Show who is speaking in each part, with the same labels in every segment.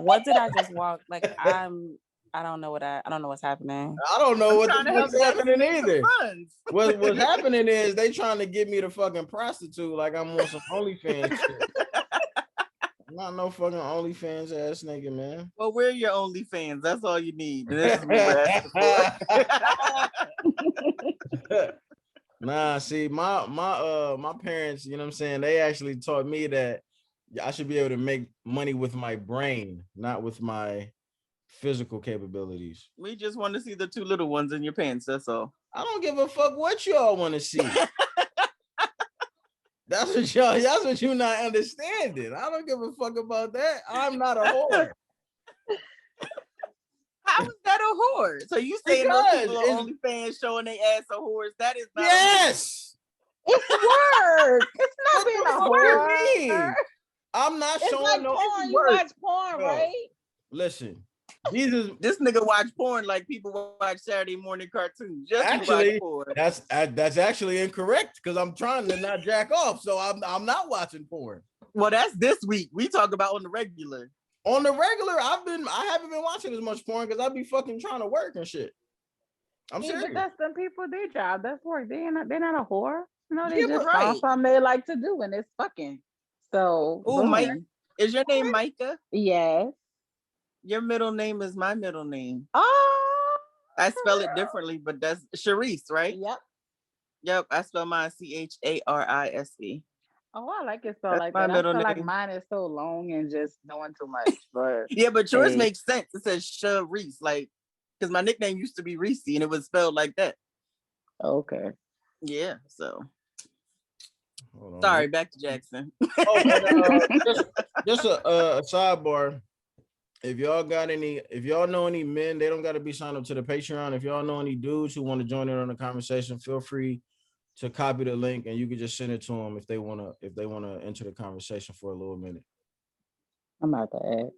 Speaker 1: what did I just walk? Like I don't know what's happening.
Speaker 2: I don't know what's happening
Speaker 3: Jackson
Speaker 2: either. What's happening is they trying to get me to fucking prostitute like I'm on some OnlyFans shit. I'm not no fucking OnlyFans ass nigga, man.
Speaker 3: Well, we're your OnlyFans. That's all you need. This is what we're asking for.
Speaker 2: Nah, see, my parents, you know what I'm saying, they actually taught me that I should be able to make money with my brain, not with my physical capabilities.
Speaker 3: We just want to see the two little ones in your pants. That's all.
Speaker 2: I don't give a fuck what y'all want to see. That's what you not understanding. I don't give a fuck about that. I'm not a whore.
Speaker 3: How is that a whore? So you saying those people on OnlyFans showing their ass are whores? That is not.
Speaker 2: Yes.
Speaker 4: It's work. It's not being a whore.
Speaker 2: I'm not
Speaker 4: it's
Speaker 2: showing
Speaker 4: like
Speaker 2: no
Speaker 4: porn. You watch porn, right?
Speaker 2: Listen,
Speaker 3: this nigga watch porn like people watch Saturday morning cartoons. Just
Speaker 2: actually,
Speaker 3: porn.
Speaker 2: That's actually incorrect because I'm trying to not jack off, so I'm not watching porn.
Speaker 3: Well, that's this week. We talk about on the regular.
Speaker 2: On the regular, I haven't been watching as much porn because I be fucking trying to work and shit. I'm serious.
Speaker 4: But that's them people, their job. That's work. They're not a whore. No, they
Speaker 3: yeah,
Speaker 4: just found something they like to do, and it's fucking. So,
Speaker 3: Mike, is your name Micah?
Speaker 4: Yes.
Speaker 3: Your middle name is my middle name.
Speaker 4: Oh.
Speaker 3: I spell it differently, but that's Charisse, right?
Speaker 4: Yep.
Speaker 3: I spell mine Charise.
Speaker 4: Oh, I like it spelled like that. I feel like mine is so long and just doing too much. But
Speaker 3: yeah, but yours makes sense. It says Charisse, like because my nickname used to be Reese, and it was spelled like that.
Speaker 4: Okay.
Speaker 3: Yeah. So. Sorry, back to Jackson.
Speaker 2: Just a sidebar. If y'all know any men, they don't got to be signed up to the Patreon. If y'all know any dudes who want to join in on the conversation, feel free to copy the link and you can just send it to them if they want to enter the conversation for a little minute.
Speaker 4: I'm about to ask.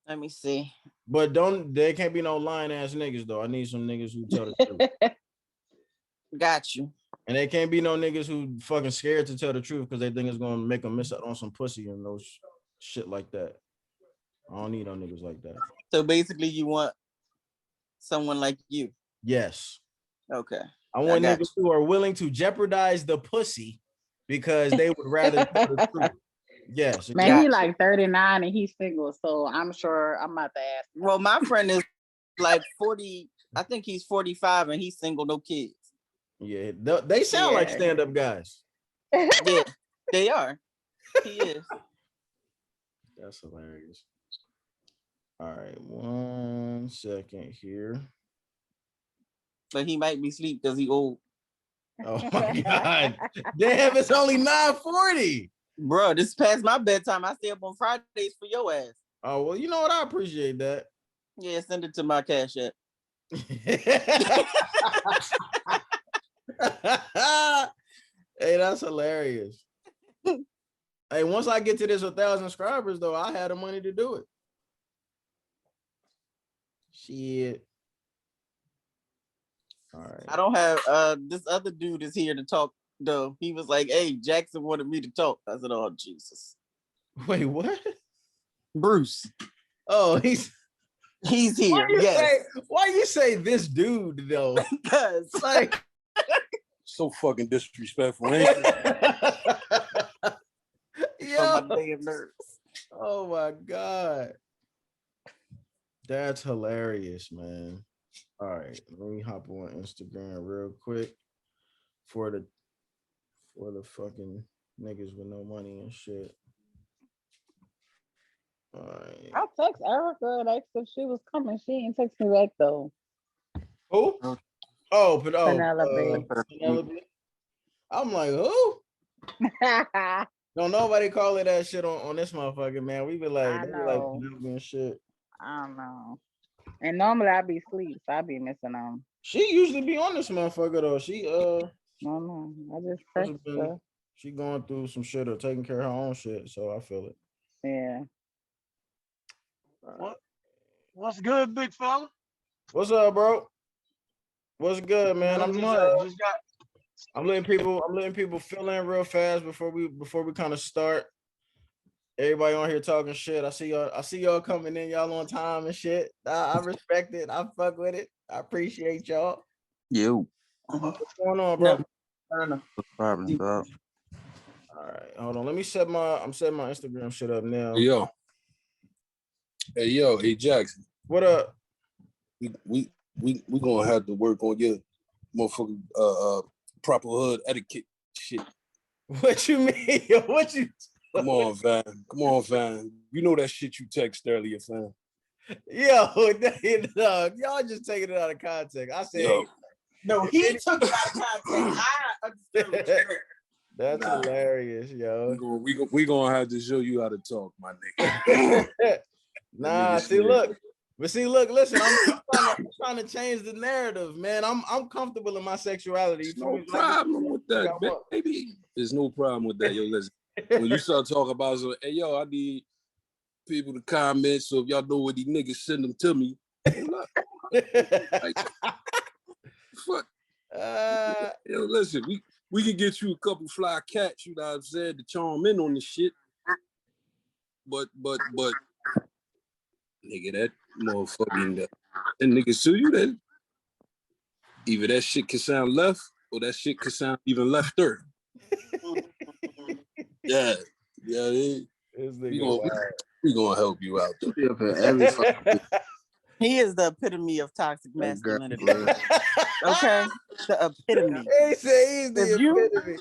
Speaker 3: Let me see.
Speaker 2: But there can't be no lying ass niggas though. I need some niggas who tell the truth.
Speaker 3: Got you.
Speaker 2: And they can't be no niggas who fucking scared to tell the truth because they think it's gonna make them miss out on some pussy and those shit like that. I don't need no niggas like that.
Speaker 3: So basically, you want someone like you?
Speaker 2: Yes.
Speaker 3: Okay.
Speaker 2: I want niggas who are willing to jeopardize the pussy because they would rather tell the truth. Yes.
Speaker 4: Man, he like 39 and he's single, so I'm sure I'm about to ask.
Speaker 3: Well, my friend is like 40. I think he's 45 and he's single, no kids.
Speaker 2: Yeah, they sound like stand-up guys.
Speaker 3: Yeah, they are. He is.
Speaker 2: That's hilarious. All right, 1 second here.
Speaker 3: But he might be asleep because he old.
Speaker 2: Oh my God. Damn, it's only 9:40.
Speaker 3: Bro, this is past my bedtime. I stay up on Fridays for your ass.
Speaker 2: Oh, well, you know what? I appreciate that.
Speaker 3: Yeah, send it to my Cash App.
Speaker 2: Hey, that's hilarious. Hey, once I get to this 1,000 subscribers, though, I had the money to do it. Shit. All right.
Speaker 3: I don't have this other dude is here to talk though. He was like, "Hey, Jackson wanted me to talk." I said, "Oh, Jesus."
Speaker 2: Wait, what?
Speaker 3: Bruce.
Speaker 2: Oh, he's
Speaker 3: here.
Speaker 2: Why you say this dude though?
Speaker 3: Because
Speaker 2: like
Speaker 5: so fucking disrespectful. Ain't it?
Speaker 3: Yeah. My damn nerves.
Speaker 2: Oh my God. That's hilarious, man. All right, let me hop on Instagram real quick for the fucking niggas with no money and shit. All right.
Speaker 4: I text Erica and asked if she was coming. She ain't text me back though.
Speaker 2: Who? Penelope. I'm like, who? Don't nobody call it that shit on this motherfucker, man. We be like, Penelope and shit.
Speaker 4: I don't know. And normally I be asleep, so I be missing them.
Speaker 2: She usually be on this motherfucker though. She
Speaker 4: no, I just text her.
Speaker 2: She going through some shit or taking care of her own shit, so I feel it.
Speaker 4: Yeah.
Speaker 5: What's good, big fella?
Speaker 2: What's up, bro? What's good, man? I'm letting people fill in real fast before we kind of start. Everybody on here talking shit. I see y'all coming in, y'all on time and shit. I respect it. I fuck with it. I appreciate y'all.
Speaker 3: Yo.
Speaker 2: What's going on, bro?
Speaker 3: I don't know. No problem, bro.
Speaker 2: All right, hold on. Let me set my Instagram shit up now.
Speaker 5: Hey Jackson.
Speaker 2: What up?
Speaker 5: We gonna have to work on your motherfucking proper hood etiquette shit.
Speaker 2: What you mean? Yo, what you?
Speaker 5: Come on, Van. You know that shit you text earlier, fam.
Speaker 2: Yo, y'all just taking it out of context. I said,
Speaker 3: no, he took it out of context. I understood.
Speaker 2: That's hilarious, yo.
Speaker 5: We gonna have to show you how to talk, my nigga.
Speaker 2: Nah, look, listen, I'm trying to change the narrative, man. I'm comfortable in my sexuality.
Speaker 5: No problem with that, baby. There's no problem with that, yo. Listen, when you start talking about, so, hey, yo, I need people to comment, so if y'all know what these niggas, send them to me. Like, fuck. Yo, listen, we can get you a couple fly cats, you know what I'm saying, to charm in on the shit. But nigga, that motherfucking that nigga sue you, then either that shit can sound left or that shit can sound even lefter. Yeah. We gonna help you out though.
Speaker 3: He is the epitome of toxic masculinity. Okay, the epitome.
Speaker 2: He said he's the epitome.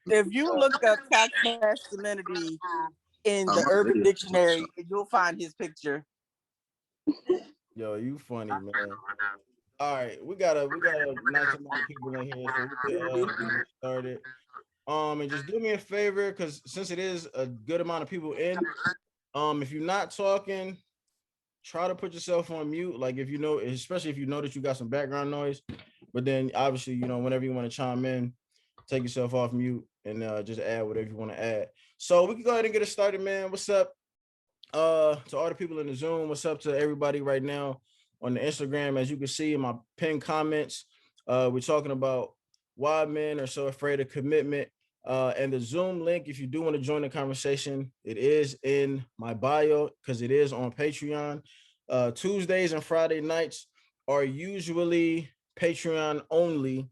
Speaker 3: If you look up toxic masculinity in the Urban Dictionary, you'll find his picture.
Speaker 2: Yo, you funny, man. All right, we got a nice amount of people in here, so we can get started. And just do me a favor, because since it is a good amount of people in, if you're not talking, try to put yourself on mute. Like if you know, especially if you know that you got some background noise, but then obviously, you know, whenever you want to chime in, take yourself off mute and just add whatever you want to add. So we can go ahead and get it started, man. What's up? To all the people in the Zoom, what's up to everybody right now on the Instagram? As you can see in my pinned comments, we're talking about why men are so afraid of commitment. And the Zoom link, if you do want to join the conversation, it is in my bio because it is on Patreon. Tuesdays and Friday nights are usually Patreon only,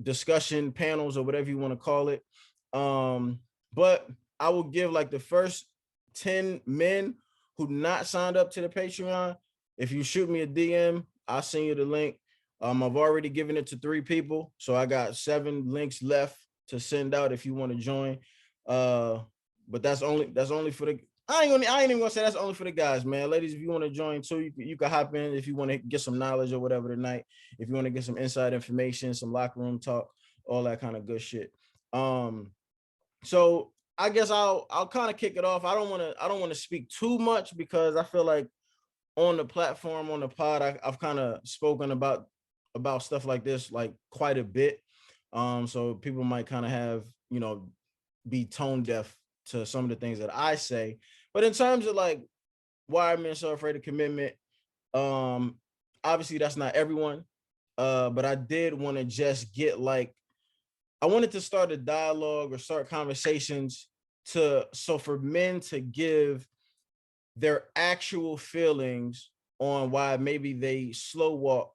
Speaker 2: discussion panels or whatever you want to call it. But I will give like the first 10 men who not signed up to the Patreon. If you shoot me a DM, I'll send you the link. I've already given it to 3 people, so I got 7 links left to send out if you want to join. But that's only for the. I ain't even gonna say that's only for the guys, man. Ladies, if you want to join too, you can hop in if you want to get some knowledge or whatever tonight. If you want to get some inside information, some locker room talk, all that kind of good shit. So I guess I'll kind of kick it off. I don't want to speak too much because I feel like on the platform, on the pod, I've kind of spoken about stuff like this like quite a bit. So people might kind of have, be tone deaf to some of the things that I say. But in terms of like why are men so afraid of commitment, obviously that's not everyone. But I did want to just get like, I wanted to start a dialogue or start conversations so for men to give their actual feelings on why maybe they slow walk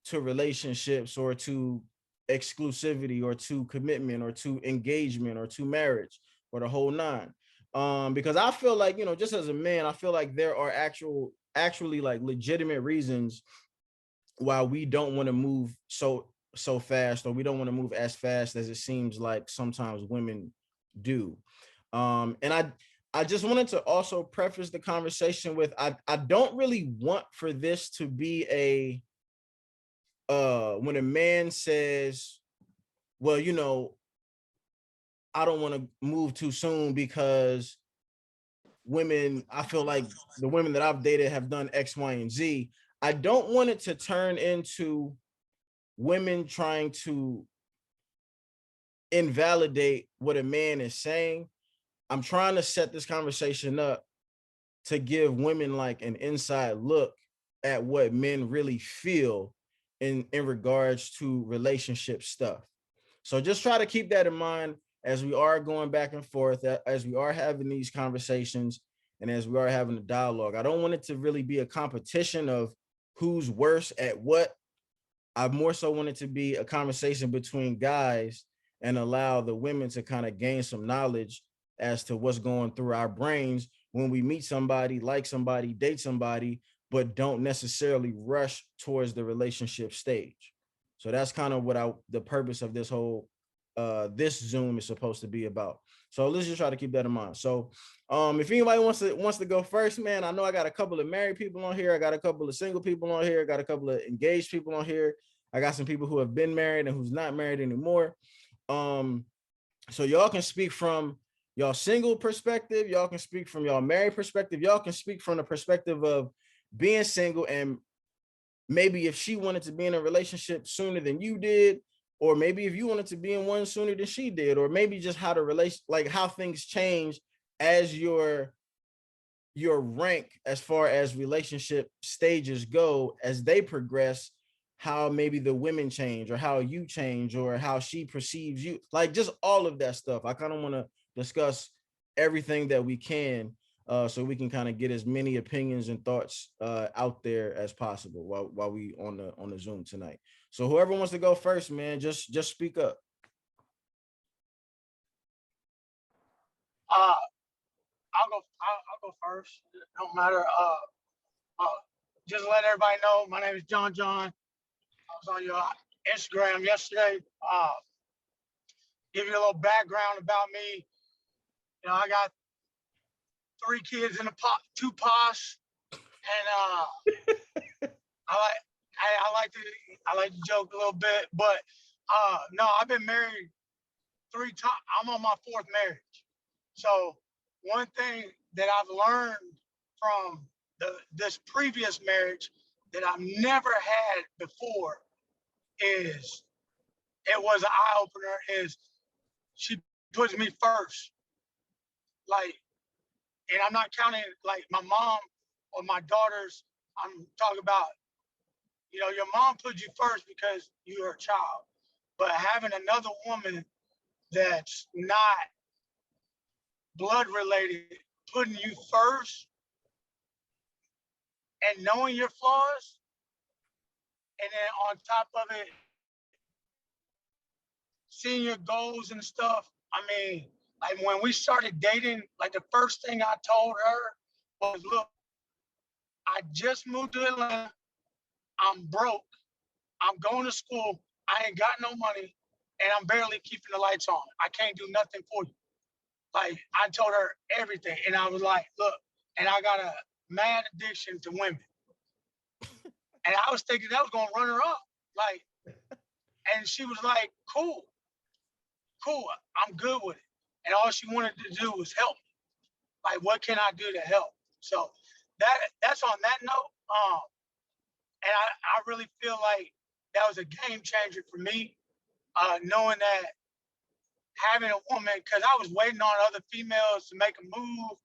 Speaker 2: to relationships or to exclusivity or to commitment or to engagement or to marriage or the whole 9. Because I feel like, just as a man, I feel like there are actually like legitimate reasons why we don't want to move so fast, or we don't want to move as fast as it seems like sometimes women do. And I just wanted to also preface the conversation with I don't really want for this to be a when a man says, well, I don't want to move too soon because women, I feel like the women that I've dated have done X, Y, and Z. I don't want it to turn into women trying to invalidate what a man is saying. I'm trying to set this conversation up to give women like an inside look at what men really feel in regards to relationship stuff. So just try to keep that in mind. as we are going back and forth, as we are having these conversations, and as we are having a dialogue, I don't want it to really be a competition of who's worse at what. I more so want it to be a conversation between guys and allow the women to kind of gain some knowledge as to what's going through our brains when we meet somebody, like somebody, date somebody, but don't necessarily rush towards the relationship stage. So that's kind of what the purpose of this whole this Zoom is supposed to be about. So let's just try to keep that in mind. So if anybody wants to go first, man, I know I got a couple of married people on here. I got a couple of single people on here. I got a couple of engaged people on here. I got some people who have been married and who's not married anymore. So y'all can speak from y'all single perspective. Y'all can speak from y'all married perspective. Y'all can speak from the perspective of being single, and maybe if she wanted to be in a relationship sooner than you did, or maybe if you wanted to be in one sooner than she did, or maybe just how the relation, like how things change as your rank as far as relationship stages go, as they progress, how maybe the women change, or how you change, or how she perceives you, like just all of that stuff. I kind of want to discuss everything that we can, so we can kind of get as many opinions and thoughts out there as possible while we on the Zoom tonight. So whoever wants to go first, man, just speak up.
Speaker 6: I'll go first. It don't matter. Just let everybody know my name is John. I was on your Instagram yesterday. Give you a little background about me. You know, I got 3 kids in a pot, 2 posh, and I like to joke a little bit, but no, I've been married 3 times. I'm on my 4th marriage. So one thing that I've learned from this previous marriage that I've never had before is, it was an eye opener, is she puts me first. Like, and I'm not counting like my mom or my daughters. I'm talking about, you know, your mom puts you first because you're a child, but having another woman that's not blood related putting you first and knowing your flaws, and then on top of it, seeing your goals and stuff. I mean, like when we started dating, like the first thing I told her was, look, I just moved to Atlanta. I'm broke. I'm going to school. I ain't got no money, and I'm barely keeping the lights on. I can't do nothing for you. Like, I told her everything, and I was like, look, and I got a mad addiction to women. And I was thinking that was gonna run her up. Like, and she was like, cool, I'm good with it. And all she wanted to do was help me. Like, what can I do to help? So that's on that note. And I really feel like that was a game changer for me, knowing that having a woman, because I was waiting on other females to make a move,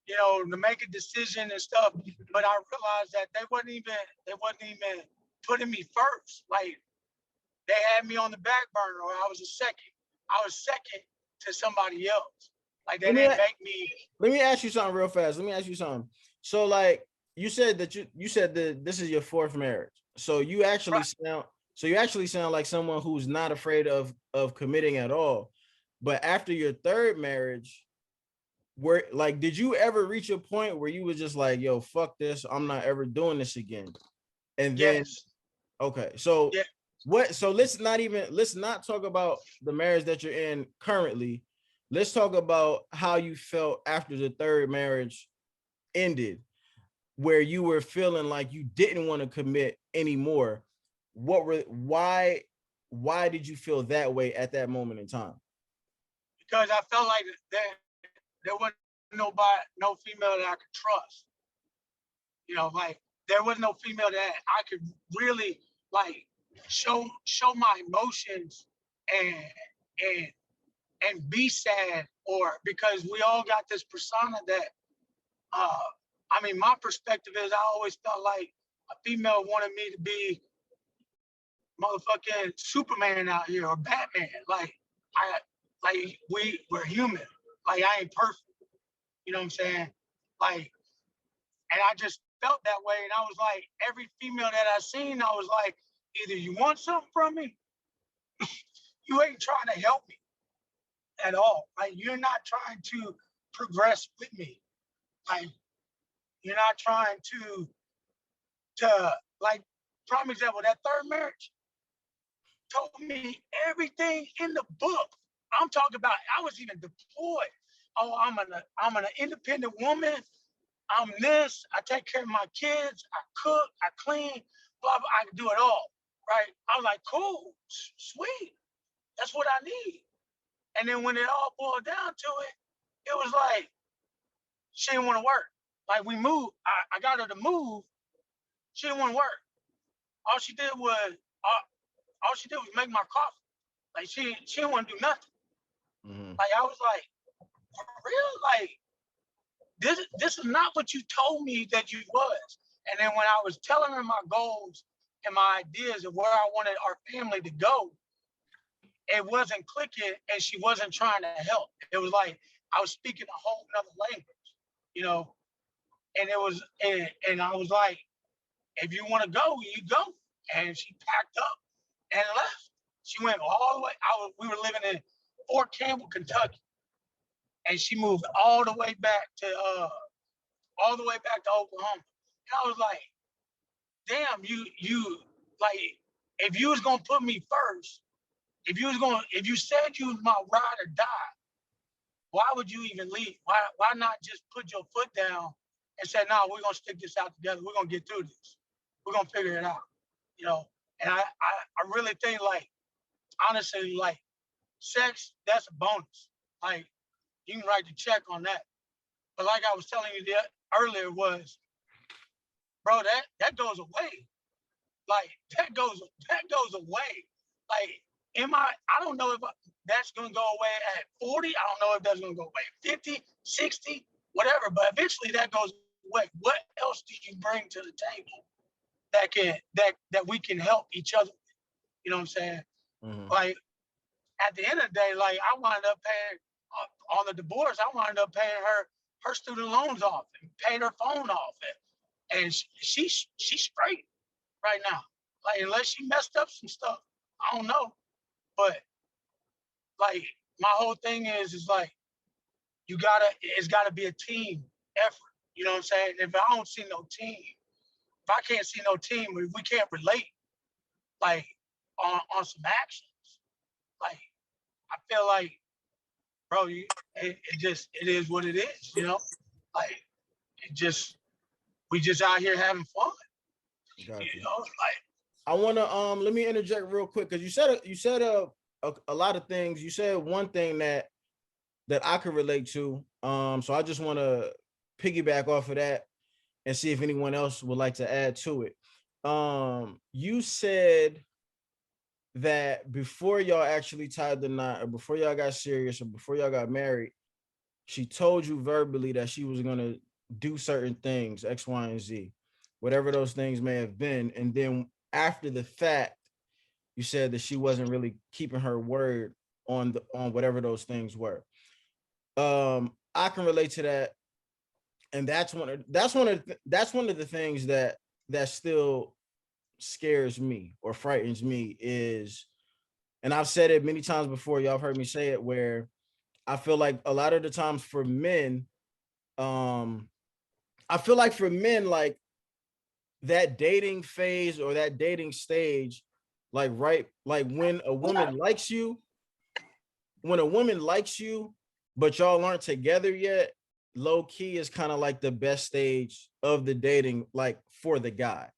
Speaker 6: you know, to make a decision and stuff. But I realized that they wasn't even putting me first. Like, they had me on the back burner, or I was second to somebody else. Like, they didn't make me.
Speaker 2: Let me ask you something real fast. So like you said that you said that this is your 4th marriage. So you actually sound like someone who's not afraid of committing at all. But after your 3rd marriage, where, like, did you ever reach a point where you was just like, yo, fuck this, I'm not ever doing this again? And then,
Speaker 6: Yes.
Speaker 2: Okay, so
Speaker 6: yeah.
Speaker 2: So let's not talk about the marriage that you're in currently. Let's talk about how you felt after the 3rd marriage ended, where you were feeling like you didn't want to commit anymore. Why did you feel that way at that moment in time?
Speaker 6: Because I felt like there wasn't no female that I could trust. You know, like, there was no female that I could really like show my emotions and be sad, or because we all got this persona that I mean, my perspective is I always felt like a female wanted me to be motherfucking Superman out here, or Batman. Like, like we're human. Like I ain't perfect. You know what I'm saying? Like, and I just felt that way. And I was like, every female that I seen, I was like, either you want something from me, you ain't trying to help me at all. Like you're not trying to progress with me. Like you're not trying to like prime example, that third marriage told me everything in the book. I'm talking about I was even deployed. Oh, I'm an independent woman. I'm this. I take care of my kids. I cook. I clean. Blah, blah. I can do it all. Right? I was like, cool, sweet. That's what I need. And then when it all boiled down to it, it was like she didn't want to work. Like we moved. I got her to move. She didn't want to work. All she did was make my coffee. Like she didn't want to do nothing.
Speaker 2: Mm-hmm.
Speaker 6: Like I was like, for real? Like this is not what you told me that you was. And then when I was telling her my goals and my ideas of where I wanted our family to go, it wasn't clicking and she wasn't trying to help. It was like I was speaking a whole nother language, you know? And it was, and I was like, if you want to go, you go. And she packed up and left. She went all the way. We were living in Fort Campbell, Kentucky, and she moved all the way back to Oklahoma. And I was like, damn, you like, if you was gonna put me first, if you said you was my ride or die, why would you even leave? Why not just put your foot down and say, no, we're gonna stick this out together. We're gonna get through this. We're gonna figure it out. You know, and I really think like honestly, like sex, that's a bonus. Like you can write the check on that. But like I was telling you earlier was, bro, that goes away. Like that goes away. Like I don't know if that's gonna go away at 40. I don't know if that's gonna go away at 50, 60, whatever. But eventually that goes away. What else do you bring to the table that we can help each other with? You know what I'm saying?
Speaker 2: Mm-hmm.
Speaker 6: Like at the end of the day, like I wound up paying on the divorce, I wound up paying her student loans off and paying her phone off. And she's straight right now. Like unless she messed up some stuff, I don't know. But like my whole thing is like it's gotta be a team effort. You know what I'm saying? If I don't see no team, if I can't see no team, if we can't relate, like on some actions, like I feel like, bro, it is what it is, you know? Like we just out here having fun.
Speaker 2: Gotcha.
Speaker 6: You know, like
Speaker 2: I want to let me interject real quick because you said a lot of things. You said one thing that I could relate to. So I just want to piggyback off of that and see if anyone else would like to add to it. You said that before y'all actually tied the knot, or before y'all got serious, or before y'all got married, she told you verbally that she was gonna do certain things, X, Y, and Z, whatever those things may have been. And then after the fact, you said that she wasn't really keeping her word on whatever those things were. I can relate to that, and that's one of the things that still scares me or frightens me is, and I've said it many times before, y'all have heard me say it, where I feel like a lot of the times for men, I feel like for men, like that dating phase or that dating stage, like when a woman likes you, but y'all aren't together yet, low key is kind of like the best stage of the dating, like for the guy.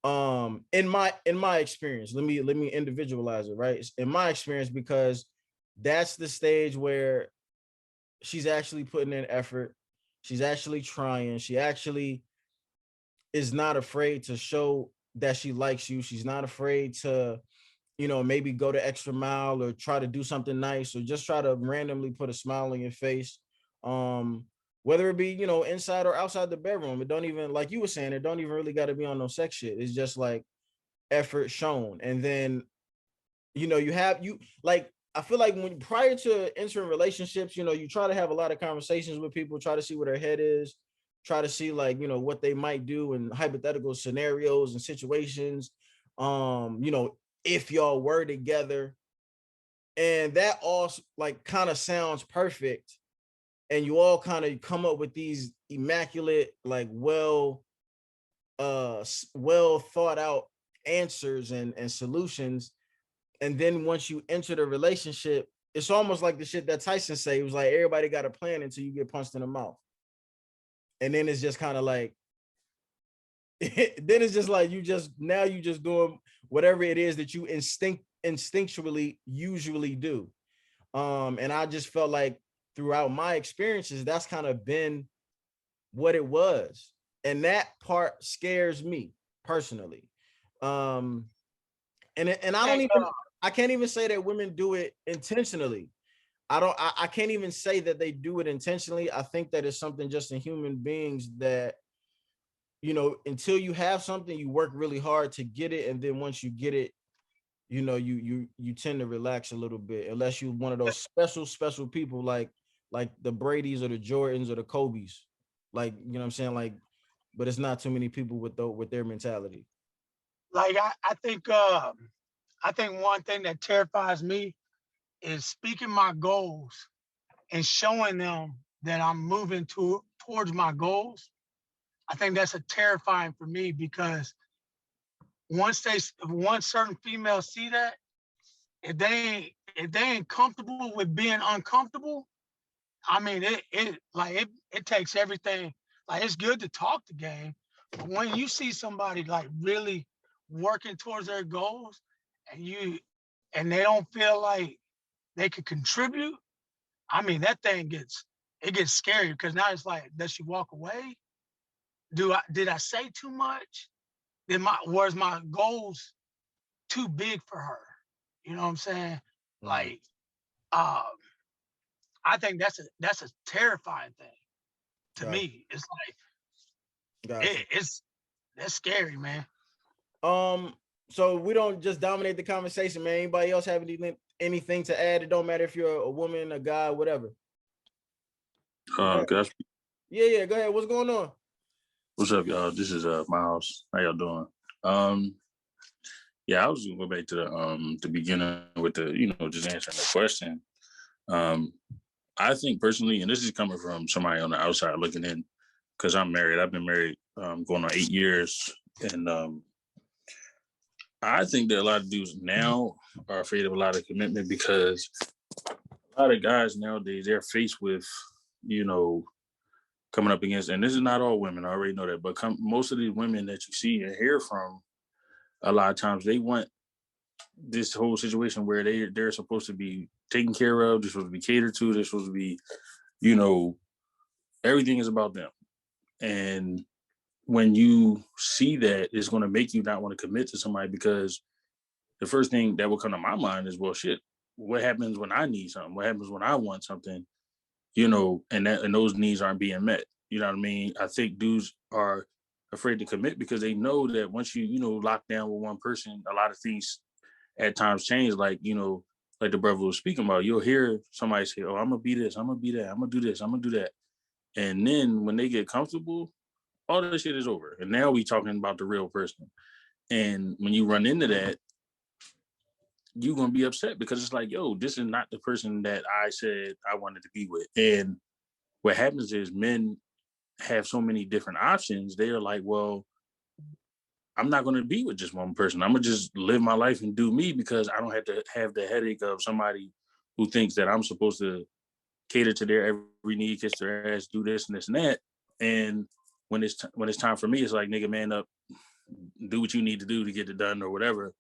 Speaker 2: In my experience, let me individualize it, right? In my experience, because that's the stage where she's actually putting in effort, she's actually trying, she actually is not afraid to show that she likes you, she's not afraid to, you know, maybe go the extra mile or try to do something nice or just try to randomly put a smile on your face. Whether it be, you know, inside or outside the bedroom, it don't even, like you were saying, it don't even really got to be on no sex shit. It's just like effort shown. And then, you know, you like I feel like when prior to entering relationships, you try to have a lot of conversations with people, try to see where their head is, try to see like, what they might do in hypothetical scenarios and situations. If y'all were together, and that all like kind of sounds perfect, and you all kind of come up with these immaculate, like well thought out answers and solutions. And then once you enter the relationship, it's almost like the shit that Tyson said. It was like everybody got a plan until you get punched in the mouth. And then it's just kind of like, then it's just like you just doing whatever it is that you instinctually usually do. And I just felt like throughout my experiences, that's kind of been what it was. And that part scares me personally. And I can't even say that women do it intentionally. I can't even say that they do it intentionally. I think that it's something just in human beings that, until you have something, you work really hard to get it. And then once you get it, you tend to relax a little bit, unless you're one of those special people like the Bradys or the Jordans or the Kobes. Like, you know what I'm saying? Like, but it's not too many people with their mentality.
Speaker 6: Like I think one thing that terrifies me is speaking my goals and showing them that I'm moving towards my goals. I think that's a terrifying for me, because once certain females see that, if they ain't comfortable with being uncomfortable, I mean it takes everything. Like, it's good to talk the game, but when you see somebody like really working towards their goals, and they don't feel like they could contribute, I mean that thing gets scary, because now it's like, does she walk away? Did I say too much? Was my goals too big for her? You know what I'm saying?
Speaker 2: Mm.
Speaker 6: Like, I think that's a terrifying thing to me. It's like that's scary, man.
Speaker 2: So we don't just dominate the conversation, man. Anybody else have anything to add? It don't matter if you're a woman, a guy, whatever.
Speaker 5: Yeah,
Speaker 2: go ahead. What's going on?
Speaker 5: What's up, y'all? This is Miles. How y'all doing? Yeah, I was gonna go back to the beginning with the, just answering the question. I think personally, and this is coming from somebody on the outside looking in, because I'm married. I've been married going on 8 years, and I think that a lot of dudes now are afraid of a lot of commitment, because a lot of guys nowadays, they're faced with, coming up against, and this is not all women, I already know that, but most of these women that you see and hear from, a lot of times they want this whole situation where they're supposed to be taken care of, they're supposed to be catered to, they're supposed to be, everything is about them. And when you see that, it's going to make you not want to commit to somebody, because the first thing that will come to my mind is, well, shit, what happens when I need something? What happens when I want something? And those needs aren't being met. You know what I mean? I think dudes are afraid to commit because they know that once you lock down with one person, a lot of things at times change. Like, like the brother was speaking about, you'll hear somebody say, oh, I'm gonna be this, I'm gonna be that, I'm gonna do this, I'm gonna do that. And then when they get comfortable, all that shit is over. And now we talking about the real person. And when you run into that, you're going to be upset, because it's like, yo, this is not the person that I said I wanted to be with. And what happens is men have so many different options. They are like, well, I'm not going to be with just one person. I'm going to just live my life and do me, because I don't have to have the headache of somebody who thinks that I'm supposed to cater to their every need, kiss their ass, do this and this and that. And when it's time for me, it's like, nigga, man up, do what you need to do to get it done or whatever.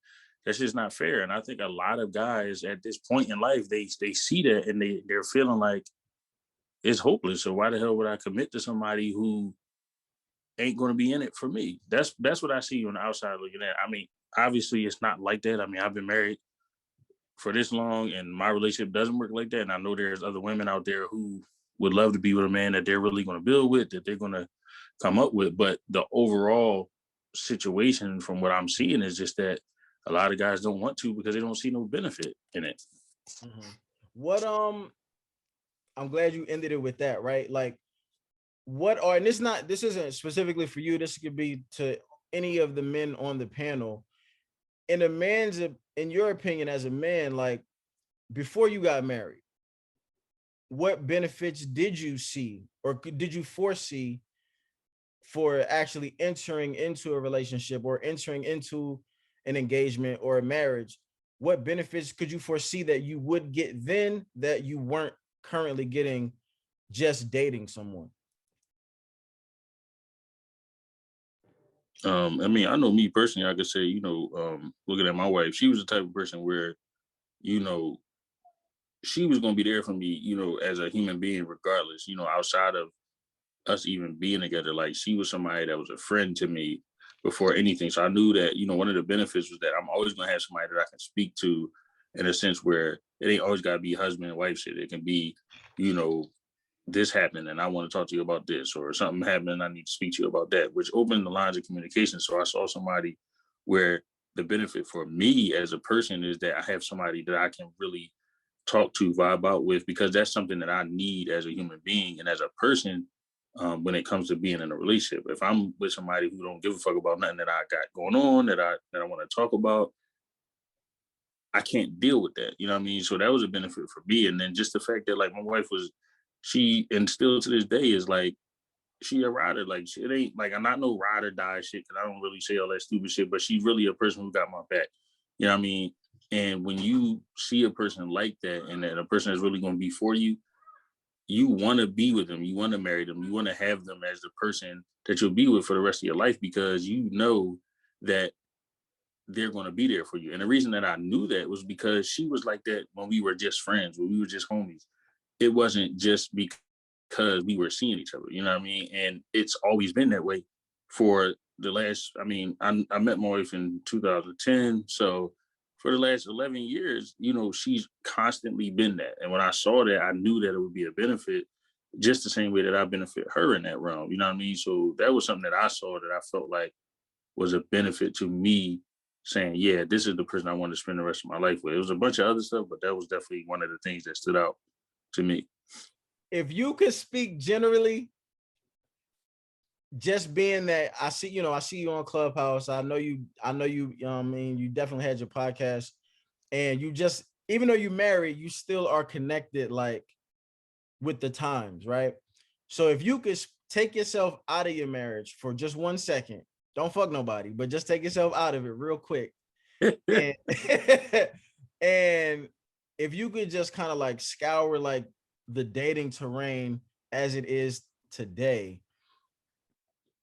Speaker 5: That's just not fair. And I think a lot of guys at this point in life, they see that and they're feeling like it's hopeless. So why the hell would I commit to somebody who ain't going to be in it for me? That's what I see on the outside looking at. I mean, obviously it's not like that. I mean, I've been married for this long and my relationship doesn't work like that. And I know there's other women out there who would love to be with a man that they're really going to build with, that they're going to come up with. But the overall situation from what I'm seeing is just that a lot of guys don't want to, because they don't see no benefit in it.
Speaker 2: What I'm glad you ended it with that, right? Like, what are, and this isn't specifically for you, this could be to any of the men on the panel. In your opinion as a man, like before you got married, what benefits did you see or did you foresee for actually entering into a relationship or entering into an engagement or a marriage? What benefits could you foresee that you would get then that you weren't currently getting just dating someone?
Speaker 5: I mean, I know me personally, I could say, looking at my wife, she was the type of person where, you know, she was going to be there for me, as a human being, regardless, outside of us even being together. Like, she was somebody that was a friend to me before anything. So I knew that, one of the benefits was that I'm always going to have somebody that I can speak to in a sense where it ain't always got to be husband and wife shit. It can be, you know, this happened and I want to talk to you about this, or something happened and I need to speak to you about that, which opened the lines of communication. So I saw somebody where the benefit for me as a person is that I have somebody that I can really talk to, vibe out with, because that's something that I need as a human being and as a person. When it comes to being in a relationship, if I'm with somebody who don't give a fuck about nothing that I got going on, that I want to talk about, I can't deal with that. You know what I mean? So that was a benefit for me. And then just the fact that like my wife was, she, and still to this day is like, she a rider. Like, it ain't like, I'm not no ride or die shit, because I don't really say all that stupid shit, but she's really a person who got my back. You know what I mean? And when you see a person like that, and that a person is really going to be for you, you want to be with them, you want to marry them, you want to have them as the person that you'll be with for the rest of your life, because you know that they're going to be there for you. And the reason that I knew that was because she was like that when we were just friends, when we were just homies. It wasn't just because we were seeing each other, you know what I mean? And it's always been that way for the last, I mean, I met my wife in 2010. So for the last 11 years, she's constantly been that. And when I saw that, I knew that it would be a benefit, just the same way that I benefit her in that realm, you know what I mean? So that was something that I saw that I felt like was a benefit to me, saying, yeah, this is the person I want to spend the rest of my life with. It was a bunch of other stuff, but that was definitely one of the things that stood out to me.
Speaker 2: If you could speak generally, just being that I see you on Clubhouse. I know you, I mean, you definitely had your podcast, and you just, even though you married, you still are connected like with the times, right? So if you could take yourself out of your marriage for just 1 second, don't fuck nobody, but just take yourself out of it real quick. and, and if you could just kind of like scour like the dating terrain as it is today,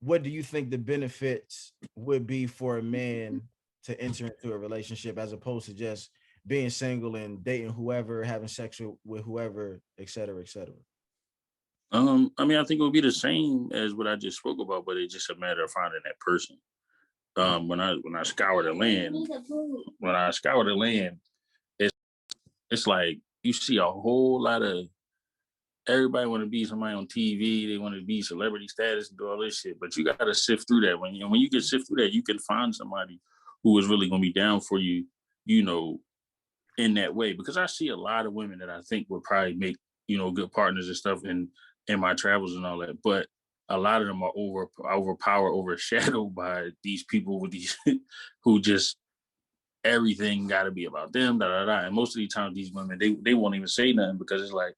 Speaker 2: what do you think the benefits would be for a man to enter into a relationship as opposed to just being single and dating whoever, having sex with whoever, et cetera, et cetera?
Speaker 5: I mean, I think it would be the same as what I just spoke about, but it's just a matter of finding that person. When I scour the land, it's like you see a whole lot of, everybody want to be somebody on TV. They want to be celebrity status and do all this shit. But you got to sift through that. When you can sift through that, you can find somebody who is really going to be down for you, in that way. Because I see a lot of women that I think would probably make, good partners and stuff in my travels and all that. But a lot of them are overshadowed by these people with these who just, everything got to be about them, da da da. And most of the time, these women, they won't even say nothing, because it's like,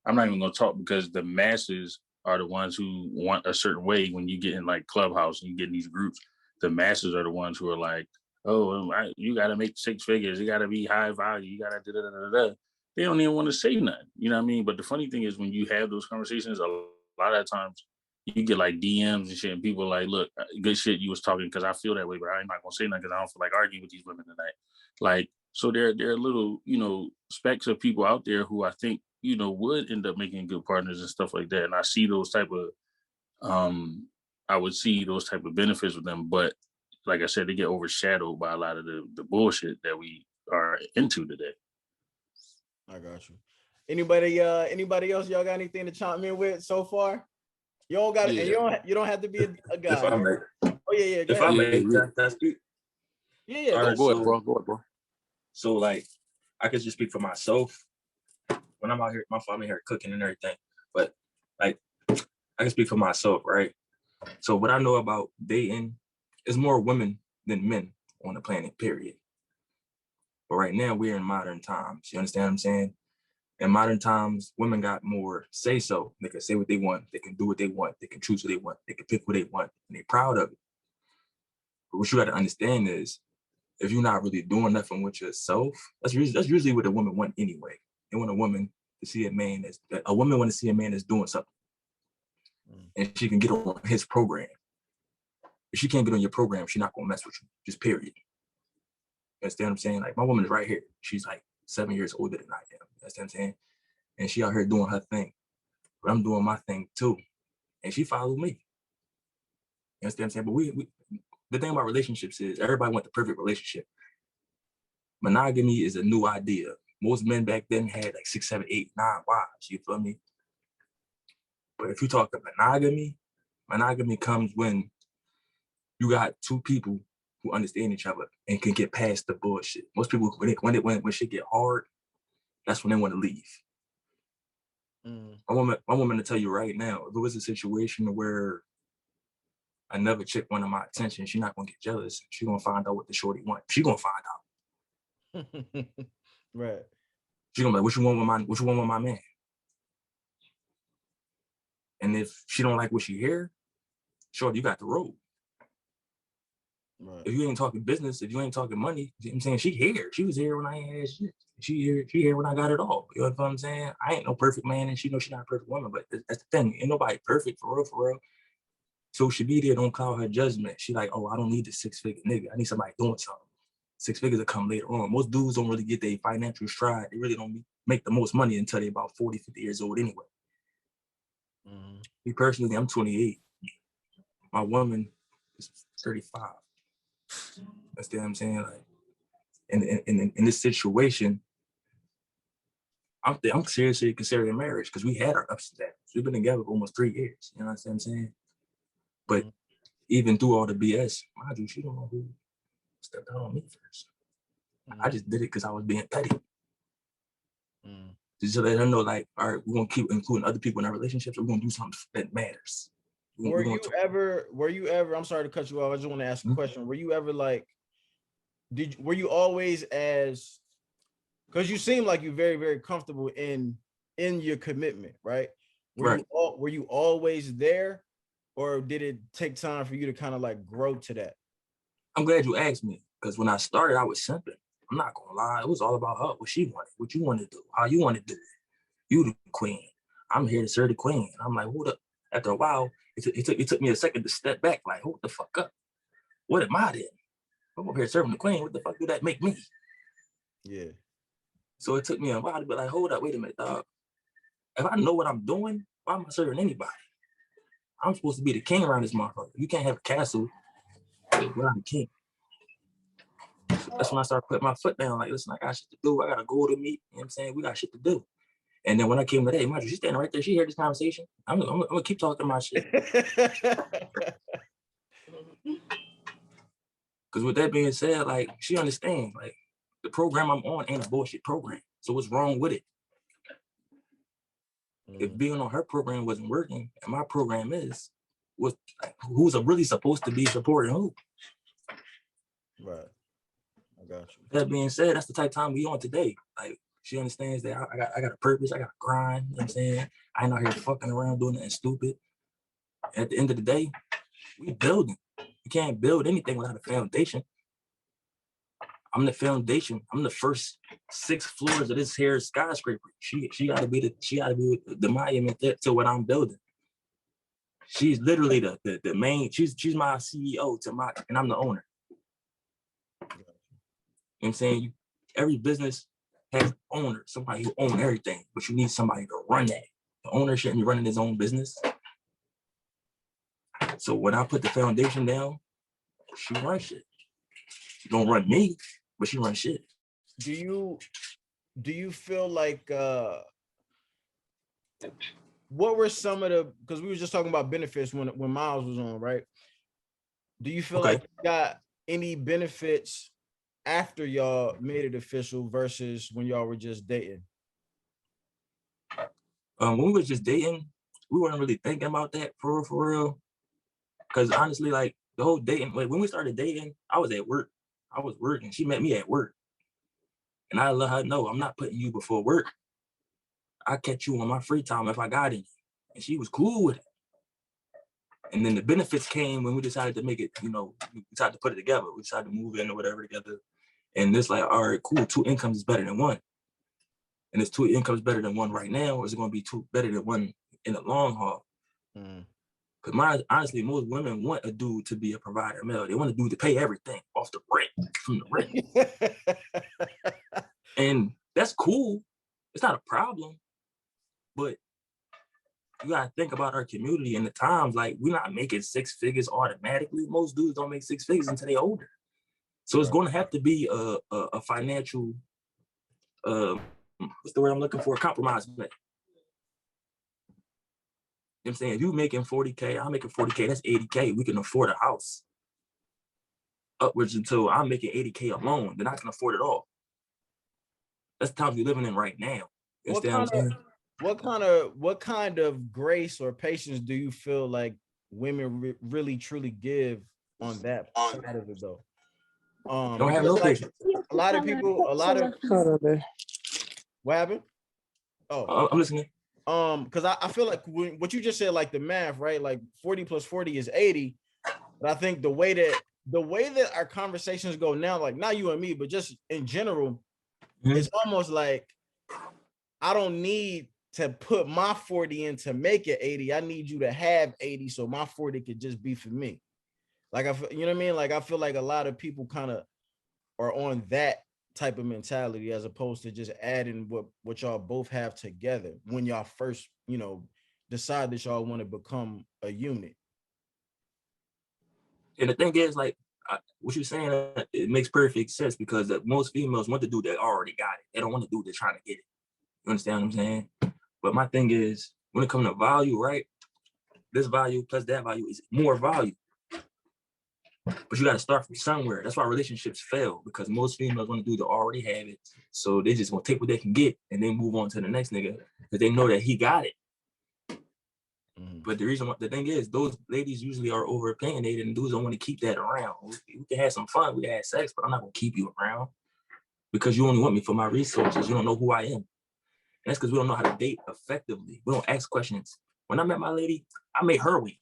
Speaker 5: I'm not even going to talk, because the masses are the ones who want a certain way. When you get in like Clubhouse and you get in these groups, the masses are the ones who are like, oh, you got to make 6 figures. You got to be high value. You got to da da da da. They don't even want to say nothing. You know what I mean? But the funny thing is, when you have those conversations, a lot of times you get like DMs and shit, and people are like, look, good shit you was talking, because I feel that way, but I'm not going to say nothing because I don't feel like arguing with these women tonight. Like, so there are little, specks of people out there who I think, would end up making good partners and stuff like that. And I see those type of, I would see those type of benefits with them. But like I said, they get overshadowed by a lot of the bullshit that we are into today.
Speaker 2: I got you. Anybody else? Y'all got anything to chime in with so far? You all got it.
Speaker 5: Yeah.
Speaker 2: And you don't have to be a guy.
Speaker 7: If I may,
Speaker 2: Oh yeah.
Speaker 7: I may, can I speak?
Speaker 2: Yeah.
Speaker 7: All right,
Speaker 5: go ahead, bro.
Speaker 7: So like, I could just speak for myself. When I'm out here, my family here cooking and everything, but like I can speak for myself, right? So what I know about dating is more women than men on the planet, period. But right now we're in modern times. You understand what I'm saying? In modern times, women got more say so. They can say what they want. They can do what they want. They can choose what they want. They can pick what they want, and they're proud of it. But what you got to understand is, if you're not really doing nothing with yourself, that's usually what a woman want anyway. They want a woman to see a man want to see a man that's doing something, and she can get on his program. If she can't get on your program, she's not gonna mess with you. Just period. You understand what I'm saying? Like my woman is right here. She's like 7 years older than I am. You understand what I'm saying? And she out here doing her thing, but I'm doing my thing too, and she followed me. You understand what I'm saying? But we the thing about relationships is everybody wants the perfect relationship. Monogamy is a new idea. Most men back then had like 6, 7, 8, 9 wives. You feel me? But if you talk about monogamy comes when you got two people who understand each other and can get past the bullshit. Most people, when shit get hard, that's when they want to leave. My woman to tell you right now, if it was a situation where another chick wanted my attention, she's not gonna get jealous. She's gonna find out what the shorty wants. She's gonna find out.
Speaker 2: Right.
Speaker 7: She's gonna be like, what you want with my man? And if she don't like what she hear, shorty, you got the road. Right. If you ain't talking business, if you ain't talking money, you know what I'm saying, she here. She was here when I ain't had shit. She here when I got it all. You know what I'm saying? I ain't no perfect man, and she knows she's not a perfect woman, but that's the thing. Ain't nobody perfect for real. Social media don't cloud her judgment. She like, oh, I don't need the 6-figure nigga. I need somebody doing something. 6 figures will come later on. Most dudes don't really get their financial stride. They really don't make the most money until they're about 40, 50 years old anyway. Me personally, I'm 28. My woman is 35. That's what I'm saying. Like, in this situation, I'm seriously considering marriage because we had our ups and downs. We've been together for almost 3 years. You know what I'm saying? But even through all the BS, mind you, she don't know who stepped out on me first. I just did it because I was being petty. Just to let her know, like, all right, we're gonna keep including other people in our relationships. We're gonna do something that matters.
Speaker 2: Were you ever? I'm sorry to cut you off. I just want to ask a question. Were you ever like? Were you always as? Because you seem like you're very, very comfortable in your commitment, right? Were you always there, or did it take time for you to kind of like grow to that?
Speaker 7: I'm glad you asked me, because when I started, I was simping. I'm not gonna lie, it was all about her, what she wanted, what you want to do, how you want to do it. You the queen. I'm here to serve the queen. And I'm like, hold up. After a while, it took me a second to step back, like, hold the fuck up. What am I then? I'm over here serving the queen. What the fuck do that make me?
Speaker 2: Yeah.
Speaker 7: So it took me a while to be like, hold up, wait a minute, dog. If I know what I'm doing, why am I serving anybody? I'm supposed to be the king around this motherfucker. You can't have a castle without a king. So that's when I started putting my foot down. Like, listen, I got shit to do. I got to go to meet. You know what I'm saying? We got shit to do. And then when I came today, mind you, she's standing right there. She heard this conversation. I'm gonna keep talking my shit. Because with that being said, like, she understands, like, the program I'm on ain't a bullshit program. So what's wrong with it? If being on her program wasn't working, and my program is, who's really supposed to be supporting who?
Speaker 2: Right. I got you.
Speaker 7: That being said, that's the type of time we on today. Like, she understands that I got a purpose, I got a grind, you know what I'm saying? I ain't out here fucking around doing nothing stupid. At the end of the day, we building. You can't build anything without a foundation. I'm the foundation. I'm the first 6 floors of this here skyscraper. She gotta be the monument to what I'm building. She's literally the main, she's my CEO and I'm the owner. You know what I'm saying? Every business has an owner, somebody who owns everything, but you need somebody to run that. The owner shouldn't be running his own business. So when I put the foundation down, she runs shit. She don't run me, but she runs shit.
Speaker 2: Do you feel like what were some of the, because we were just talking about benefits when Miles was on, right? Do you feel like you got any benefits after y'all made it official versus when y'all were just dating?
Speaker 7: When we was just dating, we weren't really thinking about that for real. Because honestly, like the whole dating, when we started dating, I was at work. I was working. She met me at work. And I let her know I'm not putting you before work. I catch you on my free time if I got any. And she was cool with it. And then the benefits came when we decided to make it, we decided to put it together. We decided to move in or whatever together. And it's like, all right, cool, 2 incomes is better than one. And it's 2 incomes better than one right now, or is it going to be 2 better than one in the long haul? Because honestly, most women want a dude to be a provider male. They want a dude to pay everything off the rent, from the rent. And that's cool. It's not a problem. But you got to think about our community and the times. Like, we're not making 6 figures automatically. Most dudes don't make 6 figures until they're older. So it's going to have to be a financial, what's the word I'm looking for? Compromise. You know what I'm saying? You making 40K, I'm making 40K, that's 80K. We can afford a house. Upwards until I'm making 80K alone, then I can afford it all. That's the times we're living in right now. You understand what I'm saying?
Speaker 2: What kind of grace or patience do you feel like women really truly give on that side of it though?
Speaker 7: Don't have no patience.
Speaker 2: A lot of what happened? Oh,
Speaker 7: I'm listening.
Speaker 2: Because I feel like what you just said, like the math, right? Like 40 plus 40 is 80. But I think the way that our conversations go now, like not you and me, but just in general, it's almost like I don't need to put my 40 in to make it 80. I need you to have 80 so my 40 could just be for me. Like, you know what I mean? Like, I feel like a lot of people kind of are on that type of mentality as opposed to just adding what y'all both have together when y'all first, decide that y'all want to become a unit.
Speaker 7: And the thing is, like, what you're saying, it makes perfect sense because most females want to do that already got it. They don't want to do they're trying to get it. You understand what I'm saying? But my thing is, when it comes to value, right? This value plus that value is more value. But you got to start from somewhere. That's why relationships fail, because most females want to do they already have it. So they just want to take what they can get and then move on to the next nigga because they know that he got it. But the thing is, those ladies usually are over opinionated and dudes don't want to keep that around. We can have some fun, we can have sex, but I'm not going to keep you around because you only want me for my resources. You don't know who I am. And that's because we don't know how to date effectively. We don't ask questions. When I met my lady, I made her wait.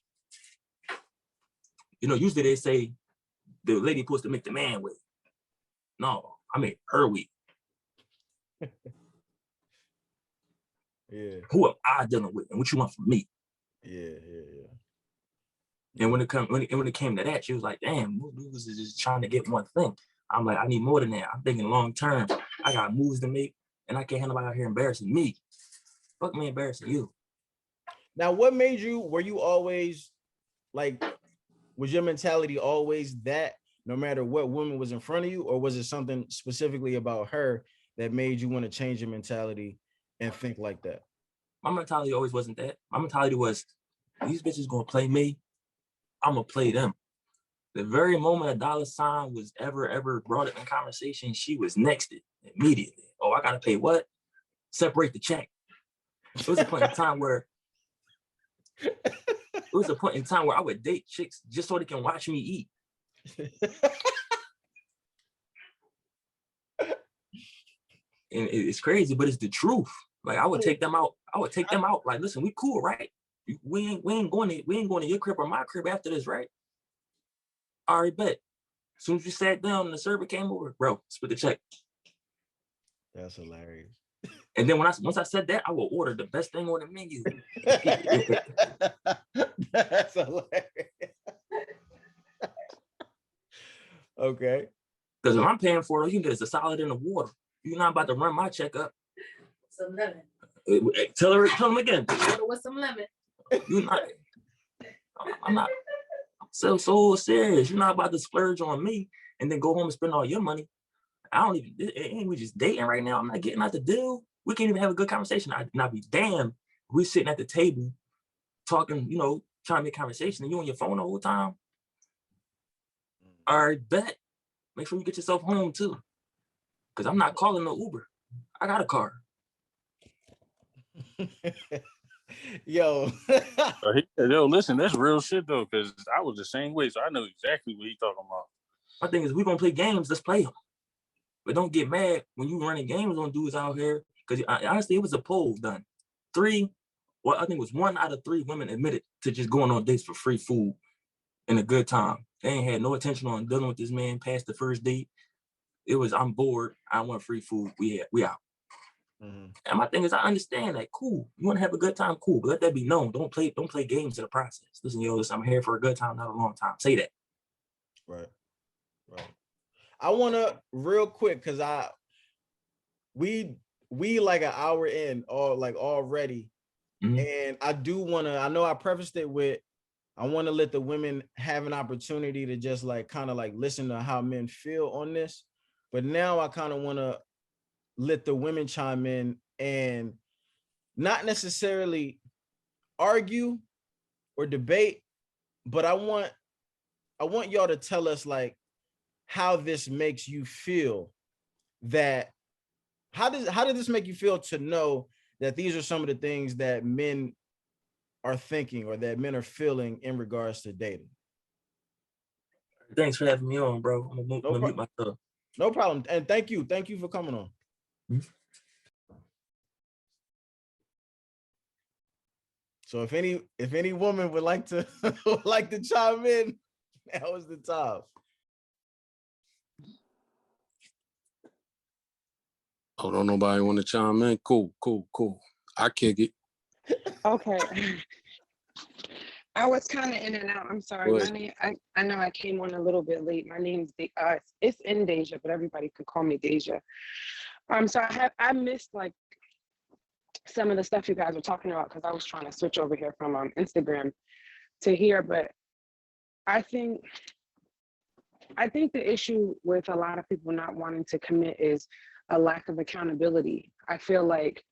Speaker 7: Usually they say the lady supposed to make the man wait. No, I made her wait.
Speaker 2: Yeah.
Speaker 7: Who am I dealing with and what you want from me?
Speaker 2: Yeah.
Speaker 7: And when it came to that, she was like, damn, most dudes is just trying to get one thing. I'm like, I need more than that. I'm thinking long term. I got moves to make and I can't have nobody out here embarrassing me. Fuck me embarrassing you.
Speaker 2: Now, what made you, were you always like, was your mentality always that no matter what woman was in front of you, or was it something specifically about her that made you want to change your mentality and think like that?
Speaker 7: My mentality always wasn't that. My mentality was, these bitches gonna play me, I'm gonna play them. The very moment a dollar sign was ever brought up in conversation, she was next it immediately. Oh, I gotta pay what? Separate the check. It was a point in time where I would date chicks just so they can watch me eat. And it's crazy, but it's the truth. Like, I would take them out. Like, listen, we cool, right? We ain't going to your crib or my crib after this, right? All right, bet. As soon as we sat down and the server came over, bro, split the check.
Speaker 2: That's hilarious.
Speaker 7: And then once I said that, I will order the best thing on the menu.
Speaker 2: That's hilarious. Okay.
Speaker 7: Because if I'm paying for it, you can get us a solid in the water. You're not about to run my check up.
Speaker 8: Some lemon.
Speaker 7: Tell him again.
Speaker 8: With some lemon.
Speaker 7: I'm not so serious. You're not about to splurge on me and then go home and spend all your money. We just dating right now. I'm not getting out the deal. We can't even have a good conversation. I'd be damned. We sitting at the table talking, trying to make conversation and you on your phone the whole time. All right, bet. make sure you get yourself home too. Because I'm not calling no Uber. I got a car.
Speaker 2: Yo.
Speaker 9: Yo, listen, that's real shit though, because I was the same way, so I know exactly what he's talking about.
Speaker 7: My thing is, we're gonna play games, let's play them. But don't get mad when you running games on dudes out here. Because honestly, it was a poll done. I think it was 1 out of 3 women admitted to just going on dates for free food and a good time. They ain't had no intention on dealing with this man past the first date. It was, I'm bored, I want free food, we out. Mm-hmm. And my thing is, I understand that, cool. You want to have a good time, cool, but let that be known. Don't play games in the process. Listen, I'm here for a good time, not a long time. Say that.
Speaker 2: Right. I want to real quick, because we like an hour in or like already. Mm-hmm. And I do want to, I know I prefaced it with, I want to let the women have an opportunity to just like kind of like listen to how men feel on this. But now I kind of want to let the women chime in and not necessarily argue or debate, but I want y'all to tell us like how this makes you feel. That how did this make you feel to know that these are some of the things that men are thinking or that men are feeling in regards to dating?
Speaker 7: Thanks for having me on, bro. I'm gonna mute myself.
Speaker 2: No problem. And thank you for coming on. Mm-hmm. So if any woman would like to chime in, that was the time.
Speaker 5: Oh, don't nobody want to chime in? Cool. I kick it.
Speaker 10: Okay. I was kind of in and out. I'm sorry. My name, I know I came on a little bit late. My name's it's in Deja, but everybody could call me Deja. So I missed like some of the stuff you guys were talking about because I was trying to switch over here from Instagram to here. But I think the issue with a lot of people not wanting to commit is a lack of accountability. I feel like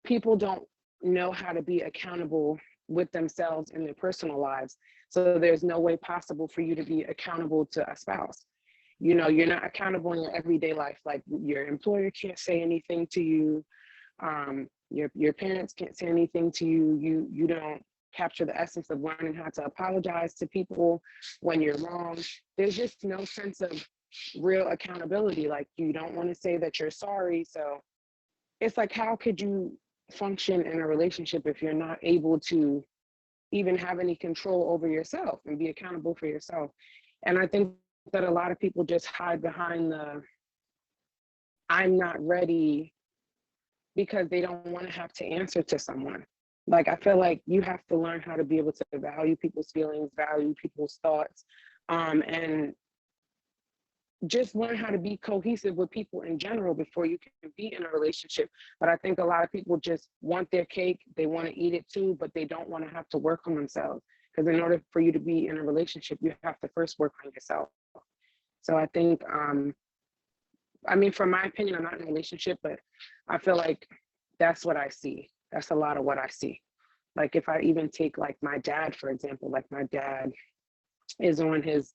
Speaker 10: people don't know how to be accountable with themselves in their personal lives. So there's no way possible for you to be accountable to a spouse. You know, you're not accountable in your everyday life. Like your employer can't say anything to you. Your parents can't say anything to you. You don't capture the essence of learning how to apologize to people when you're wrong. There's just no sense of real accountability. Like you don't want to say that you're sorry. So it's like, how could you function in a relationship if you're not able to even have any control over yourself and be accountable for yourself? And I think that a lot of people just hide behind the I'm not ready because they don't want to have to answer to someone. Like I feel like you have to learn how to be able to value people's feelings, value people's thoughts, and just learn how to be cohesive with people in general before you can be in a relationship. But I think a lot of people just want their cake, they want to eat it too, but they don't want to have to work on themselves. Because in order for you to be in a relationship, you have to first work on yourself. So I think, I mean, from my opinion, I'm not in a relationship, but I feel like that's what I see. That's a lot of what I see. Like if I even take like my dad, for example, like my dad is on his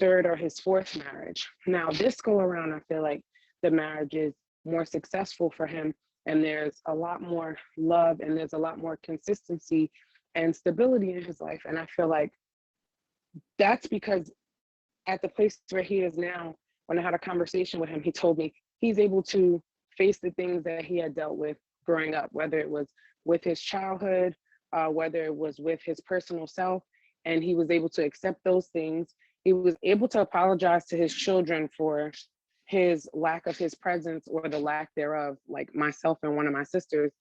Speaker 10: 3rd or his 4th marriage. Now this go around, I feel like the marriage is more successful for him and there's a lot more love and there's a lot more consistency and stability in his life. And I feel like that's because at the place where he is now, when I had a conversation with him, he told me he's able to face the things that he had dealt with growing up, whether it was with his childhood, whether it was with his personal self, and he was able to accept those things. He was able to apologize to his children for his lack of his presence or the lack thereof, like myself and one of my sisters.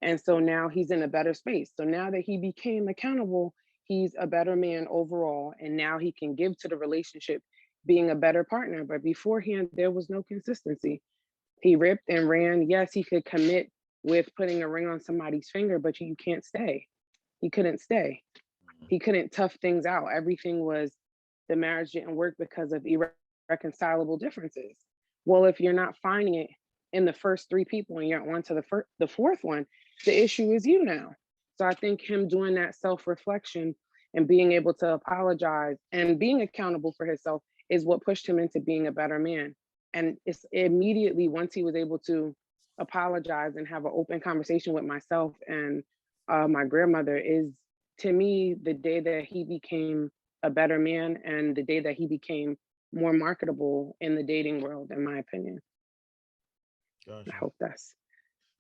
Speaker 10: And so now he's in a better space. So now that he became accountable, he's a better man overall. And now he can give to the relationship being a better partner. But beforehand, there was no consistency. He ripped and ran. Yes, he could commit with putting a ring on somebody's finger, but you can't stay. He couldn't stay. He couldn't tough things out. Everything was, the marriage didn't work because of irreconcilable differences. Well, if you're not finding it in the first 3 people and you're on to the 4th one, the issue is you now. So I think him doing that self-reflection and being able to apologize and being accountable for himself is what pushed him into being a better man. And it's immediately, once he was able to apologize and have an open conversation with myself and my grandmother, is to me the day that he became a better man and the day that he became more marketable in the dating world, in my opinion.
Speaker 2: Gotcha.
Speaker 10: I hope that's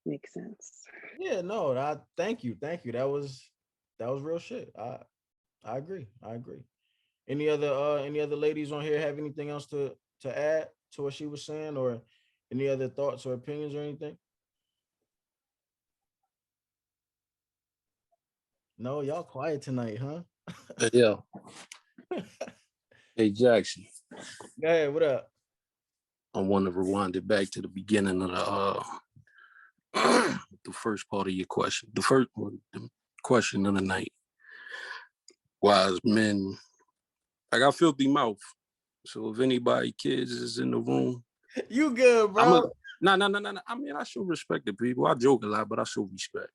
Speaker 10: makes sense.
Speaker 2: Yeah, no, thank you. That was real shit. I agree. Any other ladies on here have anything else to add to what she was saying, or any other thoughts or opinions or anything? No, y'all quiet tonight, huh?
Speaker 5: Yeah. Hey, Jackson.
Speaker 2: Go ahead, what up?
Speaker 5: I want to rewind it back to the beginning of the first part of your question. The question of the night. Wise men, I got filthy mouth. So if anybody kids is in the room,
Speaker 2: you good, bro?
Speaker 5: No. I mean, I show respect to people. I joke a lot, but I show respect.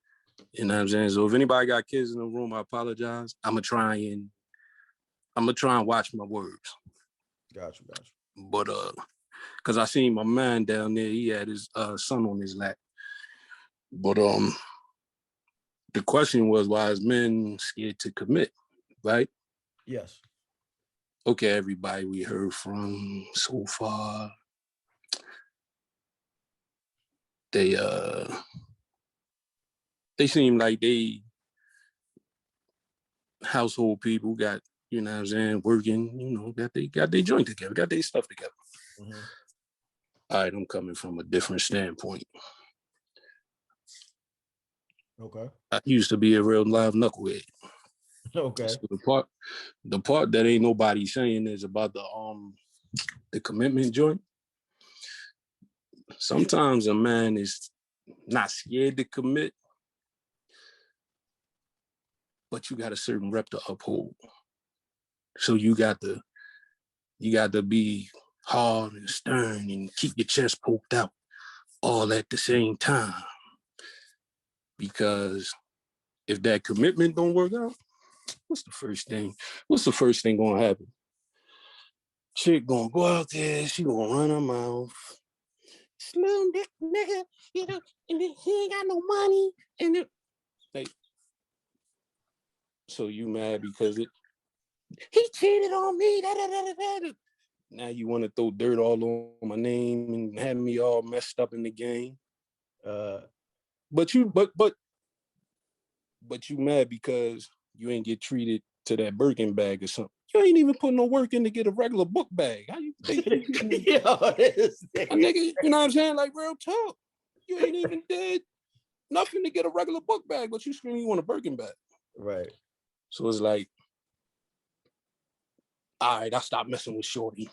Speaker 5: You know what I'm saying? So if anybody got kids in the room, I apologize. I'm gonna try and watch my words.
Speaker 2: Gotcha.
Speaker 5: But because I seen my man down there, he had his son on his lap. But the question was, why is men scared to commit, right?
Speaker 2: Yes.
Speaker 5: Okay, everybody we heard from so far, they seem like they household people, got, you know what I'm saying, working, you know, got their joint together, got their stuff together. Mm-hmm. All right, I'm coming from a different standpoint.
Speaker 2: Okay.
Speaker 5: I used to be a real live knucklehead.
Speaker 2: Okay.
Speaker 5: So the part that ain't nobody saying is about the commitment joint. Sometimes a man is not scared to commit, but you got a certain rep to uphold. So you got to be hard and stern and keep your chest poked out all at the same time. Because if that commitment don't work out, what's the first thing gonna happen? Chick gonna go out there, she gonna run her mouth. Slim dick nigga, you know, and then he ain't got no money. And it, like, so you mad because he cheated on me. Now you want to throw dirt all on my name and have me all messed up in the game. But you mad because you ain't get treated to that Birkin bag or something. You ain't even put no work in to get a regular book bag. How you think you nigga, you know what I'm saying? Like, real talk. You ain't even did nothing to get a regular book bag, but you scream you want a Birkin bag.
Speaker 2: Right.
Speaker 5: So it's like, all right, I stopped messing with Shorty.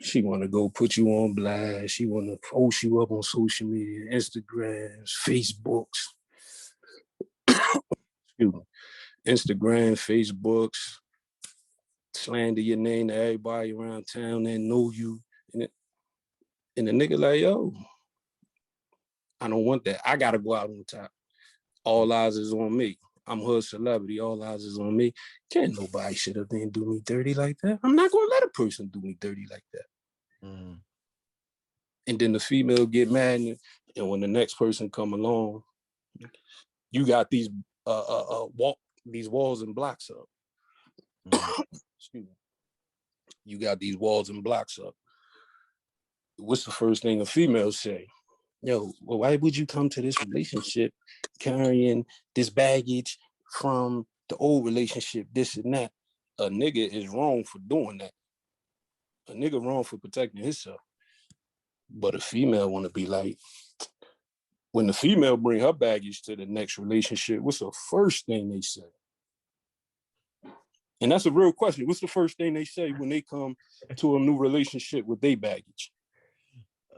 Speaker 5: She want to go put you on blast. She want to post you up on social media, Instagrams, Facebooks. Excuse me. Instagram, Facebooks, slander your name to everybody around town that know you. And the nigga like, yo, I don't want that. I got to go out on top. All eyes is on me. I'm hood celebrity. All eyes is on me. Can't nobody sit up there and do me dirty like that. I'm not going to let a person do me dirty like that. Mm-hmm. And then the female get mad, and when the next person come along, you got these walls and blocks up. Mm-hmm. Excuse me. You got these walls and blocks up. What's the first thing a female say? Yo, well, why would you come to this relationship carrying this baggage from the old relationship, this and that? A nigga is wrong for doing that. A nigga wrong for protecting himself. But a female want to be like, when the female bring her baggage to the next relationship, what's the first thing they say? And that's a real question. What's the first thing they say when they come to a new relationship with their baggage?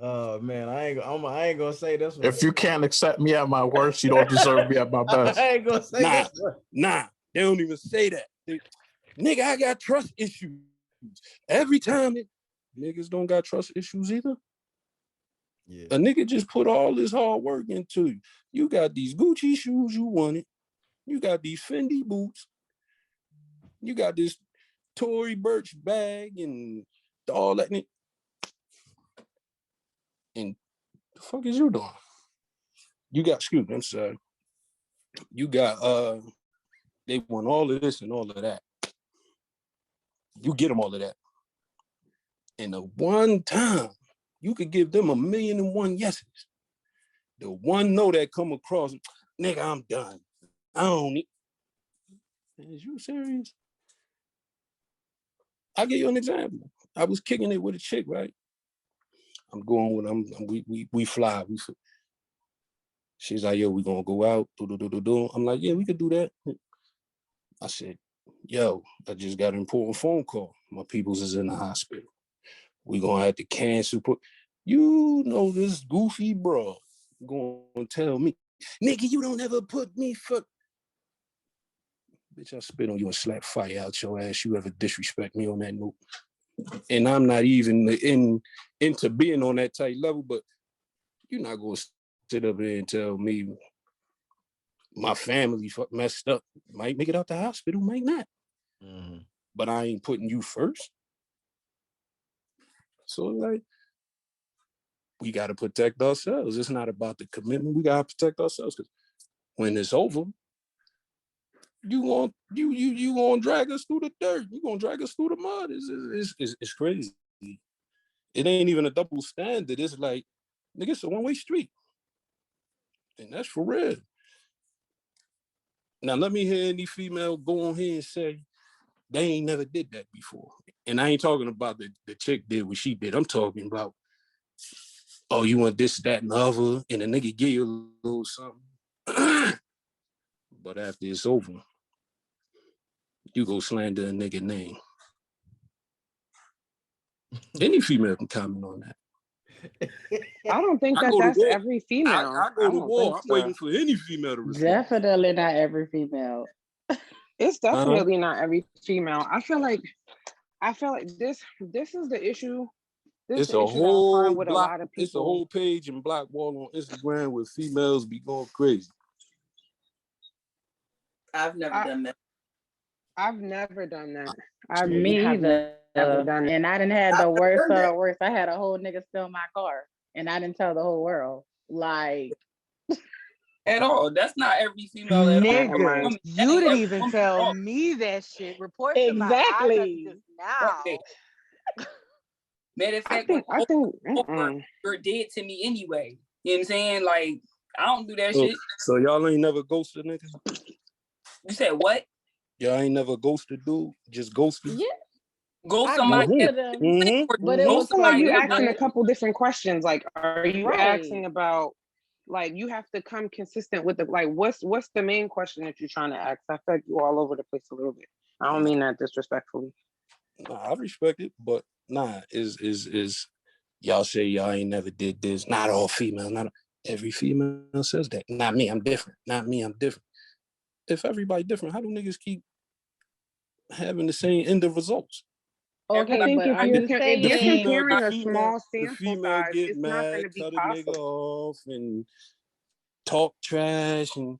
Speaker 2: Oh man, I ain't gonna say this one.
Speaker 11: If you can't accept me at my worst, you don't deserve me at my best.
Speaker 2: I ain't gonna say this one.
Speaker 5: Nah, they don't even say that. Nigga, I got trust issues. Every time niggas don't got trust issues either. Yeah. A nigga just put all this hard work into you. You got these Gucci shoes you wanted. You got these Fendi boots. You got this Tory Burch bag and all that. And the fuck is you doing? You got, excuse me, I'm sorry. You got, they want all of this and all of that. You get them all of that. And the one time you could give them 1,000,001 yeses. The one no that come across, nigga, I'm done. I don't need. Is you serious? I'll give you an example. I was kicking it with a chick, right? I'm going with we fly. She's like, yo, we gonna go out. I'm like, yeah, we could do that. I said, yo, I just got an important phone call. My peoples is in the hospital. We gonna have to cancel. You know this goofy bro gonna tell me, nigga, you don't ever put me for. Bitch, I spit on you and slap fire out your ass. You ever disrespect me on that note? And I'm not even into being on that tight level, but you're not gonna sit up there and tell me my family messed up. Might make it out the hospital, might not. Mm-hmm. But I ain't putting you first. So like, we gotta protect ourselves. It's not about the commitment. We gotta protect ourselves because when it's over, you gonna drag us through the dirt. You gonna drag us through the mud. It's crazy. It ain't even a double standard. It's like, nigga, it's a one-way street. And that's for real. Now, let me hear any female go on here and say, they ain't never did that before. And I ain't talking about the chick did what she did. I'm talking about, oh, you want this, that, and the other, and the nigga give you a little something. But after it's over, you go slander a nigga name. Any female can comment on that.
Speaker 10: I don't think that's every female.
Speaker 5: I go to war. I'm waiting for any female to respond.
Speaker 4: Definitely not every female.
Speaker 10: It's definitely not every female. I feel like this is the issue.
Speaker 5: It's a whole with a lot of people. It's a whole page in Black Wall on Instagram where females be going crazy.
Speaker 3: I've never done that.
Speaker 10: I've never done that.
Speaker 4: Me either. And I didn't have the worst of the worst. I had a whole nigga steal my car, and I didn't tell the whole world. Like
Speaker 12: at all. That's not every female at all.
Speaker 1: You didn't even tell me that shit. Report to my eyes just now.
Speaker 12: Right. Matter of fact,
Speaker 10: I think
Speaker 12: you're dead to me anyway. You know what I'm saying? Like, I don't do that shit.
Speaker 5: So y'all ain't never ghosted niggas?
Speaker 12: You said what?
Speaker 5: Y'all ain't never ghosted dude? Just ghosted?
Speaker 10: Yeah.
Speaker 12: Ghost somebody.
Speaker 10: But it was like you asking a couple different questions. Like, are you asking about, like, you have to come consistent with the, like, what's the main question that you're trying to ask? I feel like you all over the place a little bit. I don't mean that disrespectfully.
Speaker 5: Nah, I respect it, but nah, is y'all say y'all ain't never did this. Not all female, not every female says that. Not me, I'm different. Not me, I'm different. If everybody different, how do niggas keep having the same end of results?
Speaker 10: Okay, I think if you're comparing a small sample size,
Speaker 5: get
Speaker 10: it's
Speaker 5: mad,
Speaker 10: not going to be
Speaker 5: cut
Speaker 10: possible.
Speaker 5: a nigga off and talk trash and,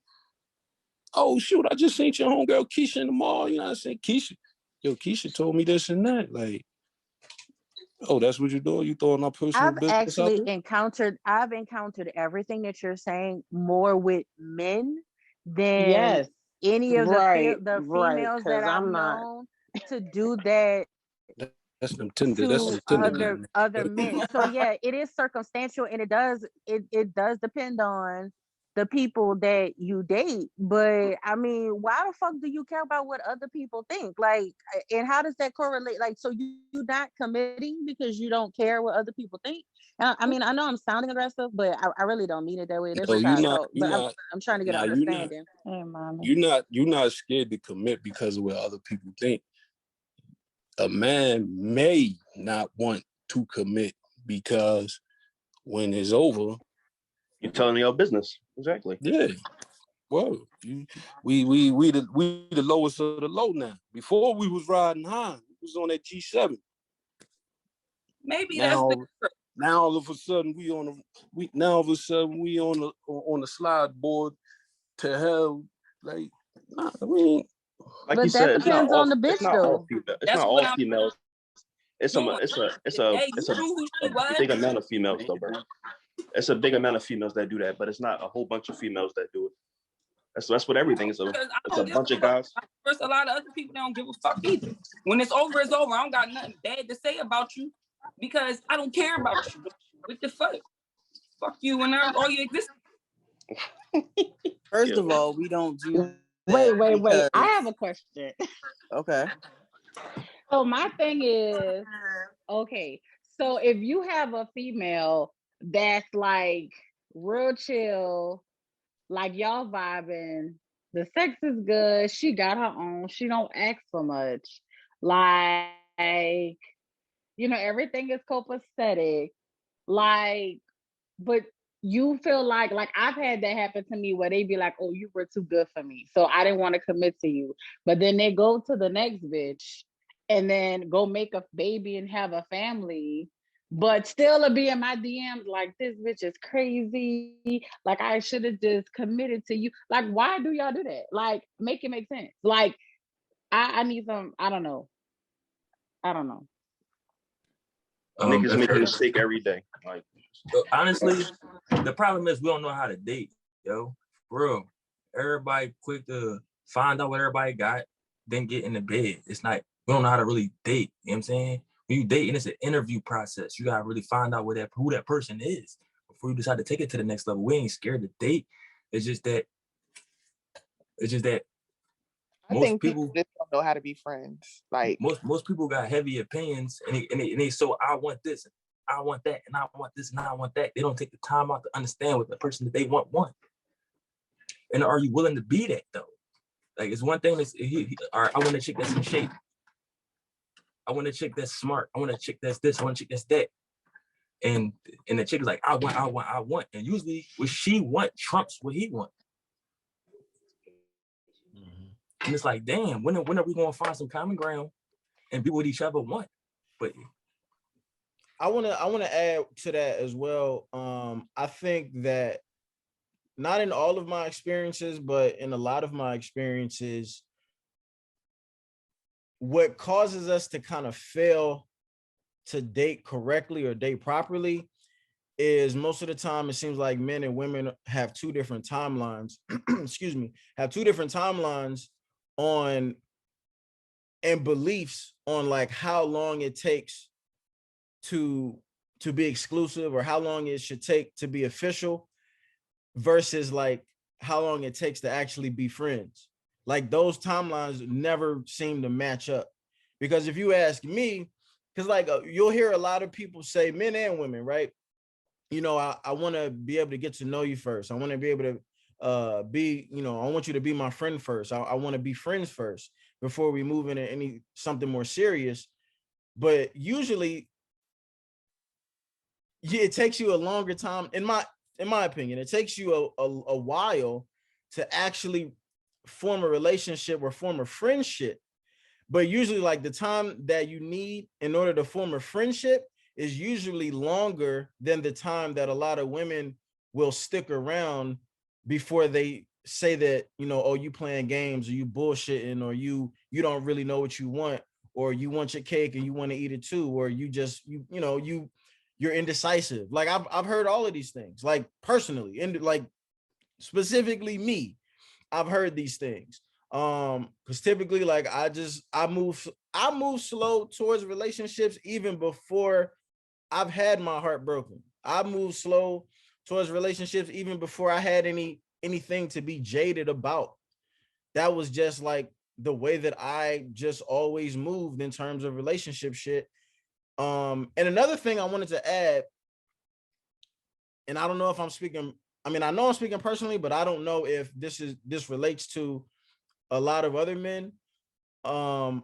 Speaker 5: oh shoot, I just seen your homegirl Keisha in the mall. You know what I'm saying? Keisha told me this and that. Like, oh, that's what you're doing? You throwing my personal business out there?
Speaker 1: I've encountered everything that you're saying more with men than any of the females that I've known to do that.
Speaker 5: That's them Tinder.
Speaker 1: Other men. So yeah, it is circumstantial, and it does depend on the people that you date. But I mean, why the fuck do you care about what other people think? Like, and how does that correlate? Like, so you're not committing because you don't care what other people think? I mean, I know I'm sounding aggressive, but I really don't mean it that way. That's just how I felt. But I'm trying to get an understanding.
Speaker 5: You're not scared to commit because of what other people think. A man may not want to commit because when it's over,
Speaker 13: you're telling your business. Exactly.
Speaker 5: Yeah. Well, we the lowest of the low now. Before we was riding high, we was on that G7.
Speaker 12: Maybe
Speaker 5: now all of a sudden we on the slide board to hell. Like, nah, we ain't.
Speaker 13: Like you
Speaker 1: But that
Speaker 13: said, it's not
Speaker 1: depends
Speaker 13: all.
Speaker 1: on the
Speaker 13: It's
Speaker 1: bitch
Speaker 13: not all
Speaker 1: though.
Speaker 13: female. It's
Speaker 12: That's
Speaker 13: not
Speaker 12: what
Speaker 13: all
Speaker 12: I'm
Speaker 13: females. It's a
Speaker 12: doing.
Speaker 13: it's a it's a
Speaker 12: Hey,
Speaker 13: it's
Speaker 12: you
Speaker 13: a,
Speaker 12: knew who she
Speaker 13: a
Speaker 12: was.
Speaker 13: big amount of females though, bro. It's a big amount of females that do that, but it's not a whole bunch of females that do it. That's what everything is.
Speaker 12: Because I
Speaker 13: It's
Speaker 12: don't
Speaker 13: a
Speaker 12: give
Speaker 13: bunch
Speaker 12: a
Speaker 13: of
Speaker 12: fuck.
Speaker 13: guys.
Speaker 12: First, a lot of other people don't give a fuck either. When it's over, it's over. I don't got nothing bad to say about you because I don't care about you. What the fuck? Fuck you and all your existence.
Speaker 3: First of all, we don't do
Speaker 4: Wait.
Speaker 3: that because
Speaker 4: I have a question.
Speaker 3: okay.
Speaker 4: So my thing is, okay, so if you have a female that's like real chill, like y'all vibing, the sex is good, she got her own, she don't ask for much, like, everything is copacetic, like, but you feel like I've had that happen to me where they be like, oh, you were too good for me, so I didn't want to commit to you, but then they go to the next bitch and then go make a baby and have a family, but still will be in my DMs like, this bitch is crazy, like I should have just committed to you. Like, why do y'all do that? Like, make it make sense. Like, I need some, I don't know.
Speaker 13: Niggas make a mistake every day. Like,
Speaker 7: honestly, the problem is we don't know how to date, yo. For real. Everybody quick to find out what everybody got, then get in the bed. It's not, we don't know how to really date. You know what I'm saying? When you date, and it's an interview process. You gotta really find out who that person is before you decide to take it to the next level. We ain't scared to date. It's just that
Speaker 14: I think people just don't know how to be friends. Like
Speaker 7: most people got heavy opinions and they so I want this, I want that, and I want this, and I want that. They don't take the time out to understand what the person that they want. And are you willing to be that though? Like, it's one thing that's all right, I want a chick that's in shape. I want a chick that's smart. I want a chick that's this. I want a chick that's that. And the chick is like, I want. And usually what she want trumps what he want. And it's like, damn, when are we gonna find some common ground and be what each other want? But
Speaker 2: I wanna add to that as well. I think that not in all of my experiences, but in a lot of my experiences, what causes us to kind of fail to date correctly or date properly is most of the time it seems like men and women have two different timelines. Excuse me, have two different timelines on and beliefs on like how long it takes to be exclusive or how long it should take to be official versus like how long it takes to actually be friends. Like, those timelines never seem to match up. Because if you ask me, because like you'll hear a lot of people say, men and women, right? I want to be able to get to know you first. I want to be able to I want you to be my friend first. I want to be friends first before we move into something more serious. But usually it takes you a longer time, in my opinion, it takes you a while to actually form a relationship or form a friendship. But usually, like, the time that you need in order to form a friendship is usually longer than the time that a lot of women will stick around before they say that, oh, you playing games, or you bullshitting, or you don't really know what you want, or you want your cake and you want to eat it too, or you're indecisive. Like, I've heard all of these things, like, personally, and like specifically me, I've heard these things. Because typically, like, I move slow towards relationships even before I've had my heart broken. I move slow towards relationships even before I had anything to be jaded about. That was just like the way that I just always moved in terms of relationship shit. And another thing I wanted to add, and I don't know if I'm speaking, I mean, I know I'm speaking personally, but I don't know if this relates to a lot of other men. I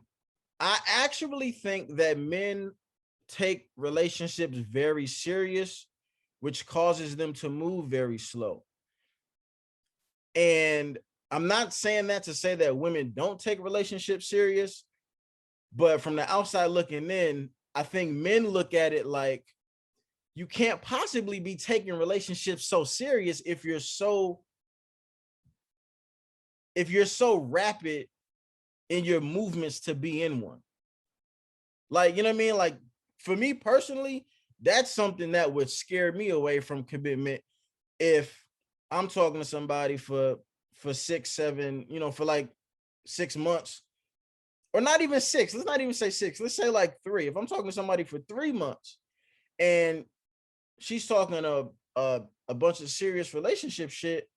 Speaker 2: actually think that men take relationships very serious, which causes them to move very slow. And I'm not saying that to say that women don't take relationships serious, but from the outside looking in, I think men look at it like, you can't possibly be taking relationships so serious if you're so rapid in your movements to be in one. Like, you know what I mean? Like, for me personally, that's something that would scare me away from commitment if I'm talking to somebody for 6, 7, for like 6 months, or not even 6. Let's not even say 6. Let's say like 3. If I'm talking to somebody for 3 months and she's talking a bunch of serious relationship shit,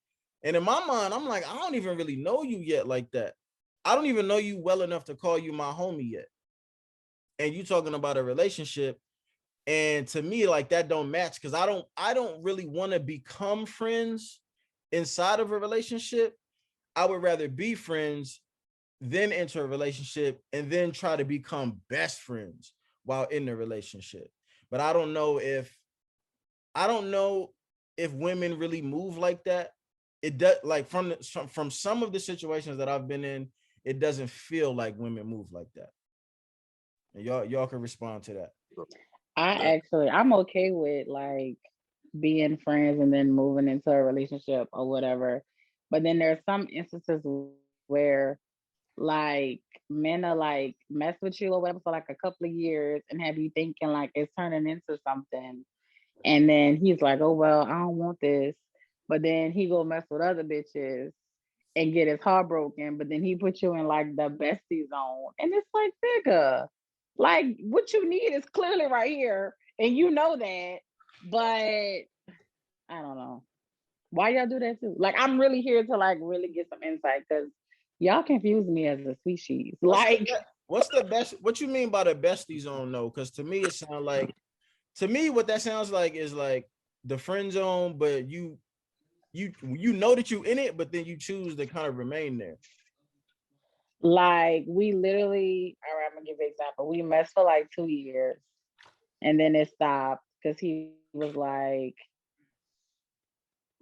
Speaker 2: and in my mind, I'm like, I don't even really know you yet like that. I don't even know you well enough to call you my homie yet. And you talking about a relationship, and to me, like, that don't match, because I don't really want to become friends inside of a relationship. I would rather be friends, then enter a relationship, and then try to become best friends while in the relationship. But I don't know if women really move like that. It does, like, from some of the situations that I've been in, it doesn't feel like women move like that. And y'all can respond to that.
Speaker 4: I'm okay with like being friends and then moving into a relationship or whatever. But then there's some instances where like men are like mess with you or whatever for like a couple of years and have you thinking like it's turning into something. And then he's like, oh well, I don't want this. But then he go mess with other bitches and get his heart broken. But then he put you in like the bestie zone. And it's like, nigga, like what you need is clearly right here. And you know that. But I don't know. Why y'all do that too? Like, I'm really here to like really get some insight because y'all confuse me as a species. Like,
Speaker 2: what's the best? What you mean by the bestie zone, though? Because to me, it sounds like, what that sounds like is like the friend zone, but you know that you in it, but then you choose to kind of remain there.
Speaker 4: Like we literally, all right, I'm gonna give you an example. We messed for like 2 years, and then it stopped because he was like,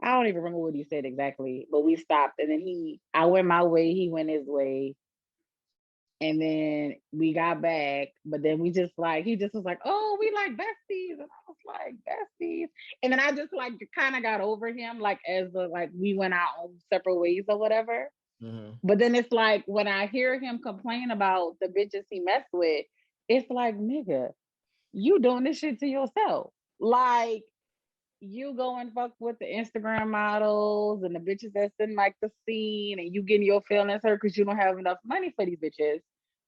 Speaker 4: I don't even remember what he said exactly, but we stopped, and then I went my way, he went his way, and then we got back, but then he just was like, oh, we like besties, and I was like, besties, and then I just like kind of got over him, like as we went our own separate ways or whatever.
Speaker 2: Mm-hmm.
Speaker 4: But then it's like when I hear him complain about the bitches he messed with, it's like, nigga, you doing this shit to yourself. Like, you go and fuck with the Instagram models and the bitches that's in like the scene, and you getting your feelings hurt because you don't have enough money for these bitches.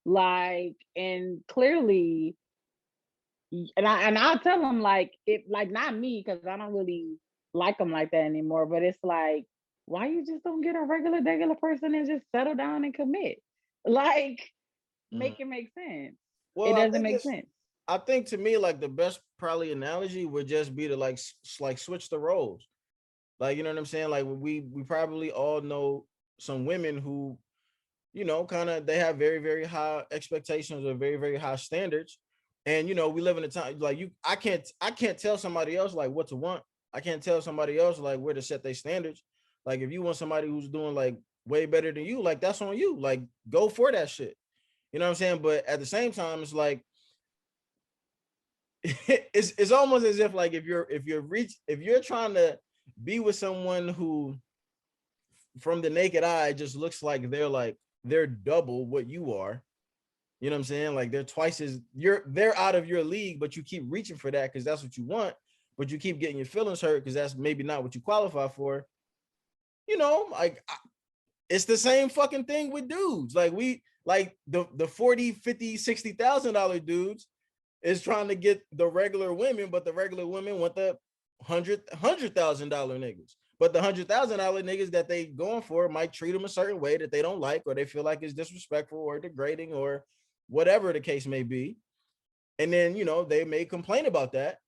Speaker 4: Like, and clearly, and I'll tell them like, it, like, not me, because I don't really like them like that anymore, but it's like, why you just don't get a regular person and just settle down and commit? Like, make it make sense.
Speaker 2: Well,
Speaker 4: It doesn't make sense.
Speaker 2: I think to me, like, the best probably analogy would just be to like switch the roles. Like, you know what I'm saying? Like, we probably all know some women who, kind of, they have very, very high expectations or very, very high standards. And, we live in a time like I can't tell somebody else like what to want. I can't tell somebody else like where to set their standards. Like, if you want somebody who's doing like way better than you, like, that's on you. Like, go for that shit. You know what I'm saying? But at the same time, it's like, it's almost as if like if you're trying to be with someone who from the naked eye just looks like they're double what you are, you know what I'm saying? Like, they're twice as they're out of your league, but you keep reaching for that because that's what you want, but you keep getting your feelings hurt because that's maybe not what you qualify for. Like, it's the same fucking thing with dudes. Like, the 40, 50, $60,000 dudes is trying to get the regular women, but the regular women want the $100,000 niggas. But the $100,000 niggas that they going for might treat them a certain way that they don't like, or they feel like it's disrespectful or degrading or whatever the case may be. And then, they may complain about that,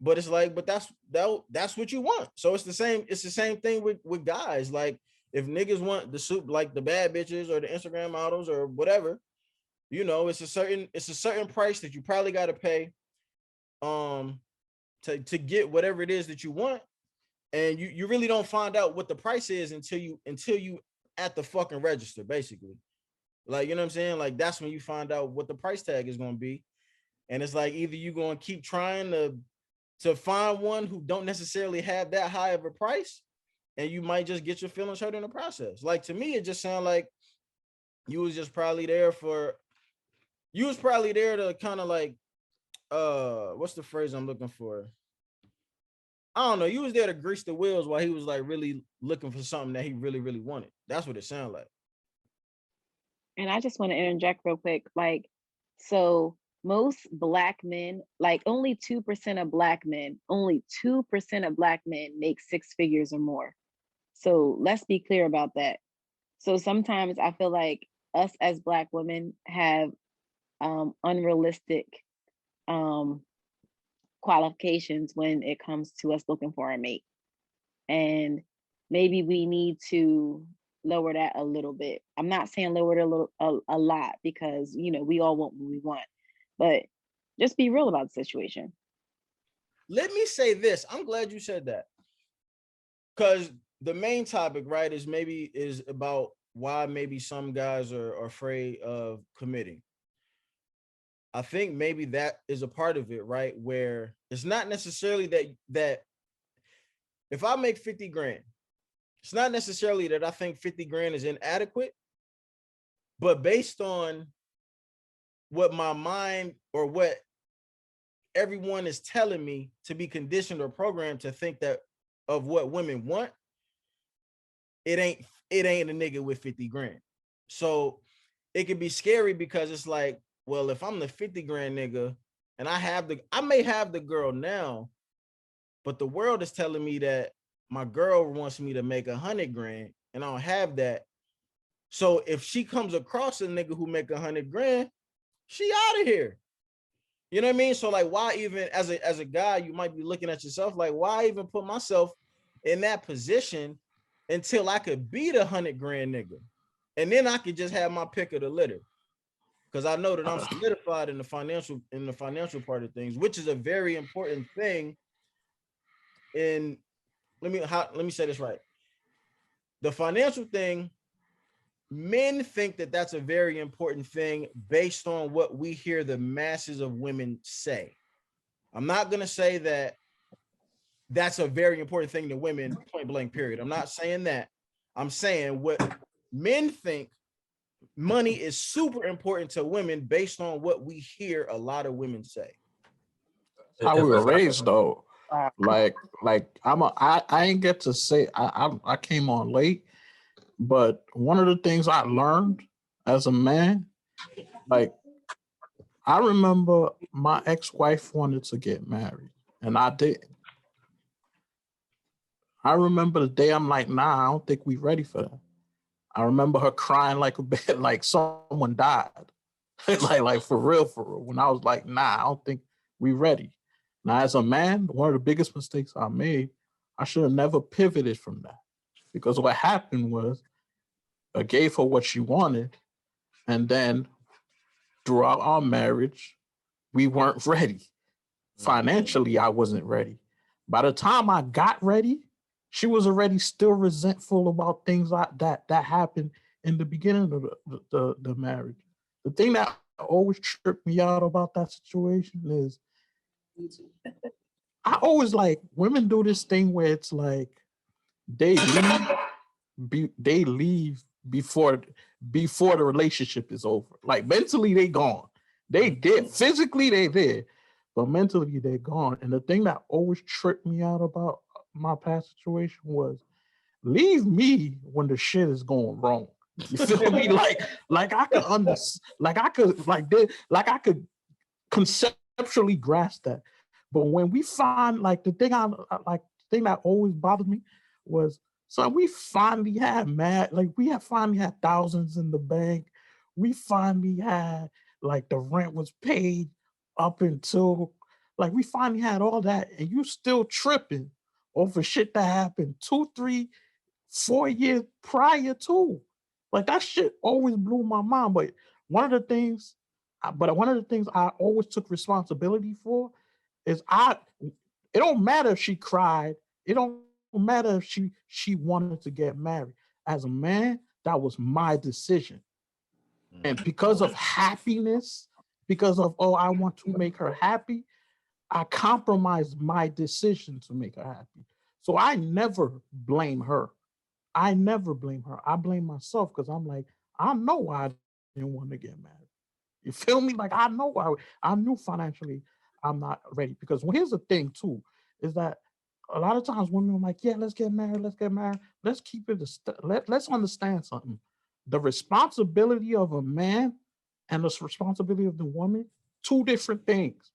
Speaker 2: but it's like, but that's what you want. So it's the same thing with guys. Like, if niggas want the soup, like the bad bitches or the Instagram models or whatever, it's a certain price that you probably got to pay to get whatever it is that you want. And you really don't find out what the price is until you at the fucking register, basically. Like, you know what I'm saying? Like, that's when you find out what the price tag is going to be. And it's like, either you going to keep trying to find one who don't necessarily have that high of a price, and you might just get your feelings hurt in the process. Like, to me, it just sounds like, you was just probably there for, you was probably there to kind of like, what's the phrase I'm looking for? I don't know. You was there to grease the wheels while he was like really looking for something that he really, really wanted. That's what it sounded like.
Speaker 4: And I just want to interject real quick. Like, so most Black men, like only 2% of Black men, only 2% of Black men make 6 figures or more. So let's be clear about that. So sometimes I feel like us as Black women have unrealistic qualifications when it comes to us looking for a mate. And maybe we need to lower that a little bit. I'm not saying lower it a lot, because you know we all want what we want, but just be real about the situation.
Speaker 2: Let me say this. I'm glad you said that, because the main topic, right, is about why maybe some guys are afraid of committing. I think maybe that is a part of it, right? Where it's not necessarily that if I make 50 grand, it's not necessarily that I think 50 grand is inadequate, but based on what my mind or what everyone is telling me to be conditioned or programmed to think that of what women want, it ain't a nigga with 50 grand. So it can be scary because it's like, well, if I'm the 50 grand nigga and I may have the girl now, but the world is telling me that my girl wants me to make 100 grand and I don't have that. So if she comes across a nigga who make 100 grand, she out of here. You know what I mean? So like, why even as a guy, you might be looking at yourself like, why even put myself in that position until I could be the 100 grand nigga, and then I could just have my pick of the litter, because I know that I'm solidified in the financial part of things, which is a very important thing. In let me say this right. The financial thing, men think that that's a very important thing based on what we hear the masses of women say. I'm not going to say that that's a very important thing to women, point blank, period. I'm not saying that. I'm saying what men think money is super important to women based on what we hear a lot of women say.
Speaker 11: How we were raised though. Like I ain't get to say I came on late, but one of the things I learned as a man, like I remember my ex-wife wanted to get married and I didn't. I remember the day I'm like, nah, I don't think we ready for that. I remember her crying like a bit, like someone died. like for real. When I was like, nah, I don't think we ready. Now, as a man, one of the biggest mistakes I made, I should have never pivoted from that. Because what happened was I gave her what she wanted. And then throughout our marriage, we weren't ready. Financially, I wasn't ready. By the time I got ready, she was already still resentful about things like that happened in the beginning of the marriage. The thing that always tripped me out about that situation is I always like women do this thing where it's like they leave before the relationship is over. Like mentally they gone. They did physically they did, but mentally they're gone. And the thing that always tripped me out about my past situation was leave me when the shit is going wrong. You feel me? Like I could I could conceptually grasp that. But when we find like the thing that always bothered me was so we finally had finally had thousands in the bank. We finally had like the rent was paid up until like we finally had all that, and you still tripping over shit that happened 2, 3, 4 years prior to. Like that shit always blew my mind. But one of the things I always took responsibility for is it don't matter if she cried. It don't matter if she wanted to get married. As a man, that was my decision. And because of happiness, because of, I want to make her happy, I compromised my decision to make her happy. So I never blame her. I blame myself because I'm like, I know why I didn't want to get married. You feel me? Like I know why. I knew financially I'm not ready. Because here's the thing too, is that a lot of times women are like, yeah, let's get married, let's get married. Let's keep it, let's understand something. The responsibility of a man and the responsibility of the woman, two different things.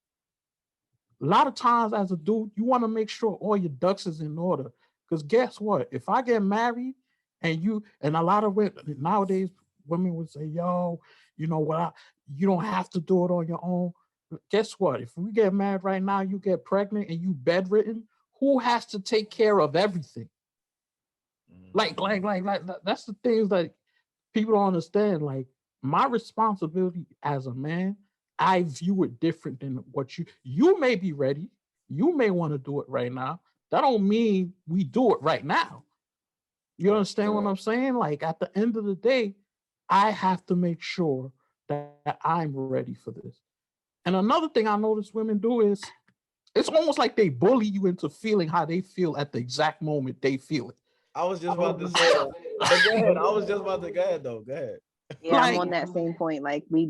Speaker 11: A lot of times as a dude, you want to make sure all your ducks is in order. Because guess what? If I get married and a lot of women nowadays, women would say, yo, you know what, you don't have to do it on your own. Guess what? If we get married right now, you get pregnant and you bedridden, who has to take care of everything? Like that's the things that people don't understand. Like my responsibility as a man, I view it different than what you may be ready. You may want to do it right now. That don't mean we do it right now. You understand what I'm saying? Like at the end of the day, I have to make sure that I'm ready for this. And another thing I notice women do is it's almost like they bully you into feeling how they feel at the exact moment they feel it.
Speaker 2: I was just about to say that. But go ahead. I was just about to go ahead though. Go ahead.
Speaker 1: Yeah, I'm on that same point. Like we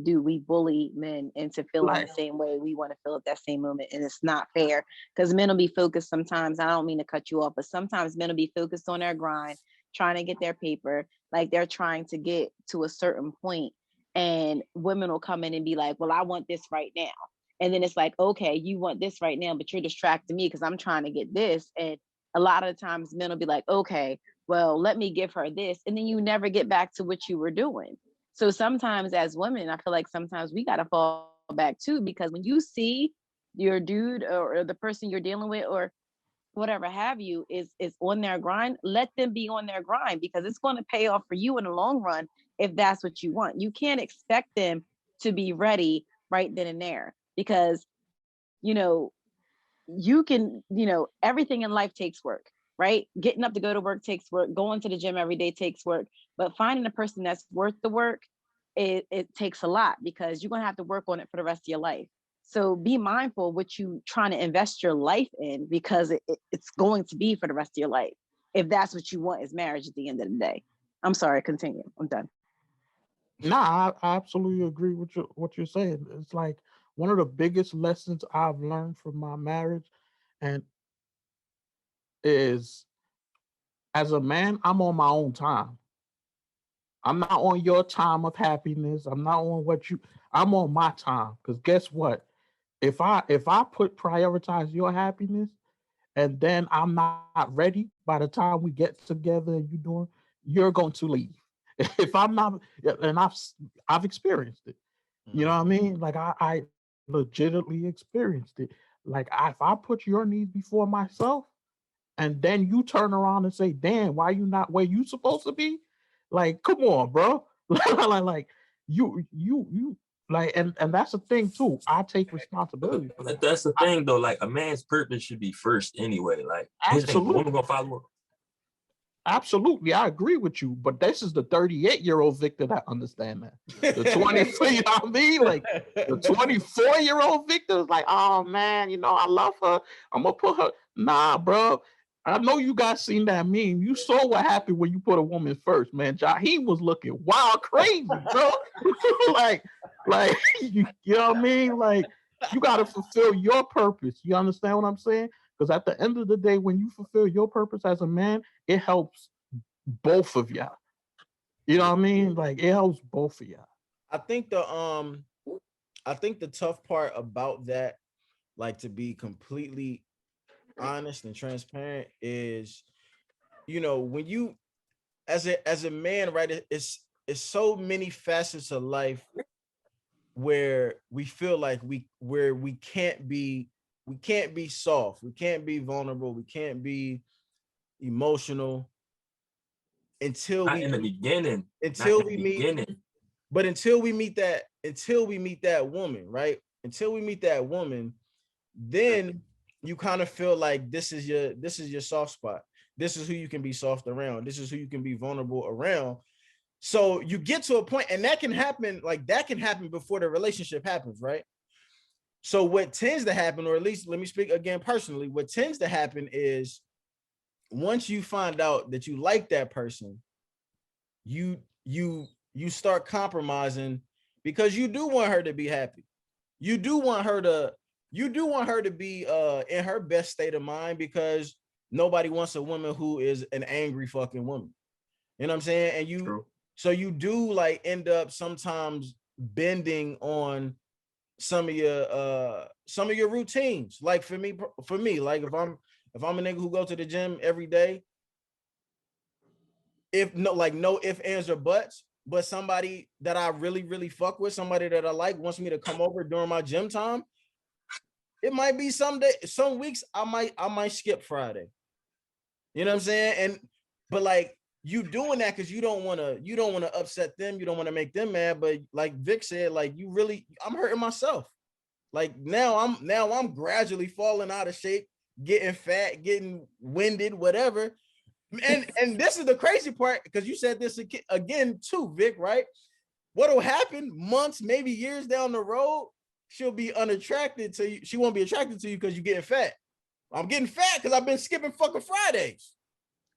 Speaker 1: bully men into feeling the same way we want to feel at that same moment. And it's not fair because men will be focused sometimes. I don't mean to cut you off, but sometimes men will be focused on their grind, trying to get their paper, like they're trying to get to a certain point. And women will come in and be like, well, I want this right now. And then it's like, okay, you want this right now, but you're distracting me because I'm trying to get this. And a lot of the times men will be like, okay, well, let me give her this. And then you never get back to what you were doing. So sometimes as women, I feel like sometimes we got to fall back too, because when you see your dude or the person you're dealing with or whatever have you is on their grind, let them be on their grind because it's going to pay off for you in the long run if that's what you want. You can't expect them to be ready right then and there because, you know, you can, everything in life takes work, right? Getting up to go to work takes work. Going to the gym every day takes work. But finding a person that's worth the work, it takes a lot because you're going to have to work on it for the rest of your life. So be mindful of what you trying to invest your life in because it's going to be for the rest of your life. If that's what you want is marriage at the end of the day. I'm sorry, continue. I'm done.
Speaker 11: Nah, I absolutely agree with what you're saying. It's like one of the biggest lessons I've learned from my marriage and is as a man, I'm on my own time. I'm not on your time of happiness. I'm not on I'm on my time. Because guess what? If I prioritize your happiness and then I'm not ready by the time we get together and you're going to leave. If I'm not, and I've experienced it. You know what I mean? Like I legitimately experienced it. Like if I put your needs before myself, and then you turn around and say, "Damn, why you not where you supposed to be?" Like, come on, bro. like you like, and that's the thing too. I take responsibility for
Speaker 7: But
Speaker 11: that.
Speaker 7: that's the thing though. Like a man's purpose should be first anyway. Like his thing, the woman gonna follow.
Speaker 11: Absolutely, I agree with you. But this is the 38-year-old Victor that understand that. The 24, you know what I mean? Like the 24-year-old Victor is like, oh man, I love her. I'm gonna put her. Nah, bro. I know you guys seen that meme. You saw what happened when you put a woman first, man. Jaheim was looking wild crazy, bro. like you know what I mean? Like you gotta fulfill your purpose. You understand what I'm saying? Because at the end of the day, when you fulfill your purpose as a man, it helps both of y'all. You know what I mean? Like it helps both of y'all.
Speaker 2: I think the tough part about that, like to be completely honest and transparent, is when you as a man, right? It's so many facets of life where we feel like we can't be soft, we can't be vulnerable, we can't be emotional until
Speaker 7: Not
Speaker 2: we
Speaker 7: in the beginning.
Speaker 2: until
Speaker 7: Not in
Speaker 2: we
Speaker 7: the
Speaker 2: meet
Speaker 7: beginning.
Speaker 2: but until we meet that woman, right? Until we meet that woman, then you kind of feel like this is your soft spot. This is who you can be soft around. This is who you can be vulnerable around. So you get to a point, and that can happen before the relationship happens, right? So what tends to happen, or at least let me speak again personally, what tends to happen is once you find out that you like that person, you you start compromising because you do want her to be happy. You do want her to be in her best state of mind, because nobody wants a woman who is an angry fucking woman. You know what I'm saying? And so you do like end up sometimes bending on some of your routines. Like for me, like if I'm a nigga who go to the gym every day, no ifs, ands, or buts, but somebody that I really, really fuck with, somebody that I like wants me to come over during my gym time, it might be some weeks I might skip Friday. You know what I'm saying? But like, you doing that because you don't want to upset them, you don't want to make them mad. But like Vic said, like I'm hurting myself. Like now I'm gradually falling out of shape, getting fat, getting winded, whatever. And this is the crazy part, because you said this again too, Vic, right? What'll happen months, maybe years down the road, she'll be unattracted to you. She won't be attracted to you because you're getting fat. I'm getting fat because I've been skipping fucking Fridays.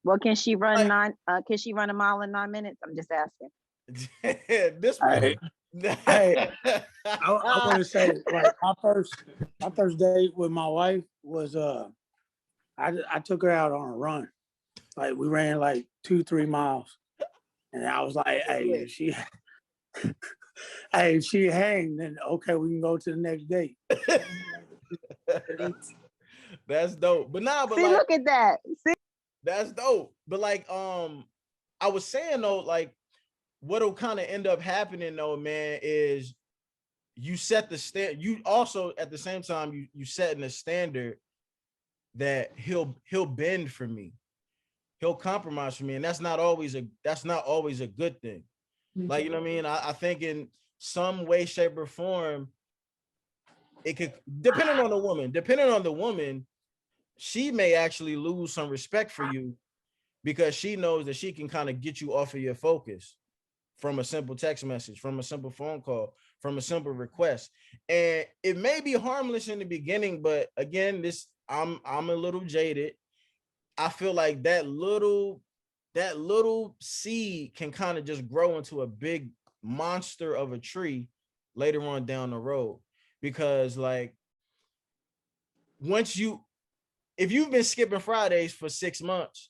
Speaker 1: Well, can she run can she run a mile in 9 minutes? I'm just asking.
Speaker 2: This
Speaker 6: Hey, I want to say, like, my first date with my wife was I took her out on a run. Like, we ran like 2-3 miles, and I was like, hey, if she hang, then okay, we can go to the next date.
Speaker 2: That's dope. But
Speaker 1: See, like, look at that. See,
Speaker 2: that's dope. But like, I was saying though, like, what'll kind of end up happening though, man, is you set the stand. You also at the same time you setting a standard that he'll bend for me, he'll compromise for me, and that's not always a good thing. Like, you know what I mean? I think in some way, shape, or form, it could, depending on the woman, she may actually lose some respect for you because she knows that she can kind of get you off of your focus from a simple text message, from a simple phone call, from a simple request. And it may be harmless in the beginning, but again, I'm a little jaded. I feel like that little seed can kind of just grow into a big monster of a tree later on down the road. Because like, if you've been skipping Fridays for 6 months,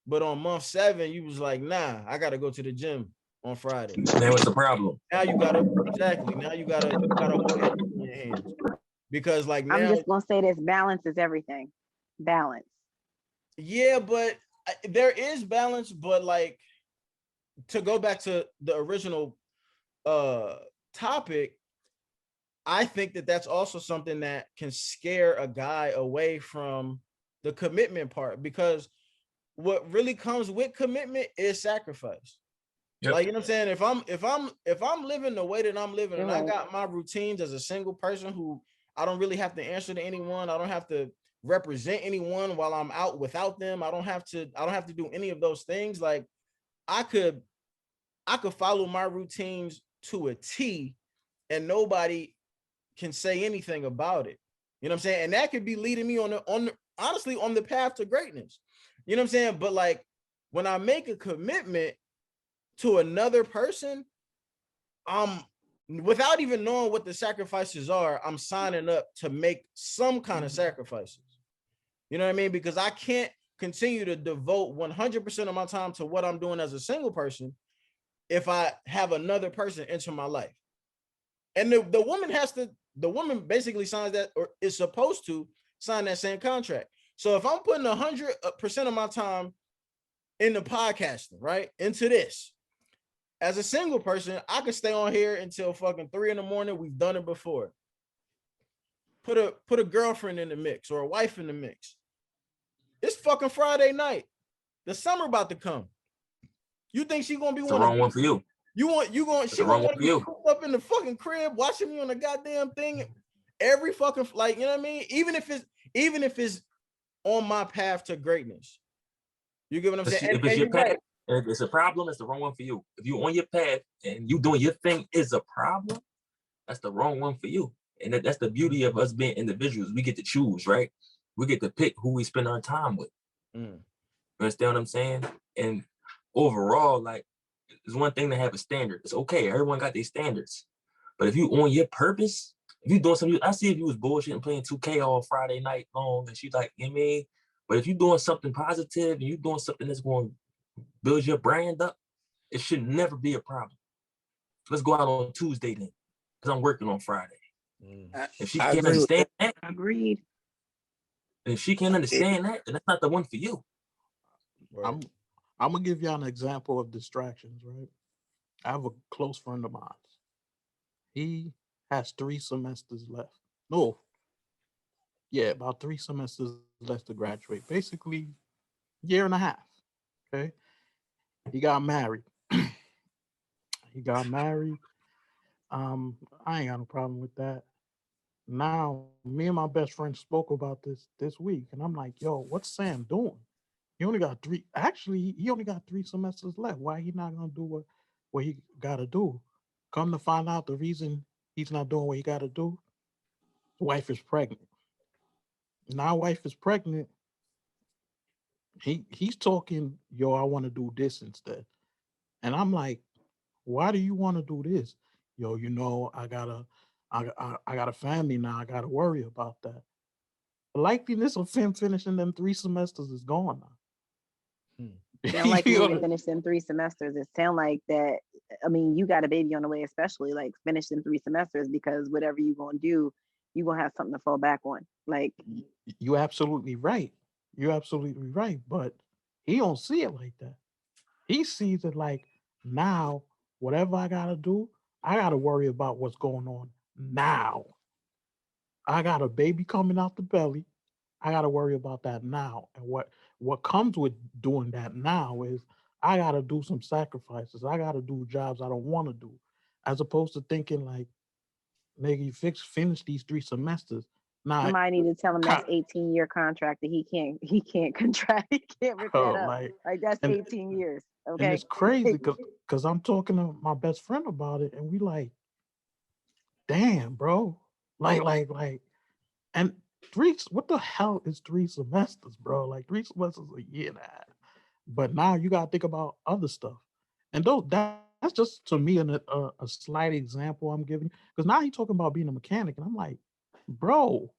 Speaker 2: but on month 7 you was like, nah, I gotta go to the gym on Friday.
Speaker 7: Now what's the problem?
Speaker 2: Now you gotta hold everything in your hands. Because like now,
Speaker 1: I'm just gonna say this: balance is everything. Balance.
Speaker 2: Yeah, but there is balance. But like, to go back to the original topic, I think that that's also something that can scare a guy away from the commitment part, because what really comes with commitment is sacrifice. Yep. Like, you know what I'm saying? If I'm living the way that I'm living, and I got my routines as a single person who I don't really have to answer to anyone, I don't have to represent anyone while I'm out without them, I don't have to do any of those things. Like, I could follow my routines to a T and nobody can say anything about it. You know what I'm saying? And that could be leading me honestly on the path to greatness. You know what I'm saying? But like, when I make a commitment to another person, without even knowing what the sacrifices are, I'm signing up to make some kind of sacrifices. You know what I mean? Because I can't continue to devote 100% of my time to what I'm doing as a single person if I have another person enter my life. And the woman basically signs that, or is supposed to sign that same contract. So if I'm putting 100% of my time into podcasting, right, into this, as a single person, I could stay on here until fucking 3 a.m. We've done it before. Put a girlfriend in the mix or a wife in the mix. It's fucking Friday night. The summer about to come. You think she gonna be
Speaker 7: the wrong one for you?
Speaker 2: She gonna be cooped up in the fucking crib watching me on the goddamn thing every fucking, like, you know what I mean? Even if it's on my path to greatness. You get what I'm saying?
Speaker 7: If it's your path, if it's a problem, it's the wrong one for you. If you're on your path and you doing your thing is a problem, that's the wrong one for you. And that's the beauty of us being individuals. We get to choose, right? We get to pick who we spend our time with. You understand what I'm saying? And overall, like, it's one thing to have a standard. It's okay. Everyone got their standards. But if you on your purpose, if you doing something, I see if you was bullshitting playing 2K all Friday night long, and she's like, you know what I mean? But if you're doing something positive and you're doing something that's going to build your brand up, it should never be a problem. Let's go out on Tuesday then, because I'm working on Friday. If she can't understand that,
Speaker 4: agreed.
Speaker 7: If she can't understand that, then that's not the one for you.
Speaker 11: I'm gonna give y'all an example of distractions, right? I have a close friend of mine. He has 3 semesters left. No. Yeah, about 3 semesters left to graduate. Basically, year and a half. Okay. He got married. He got married. I ain't got no problem with that. Now, me and my best friend spoke about this week, and I'm like, yo, what's Sam doing? He only got 3. Actually, he only got 3 semesters left. Why he not gonna do what he gotta do? Come to find out, the reason he's not doing what he gotta do, his wife is pregnant. Now, wife is pregnant. He's talking, yo, I want to do this instead. And I'm like, why do you want to do this? Yo, I got a family now. I gotta worry about that. The likeliness of him finishing them 3 semesters is gone now.
Speaker 1: Sound like you only finished in 3 semesters. It sound like that. I mean, you got a baby on the way, especially like finished in 3 semesters, because whatever you gonna do, you gonna have something to fall back on. Like,
Speaker 11: you're absolutely right. You're absolutely right. But he don't see it like that. He sees it like, now, whatever I gotta do, I gotta worry about what's going on now. I got a baby coming out the belly. I got to worry about that now. And what comes with doing that now is I got to do some sacrifices. I got to do jobs I don't want to do, as opposed to thinking like, nigga, you finish these 3 semesters. Now,
Speaker 1: somebody need to tell him that's 18-year contract that he can't contract. He can't rip that up. Like that's 18 years. Okay.
Speaker 11: And it's crazy because I'm talking to my best friend about it, and we like, damn, bro. Like, and 3, what the hell is 3 semesters, bro? Like 3 semesters a year and a half. But now you gotta think about other stuff. And that's just to me a slight example I'm giving. Because now he's talking about being a mechanic, and I'm like, bro,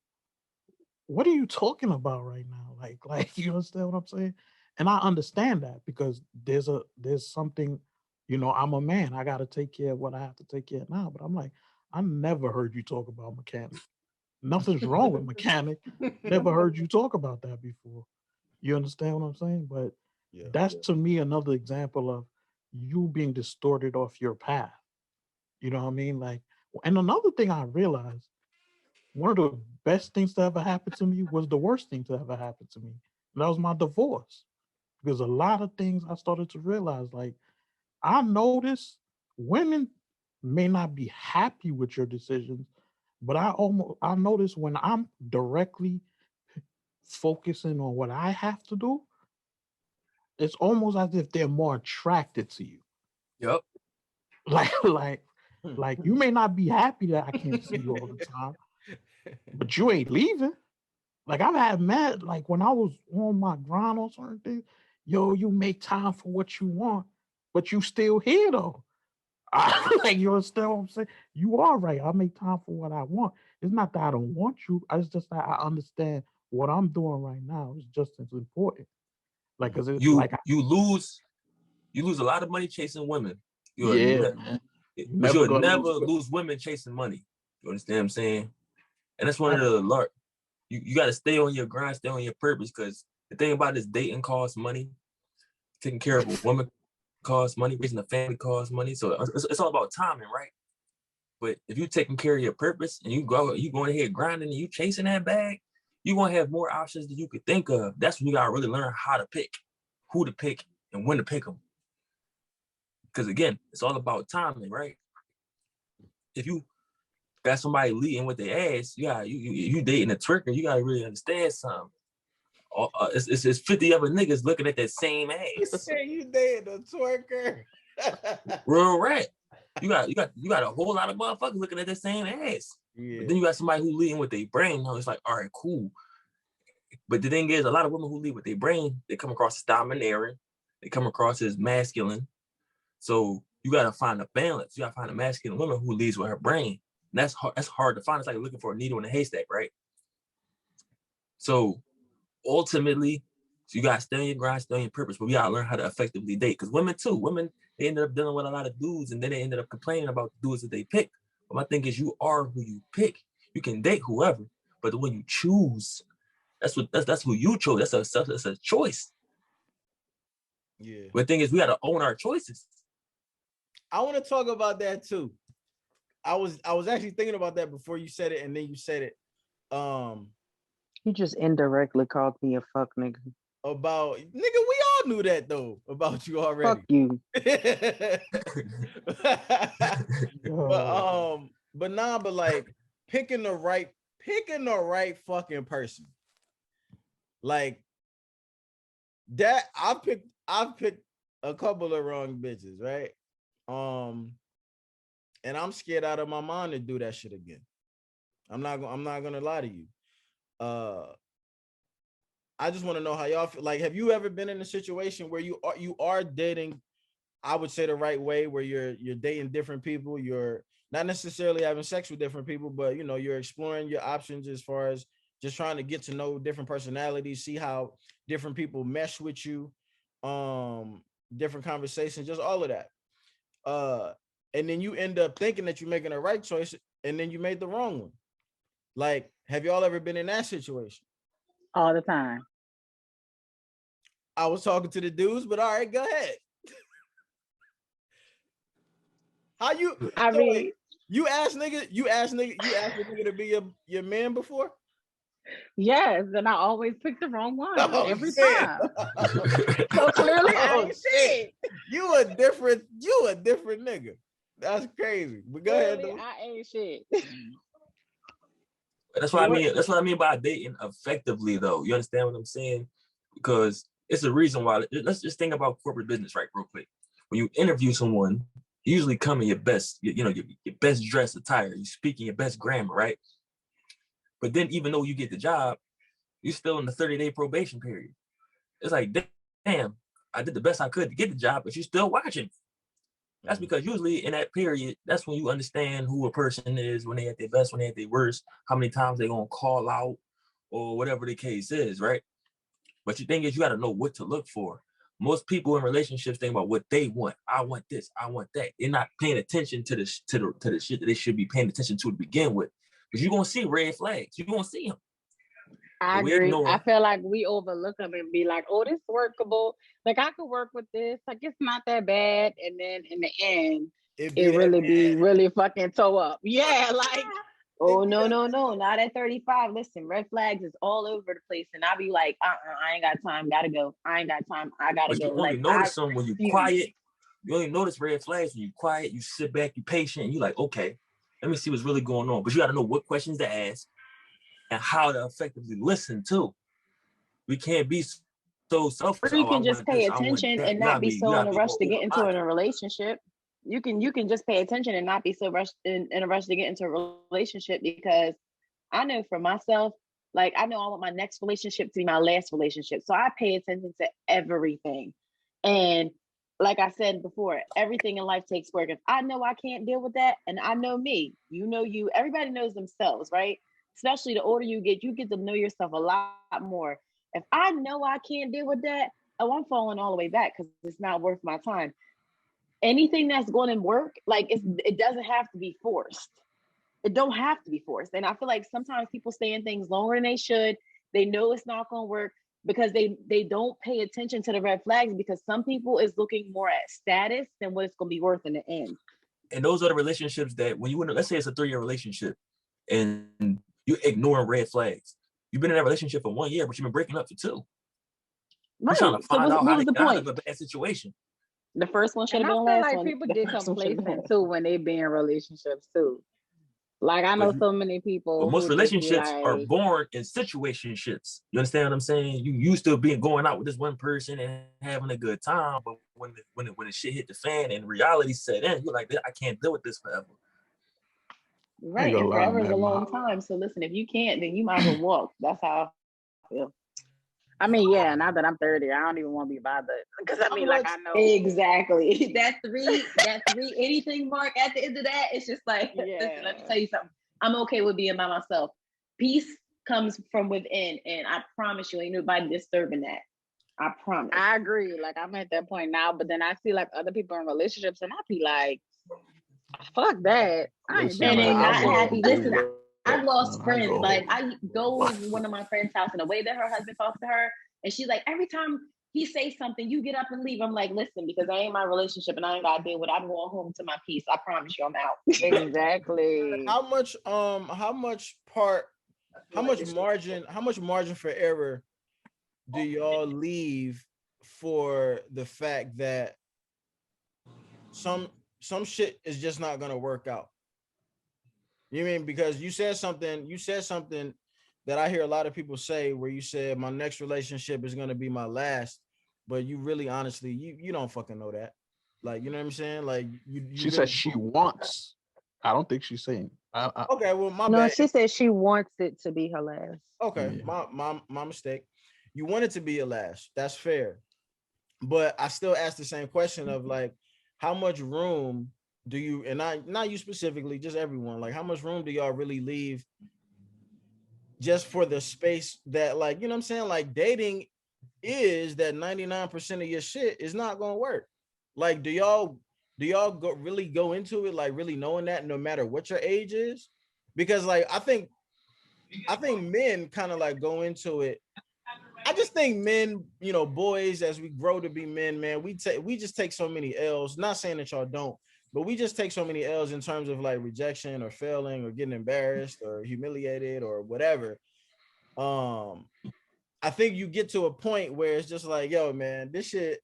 Speaker 11: what are you talking about right now? Like you understand what I'm saying? And I understand that because there's something, I'm a man. I gotta take care of what I have to take care of now. But I'm like, I never heard you talk about mechanic. Nothing's wrong with mechanic. Never heard you talk about that before. You understand what I'm saying? But that's to me another example of you being distorted off your path. You know what I mean? Like, and another thing I realized, one of the best things to ever happen to me was the worst thing to ever happen to me. And that was my divorce. Because a lot of things I started to realize, like, I noticed women may not be happy with your decisions, but I notice when I'm directly focusing on what I have to do, it's almost as if they're more attracted to you.
Speaker 7: Yep.
Speaker 11: Like you may not be happy that I can't see you all the time, but you ain't leaving. Like I've had mad, like when I was on my grind on certain things, yo, you make time for what you want, but you still here though. Like you understand what I'm saying? You are right. I make time for what I want. It's not that I don't want you. It's just that I understand what I'm doing right now is just as important. Like, cause it's
Speaker 7: you lose a lot of money chasing women.
Speaker 11: Man.
Speaker 7: But you'll never lose women chasing money. You understand what I'm saying? And that's one of the large. You got to stay on your grind, stay on your purpose, because the thing about this, dating costs money, taking care of a woman costs money, raising a family costs money. So it's all about timing, right? But if you're taking care of your purpose and you going ahead grinding and you chasing that bag, you're gonna have more options than you could think of. That's when you gotta really learn how to pick, who to pick, and when to pick them. Because again, it's all about timing, right? If you got somebody leading with their ass, you dating a twerker, you gotta really understand something. It's 50 other niggas looking at that same ass.
Speaker 2: You dating a twerker.
Speaker 7: Real right. You got a whole lot of motherfuckers looking at that same ass. Yeah. But then you got somebody who leading with their brain. It's like, all right, cool. But the thing is, a lot of women who lead with their brain, they come across as domineering. They come across as masculine. So you gotta find a balance. You gotta find a masculine woman who leads with her brain. And that's hard. That's hard to find. It's like looking for a needle in a haystack, right? So ultimately, so you gotta stay on your grind, stay on your purpose, but we gotta learn how to effectively date. Because women too, they ended up dealing with a lot of dudes, and then they ended up complaining about the dudes that they pick. But my thing is, you are who you pick. You can date whoever, but the one you choose, that's who you chose. That's a choice.
Speaker 2: Yeah.
Speaker 7: But the thing is, we gotta own our choices.
Speaker 2: I want to talk about that too. I was actually thinking about that before you said it, and then you said it.
Speaker 1: You just indirectly called me a fuck nigga.
Speaker 2: About nigga, we all knew that though about you already.
Speaker 1: Fuck you.
Speaker 2: but like picking the right fucking person. Like that, I've picked a couple of wrong bitches, right? And I'm scared out of my mind to do that shit again. I'm not gonna lie to you. I just want to know how y'all feel. Like, have you ever been in a situation where you are dating, I would say the right way, where you're dating different people, you're not necessarily having sex with different people, but you know, you're exploring your options as far as just trying to get to know different personalities, see how different people mesh with you, different conversations, just all of that. And then you end up thinking that you're making the right choice, and then you made the wrong one. Like, have y'all ever been in that situation?
Speaker 4: All the time.
Speaker 2: I was talking to the dudes, but all right, go ahead. How you? Wait, you asked a nigga to be your man before?
Speaker 4: Yes, and I always pick the wrong one every
Speaker 2: shit.
Speaker 4: time. So clearly I ain't shit.
Speaker 2: You a different nigga. That's crazy. But go ahead, though.
Speaker 4: I ain't shit.
Speaker 7: That's what I mean. That's what I mean by dating effectively, though. You understand what I'm saying? Because it's a reason why. Let's just think about corporate business, right, real quick. When you interview someone, you usually come in your best, your best dress attire. You speak in your best grammar, right? But then, even though you get the job, you're still in the 30-day probation period. It's like, damn, I did the best I could to get the job, but you're still watching. That's because usually in that period, that's when you understand who a person is, when they at their best, when they at their worst, how many times they're gonna call out or whatever the case is, right? But the thing is, you gotta know what to look for. Most people in relationships think about what they want. I want this, I want that. They're not paying attention to the shit that they should be paying attention to begin with. Because you're gonna see red flags. You're gonna see them.
Speaker 4: I agree. I feel like we overlook them and be like, oh, this workable. Like, I could work with this. Like, it's not that bad. And then in the end, it really be really fucking toe up. Yeah, like.
Speaker 15: Oh, no. Not at 35. Listen, red flags is all over the place. And I be like, I ain't got time. Gotta go. I ain't got time. I gotta go.
Speaker 7: You only notice them when you're quiet. You only notice red flags when you're quiet. You sit back, you're patient, and you're like, okay, let me see what's really going on. But you got to know what questions to ask and how to effectively listen too. We can't be so selfish.
Speaker 15: Or you can just pay attention and not be so in a rush to get into a relationship. You can just pay attention and not be so rushed in a rush to get into a relationship, because I know for myself, like, I know I want my next relationship to be my last relationship. So I pay attention to everything. And like I said before, everything in life takes work. If I know I can't deal with that, and I know me, you know you, everybody knows themselves, right? Especially the older you get to know yourself a lot more. If I know I can't deal with that, oh, I'm falling all the way back because it's not worth my time. Anything that's going to work, like, it doesn't have to be forced. It don't have to be forced. And I feel like sometimes people stay in things longer than they should. They know it's not going to work because they don't pay attention to the red flags, because some people is looking more at status than what it's going to be worth in the end.
Speaker 7: And those are the relationships that when you want to, let's say it's a 3-year relationship and you're ignoring red flags. You've been in that relationship for 1 year, but you've been breaking up for 2.
Speaker 4: Right.
Speaker 7: You're trying to find out how to get out of a bad situation.
Speaker 15: The first one should have
Speaker 4: And
Speaker 15: been the
Speaker 4: I feel
Speaker 15: last
Speaker 4: like
Speaker 15: one.
Speaker 4: people get complacent too when they be in relationships too. Like, I know so many people.
Speaker 7: But most relationships are
Speaker 4: like,
Speaker 7: born in situationships. You understand what I'm saying? You used to being going out with this one person and having a good time, but when the shit hit the fan and reality set in, you're like, I can't deal with this forever.
Speaker 15: Right, and forever is a long time. So listen, if you can't, then you might as well walk. That's how I feel.
Speaker 4: I mean, yeah, now that I'm 30, I don't even want to be bothered. Because I mean, like, I know.
Speaker 15: Exactly. that three anything mark at the end of that, it's just like,
Speaker 4: Yeah.
Speaker 15: listen, let me tell you something. I'm okay with being by myself. Peace comes from within, and I promise you, ain't nobody disturbing that. I promise.
Speaker 4: I agree. Like, I'm at that point now, but then I see like other people in relationships, and I be like, fuck that. I ain't
Speaker 11: Listen,
Speaker 15: And
Speaker 4: never
Speaker 15: they
Speaker 11: man,
Speaker 15: not
Speaker 11: I
Speaker 4: doing
Speaker 15: happy.
Speaker 4: that.
Speaker 11: wouldn't
Speaker 15: Listen,
Speaker 11: do
Speaker 15: I've
Speaker 11: that,
Speaker 15: lost
Speaker 11: man. I
Speaker 15: friends.
Speaker 11: go.
Speaker 15: Like, I go to one of my friends' house, and the way that her husband talks to her, and she's like, every time he says something, you get up and leave. I'm like, listen, because I ain't my relationship, and I ain't gotta deal with it. I'm going home to my peace. I promise you, I'm out.
Speaker 4: Exactly.
Speaker 2: How much margin for error do y'all leave for the fact that some shit is just not gonna work out? You mean because you said something that I hear a lot of people say, where you said my next relationship is gonna be my last, but you really honestly you don't fucking know that. Like, you know what I'm saying? Like, you
Speaker 11: She
Speaker 2: really
Speaker 11: says she wants. I don't think she's saying.
Speaker 2: Okay, well, my
Speaker 1: No,
Speaker 2: bad.
Speaker 1: she said she wants it to be her last.
Speaker 2: Okay,
Speaker 11: Yeah.
Speaker 2: my mistake. You want it to be a last. That's fair. But I still ask the same question of like, how much room do you, and not you specifically, just everyone, like how much room do y'all really leave just for the space that, like, you know what I'm saying? Like, dating is that 99% of your shit is not gonna work. Like, do y'all really go into it like really knowing that no matter what your age is? Because like I think men kind of like go into it. I just think men, you know, boys, as we grow to be men, man, we just take so many L's. Not saying that y'all don't, but we just take so many L's in terms of like rejection or failing or getting embarrassed or humiliated or whatever. I think you get to a point where it's just like, yo, man, this shit,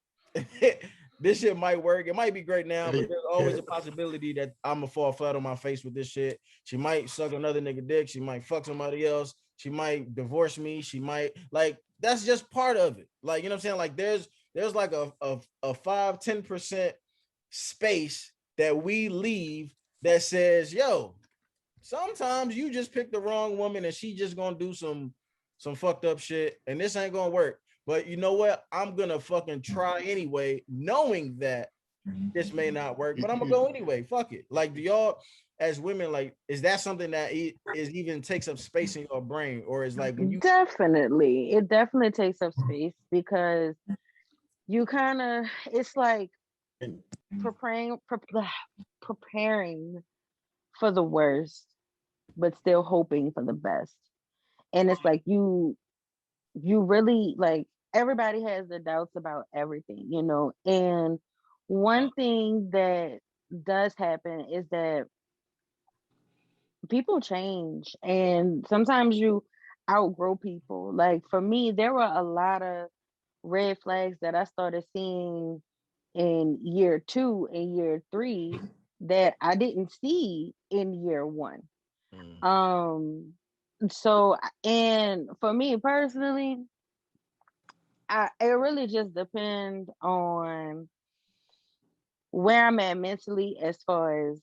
Speaker 2: this shit might work. It might be great now, but there's always a possibility that I'm gonna fall flat on my face with this shit. She might suck another nigga dick. She might fuck somebody else. She might divorce me. She might, like, that's just part of it. Like, you know what I'm saying? Like, there's like a 5-10% space that we leave that says, yo, sometimes you just pick the wrong woman and she just gonna do some fucked up shit and this ain't gonna work. But you know what? I'm gonna fucking try anyway, knowing that this may not work, but I'm gonna go anyway. Fuck it. Like, do y'all as women, like, is that something that is even takes up space in your brain? Or is like when you
Speaker 1: Definitely. It definitely takes up space because you kind of, it's like preparing for the worst, but still hoping for the best. And it's like you really, like, everybody has their doubts about everything, you know. And one thing that does happen is that people change, and sometimes you outgrow people. Like, for me, there were a lot of red flags that I started seeing in year 2 and year 3 that I didn't see in year 1. So, and for me personally, it really just depends on where I'm at mentally as far as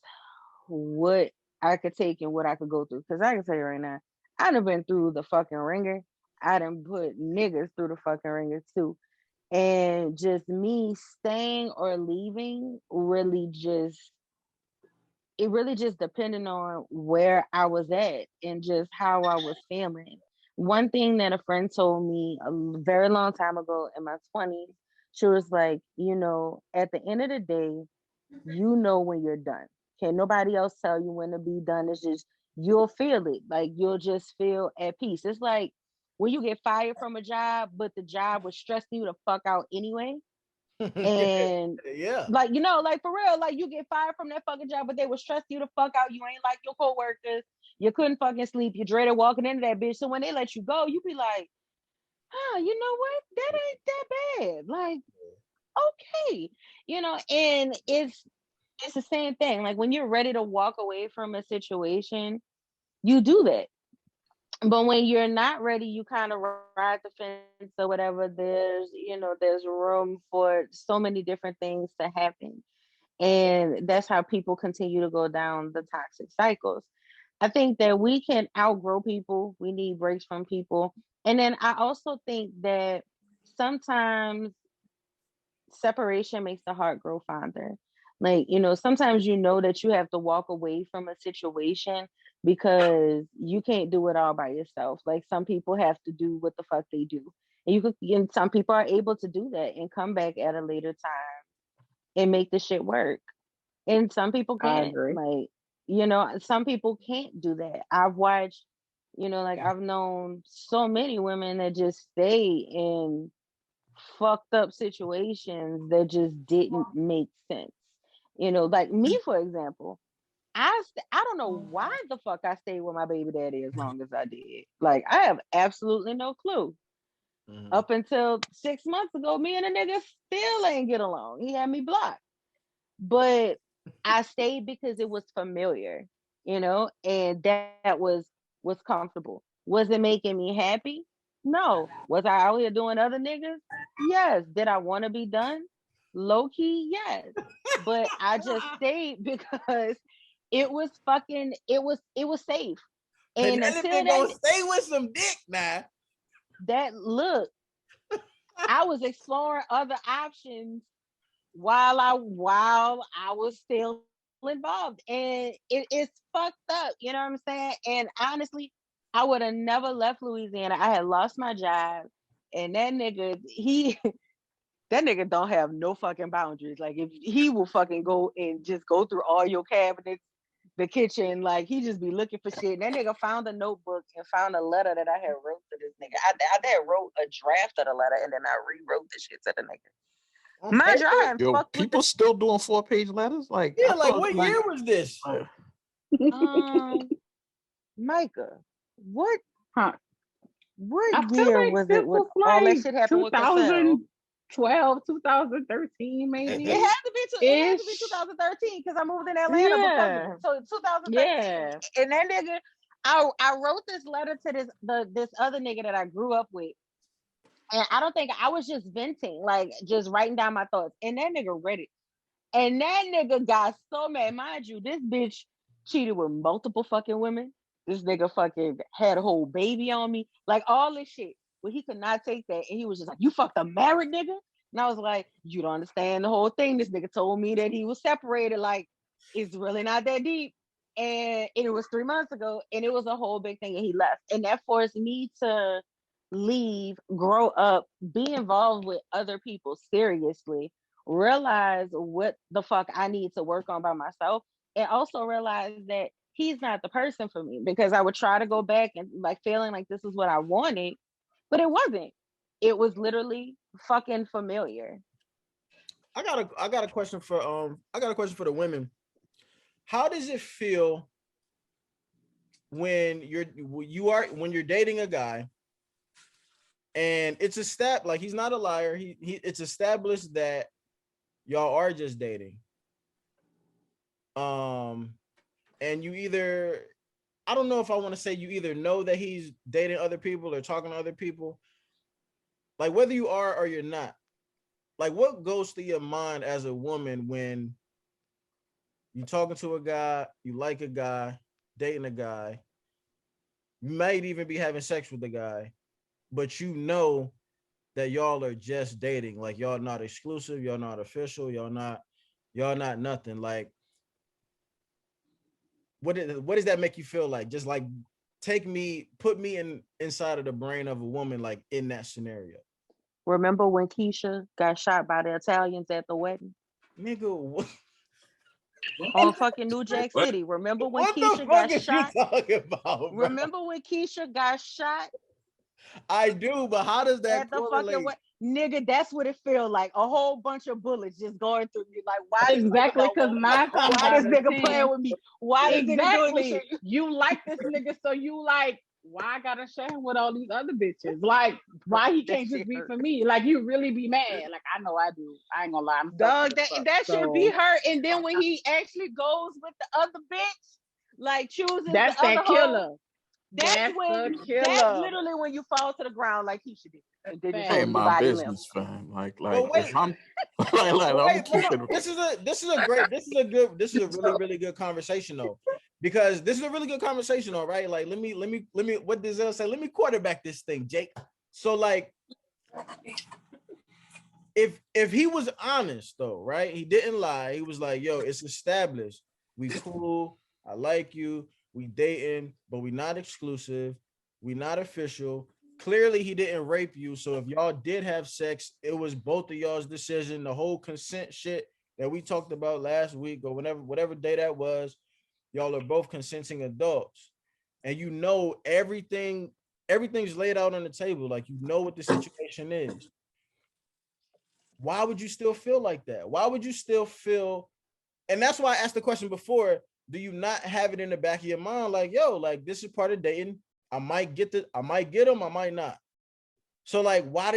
Speaker 1: what I could take and what I could go through. Because I can tell you right now, I done been through the fucking ringer. I done put niggas through the fucking ringer too. And just me staying or leaving really just, it really just depended on where I was at and just how I was feeling. One thing that a friend told me a very long time ago in my 20s, she was like, you know, at the end of the day, you know when you're done. Can't nobody else tell you when to be done. It's just, you'll feel it. Like, you'll just feel at peace. It's like when you get fired from a job, but the job was stressing you the fuck out anyway. And
Speaker 2: yeah,
Speaker 1: like, you know, like, for real, like, you get fired from that fucking job, but they were stressing you the fuck out. You ain't like your coworkers. You couldn't fucking sleep. You dreaded walking into that bitch. So when they let you go, you be like, huh, you know what? That ain't that bad. Like, okay. You know, and it's the same thing. Like, when you're ready to walk away from a situation, you do that. But when you're not ready, you kind of ride the fence or whatever. There's, you know, there's room for so many different things to happen. And that's how people continue to go down the toxic cycles. I think that we can outgrow people. We need breaks from people. And then I also think that sometimes separation makes the heart grow fonder. Like, sometimes that you have to walk away from a situation because you can't do it all by yourself. Like some people have to do what the fuck they do. And some people are able to do that and come back at a later time and make the shit work. And some people
Speaker 4: I
Speaker 1: can't.
Speaker 4: agree.
Speaker 1: Like, some people can't do that. I've watched, like I've known so many women that just stay in fucked up situations that just didn't make sense. Like me, for example, I don't know why the fuck I stayed with my baby daddy as long as I did. Like I have absolutely no clue. Up until 6 months ago, me and a nigga still ain't get along. He had me blocked. But I stayed because it was familiar, and that was comfortable. Was it making me happy? No. Was I out here doing other niggas? Yes. Did I want to be done? Low key, yes. But I just stayed because it was safe.
Speaker 2: And
Speaker 1: And
Speaker 2: that
Speaker 1: until
Speaker 2: nigga gonna stay with some dick now.
Speaker 1: Look, I was exploring other options while I was still involved, and it's fucked up. You know what I'm saying? And honestly, I would have never left Louisiana. I had lost my job, and that nigga, that nigga don't have no fucking boundaries. Like if he will fucking go and just go through all your cabinets, the kitchen, like he just be looking for shit. And that nigga found a notebook and found a letter that I had wrote to this nigga. I had wrote a draft of the letter and then I rewrote the shit to the nigga. Mind you, I
Speaker 11: Yo, people still doing 4-page letters? Like,
Speaker 2: yeah, like what year was this?
Speaker 1: Micah, what
Speaker 4: I feel
Speaker 1: year
Speaker 4: like
Speaker 1: was
Speaker 4: this
Speaker 1: it when
Speaker 4: was
Speaker 1: all that
Speaker 4: like
Speaker 1: shit happened with Cassell?
Speaker 4: 2012, 2013, maybe.
Speaker 1: It had to be 2013 because I moved in Atlanta
Speaker 4: Yeah.
Speaker 1: so 2013.
Speaker 4: Yeah.
Speaker 1: And that nigga, I wrote this letter to this other nigga that I grew up with. And I don't think I was just venting, like just writing down my thoughts. And that nigga read it. And that nigga got so mad. Mind you, this bitch cheated with multiple fucking women. This nigga fucking had a whole baby on me. Like all this shit. But he could not take that. And he was just like, you fucked a married nigga? And I was like, you don't understand the whole thing. This nigga told me that he was separated. Like, it's really not that deep. And it was 3 months ago. And it was a whole big thing. And he left. And that forced me to leave, grow up, be involved with other people seriously, realize what the fuck I need to work on by myself, and also realize that he's not the person for me because I would try to go back and like feeling like this is what I wanted, but it wasn't. It was literally fucking familiar.
Speaker 2: I got a question for the women. How does it feel when you're dating a guy and it's established, like he's not a liar, it's established that y'all are just dating, and you either, I don't know if I want to say you either know that he's dating other people or talking to other people, like whether you are or you're not, like what goes through your mind as a woman when you're talking to a guy, you like a guy, dating a guy, you might even be having sex with the guy, but you know that y'all are just dating, like y'all not exclusive, y'all not official, y'all not nothing. Like what does that make you feel like? Just like put me inside of the brain of a woman, like in that scenario.
Speaker 1: Remember when Keisha got shot by the Italians at the wedding?
Speaker 2: Nigga, what?
Speaker 1: On fucking New Jack
Speaker 2: What?
Speaker 1: City. Remember when
Speaker 2: What
Speaker 1: Keisha
Speaker 2: the
Speaker 1: got
Speaker 2: fuck is
Speaker 1: shot?
Speaker 2: you talking about, bro?
Speaker 1: Remember when Keisha got shot?
Speaker 2: I do, but how does that
Speaker 1: At the
Speaker 2: correlate?
Speaker 1: fucking what? Nigga, that's what it feel like. A whole bunch of bullets just going through you. Like, why this nigga
Speaker 4: Exactly,
Speaker 1: don't
Speaker 4: because
Speaker 1: want me?
Speaker 4: 9 times
Speaker 1: Why
Speaker 4: out
Speaker 1: this
Speaker 4: of
Speaker 1: nigga
Speaker 4: 10,
Speaker 1: playing with me? Why this nigga doing this
Speaker 4: exactly.
Speaker 1: shit?
Speaker 4: You like this nigga, so you like, why I gotta share him with all these other bitches? Like, why he can't just be for me? Like, you really be mad. Like, I know I do. I ain't gonna lie. I'm
Speaker 1: Dog,
Speaker 4: selfish as fuck,
Speaker 1: that should be
Speaker 4: so
Speaker 1: her. And then when he actually goes with the other bitch, like chooses the
Speaker 4: that's
Speaker 1: other
Speaker 4: that killer.
Speaker 1: hoe, that's
Speaker 4: the killer.
Speaker 1: that's literally when you fall to the ground like he should do. And then you show
Speaker 11: Ain't
Speaker 1: him your
Speaker 11: my
Speaker 1: body
Speaker 11: business, fam. Like
Speaker 2: But wait,
Speaker 11: if I'm like I'm
Speaker 2: wait,
Speaker 11: keeping
Speaker 2: this is a really really good conversation though, because this is a really good conversation, all right? Like, let me, what does Zell say? Let me quarterback this thing, Jake. So like, if he was honest though, right? He didn't lie. He was like, yo, it's established. We cool. I like you. We dating, but we not exclusive. We not official. Clearly, he didn't rape you. So if y'all did have sex, it was both of y'all's decision. The whole consent shit that we talked about last week or whatever day that was, y'all are both consenting adults. And you know everything's laid out on the table. Like, you know what the situation is. Why would you still feel like that? Why would you still feel? And that's why I asked the question before. Do you not have it in the back of your mind? Like, yo, like, this is part of dating. I might get them, I might not. So like, why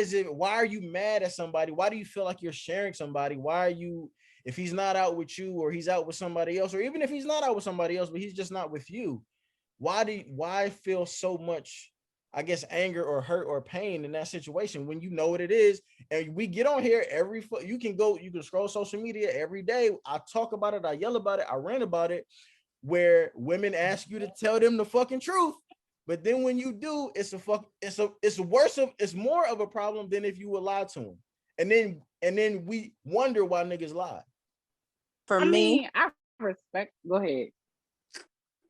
Speaker 2: are you mad at somebody? Why do you feel like you're sharing somebody? Why are you, if he's not out with you or he's out with somebody else, or even if he's not out with somebody else, but he's just not with you, why feel so much, I guess, anger or hurt or pain in that situation when you know what it is? And we get on here you can scroll social media every day. I talk about it, I yell about it, I rant about it, where women ask you to tell them the fucking truth. But then when you do, it's more of a problem than if you would lie to them. And then we wonder why niggas lie.
Speaker 3: For me,
Speaker 4: I respect. Go ahead.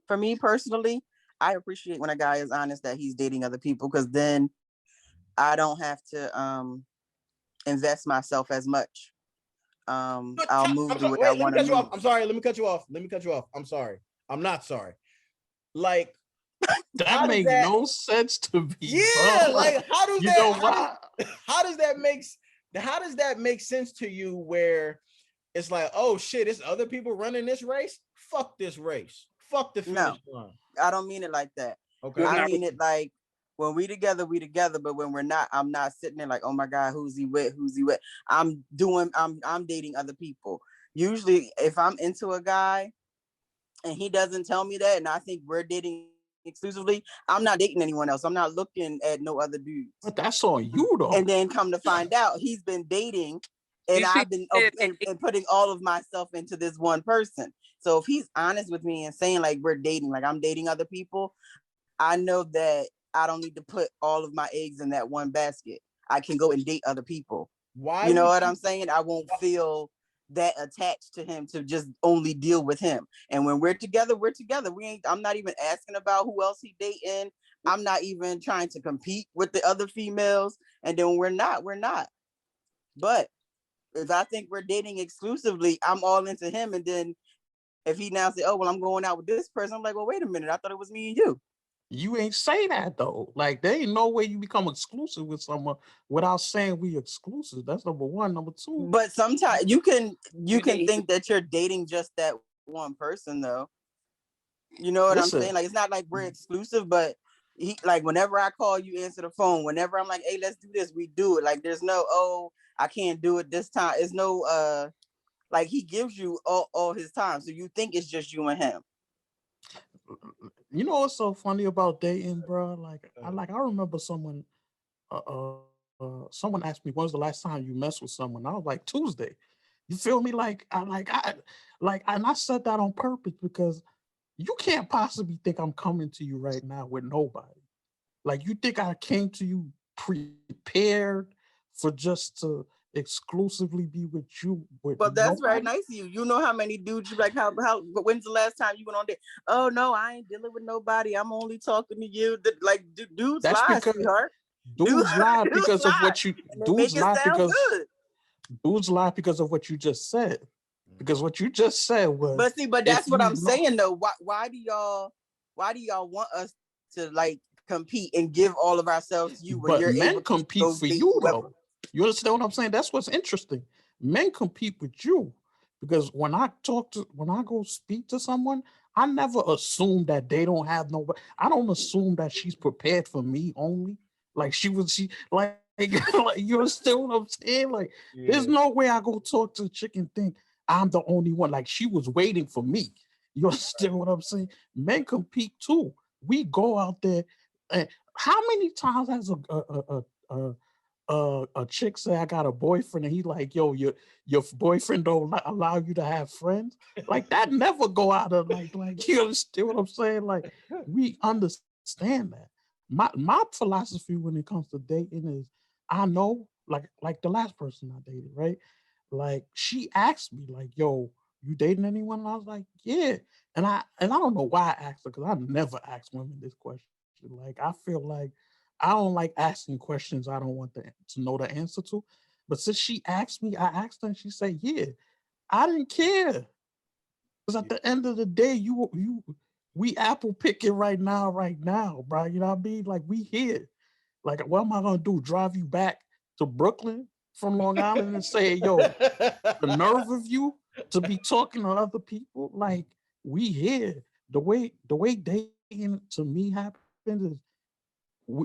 Speaker 3: For me personally, I appreciate when a guy is honest that he's dating other people, because then I don't have to invest myself as much. I'll move the way I want to move.
Speaker 2: I'm sorry. Let me cut you off. I'm sorry. I'm not sorry. Like,
Speaker 11: that makes no sense to me.
Speaker 2: Yeah,
Speaker 11: bro.
Speaker 2: like, how does that make sense to you? Where it's like, oh shit, it's other people running this race. Fuck this race. Fuck the finish line.
Speaker 3: I don't mean it like that.
Speaker 2: Okay.
Speaker 3: I mean it like, when we together, but when we're not, I'm not sitting there like, oh my God, who's he with? I'm dating other people. Usually if I'm into a guy and he doesn't tell me that, and I think we're dating exclusively, I'm not dating anyone else. I'm not looking at no other dudes.
Speaker 11: But that's on you though.
Speaker 3: And then come to find out, he's been dating, and I've been and putting all of myself into this one person. So if he's honest with me and saying like we're dating, like I'm dating other people, I know that I don't need to put all of my eggs in that one basket. I can go and date other people.
Speaker 2: Why?
Speaker 3: You know what I'm saying? I won't feel that attached to him to just only deal with him. And when we're together, we're together. I'm not even asking about who else he dating. I'm not even trying to compete with the other females. And then we're not. But if I think we're dating exclusively, I'm all into him. And then if he now say, oh, well, I'm going out with this person, I'm like, well, wait a minute. I thought it was me and you.
Speaker 11: You ain't say that though. Like, there ain't no way you become exclusive with someone without saying we exclusive. That's number one. Number two.
Speaker 3: But sometimes you can think that you're dating just that one person though. You know what I'm saying? Like, it's not like we're exclusive, but he, like, whenever I call, you answer the phone. Whenever I'm like, hey, let's do this, we do it. Like, there's no, oh, I can't do it this time. It's no like, he gives you all his time. So you think it's just you and him.
Speaker 11: You know what's so funny about dating, bro? Like, I remember someone someone asked me, when's the last time you messed with someone? I was like, Tuesday. You feel me? And I said that on purpose because you can't possibly think I'm coming to you right now with nobody. Like, you think I came to you prepared for just to exclusively be with you?
Speaker 3: But that's very nice of you. You know how many dudes you like, when's the last time you went on date? Oh no, I ain't dealing with nobody. I'm only talking to you. Like, dudes
Speaker 11: that's
Speaker 3: lie,
Speaker 11: because
Speaker 3: sweetheart.
Speaker 11: Dudes lie because of what you
Speaker 3: dudes
Speaker 11: lie because of what you just said. Because what you just said was,
Speaker 3: but that's what I'm saying though. Why do y'all want us to like compete and give all of ourselves to you when you're
Speaker 11: men
Speaker 3: able
Speaker 11: compete
Speaker 3: to
Speaker 11: for you though? You understand what I'm saying? That's what's interesting. Men compete with you because when I go speak to someone, I never assume that they don't have nobody. I don't assume that she's prepared for me only. Like like you understand what I'm saying? Like, there's no way I go talk to a chick and think I'm the only one. Like, she was waiting for me. You understand what I'm saying? Men compete too. We go out there, and how many times has a chick say I got a boyfriend and he like, yo, your boyfriend don't allow you to have friends. Like that never go out of like you understand what I'm saying? Like we understand that. My philosophy when it comes to dating is I know like the last person I dated, right? Like she asked me like, yo, you dating anyone? And I was like, yeah. And I don't know why I asked her because I never ask women this question. Like I feel like I don't like asking questions I don't want to know the answer to. But since she asked me, I asked her and she said, yeah, I didn't care. Because at the end of the day, we apple picking right now, bro. You know what I mean? Like we here. Like, what am I gonna do? Drive you back to Brooklyn from Long Island and say, yo, the nerve of you to be talking to other people? Like, we here. The way dating to me happens is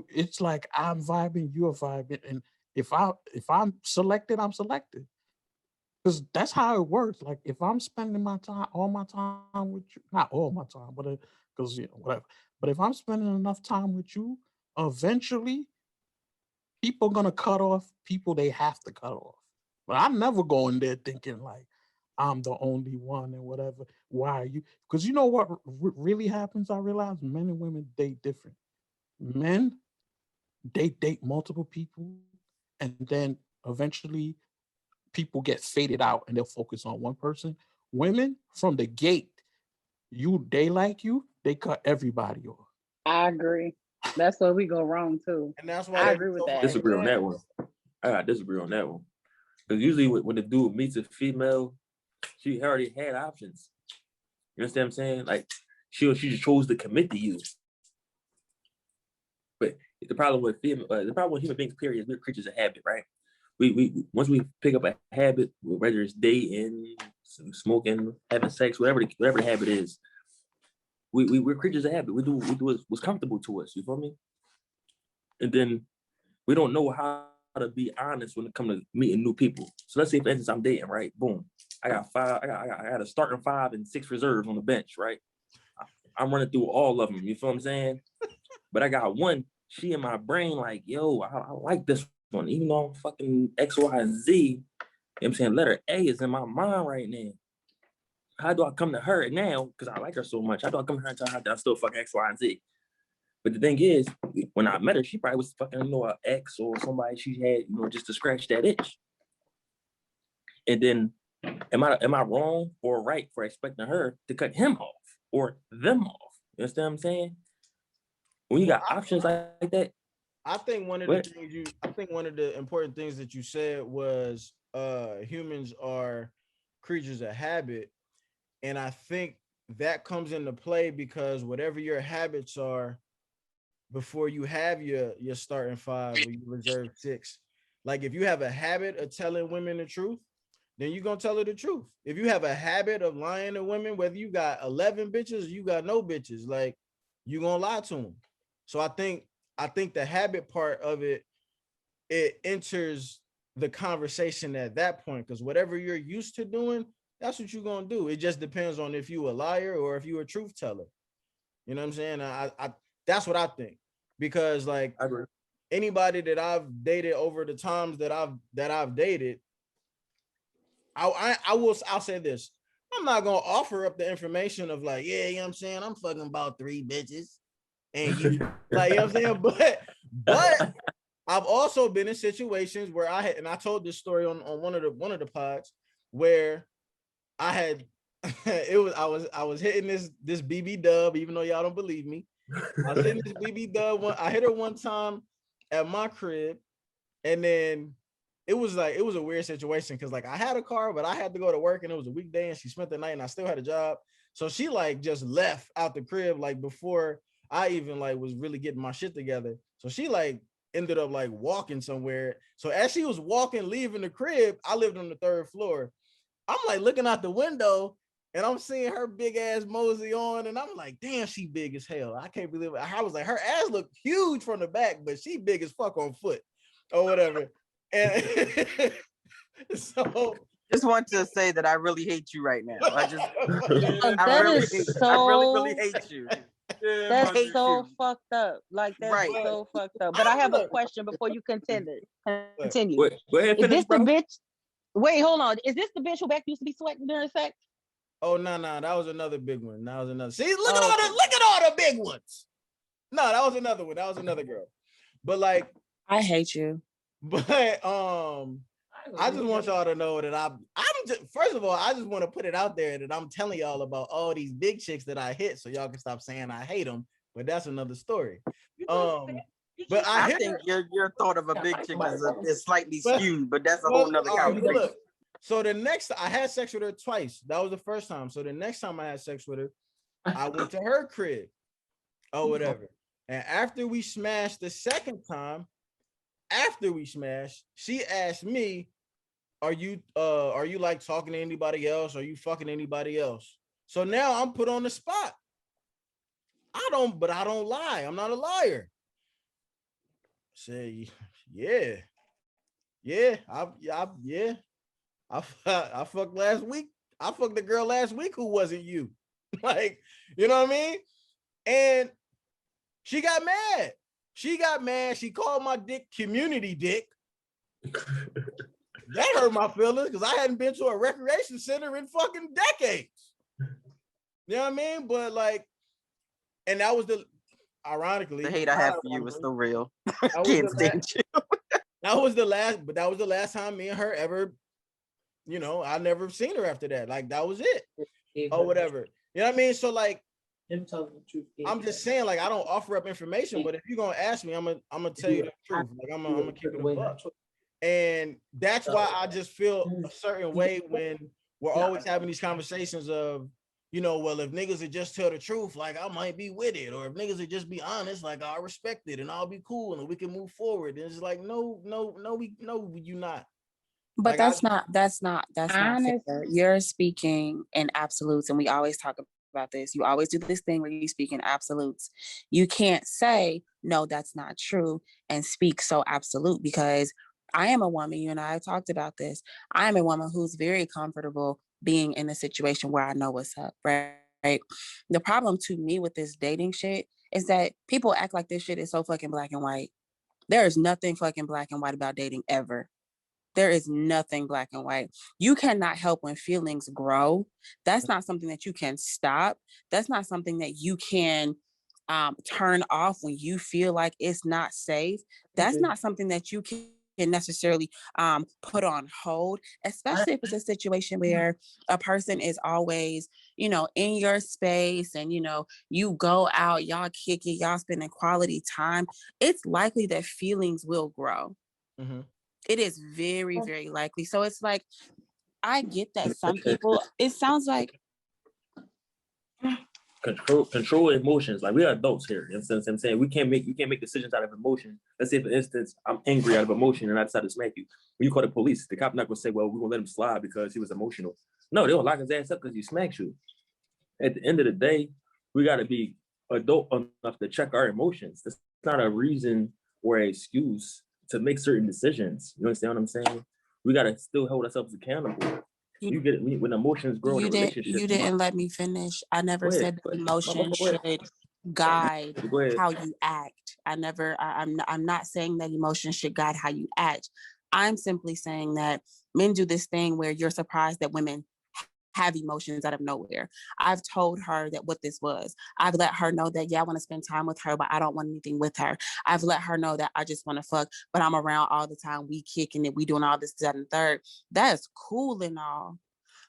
Speaker 11: it's like I'm vibing, you're vibing, and if I'm selected, I'm selected. Because that's how it works. Like if I'm spending my time, all my time with you, not all my time, but because whatever. But if I'm spending enough time with you, eventually people gonna cut off people they have to cut off. But I'm never going there thinking like I'm the only one and whatever. Why are you? Because you know what really happens? I realize men and women date different. Men they date multiple people, and then eventually people get faded out and they'll focus on one person. Women from the gate, they like you, they cut everybody off.
Speaker 4: I agree. That's where we go wrong too.
Speaker 2: And that's why
Speaker 4: I
Speaker 2: they
Speaker 4: agree with
Speaker 2: so
Speaker 4: that.
Speaker 7: Disagree on that one. I gotta disagree on that one. Because usually when the dude meets a female, she already had options. You understand what I'm saying? Like she just chose to commit to you. But the problem with human beings, period, is we're creatures of habit, right? We once we pick up a habit, whether it's dating, smoking, having sex, whatever the habit is, we're creatures of habit. We do what's comfortable to us. You feel me? And then we don't know how to be honest when it comes to meeting new people. So let's say, for instance, I'm dating, right? Boom, I got five. I got a starting 5 and 6 reserves on the bench, right? I'm running through all of them. You feel what I'm saying? But I got one. She in my brain like, yo, I like this one, even though I'm fucking X, Y, and Z. You know what I'm saying? Letter A is in my mind right now. How do I come to her now? Because I like her so much. How do I come to her and tell her that I still fuck X, Y, and Z? But the thing is, when I met her, she probably was fucking, an ex or somebody she had, just to scratch that itch. And then, am I wrong or right for expecting her to cut him off or them off? You understand what I'm saying? When you got options like that.
Speaker 2: I think one of the important things that you said was humans are creatures of habit. And I think that comes into play because whatever your habits are before you have your starting 5 or your reserve 6, like if you have a habit of telling women the truth, then you're gonna tell her the truth. If you have a habit of lying to women, whether you got 11 bitches or you got no bitches, like you're gonna lie to them. So I think the habit part of it enters the conversation at that point, because whatever you're used to doing, that's what you're gonna do. It just depends on if you a liar or if you a truth teller. You know what I'm saying? I that's what I think, because like anybody that I've dated over the times that I've dated, I'll say this. I'm not gonna offer up the information of like, yeah, you know what I'm saying? I'm fucking about 3 bitches. And you like, you know what I'm saying? But I've also been in situations where I told this story on one of the pods where I had I was hitting this BB dub, even though y'all don't believe me. I was hitting this BB dub I hit her one time at my crib, and then it was a weird situation because like I had a car, but I had to go to work and it was a weekday and she spent the night and I still had a job. So she like just left out the crib like before I even like was really getting my shit together. So she like ended up like walking somewhere. So as she was walking, leaving the crib, I lived on the 3rd floor. I'm like looking out the window and I'm seeing her big ass mosey on, and I'm like, damn, she big as hell. I can't believe it. I was like, her ass looked huge from the back, but she big as fuck on foot or whatever. And so
Speaker 3: just want to say that I really hate you right now. I
Speaker 1: That
Speaker 3: really,
Speaker 1: is so
Speaker 3: I really hate you.
Speaker 1: That's so fucked up. Like that's
Speaker 3: Right.
Speaker 1: so fucked up. But I have a question before you continue. Continue.
Speaker 7: Wait, go ahead,
Speaker 1: Is
Speaker 7: finish,
Speaker 1: this the
Speaker 7: bro.
Speaker 1: bitch? Wait, hold on. Is this the bitch who back used to be sweating during sex?
Speaker 2: Oh no, that was another big one. That was another. See, look
Speaker 1: Oh,
Speaker 2: at all the big ones. No, that was another one. That was another girl. But like,
Speaker 16: I hate you.
Speaker 2: But I just want y'all to know that I'm just, first of all, I just want to put it out there that I'm telling y'all about all these big chicks that I hit, so y'all can stop saying I hate them. But that's another story. But
Speaker 3: I think your thought of a big chick is slightly skewed, but that's a whole nother conversation.
Speaker 2: Look, so the next, I had sex with her twice. That was the first time. So the next time I had sex with her, I went to her crib or whatever. And after we smashed the second time, she asked me, are you like talking to anybody else? Are you fucking anybody else? So now I'm put on the spot. I don't lie. I'm not a liar. Say, yeah. I fucked last week. I fucked the girl last week who wasn't you. Like, you know what I mean? And she got mad. She called my dick community dick. That hurt my feelings because I hadn't been to a recreation center in fucking decades. You know what I mean? But like, and that was ironically,
Speaker 3: the hate I have for you was so real. Can't stand you.
Speaker 2: That was the last time me and her ever, you know, I never seen her after that. Like, that was it. Or whatever. You know what I mean? So like, I'm just saying, like, I don't offer up information, but if you're gonna ask me, I'm gonna tell you the truth. Like, I'm gonna keep it a buck. And that's why I just feel a certain way when we're always having these conversations of, you know, well, if niggas would just tell the truth, like, I might be with it, or if niggas would just be honest, like, I'll respect it and I'll be cool and we can move forward. And it's like, no, you not.
Speaker 16: But
Speaker 2: like,
Speaker 16: that's not fair. You're speaking in absolutes, and we always talk about this. You always do this thing where you speak in absolutes. You can't say, no, that's not true, and speak so absolute, because I am a woman, you and I have talked about this. I am a woman who's very comfortable being in a situation where I know what's up, right? The problem to me with this dating shit is that people act like this shit is so fucking black and white. There is nothing fucking black and white about dating ever. There is nothing black and white. You cannot help when feelings grow. That's not something that you can stop. That's not something that you can turn off when you feel like it's not safe. That's not something that you can necessarily put on hold, especially if it's a situation where a person is always, you know, in your space, and, you know, you go out, y'all kick it, y'all spending quality time. It's likely that feelings will grow.
Speaker 2: Mm-hmm.
Speaker 16: It is very, very likely. So it's like, I get that some people, it sounds like
Speaker 7: control emotions. Like, we are adults here. You know what I'm saying? We can't make decisions out of emotion. Let's say, for instance, I'm angry out of emotion and I decide to smack you. When you call the police, the cop not gonna say, well, we're gonna let him slide because he was emotional. No, they'll lock his ass up because he smacked you. At the end of the day, we gotta be adult enough to check our emotions. That's not a reason or an excuse to make certain decisions. You understand what I'm saying? We gotta still hold ourselves accountable. You get it when emotions grow in a relationship.
Speaker 16: You didn't let me finish. I never said that emotion should guide how you act. I'm not saying that emotion should guide how you act. I'm simply saying that men do this thing where you're surprised that women have emotions out of nowhere. I've told her that what this was. I've let her know that, yeah, I want to spend time with her, but I don't want anything with her. I've let her know that I just want to fuck, but I'm around all the time. We kicking it. We doing all this, that, and third. That is cool and all,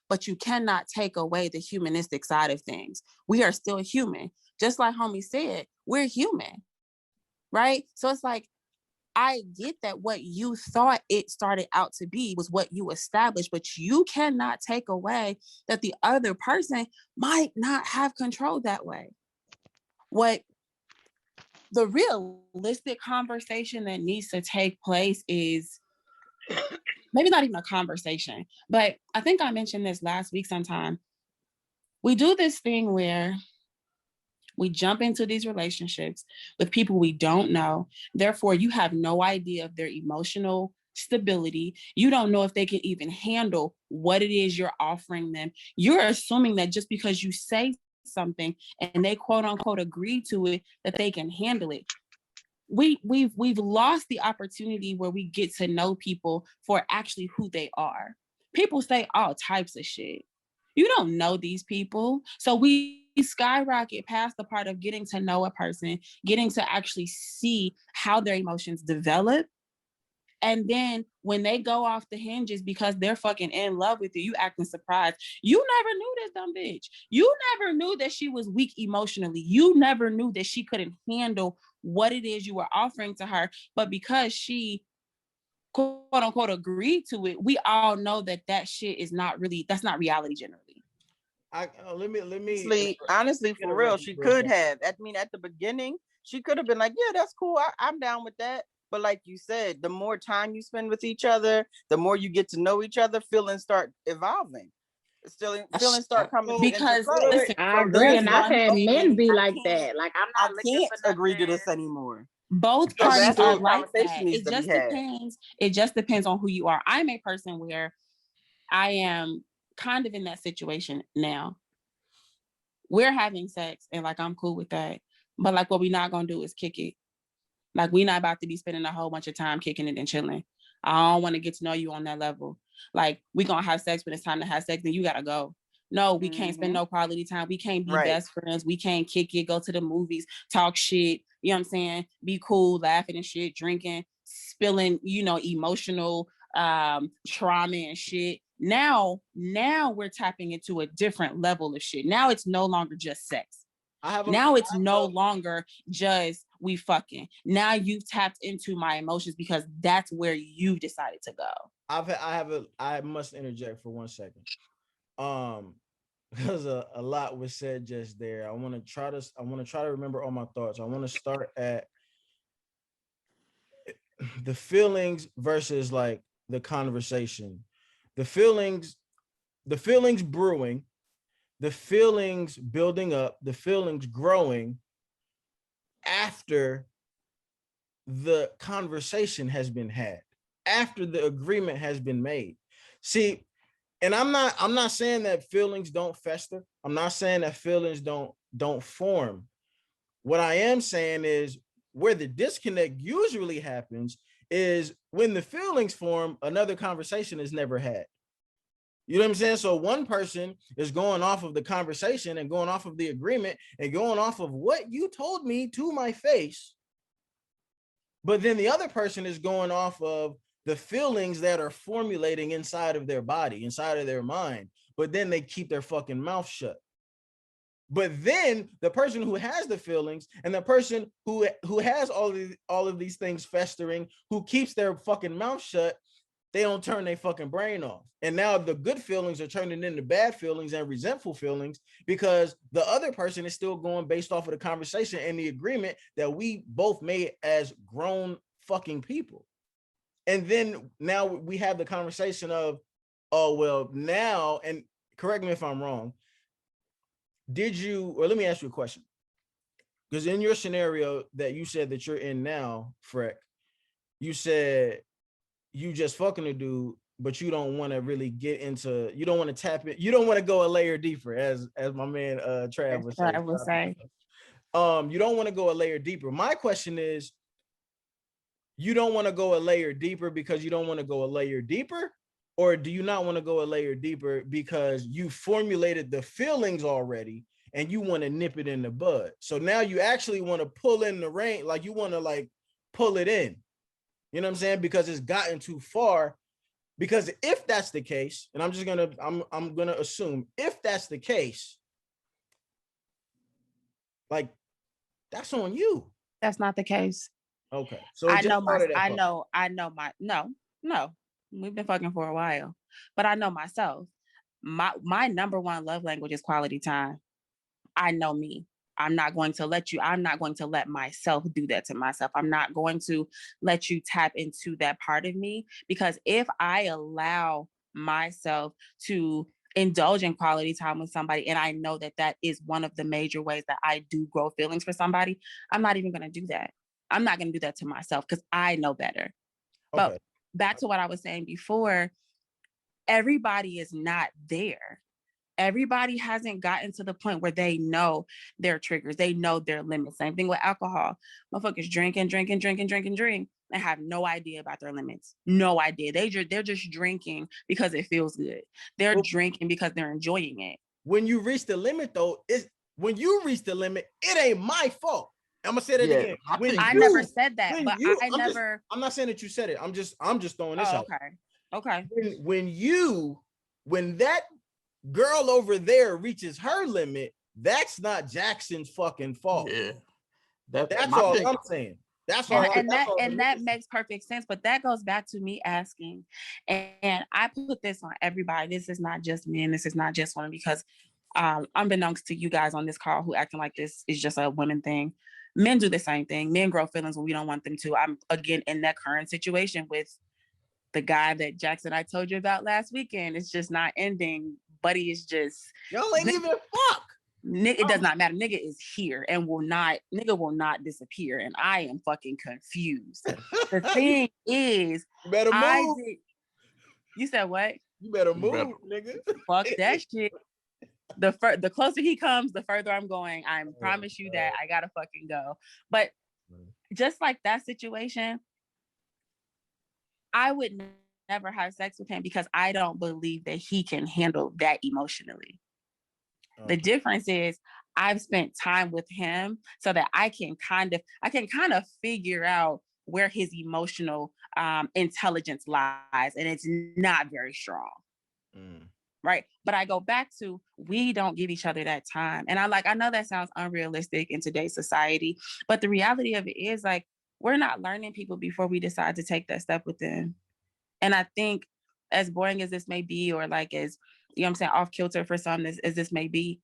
Speaker 16: but you cannot take away the humanistic side of things. We are still human. Just like homie said, we're human, right? So it's like, I get that what you thought it started out to be was what you established, but you cannot take away that the other person might not have control that way. What the realistic conversation that needs to take place is maybe not even a conversation, but I think I mentioned this last week sometime. We do this thing where we jump into these relationships with people we don't know. Therefore, you have no idea of their emotional stability. You don't know if they can even handle what it is you're offering them. You're assuming that just because you say something and they quote unquote agree to it, that they can handle it. We've lost the opportunity where we get to know people for actually who they are. People say all types of shit. You don't know these people. So we skyrocket past the part of getting to know a person, getting to actually see how their emotions develop. And then when they go off the hinges because they're fucking in love with you, you acting surprised. You never knew this dumb bitch. You never knew that she was weak emotionally. You never knew that she couldn't handle what it is you were offering to her. But because she quote unquote agreed to it, we all know that that shit is not really, that's not reality generally.
Speaker 2: Let me
Speaker 3: honestly, for real, she could have. I mean, at the beginning, she could have been like, yeah, that's cool. I'm down with that. But like you said, the more time you spend with each other, the more you get to know each other, feelings start evolving. Feelings start coming
Speaker 16: because
Speaker 3: into play.
Speaker 16: listen,
Speaker 4: I agree, and I've had men be like that. Like, I'm not
Speaker 3: looking for agree to this anymore.
Speaker 16: Both
Speaker 3: So
Speaker 16: parties
Speaker 3: that's
Speaker 16: are
Speaker 3: what
Speaker 16: like
Speaker 3: conversation
Speaker 16: that.
Speaker 3: needs
Speaker 16: It
Speaker 3: to be
Speaker 16: just
Speaker 3: had.
Speaker 16: depends. It just depends on who you are. I'm a person where I am kind of in that situation now. We're having sex and like I'm cool with that. But like what we're not gonna do is kick it. Like we're not about to be spending a whole bunch of time kicking it and chilling. I don't want to get to know you on that level. Like we gonna have sex when it's time to have sex, then you gotta go. No, we can't spend no quality time. We can't be best friends. We can't kick it, go to the movies, talk shit. You know what I'm saying? Be cool, laughing and shit, drinking, spilling, emotional trauma and shit. Now we're tapping into a different level of shit. Now it's no longer just sex. Now it's no longer just we fucking. Now you've tapped into my emotions because that's where you've decided to go.
Speaker 2: I must interject for 1 second. Because a lot was said just there. I want to try to remember all my thoughts. I want to start at the feelings versus like the conversation. The feelings brewing, the feelings building up, the feelings growing after the conversation has been had, after the agreement has been made. See, and I'm not saying that feelings don't fester. I'm not saying that feelings don't form. What I am saying is where the disconnect usually happens is when the feelings form, another conversation is never had. You know what I'm saying? So one person is going off of the conversation and going off of the agreement and going off of what you told me to my face. But then the other person is going off of the feelings that are formulating inside of their body, inside of their mind. But then they keep their fucking mouth shut. But then the person who has the feelings and the person who has all of these things festering, who keeps their fucking mouth shut, they don't turn their fucking brain off. And now the good feelings are turning into bad feelings and resentful feelings because the other person is still going based off of the conversation and the agreement that we both made as grown fucking people. And then now we have the conversation of, oh, well, now, and correct me if I'm wrong, let me ask you a question. Because in your scenario that you said that you're in now, Freck, you said you just fucking a dude, but you don't want to really get into, you don't want to tap it, you don't want to go a layer deeper, as my man Trav would say. You don't want to go a layer deeper. My question is, you don't want to go a layer deeper because you don't want to go a layer deeper, or do you not want to go a layer deeper because you formulated the feelings already and you want to nip it in the bud? So now you actually want to pull in the rein, like you want to like pull it in. You know what I'm saying? Because it's gotten too far. Because if that's the case, and I'm gonna assume if that's the case, like that's on you.
Speaker 16: That's not the case.
Speaker 2: Okay. So
Speaker 16: no. We've been fucking for a while, but I know myself. My number one love language is quality time. I know me. I'm not going to let myself do that to myself. I'm not going to let you tap into that part of me, because if I allow myself to indulge in quality time with somebody, and I know that that is one of the major ways that I do grow feelings for somebody, I'm not even going to do that. I'm not going to do that to myself because I know better. Okay. But back to what I was saying before, everybody is not there. Everybody hasn't gotten to the point where they know their triggers. They know their limits. Same thing with alcohol. Motherfuckers drink and have no idea about their limits. No idea. They're just drinking because it feels good. They're drinking because they're enjoying it.
Speaker 2: When you reach the limit, though, it ain't my fault. I'm gonna say that again.
Speaker 16: I never said that, but I never.
Speaker 2: I'm not saying that you said it. I'm just throwing this out.
Speaker 16: Okay.
Speaker 2: When that girl over there reaches her limit, that's not Jackson's fucking fault.
Speaker 11: Yeah.
Speaker 2: That's all I'm saying. That's all.
Speaker 16: That makes perfect sense. But that goes back to me asking, and I put this on everybody. This is not just men. This is not just women, because unbeknownst to you guys on this call who acting like this is just a women thing, men do the same thing. Men grow feelings when we don't want them to. I'm again in that current situation with the guy that Jackson I told you about last weekend. It's just not ending. Buddy is just
Speaker 2: y'all ain't even fuck.
Speaker 16: It does not matter. Nigga is here and will not disappear. And I am fucking confused. The thing is,
Speaker 2: you better move.
Speaker 16: You said what?
Speaker 2: You better move, nigga.
Speaker 16: Fuck that shit. The closer he comes, the further I'm going. I promise you that I gotta fucking go. But just like that situation, I would never have sex with him because I don't believe that he can handle that emotionally. The difference is I've spent time with him so that I can kind of figure out where his emotional intelligence lies, and it's not very strong. Right. But I go back to, we don't give each other that time. And I know that sounds unrealistic in today's society, but the reality of it is, like, we're not learning people before we decide to take that step with them. And I think, as boring as this may be, or like as, you know what I'm saying, off kilter for some as this may be,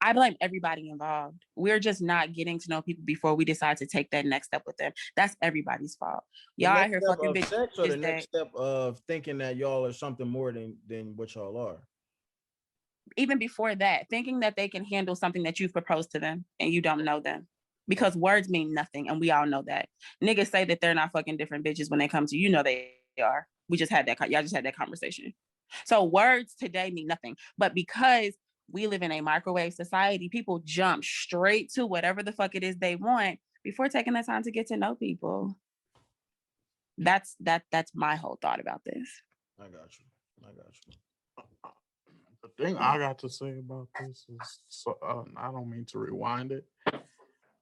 Speaker 16: I blame everybody involved. We're just not getting to know people before we decide to take that next step with them. That's everybody's fault. Y'all out here fucking bitches.
Speaker 2: Or the next step of thinking that y'all are something more than what y'all are.
Speaker 16: Even before that, thinking that they can handle something that you've proposed to them and you don't know them. Because words mean nothing, and we all know that. Niggas say that they're not fucking different bitches when they come to you. You know they are. We just had that. Y'all just had that conversation. So words today mean nothing. But because we live in a microwave society, people jump straight to whatever the fuck it is they want before taking the time to get to know people. That's my whole thought about this.
Speaker 2: I got you.
Speaker 11: The thing I got to say about this is, I don't mean to rewind it.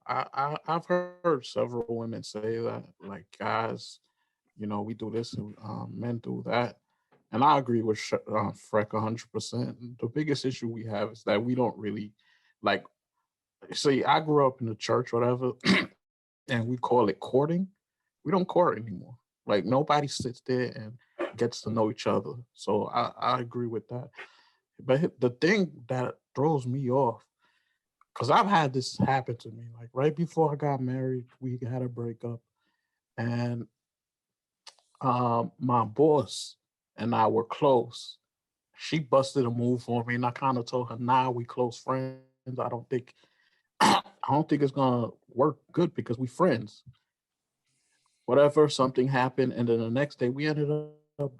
Speaker 11: I've heard several women say that, like, guys, we do this and men do that. And I agree with Freck 100%. The biggest issue we have is that we don't really, like, see, I grew up in the church, whatever, and we call it courting. We don't court anymore. Like, nobody sits there and gets to know each other. So I agree with that. But the thing that throws me off, because I've had this happen to me, like right before I got married, we had a breakup, and my boss and I were close. She busted a move for me, and I kind of told her, "Nah, we close friends. I don't think it's gonna work good because we friends." Whatever, something happened, and then the next day we ended up,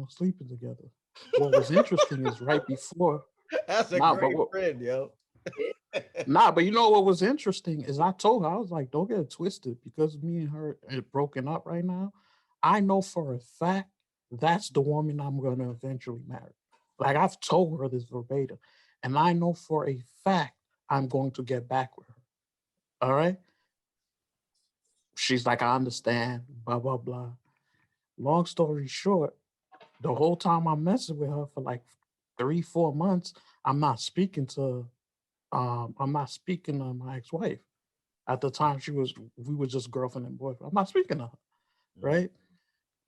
Speaker 11: sleeping together. What was interesting is right before.
Speaker 2: That's a great friend, yo.
Speaker 11: But you know what was interesting is I told her, I was like, don't get it twisted, because me and her are broken up right now. I know for a fact that's the woman I'm going to eventually marry. Like, I've told her this verbatim, and I know for a fact I'm going to get back with her. All right? She's like, I understand, blah, blah, blah. Long story short, the whole time I'm messing with her for like 3-4 months, I'm not speaking to my ex-wife. At the time, we were just girlfriend and boyfriend. I'm not speaking to her, right?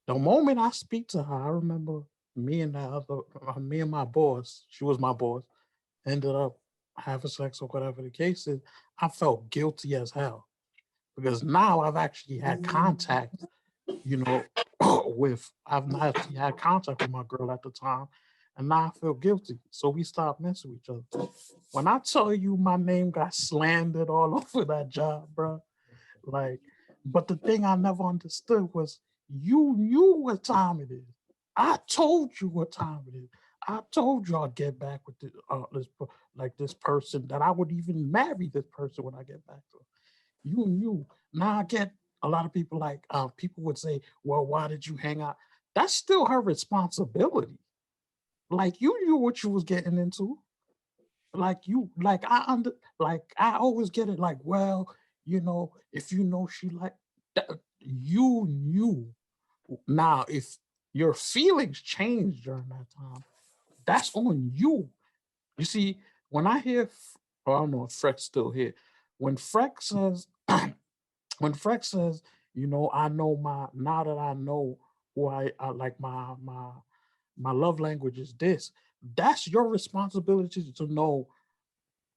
Speaker 11: The moment I speak to her, I remember me and my boss, she was my boss, ended up having sex or whatever the case is. I felt guilty as hell because now I've actually had contact, I've not actually had contact with my girl at the time. And now I feel guilty. So we stopped messing with each other. When I tell you my name got slandered all over that job, bro. Like, but the thing I never understood was you knew what time it is. I told you what time it is. I told you I'd get back with this person, that I would even marry this person when I get back to her. You knew. Now I get a lot of people people would say, well, why did you hang out? That's still her responsibility. Like, you knew what you was getting into. I always get it, like, well, if she like that, you knew. Now, if your feelings changed during that time, that's on you. You see, when I hear, I don't know if Freck's still here. When Freck says, I know now that I know who I like, my love language is this. That's your responsibility to know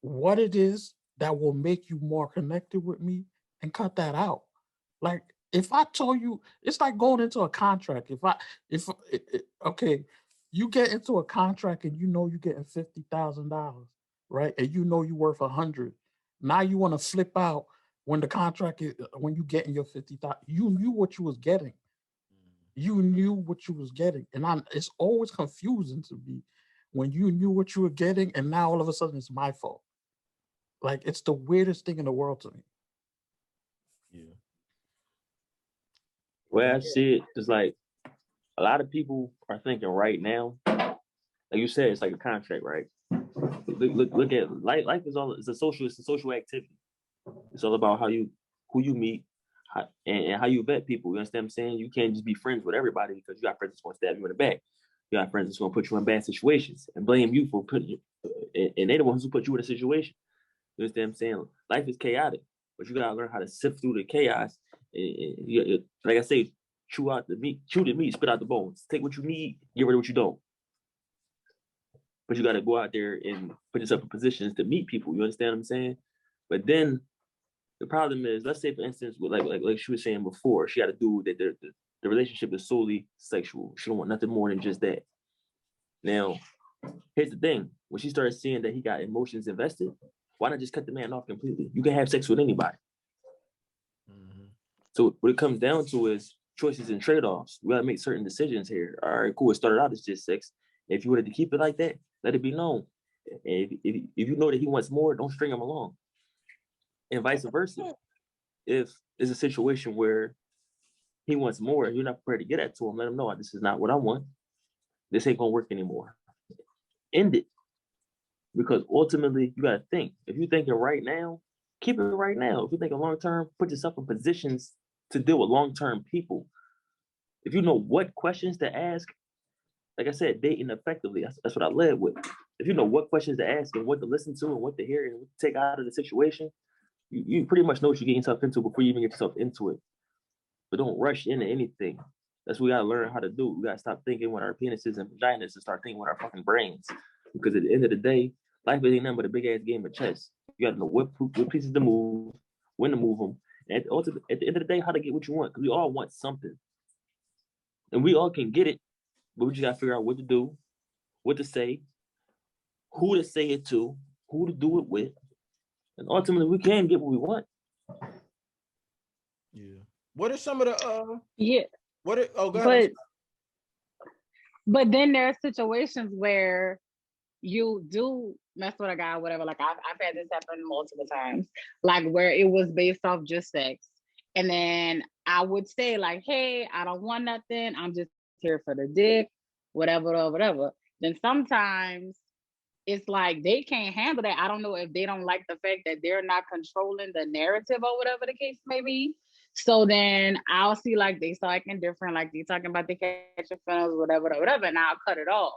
Speaker 11: what it is that will make you more connected with me, and cut that out. Like, if I told you, it's like going into a contract. Okay, you get into a contract and you're getting $50,000, right? And you're worth 100. Now you want to flip out when the contract is, when you getting your 50,000. You knew what you was getting. You knew what you was getting, and it's always confusing to me when you knew what you were getting, and now all of a sudden it's my fault. Like, it's the weirdest thing in the world to me.
Speaker 2: Yeah.
Speaker 17: Where I see it is like a lot of people are thinking right now, like you said, it's like a contract, right? Look at life it's a social activity. It's all about who you meet, and how you vet people. You understand what I'm saying? You can't just be friends with everybody, because you got friends that's going to stab you in the back. You got friends that's going to put you in bad situations and blame you for putting you, and they're the ones who put you in a situation. You understand what I'm saying? Life is chaotic, but you gotta learn how to sift through the chaos. Like I say, chew the meat, spit out the bones. Take what you need, get rid of what you don't. But you gotta go out there and put yourself in positions to meet people. You understand what I'm saying? But then the problem is, let's say for instance, with like she was saying before, she had a dude that the relationship is solely sexual. She don't want nothing more than just that. Now, here's the thing: when she started seeing that he got emotions invested, why not just cut the man off completely? You can have sex with anybody. Mm-hmm. So what it comes down to is choices and trade-offs. We gotta make certain decisions here. All right, cool. It started out as just sex. If you wanted to keep it like that, let it be known. If you know that he wants more, don't string him along. And vice versa. If it's a situation where he wants more and you're not prepared to get that to him, let him know this is not what I want. This ain't gonna work anymore. End it. Because ultimately, you gotta think. If you're thinking right now, keep it right now. If you're thinking long term, put yourself in positions to deal with long term people. If you know what questions to ask, like I said, dating effectively. That's what I led with. If you know what questions to ask and what to listen to and what to hear and what to take out of the situation, you pretty much know what you're getting yourself into before you even get yourself into it. But don't rush into anything. That's what we gotta learn how to do. We gotta stop thinking with our penises and vaginas and start thinking with our fucking brains. Because at the end of the day, life ain't nothing but a big ass game of chess. You gotta know what pieces to move, when to move them, and at the end of the day, how to get what you want. Because we all want something, and we all can get it, but we just gotta figure out what to do, what to say, who to say it to, who to do it with, and ultimately we can get what we want.
Speaker 2: Yeah. What are some of the
Speaker 4: yeah?
Speaker 2: Go ahead.
Speaker 4: But then there are situations where you do mess with a guy, whatever. Like I've had this happen multiple times, like where it was based off just sex. And then I would say like, hey, I don't want nothing. I'm just here for the dick, whatever. Then sometimes it's like they can't handle that. I don't know if they don't like the fact that they're not controlling the narrative or whatever the case may be. So then I'll see like they start acting different, like they talking about the catching feelings, whatever, and I'll cut it off.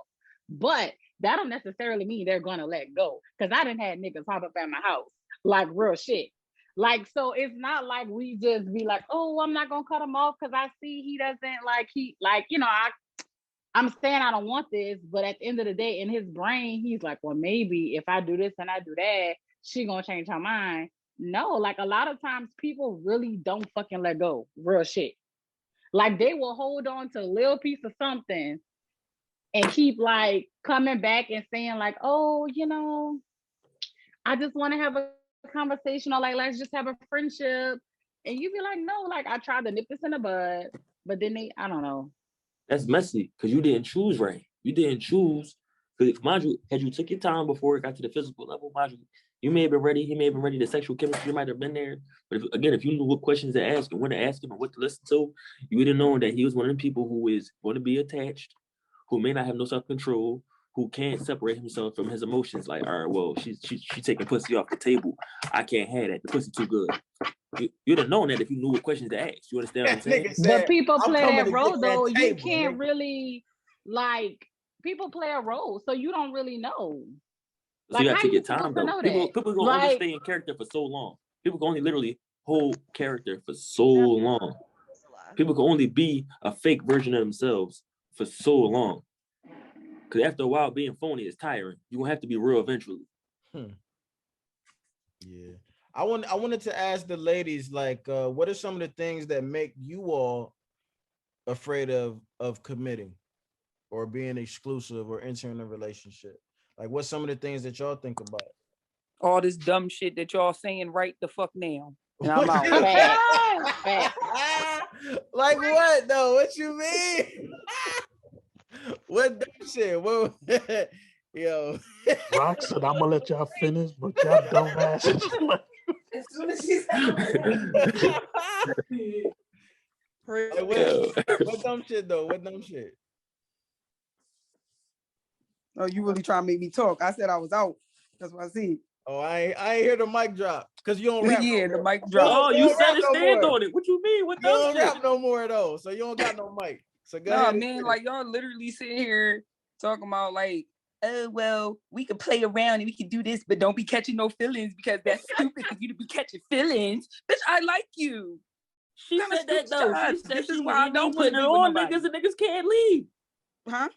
Speaker 4: But that don't necessarily mean they're gonna let go. Cause I done had niggas pop up at my house. Like real shit. Like, so it's not like we just be like, oh, I'm not gonna cut him off because I see he doesn't I'm saying I don't want this, but at the end of the day, in his brain, he's like, well, maybe if I do this and I do that, she gonna change her mind. No, like a lot of times people really don't fucking let go. Real shit. Like they will hold on to a little piece of something and keep like coming back and saying like, oh, I just want to have a conversation, or like, let's just have a friendship. And you be like, no, like I tried to nip this in the bud, but then I don't know.
Speaker 17: That's messy because you didn't choose right. You didn't choose Because mind you, had you took your time before it got to the physical level, mind you, you may have been ready. He may have been ready. The sexual chemistry might have been there. But if you knew what questions to ask and when to ask him and what to listen to, you would have known that he was one of them people who is going to be attached, who may not have no self-control, who can't separate himself from his emotions. Like, all right, well, she taking pussy off the table. I can't have that. The pussy too good. You'd have known that if you knew what questions to ask. You understand what I'm saying?
Speaker 4: But people play that role though. You can't really like people play a role, so you don't really know.
Speaker 17: So you gotta take your time though. People gonna only stay in character for so long. People can only literally hold character for so long. People can only be a fake version of themselves for so long. Because after a while, being phony is tiring. You're gonna have to be real eventually.
Speaker 2: Yeah. I wanted to ask the ladies, like, what are some of the things that make you all afraid of committing or being exclusive or entering a relationship? Like, what's some of the things that y'all think about?
Speaker 12: All this dumb shit that y'all saying right the fuck now. And I'm out.
Speaker 2: Like what though? What you mean? What dumb shit? What? Yo.
Speaker 11: Rock said, I'm gonna let y'all finish, but y'all dumb asses.
Speaker 8: As soon as she said
Speaker 2: what dumb shit though? What dumb shit?
Speaker 3: Oh, you really trying to make me talk? I said I was out. That's what I see.
Speaker 2: Oh, I ain't hear the mic drop because you don't rap.
Speaker 12: Yeah,
Speaker 2: no
Speaker 12: the
Speaker 2: more.
Speaker 12: mic drop.
Speaker 17: Oh, you said it, stand
Speaker 2: more.
Speaker 17: on it. What you mean? What
Speaker 2: You don't
Speaker 17: shit?
Speaker 2: rap no more though, so you don't got no mic. So go
Speaker 12: Nah,
Speaker 2: ahead.
Speaker 12: man, like y'all literally sitting here talking about like, oh well, we could play around and we can do this, but don't be catching no feelings because that's stupid because you to be catching feelings. Bitch, I like you.
Speaker 17: She said that though. She said
Speaker 12: this
Speaker 17: she
Speaker 12: is why I don't
Speaker 17: putting it on niggas and niggas can't leave.
Speaker 3: Huh?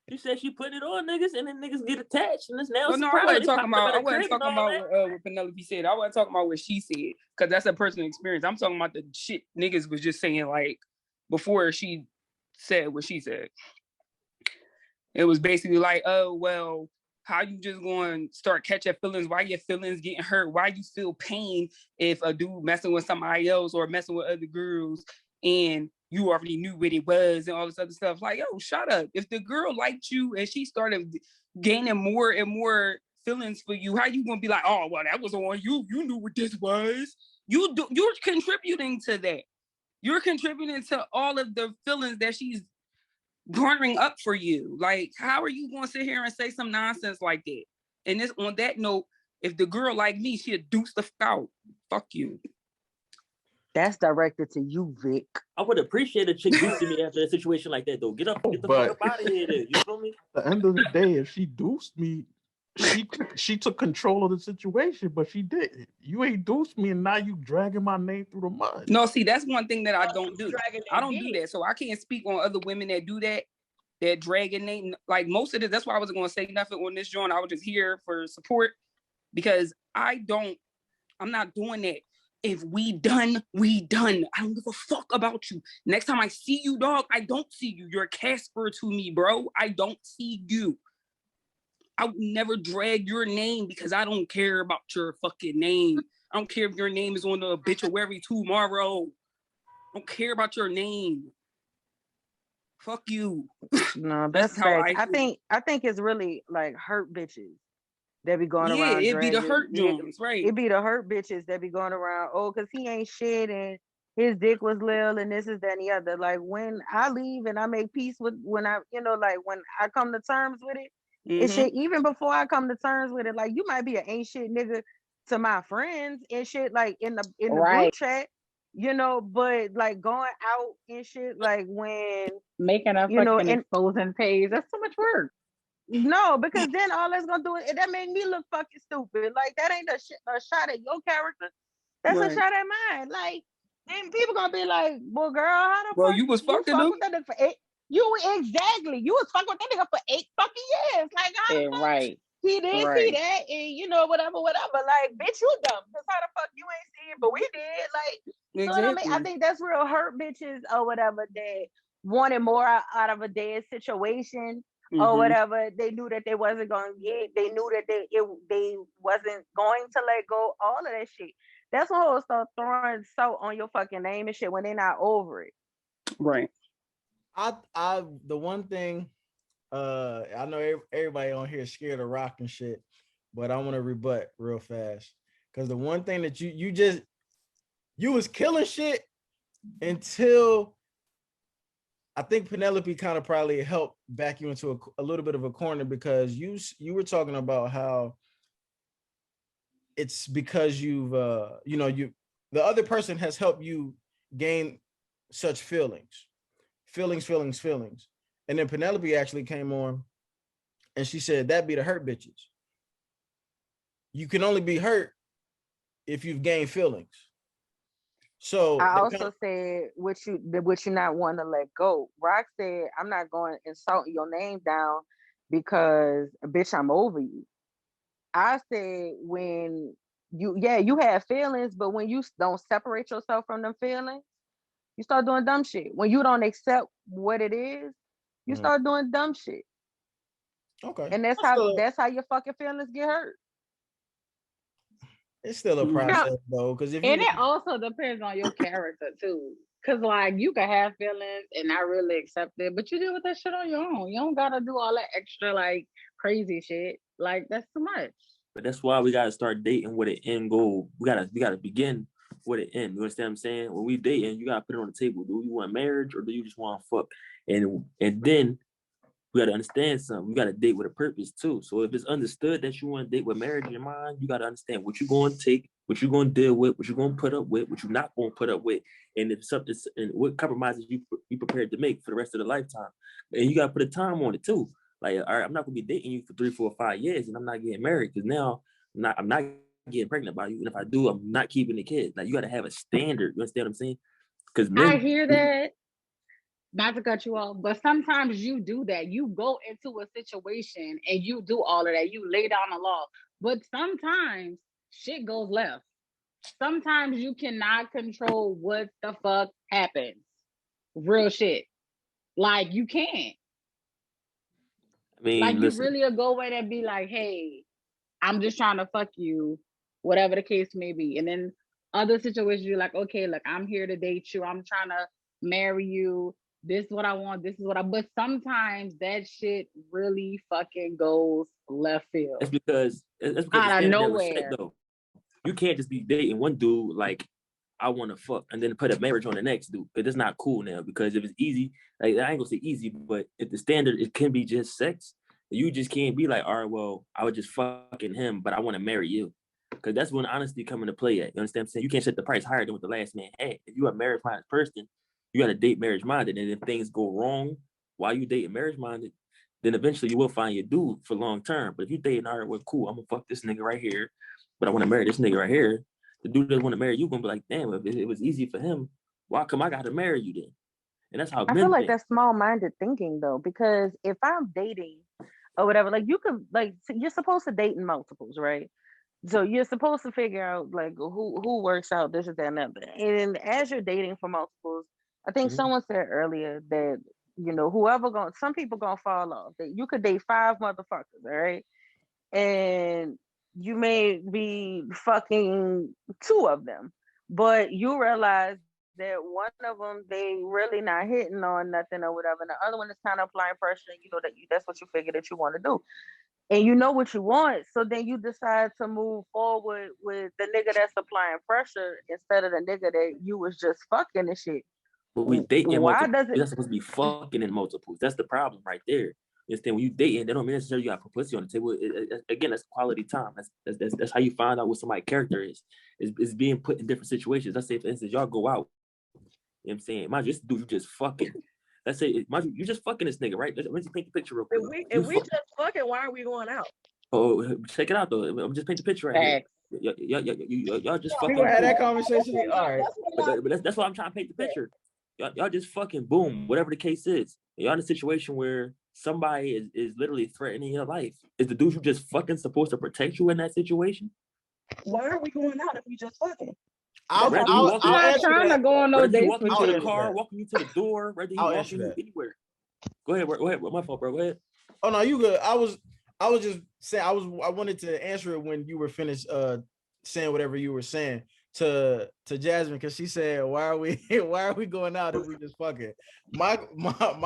Speaker 17: She said she put it on niggas and then niggas get attached and it's now
Speaker 12: Well, no, I wasn't talking about what Penelope said. I wasn't talking about what she said because that's a personal experience. I'm talking about the shit niggas was just saying like before she said what she said. It was basically like, oh well, how you just going to start catching feelings? Why your feelings getting hurt? Why you feel pain if a dude messing with somebody else or messing with other girls and you already knew what it was and all this other stuff? Like, yo, shut up. If the girl liked you and she started gaining more and more feelings for you, how you gonna be like, oh, well, that was on you. You knew what this was. You're contributing to that. You're contributing to all of the feelings that she's garnering up for you. Like, how are you gonna sit here and say some nonsense like that? And this on that note, if the girl like me, she'd deuce the fuck out. Fuck you.
Speaker 1: That's directed to you, Vic.
Speaker 17: I would appreciate a chick deucing me after a situation like that, though. Get the fuck up out of here, then. You feel me?
Speaker 11: At the end of the day, if she deuced me, she took control of the situation, but she did. You ain't deuced me, and now you dragging my name through the mud.
Speaker 12: No, see, that's one thing that I don't do. I don't do that, so I can't speak on other women that do that. That dragging name, like most of it. That's why I wasn't going to say nothing on this joint. I was just here for support because I'm not doing that. If we done, we done. I don't give a fuck about you. Next time I see you, dog, I don't see you. You're Casper to me, bro. I don't see you. I would never drag your name because I don't care about your fucking name. I don't care if your name is on the obituary tomorrow. I don't care about your name. Fuck you.
Speaker 1: No, that's facts. I think it's really like hurt bitches that be going around.
Speaker 12: Yeah, it be the hurt Jones, right?
Speaker 1: It be the hurt bitches that be going around. Oh, because he ain't shit and his dick was little and this is that and the other. Like when I leave and I make peace with when I, like when I come to terms with it, it's shit. Even before I come to terms with it, like you might be an ain't shit nigga to my friends and shit, like in the group chat. But like going out and shit, like when
Speaker 4: making a fucking exposing page, that's too much work.
Speaker 1: No, because then all that's gonna do is that make me look fucking stupid. Like that ain't a shot at your character. That's a shot at mine. Like then people gonna be like, "Well, girl, how the fuck
Speaker 12: you was fucking
Speaker 1: with that nigga for 8? You was fucking with that nigga for 8 fucking years. Like how the fuck
Speaker 4: right.
Speaker 1: He did see that, and whatever. Like, bitch, you dumb. Because how the fuck you ain't see it, but we did. Like, you know what I mean? I think that's real hurt bitches or whatever that wanted more out of a dead situation or whatever. They knew that they wasn't gonna get. They knew that they wasn't going to let go. All of that shit. That's when hoes start throwing salt on your fucking name and shit when they're not over it.
Speaker 12: Right.
Speaker 2: The one thing I know everybody on here is scared of rock and shit, but I want to rebut real fast because the one thing that you was killing shit until I think Penelope kind of probably helped back you into a little bit of a corner because you were talking about how it's because you've the other person has helped you gain such feelings. And then Penelope actually came on and she said that be the hurt bitches. You can only be hurt if you've gained feelings. So
Speaker 1: I also said what you not want to let go. Rock said, I'm not going to insult your name down because bitch, I'm over you. I said when you have feelings, but when you don't separate yourself from them feelings, you start doing dumb shit. When you don't accept what it is, you start doing dumb shit.
Speaker 2: Okay.
Speaker 1: And that's how your fucking feelings get hurt.
Speaker 2: It's still a process though, because
Speaker 4: and it also depends on your character too. Cause like you can have feelings and not really accept it, but you deal with that shit on your own. You don't gotta do all that extra like crazy shit. Like that's too much.
Speaker 17: But that's why we gotta start dating with an end goal. We gotta begin with an end. You understand what I'm saying? When we dating, you gotta put it on the table. Do you want marriage or do you just want to fuck? And then we gotta understand something. We gotta date with a purpose too. So if it's understood that you want to date with marriage in your mind, you gotta understand what you're going to take, what you're going to deal with, what you're going to put up with, what you're not going to put up with, and if something and what compromises you prepared to make for the rest of the lifetime. And you gotta put a time on it too. Like, all right, I'm not gonna be dating you for 3, 4, 5 years, and I'm not getting married because now I'm not getting pregnant by you. And if I do, I'm not keeping the kid. Like, you gotta have a standard. You understand what I'm saying? Because
Speaker 4: I hear that. Not to cut you off, but sometimes you do that. You go into a situation and you do all of that. You lay down the law. But sometimes shit goes left. Sometimes you cannot control what the fuck happens. Real shit. Like you can't.
Speaker 17: I mean,
Speaker 4: like you
Speaker 17: listen.
Speaker 4: really will go in and be like, hey, I'm just trying to fuck you, whatever the case may be. And then other situations, you're like, okay, look, I'm here to date you. I'm trying to marry you. This is what I want. This is what but sometimes that shit really fucking goes left field.
Speaker 17: That's because the
Speaker 4: out of
Speaker 17: standard never set
Speaker 4: nowhere.
Speaker 17: though. You can't just be dating one dude like I want to fuck and then put a marriage on the next dude. But it's not cool now because if it's easy, like I ain't gonna say easy, but if the standard it can be just sex, you just can't be like, all right, well, I was just fucking him, but I want to marry you. Because that's when honesty come into play at. You understand what I'm saying? You can't set the price higher than what the last man had. If you are a marriage minded person, you gotta date marriage minded. And if things go wrong while you dating marriage minded, then eventually you will find your dude for long term. But if you dating, all right, well, cool, I'm gonna fuck this nigga right here, but I want to marry this nigga right here. The dude doesn't want to marry you, gonna be like, damn, if it was easy for him, why come I gotta marry you then? And that's how
Speaker 1: I
Speaker 17: men
Speaker 1: feel like
Speaker 17: think.
Speaker 1: that's small-minded thinking though, because if I'm dating or whatever, like you could you're supposed to date in multiples, right? So you're supposed to figure out like who works out this and that and that. And as you're dating for multiples, I think someone said earlier that some people gonna fall off. That you could date 5 motherfuckers, all right, and you may be fucking 2 of them, but you realize that one of them they really not hitting on nothing or whatever, and the other one is kind of applying pressure, and that's what you figure that you want to do, and you know what you want, so then you decide to move forward with the nigga that's applying pressure instead of the nigga that you was just fucking and shit.
Speaker 17: But we dating in
Speaker 1: Why
Speaker 17: multiples.
Speaker 1: does
Speaker 17: We're
Speaker 1: it?
Speaker 17: not supposed to be fucking in multiples. That's the problem right there. You understand? When you dating, they don't mean necessarily you got pussy on the table. Again, that's quality time. That's how you find out what somebody's character is. Is being put in different situations. Let's say, for instance, y'all go out. You know what I'm saying? Mind you, this dude you just fucking. Let's say, mind you just fucking this nigga, right? Let me paint the picture real quick.
Speaker 14: If we just fucking, why are we going out?
Speaker 17: Oh, check it out though. I'm just paint the picture right here. Y'all just fucking.
Speaker 2: We gonna have that conversation. All right.
Speaker 17: But that's why I'm trying to paint the picture. Y'all just fucking boom, whatever the case is. Y'all in a situation where somebody is literally threatening your life. Is the dude you just fucking supposed to protect you in that situation?
Speaker 14: Why are we going out if we just fucking?
Speaker 2: I'll
Speaker 4: not trying to go on no dates with
Speaker 17: you.
Speaker 4: you.
Speaker 17: The car, walking you to the door, whether he walking you anywhere. Go ahead. My fault, bro. Go ahead.
Speaker 2: Oh no, you good. I was just saying I wanted to answer it when you were finished saying whatever you were saying. to Jasmine because she said, "Why are we going out if we just fucking?" My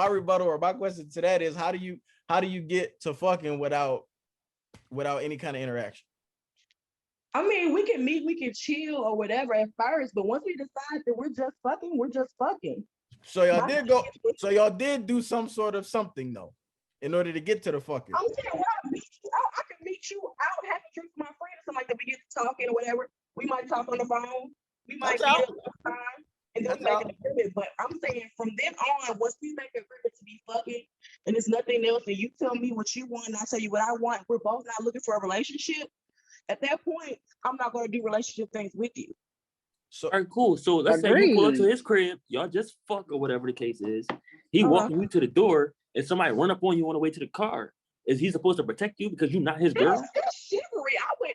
Speaker 2: rebuttal or my question to that is, how do you get to fucking without any kind of interaction?
Speaker 18: I mean, we can meet, we can chill or whatever at first, but once we decide that we're just fucking, we're just fucking.
Speaker 2: So y'all did do some sort of something though, in order to get to the fucking.
Speaker 18: I'm saying, well, I can meet you out, have a drink with my friend or something like that. We get to talking or whatever. We might talk on the phone. We might meet up sometime and then we make an agreement. But I'm saying from then on, once we make an agreement to be fucking and it's nothing else, and you tell me what you want and I tell you what I want, we're both not looking for a relationship. At that point, I'm not going to do relationship things with you.
Speaker 17: So, all right, cool. So let's say you pull up to his crib, y'all just fuck or whatever the case is. He walking you to the door, and somebody run up on you on the way to the car. Is he supposed to protect you because you're not his girl?
Speaker 18: That's chivalry. I would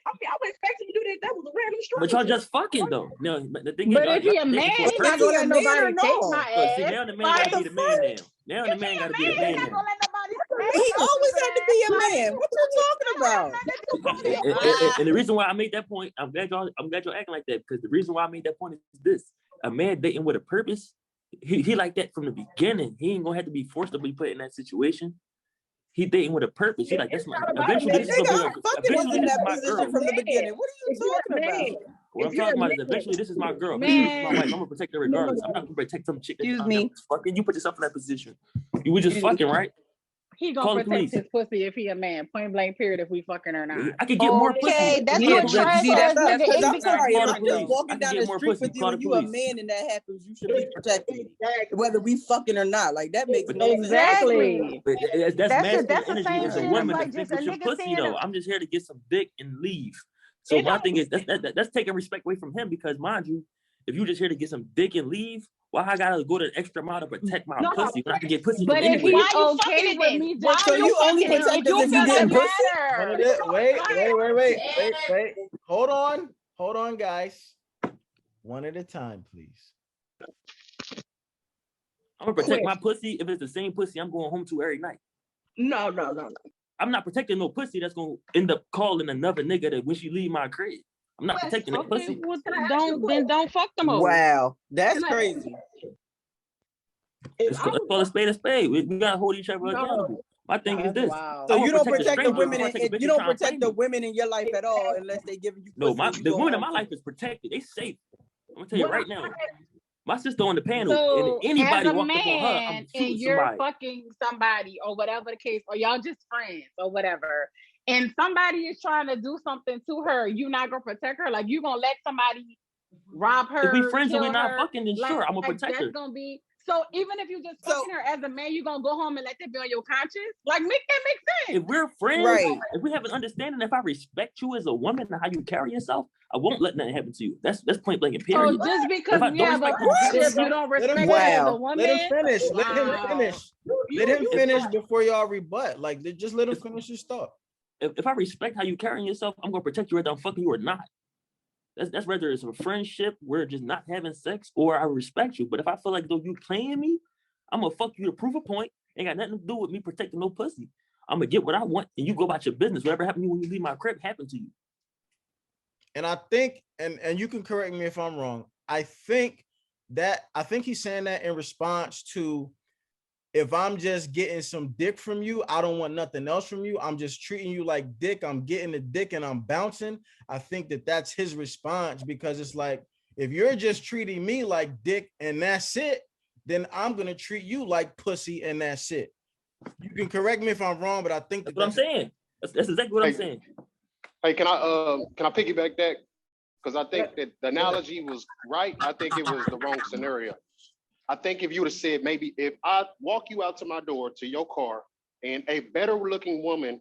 Speaker 18: expect him to do that. That was a random stranger.
Speaker 17: But y'all just fucking though. No, the thing
Speaker 4: but
Speaker 17: is,
Speaker 4: if he a man, he's not gonna let nobody take my ass.
Speaker 17: See, now the man gotta be the man now. Now the man gotta be the man now.
Speaker 3: He always had to be a man. What you talking about?
Speaker 17: And the reason why I made that point, I'm glad y'all acting like that, because the reason why I made that point is this: a man dating with a purpose, he like that from the beginning. He ain't gonna have to be forced to be put in that situation. He dating with a purpose. He like, that's my. Eventually, this is gonna be. Eventually, this is my girl.
Speaker 3: From the beginning. What are you talking about?
Speaker 17: What I'm talking about is eventually this is my girl. This is my wife. I'm gonna protect her regardless. I'm not gonna protect some chick. Excuse me. Fucking, you put yourself in that position. You were just fucking, right?
Speaker 4: He gonna protect his pussy if he a man. Point blank. Period. If we fucking or not.
Speaker 17: I could get more pussy.
Speaker 3: Okay, that's what trash ass nigga. I'm sorry. If I'm just walking down the street with you and you a man and that happens, you should be protected, whether we fucking or not. Like that makes no sense.
Speaker 17: Exactly. That's masculine
Speaker 1: the
Speaker 17: energy.
Speaker 1: same
Speaker 17: It's a
Speaker 1: shit
Speaker 17: woman
Speaker 1: as, like,
Speaker 17: that thinks
Speaker 1: just
Speaker 17: with
Speaker 1: a
Speaker 17: your
Speaker 1: nigga
Speaker 17: pussy
Speaker 1: saying
Speaker 17: though. I'm just here to get some dick and leave. So my thing is that's taking respect away from him, because mind you, if you just here to get some dick and leave, why I gotta go to the extra mile to protect my pussy when I can get pussy from anywhere?
Speaker 4: But if he's okay with me,
Speaker 3: so you only protect us if you getting pussy?
Speaker 2: Wait. Hold on, guys. One at a time, please.
Speaker 17: I'm gonna protect my pussy if it's the same pussy I'm going home to every night.
Speaker 18: No.
Speaker 17: I'm not protecting no pussy that's gonna end up calling another nigga that when she leave my crib. I'm not protecting that pussy.
Speaker 4: Don't fuck them over.
Speaker 3: Wow, that's crazy.
Speaker 17: Let's call a spade a spade. We gotta hold each other accountable. My thing is this.
Speaker 3: So you don't protect the women. You don't protect the women in your life at all unless they give you.
Speaker 17: No, the women in my life is protected. They safe. I'm gonna tell you right now. My sister on the panel,
Speaker 4: so
Speaker 17: and anybody
Speaker 4: as a
Speaker 17: walked up on her, I'm
Speaker 4: man,
Speaker 17: shooting
Speaker 4: and you're
Speaker 17: somebody.
Speaker 4: fucking somebody or whatever the case, or y'all just friends or whatever, and somebody is trying to do something to her, you not gonna protect her? Like you gonna let somebody rob her?
Speaker 17: If we friends and we're not
Speaker 4: her?
Speaker 17: fucking, then sure, I'm gonna protect
Speaker 4: that's
Speaker 17: her.
Speaker 4: Gonna be so. Even if you just fucking her as a man, you gonna go home and let that be on your conscience? Like make that make sense?
Speaker 17: If we're friends,
Speaker 3: right?
Speaker 17: If we have an understanding, if I respect you as a woman and how you carry yourself, I won't let nothing happen to you. That's point blank and period.
Speaker 4: So just because we have a if you don't respect her as a woman,
Speaker 2: let him finish. Let him finish before y'all rebut. Like, just let him finish his thought.
Speaker 17: If I respect how you carrying yourself, I'm gonna protect you whether I'm fucking you or not. That's whether it's a friendship, we're just not having sex, or I respect you. But if I feel like though you playing me, I'm gonna fuck you to prove a point. Ain't got nothing to do with me protecting no pussy. I'm gonna get what I want, and you go about your business. Whatever happened to you when you leave my crib happened to you.
Speaker 2: And I think, and you can correct me if I'm wrong, I think he's saying that in response to, if I'm just getting some dick from you, I don't want nothing else from you. I'm just treating you like dick. I'm getting the dick and I'm bouncing. I think that's his response, because it's like, if you're just treating me like dick and that's it, then I'm going to treat you like pussy and that's it. You can correct me if I'm wrong, but I think
Speaker 17: that's what I'm saying. That's exactly what I'm saying.
Speaker 19: Hey, can I piggyback that? Because I think that the analogy was right. I think it was the wrong scenario. I think if you would have said, maybe if I walk you out to my door to your car and a better looking woman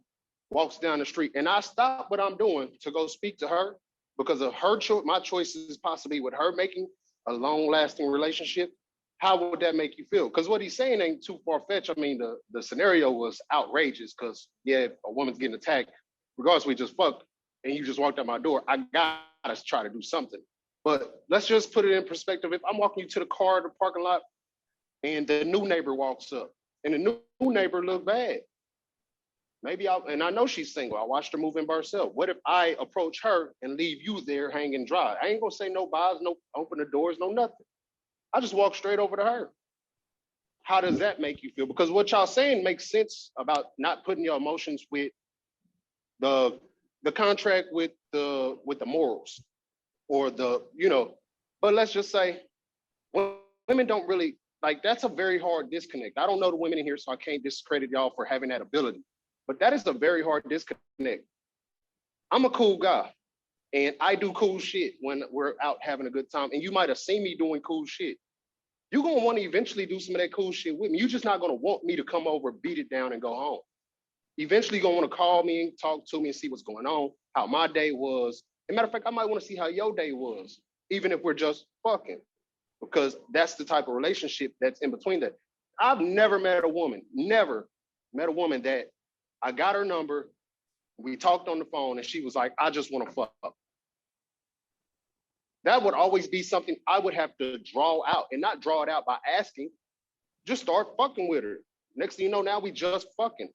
Speaker 19: walks down the street and I stop what I'm doing to go speak to her because of her choice, my choices possibly with her making a long lasting relationship, how would that make you feel? Because what he's saying ain't too far fetched. I mean, the scenario was outrageous because, yeah, if a woman's getting attacked, regardless, we just fucked and you just walked out my door, I gotta try to do something. But let's just put it in perspective. If I'm walking you to the car, the parking lot, and the new neighbor walks up and the new neighbor look bad, Maybe I know she's single. I watched her move in by herself. What if I approach her and leave you there hanging dry? I ain't gonna say no buys, no open the doors, no nothing. I just walk straight over to her. How does that make you feel? Because what y'all saying makes sense about not putting your emotions with the contract with the morals or but let's just say women don't really like, that's a very hard disconnect. I don't know the women in here, so I can't discredit y'all for having that ability, but that is a very hard disconnect. I'm a cool guy and I do cool shit when we're out having a good time, and you might have seen me doing cool shit. You're gonna want to eventually do some of that cool shit with me. You're just not gonna want me to come over, beat it down, and go home. Eventually you're gonna want to call me and talk to me and see what's going on, how my day was. As a matter of fact, I might want to see how your day was, even if we're just fucking, because that's the type of relationship that's in between that. I've never met a woman that I got her number, we talked on the phone, and she was like, I just want to fuck. That would always be something I would have to draw out, and not draw it out by asking, just start fucking with her. Next thing you know, now we just fucking.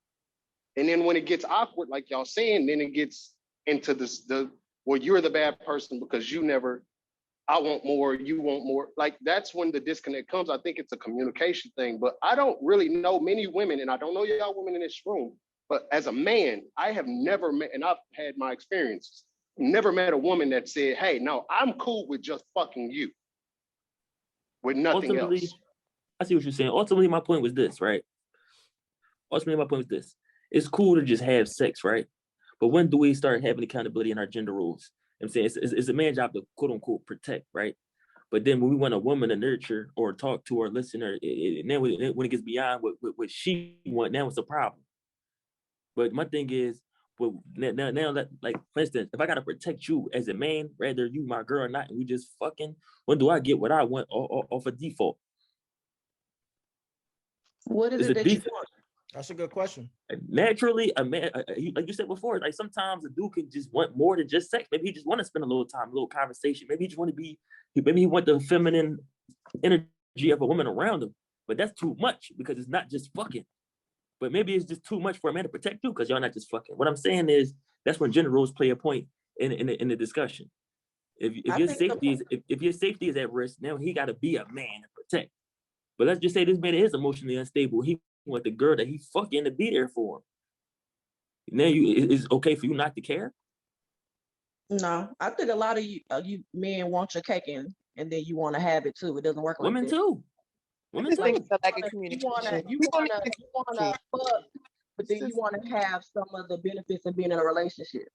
Speaker 19: And then when it gets awkward, like y'all saying, then it gets into well, you're the bad person because you never, I want more, you want more. Like, that's when the disconnect comes. I think it's a communication thing, but I don't really know many women, and I don't know y'all women in this room, but as a man, I have never met, and I've had my experiences, never met a woman that said, hey, no, I'm cool with just fucking you, with nothing
Speaker 17: Ultimately,
Speaker 19: else.
Speaker 17: I see what you're saying. Ultimately, my point was this, right? It's cool to just have sex, right? But when do we start having accountability in our gender roles? I'm saying it's a man's job to quote unquote protect, right? But then when we want a woman to nurture or talk to or listen, and then when it gets beyond what she wants, now it's a problem. But my thing is, well, now that, like, for instance, if I gotta protect you as a man, whether you my girl or not, and we just fucking, when do I get what I want off a default?
Speaker 18: What is
Speaker 17: It's
Speaker 18: it
Speaker 17: a
Speaker 18: that you
Speaker 17: default.
Speaker 18: want?
Speaker 2: That's a good question.
Speaker 17: Naturally, a man, like you said before, like sometimes a dude can just want more than just sex. Maybe he just want to spend a little time, a little conversation. Maybe he just want to maybe he want the feminine energy of a woman around him. But that's too much because it's not just fucking. But maybe it's just too much for a man to protect you because y'all not just fucking. What I'm saying is that's when gender roles play a point in the discussion. If your safety is at risk, now he got to be a man to protect. But let's just say this man is emotionally unstable. He want the girl that he fucking to be there for him. Now it's okay for you not to care?
Speaker 18: No, I think a lot of you men want your cake and then you want to have it too. It doesn't work like
Speaker 17: Women
Speaker 18: that.
Speaker 17: too.
Speaker 14: I just think it's a lack of
Speaker 18: You
Speaker 14: communication.
Speaker 18: wanna fuck, but then you want to have some of the benefits of being in a relationship.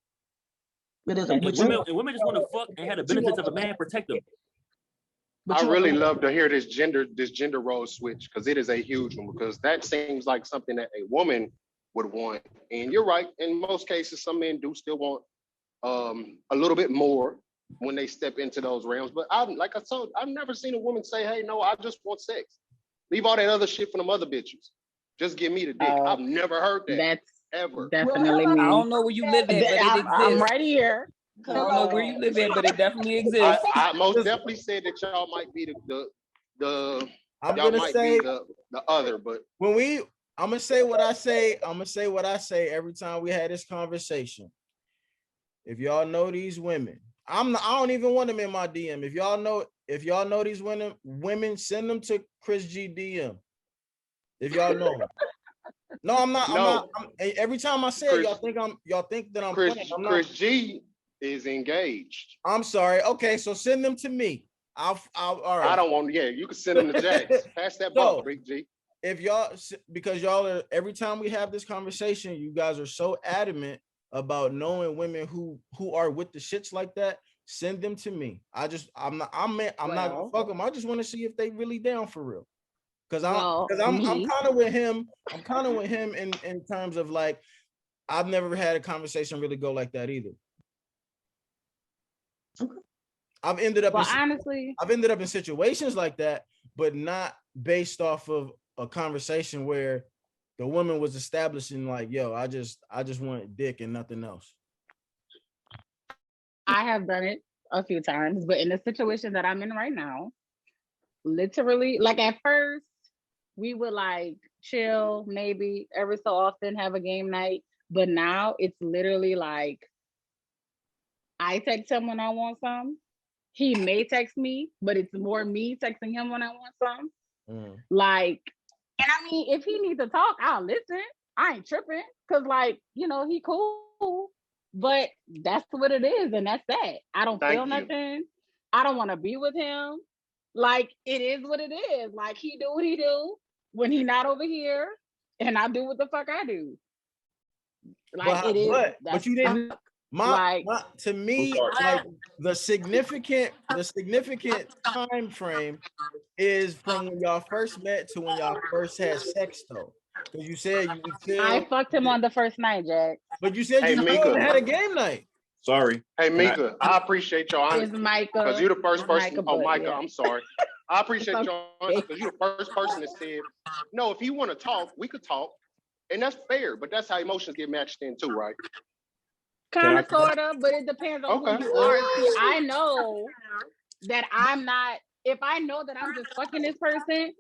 Speaker 18: It doesn't.
Speaker 17: And women just want to fuck and have the benefits of a man protect them.
Speaker 19: I really love to hear this gender role switch, because it is a huge one, because that seems like something that a woman would want. And you're right, in most cases, some men do still want a little bit more when they step into those realms. But like I told, I've never seen a woman say, hey, no, I just want sex. Leave all that other shit for them other bitches. Just give me the dick. I've never heard that.
Speaker 4: That's
Speaker 19: ever.
Speaker 12: Definitely me. I don't know where you live at, but it exists.
Speaker 4: I'm right here.
Speaker 12: I don't know where you live at, but it definitely exists.
Speaker 19: I most definitely said that y'all might be the
Speaker 2: I'm
Speaker 19: y'all
Speaker 2: gonna
Speaker 19: might
Speaker 2: say
Speaker 19: be the other, but
Speaker 2: I'm gonna say what I say. I'm gonna say what I say every time we had this conversation. If y'all know these women, I don't even want them in my DM. If y'all know these women, send them to Chris G DM. If y'all know them. No, I'm not. Every time I say it, y'all think that I'm
Speaker 19: Chris,
Speaker 2: playing. I'm
Speaker 19: Chris
Speaker 2: not.
Speaker 19: G is engaged.
Speaker 2: I'm sorry. Okay, so send them to me. All right.
Speaker 19: I don't want. Yeah, you can send them to Jax. Pass that ball, Big G.
Speaker 2: If y'all, because y'all are, every time we have this conversation, you guys are so adamant about knowing women who are with the shits like that. Send them to me. I'm not gonna fuck them. I just want to see if they really down for real. Because I'm kind of with him. I'm kind of with him in terms of, like, I've never had a conversation really go like that either. Okay. I've ended up in situations like that, but not based off of a conversation where the woman was establishing, like, yo, I just want dick and nothing else.
Speaker 4: I have done it a few times, but in the situation that I'm in right now, literally, like, at first we would like chill, maybe every so often have a game night, But now it's literally like I text him when I want some. He may text me, but it's more me texting him when I want some. Like, and I mean, if he needs to talk, I'll listen. I ain't tripping because, like, you know, he cool. But that's what it is, and that's that. I don't feel nothing. I don't want to be with him. Like, it is what it is. Like, he do what he do when he not over here, and I do what the fuck I do. Like, it is.
Speaker 2: But you didn't. To me, like the significant time frame is from when y'all first met to when y'all first had sex, though. Because you said you feel
Speaker 4: I fucked him on the first night, Jack.
Speaker 2: But you said you had a game night.
Speaker 13: Sorry.
Speaker 19: Hey, Mika, I appreciate your honesty.
Speaker 4: It's Micah.
Speaker 19: Because you're the first person.
Speaker 4: Micah,
Speaker 19: Micah,
Speaker 4: yeah.
Speaker 19: I'm sorry. I appreciate your honesty because you're the first person that said, no, if you want to talk, we could talk. And that's fair, but that's how emotions get matched in too, right?
Speaker 4: Kind of, sort of, but it depends on who you are. See, I know that I'm not, if I know that I'm just fucking this person,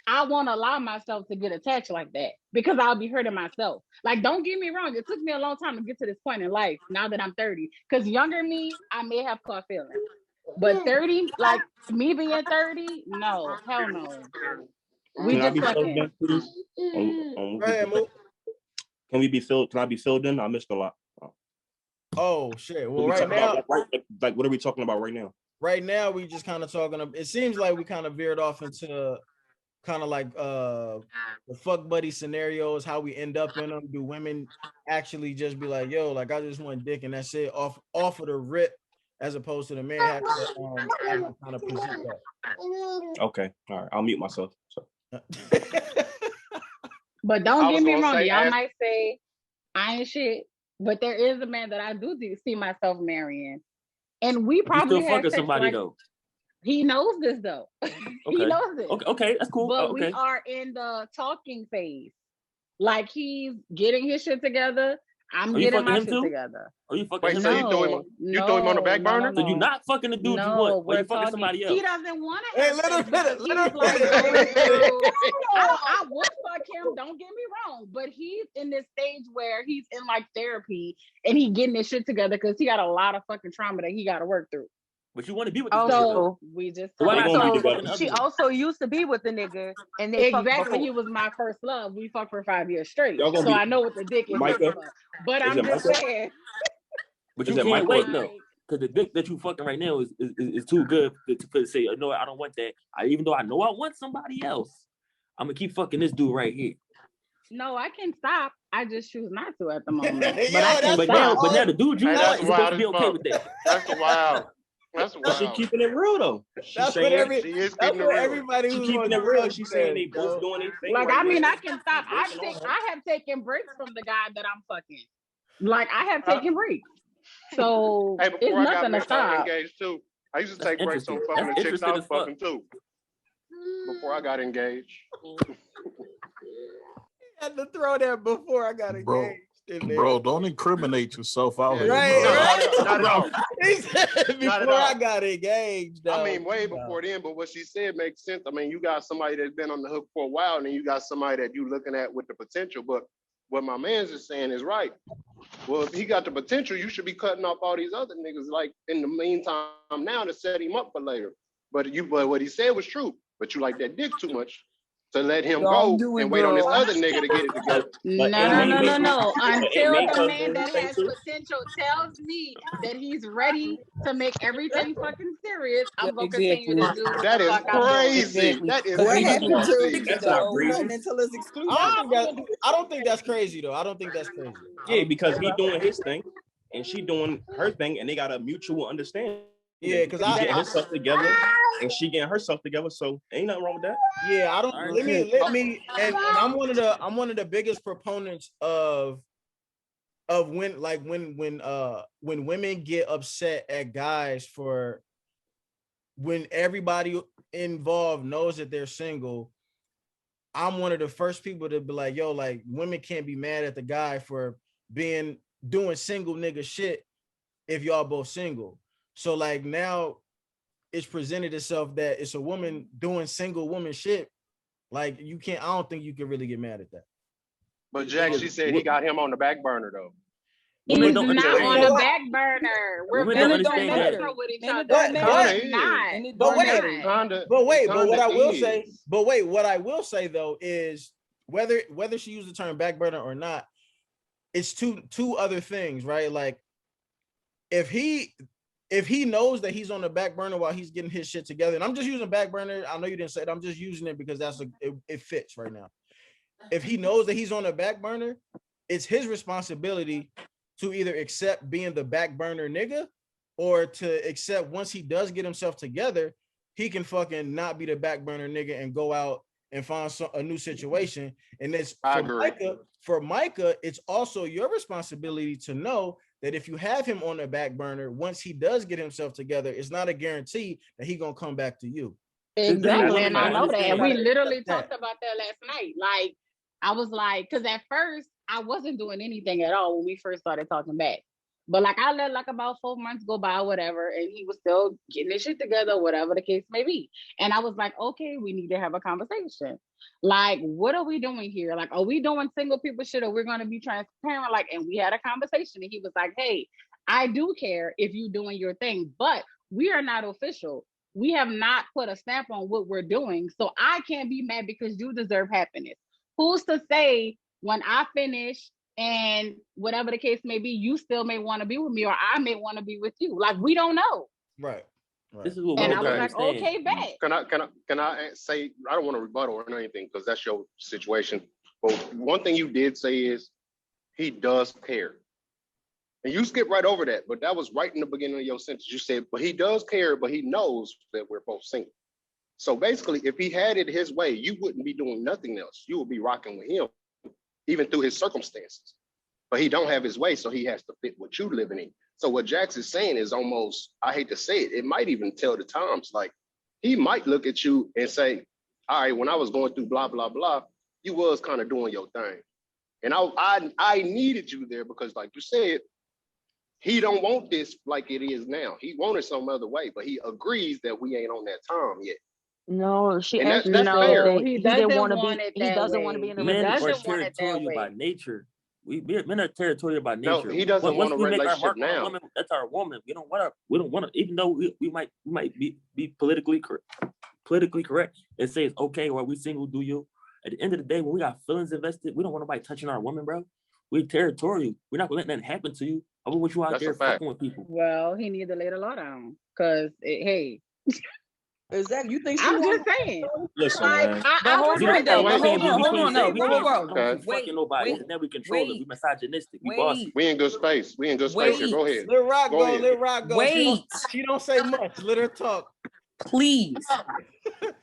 Speaker 4: I won't allow myself to get attached like that because I'll be hurting myself. Like, don't get me wrong. It took me a long time to get to this point in life now that I'm 30. Because younger me, I may have caught feelings. But 30, like me being 30, no, hell no. We just fucking.
Speaker 13: Can we be filled? Can I be filled in? I missed a lot.
Speaker 2: Oh shit! Well, right now,
Speaker 13: like what are we talking about right now?
Speaker 2: Right now, we just kind of talking. It seems like we kind of veered off into kind of like the fuck buddy scenarios. How we end up in them? Do women actually just be like, "Yo, like I just want dick and that's it," off of the rip, as opposed to the man have to kind of present that.
Speaker 13: Okay, all right. I'll mute myself. So.
Speaker 4: But don't get me wrong. Y'all might say I ain't shit, but there is a man that I do see myself marrying, and we probably
Speaker 17: you still fucking somebody
Speaker 4: like,
Speaker 17: though.
Speaker 4: He knows this though. He knows this.
Speaker 17: Okay, that's cool.
Speaker 4: But we are in the talking phase. Like he's getting his shit together. I'm getting my shit together.
Speaker 17: Are you fucking him?
Speaker 19: So you throw him on the back burner?
Speaker 17: So you're not fucking the dude you want, or you fucking somebody else?
Speaker 4: He doesn't want to. Hey, let him I would fuck him. Don't get me wrong, but he's in this stage where he's in like therapy and he getting his shit together because he got a lot of fucking trauma that he got to work through.
Speaker 17: But you want to be with this
Speaker 4: nigga. We just
Speaker 1: she also used to be with the nigga, and they
Speaker 4: exactly. He was my first love. We fucked for 5 years straight, so I know what the dick is. But I'm just saying.
Speaker 17: But you can't wait though, because the dick that you fucking right now is too good to say. No, I don't want that. Even though I know I want somebody else, I'm gonna keep fucking this dude right here.
Speaker 4: No, I can stop. I just choose not to at the moment.
Speaker 17: But now the dude you want is supposed to be okay with that.
Speaker 19: That's wild. That's wild.
Speaker 17: She's keeping it real though.
Speaker 2: That's what everybody who's
Speaker 17: keeping it real. She's saying they both doing their thing.
Speaker 4: Like I mean, I can stop. I have taken breaks from the guy that I'm fucking. Like I have taken breaks. So
Speaker 19: hey,
Speaker 4: it's nothing to stop.
Speaker 19: Engaged too. I used to take breaks on fucking the chicks I was fucking too. Before I got engaged.
Speaker 2: I had to throw that before I got engaged.
Speaker 11: Bro, don't incriminate yourself out here.
Speaker 19: Right. Not at all.
Speaker 2: Before I got engaged.
Speaker 19: I mean, way before then, but what she said makes sense. I mean, you got somebody that's been on the hook for a while, and then you got somebody that you looking at with the potential. But what my man's is saying is right. Well, if he got the potential, you should be cutting off all these other niggas, like in the meantime now to set him up for later. But what he said was true. But you like that dick too much to let him go and wait on this other nigga to get it together.
Speaker 4: No. Until the man that has potential tells me that he's ready to make everything fucking serious, I'm gonna continue to do
Speaker 19: that is crazy. That is crazy.
Speaker 13: That's outrageous.
Speaker 3: Until it's exclusive.
Speaker 2: I don't think that's crazy though. I don't think that's crazy.
Speaker 13: Yeah, because he doing his thing and she doing her thing, and they got a mutual understanding.
Speaker 2: Yeah, because
Speaker 13: I getting himself together and she getting herself together, so ain't nothing wrong with that.
Speaker 2: Yeah, I don't. Let me, and I'm one of the biggest proponents of when women get upset at guys for when everybody involved knows that they're single. I'm one of the first people to be like, yo, like women can't be mad at the guy for doing single nigga shit if y'all both single. So like now it's presented itself that it's a woman doing single woman shit. Like I don't think you can really get mad at that.
Speaker 19: But Jack, she said he got him on the back burner though.
Speaker 4: He's
Speaker 17: Women don't
Speaker 4: not
Speaker 17: understand
Speaker 4: on
Speaker 17: that.
Speaker 4: the back burner. We're
Speaker 17: Women don't
Speaker 4: very
Speaker 17: understand that.
Speaker 4: professional with each
Speaker 12: And
Speaker 4: other.
Speaker 12: it don't
Speaker 4: No,
Speaker 12: matter.
Speaker 4: it's not.
Speaker 12: And it
Speaker 2: But
Speaker 12: don't
Speaker 2: wait,
Speaker 12: matter.
Speaker 2: but what I will
Speaker 19: is.
Speaker 2: say, what I will say though is whether she used the term back burner or not, it's two other things, right? Like if he knows that he's on the back burner while he's getting his shit together, and I'm just using back burner. I know you didn't say it. I'm just using it because it fits right now. If he knows that he's on the back burner, it's his responsibility to either accept being the back burner nigga or to accept once he does get himself together, he can fucking not be the back burner nigga and go out and find a new situation. And it's for Micah, it's also your responsibility to know that if you have him on the back burner, once he does get himself together, it's not a guarantee that he gonna come back to you.
Speaker 4: Exactly, and I know that. And we literally talked about that last night. Like, I was like, because at first I wasn't doing anything at all when we first started talking back. But like I let like about 4 months go by, whatever, and he was still getting his shit together, whatever the case may be. And I was like, okay, we need to have a conversation. Like, what are we doing here? Like, are we doing single people shit, or we're gonna be transparent? Like, and we had a conversation, and he was like, hey, I do care if you're doing your thing, but we are not official. We have not put a stamp on what we're doing. So I can't be mad because you deserve happiness. Who's to say when I finish and whatever the case may be, you still may want to be with me, or I may want to be with you. Like, we don't know.
Speaker 2: Right.
Speaker 17: This is what
Speaker 4: and I was like, okay, bet.
Speaker 19: Can I say, I don't want to rebuttal or anything because that's your situation. But one thing you did say is he does care. And you skip right over that, but that was right in the beginning of your sentence. You said, but he does care, but he knows that we're both single. So basically, if he had it his way, you wouldn't be doing nothing else. You would be rocking with him, even through his circumstances. But he don't have his way, so he has to fit what you living in. So what Jax is saying is almost, I hate to say it, it might even tell the times, like, he might look at you and say, all right, when I was going through blah, blah, blah, you was kind of doing your thing. And I needed you there because, like you said, he don't want this like it is now. He wanted some other way, but he agrees that we ain't on that time yet.
Speaker 1: No, she
Speaker 19: And
Speaker 1: actually
Speaker 19: that's fair.
Speaker 4: He
Speaker 1: didn't
Speaker 4: want
Speaker 1: want to be.
Speaker 4: it
Speaker 1: He
Speaker 4: that
Speaker 1: doesn't want to
Speaker 4: way.
Speaker 1: be in a
Speaker 17: Men are
Speaker 1: relationship.
Speaker 17: territorial by nature. Men are territorial by nature.
Speaker 19: No, he doesn't want a relationship now.
Speaker 17: Woman, that's our woman. We don't want to. Even though we might be politically correct and say it's okay, or we single, do you? At the end of the day, when we got feelings invested, we don't want nobody touching our woman, bro. We're territorial. We're not gonna let nothing happen to you. I want you out there fucking with people.
Speaker 4: Well, he needs to lay the law down, cause hey.
Speaker 14: Is that you think?
Speaker 4: I'm just saying.
Speaker 9: Listen,
Speaker 4: like,
Speaker 9: man.
Speaker 4: I was
Speaker 12: Hold on.
Speaker 17: No, we can't
Speaker 12: Wait,
Speaker 17: fucking nobody. It's never control it. We misogynistic. We bossy.
Speaker 19: We in good space. We in good space here. Go ahead.
Speaker 2: Let Rock go. Let Rock go.
Speaker 12: Wait.
Speaker 2: She don't say much. Let her talk.
Speaker 12: Please.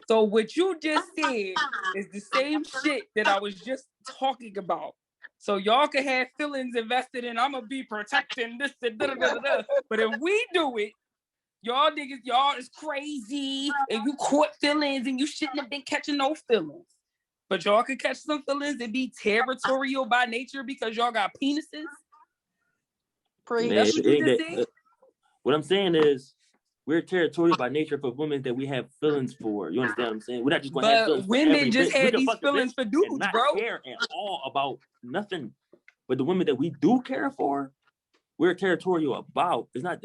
Speaker 12: So what you just said is the same shit that I was just talking about. So y'all can have feelings invested in, I'm gonna be protecting this and da-da-da-da-da. But if we do it, y'all niggas, y'all is crazy and you caught feelings and you shouldn't have been catching no feelings. But y'all can catch some feelings and be territorial by nature because y'all got penises. That's what you just said.
Speaker 17: What I'm saying is, we're territorial by nature for women that we have feelings for. You understand what I'm saying? We're not just going to have feelings.
Speaker 12: Women just had these feelings for dudes,
Speaker 17: and not
Speaker 12: bro.
Speaker 17: Care at all about nothing. But the women that we do care for, we're territorial about. It's not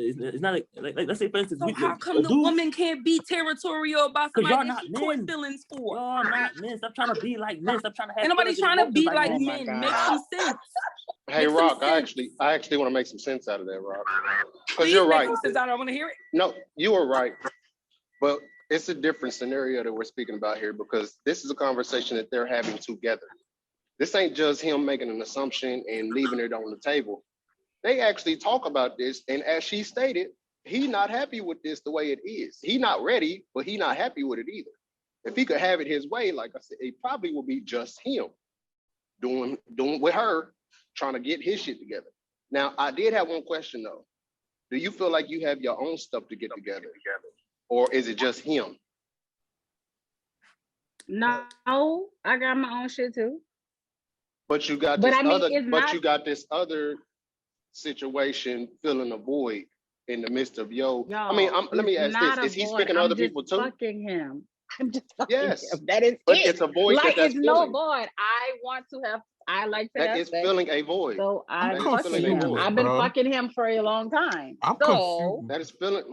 Speaker 17: like let's say for instance.
Speaker 12: So how come the woman can't be territorial about somebody that she caught feelings for?
Speaker 17: Y'all not men. Stop trying to be like men. Stop trying to have.
Speaker 12: Ain't nobody trying to be like
Speaker 17: men.
Speaker 12: Make some sense.
Speaker 19: Hey, Rock, I actually want to make some sense out of that, Rock. Because you're right.
Speaker 12: Since I don't want to hear it.
Speaker 19: No, you are right. But it's a different scenario that we're speaking about here because this is a conversation that they're having together. This ain't just him making an assumption and leaving it on the table. They actually talk about this, and as she stated, he not happy with this the way it is. He not ready, but he not happy with it either. If he could have it his way, like I said, it probably will be just him doing with her, trying to get his shit together. Now, I did have one question though. Do you feel like you have your own stuff to get together? Or is it just him?
Speaker 4: No, I got my own shit too.
Speaker 19: But you got you got this other situation filling a void in the midst of let me ask this. Is he speaking to other people too?
Speaker 4: Fucking him. I'm just fucking
Speaker 19: yes.
Speaker 4: him. That is
Speaker 19: but
Speaker 4: it.
Speaker 19: It's a void
Speaker 4: like
Speaker 19: that's
Speaker 4: it's no
Speaker 19: filling.
Speaker 4: void. I want to have I like to
Speaker 19: That
Speaker 4: have
Speaker 19: is
Speaker 4: sex,
Speaker 19: filling a void.
Speaker 4: so
Speaker 19: That
Speaker 4: I'm
Speaker 19: is filling
Speaker 4: fucking
Speaker 19: a
Speaker 4: him.
Speaker 19: void.
Speaker 4: I've been
Speaker 11: bro.
Speaker 4: fucking him for a long time.
Speaker 11: I'm
Speaker 4: So
Speaker 11: confused.
Speaker 19: That is filling.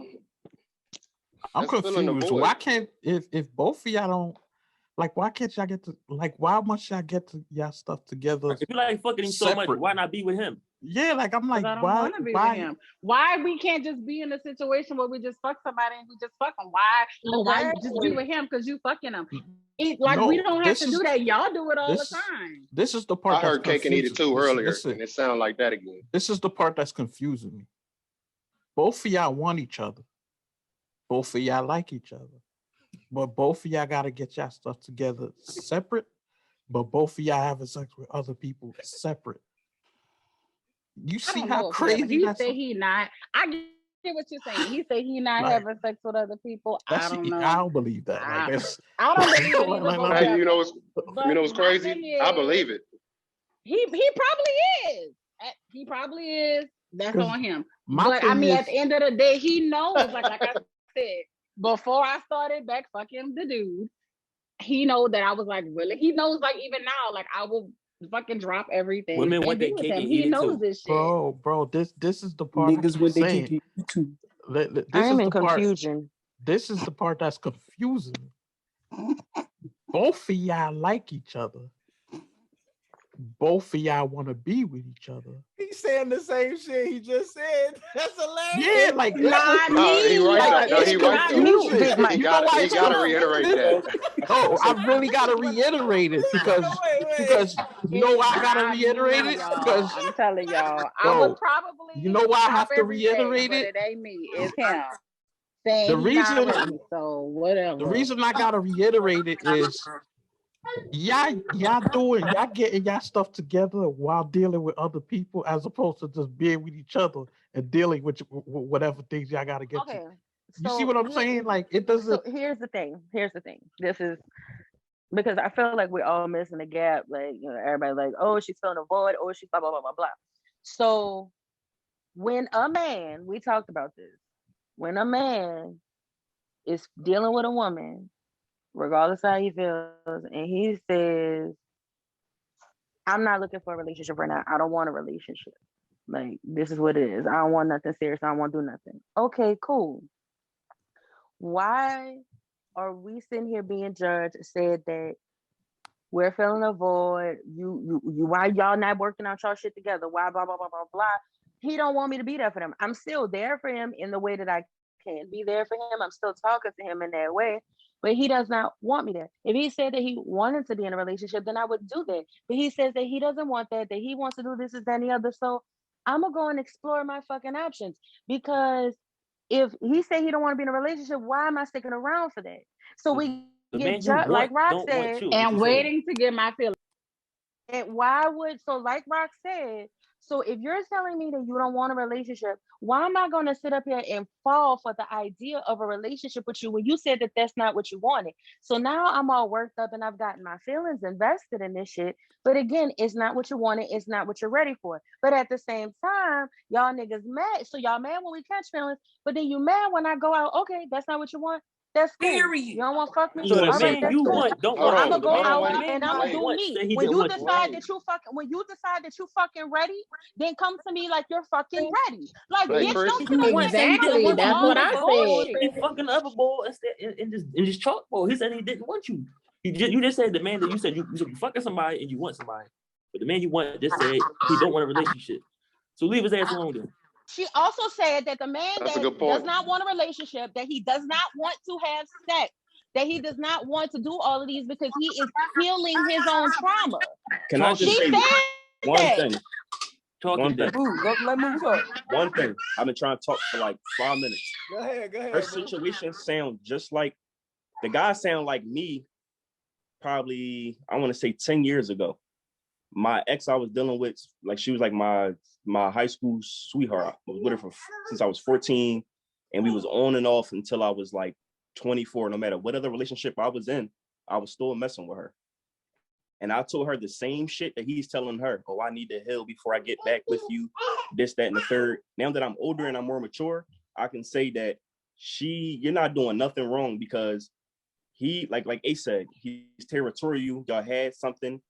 Speaker 11: I'm
Speaker 19: That's filling the
Speaker 11: confused.
Speaker 19: void.
Speaker 11: Why can't if both of y'all don't like? Why can't y'all get to like? Why must y'all get to y'all stuff together
Speaker 17: If you like fucking him so much,
Speaker 11: separate?
Speaker 17: why not be with him?
Speaker 11: Yeah, like I'm like,
Speaker 4: I don't
Speaker 11: why?
Speaker 4: want to be with him. Why we can't just be in a situation where we just fuck somebody and we just fuck them? Why? Oh, why you just be with him because you fucking him? Like we don't have to do that. Y'all do it all the time.
Speaker 11: This is the part
Speaker 19: I heard
Speaker 11: that's
Speaker 19: Cake and Eat It
Speaker 11: confusing.
Speaker 19: too earlier,
Speaker 11: Listen,
Speaker 19: and it sounded like that again.
Speaker 11: this is the part that's confusing me. Both of y'all want each other. Both of y'all like each other. But both of y'all gotta get y'all stuff together separate. But both of y'all having sex with other people separate. You see how crazy
Speaker 4: he
Speaker 11: that's?
Speaker 4: say he not. I get what you're saying. He say he not
Speaker 11: Like,
Speaker 4: having sex with other people. I don't know.
Speaker 11: I don't believe that. Like that's.
Speaker 4: I don't believe it either. But
Speaker 19: Hey, you know
Speaker 4: whatever.
Speaker 19: what's crazy? I believe it.
Speaker 4: He probably is. He probably is. That's
Speaker 11: 'Cause
Speaker 4: on him.
Speaker 11: my
Speaker 4: But I
Speaker 11: thing
Speaker 4: mean,
Speaker 11: is-
Speaker 4: at the end of the day, he knows. Like I said, before I started back fucking the dude, he know that I was like really. He knows like even now, like I will fucking drop everything.
Speaker 17: Women
Speaker 4: and
Speaker 17: want
Speaker 4: be
Speaker 17: that
Speaker 4: with
Speaker 17: cake
Speaker 4: him.
Speaker 17: and
Speaker 4: He
Speaker 17: eat it
Speaker 4: knows
Speaker 17: too.
Speaker 4: this shit.
Speaker 11: Bro, this is the part
Speaker 12: Niggas
Speaker 11: I'm
Speaker 12: with their
Speaker 11: saying.
Speaker 12: cake and eat it too.
Speaker 11: This
Speaker 15: I'm
Speaker 11: is
Speaker 15: in
Speaker 11: the part.
Speaker 15: confusion.
Speaker 11: This is the part that's confusing. Both of y'all like each other. Both of y'all want to be with each other.
Speaker 2: He's saying the same shit he just said. That's hilarious.
Speaker 11: Yeah, like
Speaker 4: Not me.
Speaker 19: He right
Speaker 11: like,
Speaker 19: though. No, he
Speaker 11: it's
Speaker 19: right though.
Speaker 11: confusing.
Speaker 15: Big Mike.
Speaker 19: He
Speaker 11: You know why
Speaker 19: he
Speaker 11: it's
Speaker 19: gotta
Speaker 11: confusing?
Speaker 19: reiterate that.
Speaker 11: No, I really gotta reiterate it because you know why I gotta
Speaker 4: Not
Speaker 11: reiterate
Speaker 4: me,
Speaker 11: it?
Speaker 4: y'all.
Speaker 11: Because
Speaker 4: I'm telling y'all, I
Speaker 11: bro,
Speaker 4: would probably
Speaker 11: you know why I
Speaker 4: drop
Speaker 11: have to
Speaker 4: everything,
Speaker 11: reiterate
Speaker 4: but
Speaker 11: it?
Speaker 4: it ain't me. It's him saying
Speaker 11: The
Speaker 4: he not
Speaker 11: reason
Speaker 4: ready. So whatever.
Speaker 11: the reason I gotta reiterate it is y'all getting y'all stuff together while dealing with other people as opposed to just being with each other and dealing with whatever things y'all gotta get
Speaker 1: Okay.
Speaker 11: to. You see what I'm saying? Like it doesn't.
Speaker 1: So here's the thing. This is because I feel like we're all missing a gap. Like, you know, everybody like, oh, she's filling a void, oh, she's blah blah blah blah blah. So when a man, we talked about this, when a man is dealing with a woman, regardless how he feels, and he says, I'm not looking for a relationship right now. I don't want a relationship. Like, this is what it is. I don't want nothing serious. I don't want to do nothing. Okay, cool. Why are we sitting here being judged, said that we're filling a void? You why y'all not working out y'all shit together? Why blah blah blah blah blah? He don't want me to be there for him. I'm still there for him in the way that I can be there for him. I'm still talking to him in that way, but he does not want me there. If he said that he wanted to be in a relationship, then I would do that. But he says that he doesn't want that he wants to do this, that, and the other. So I'm gonna go and explore my fucking options, because if he say he don't want to be in a relationship, why am I sticking around for that? So we
Speaker 17: The
Speaker 1: get
Speaker 17: man you
Speaker 1: judged, like
Speaker 17: want
Speaker 1: Rock
Speaker 17: don't want
Speaker 1: said,
Speaker 17: you.
Speaker 4: And waiting to get my feelings.
Speaker 1: and why would, so like Rock said, so if you're telling me that you don't want a relationship, why am I going to sit up here and fall for the idea of a relationship with you when you said that that's not what you wanted? So now I'm all worked up and I've gotten my feelings invested in this shit. But again, it's not what you wanted. It's not what you're ready for. But at the same time, y'all niggas mad. So y'all mad when we catch feelings, but then you mad when I go out. Okay, that's not what you want. That's cool. You don't want to fuck me?
Speaker 17: So the
Speaker 1: All right,
Speaker 17: man
Speaker 1: that's
Speaker 17: you
Speaker 1: cool.
Speaker 17: want don't
Speaker 1: Well,
Speaker 17: want
Speaker 1: I'm
Speaker 17: you.
Speaker 1: gonna go out
Speaker 17: The man
Speaker 1: and I'm gonna do
Speaker 17: want
Speaker 1: me.
Speaker 17: said he
Speaker 1: When
Speaker 17: didn't
Speaker 1: you
Speaker 17: want you.
Speaker 1: decide that you fucking ready, then come to me like you're fucking ready. Like,
Speaker 19: Hey,
Speaker 1: bitch,
Speaker 19: Chris.
Speaker 1: don't
Speaker 17: You
Speaker 1: sit up
Speaker 17: want
Speaker 1: here
Speaker 17: said he
Speaker 1: and
Speaker 17: didn't
Speaker 1: fucking
Speaker 17: want
Speaker 1: do
Speaker 17: you.
Speaker 4: That's
Speaker 1: all
Speaker 4: what
Speaker 1: this
Speaker 4: I
Speaker 1: bullshit.
Speaker 4: said.
Speaker 17: He fucking the other boy and just chalkboard. He said he didn't want you. You just said the man that you said you fucking somebody and you want somebody, but the man you want just said he don't want a relationship. So leave his ass alone then.
Speaker 1: She also said that the man
Speaker 19: That's a
Speaker 1: that
Speaker 19: good point.
Speaker 1: does not want a relationship, that he does not want to have sex, that he does not want to do all of these because he is healing his own trauma.
Speaker 13: Can I just
Speaker 1: She
Speaker 13: say
Speaker 1: said
Speaker 13: one
Speaker 1: that.
Speaker 13: thing? One thing.
Speaker 12: Let Boo talk.
Speaker 13: One thing. I've been trying to talk for like 5 minutes.
Speaker 2: Go ahead.
Speaker 13: Her
Speaker 2: Boo.
Speaker 13: situation sound just like the guy sound like me. Probably I want to say 10 years ago. My ex I was dealing with, like she was like my high school sweetheart. I was with her since I was 14, and we was on and off until I was like 24. No matter what other relationship I was in, I was still messing with her. And I told her the same shit that he's telling her. Oh, I need to heal before I get back with you. This, that, and the third. Now that I'm older and I'm more mature, I can say that you're not doing nothing wrong, because he, like Ace said, he's territorial. Y'all had something.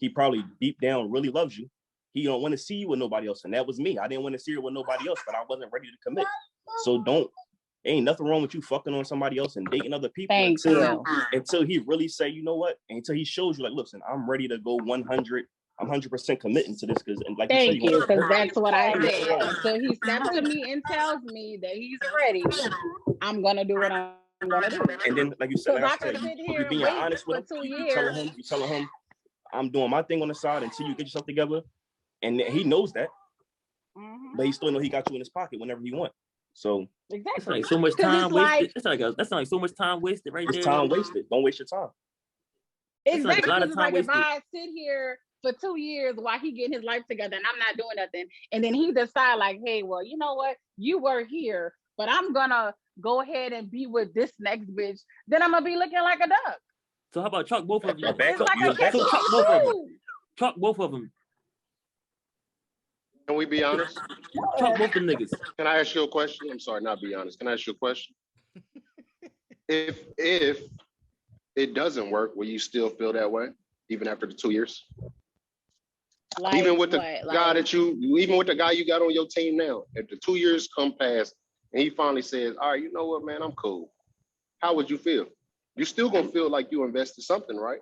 Speaker 13: he probably deep down really loves you. He don't want to see you with nobody else. And that was me. I didn't want to see her with nobody else, but I wasn't ready to commit. So ain't nothing wrong with you fucking on somebody else and dating other people until he really say, you know what? Until he shows you like, listen, I'm ready to go 100. I'm 100% committing to this because, like
Speaker 4: Thank you, because that's what I
Speaker 13: Ain't
Speaker 4: said.
Speaker 13: nothing wrong.
Speaker 4: Until he steps to me and tells me that he's ready, I'm gonna do what I'm gonna do.
Speaker 13: And then, like you said,
Speaker 4: Because
Speaker 13: like
Speaker 4: I
Speaker 13: I
Speaker 4: could
Speaker 13: said,
Speaker 4: sit
Speaker 13: you
Speaker 4: here and
Speaker 13: being
Speaker 4: wait
Speaker 13: honest with
Speaker 4: for
Speaker 13: him.
Speaker 4: 2
Speaker 13: You
Speaker 4: years.
Speaker 13: telling him, I'm doing my thing on the side until you get yourself together, and he knows that. But he still know he got you in his pocket whenever he want. So
Speaker 4: exactly,
Speaker 17: it's like so much time wasted. That's like so much time wasted right there.
Speaker 13: It's time wasted. Don't waste your time.
Speaker 4: Exactly,
Speaker 17: like a lot of
Speaker 4: because
Speaker 17: time
Speaker 4: it's like
Speaker 17: wasted.
Speaker 4: if I sit here for 2 years while he getting his life together and I'm not doing nothing, and then he decide like, hey, well, you know what, you were here, but I'm gonna go ahead and be with this next bitch, then I'm gonna be looking like a duck.
Speaker 17: So how about chalk both of them?
Speaker 4: It's like a catch
Speaker 17: So chalk both of them. Chalk both of them.
Speaker 19: Can we be honest?
Speaker 17: Chalk both them niggas.
Speaker 19: Can I ask you a question? I'm sorry, not be honest. Can I ask you a question? If it doesn't work, will you still feel that way even after the 2 years?
Speaker 4: Like
Speaker 19: even with the
Speaker 4: what?
Speaker 19: guy
Speaker 4: Like,
Speaker 19: even with the guy you got on your team now, if the 2 years come past and he finally says, all right, you know what, man, I'm cool. How would you feel? You're still gonna feel like you invested something, right?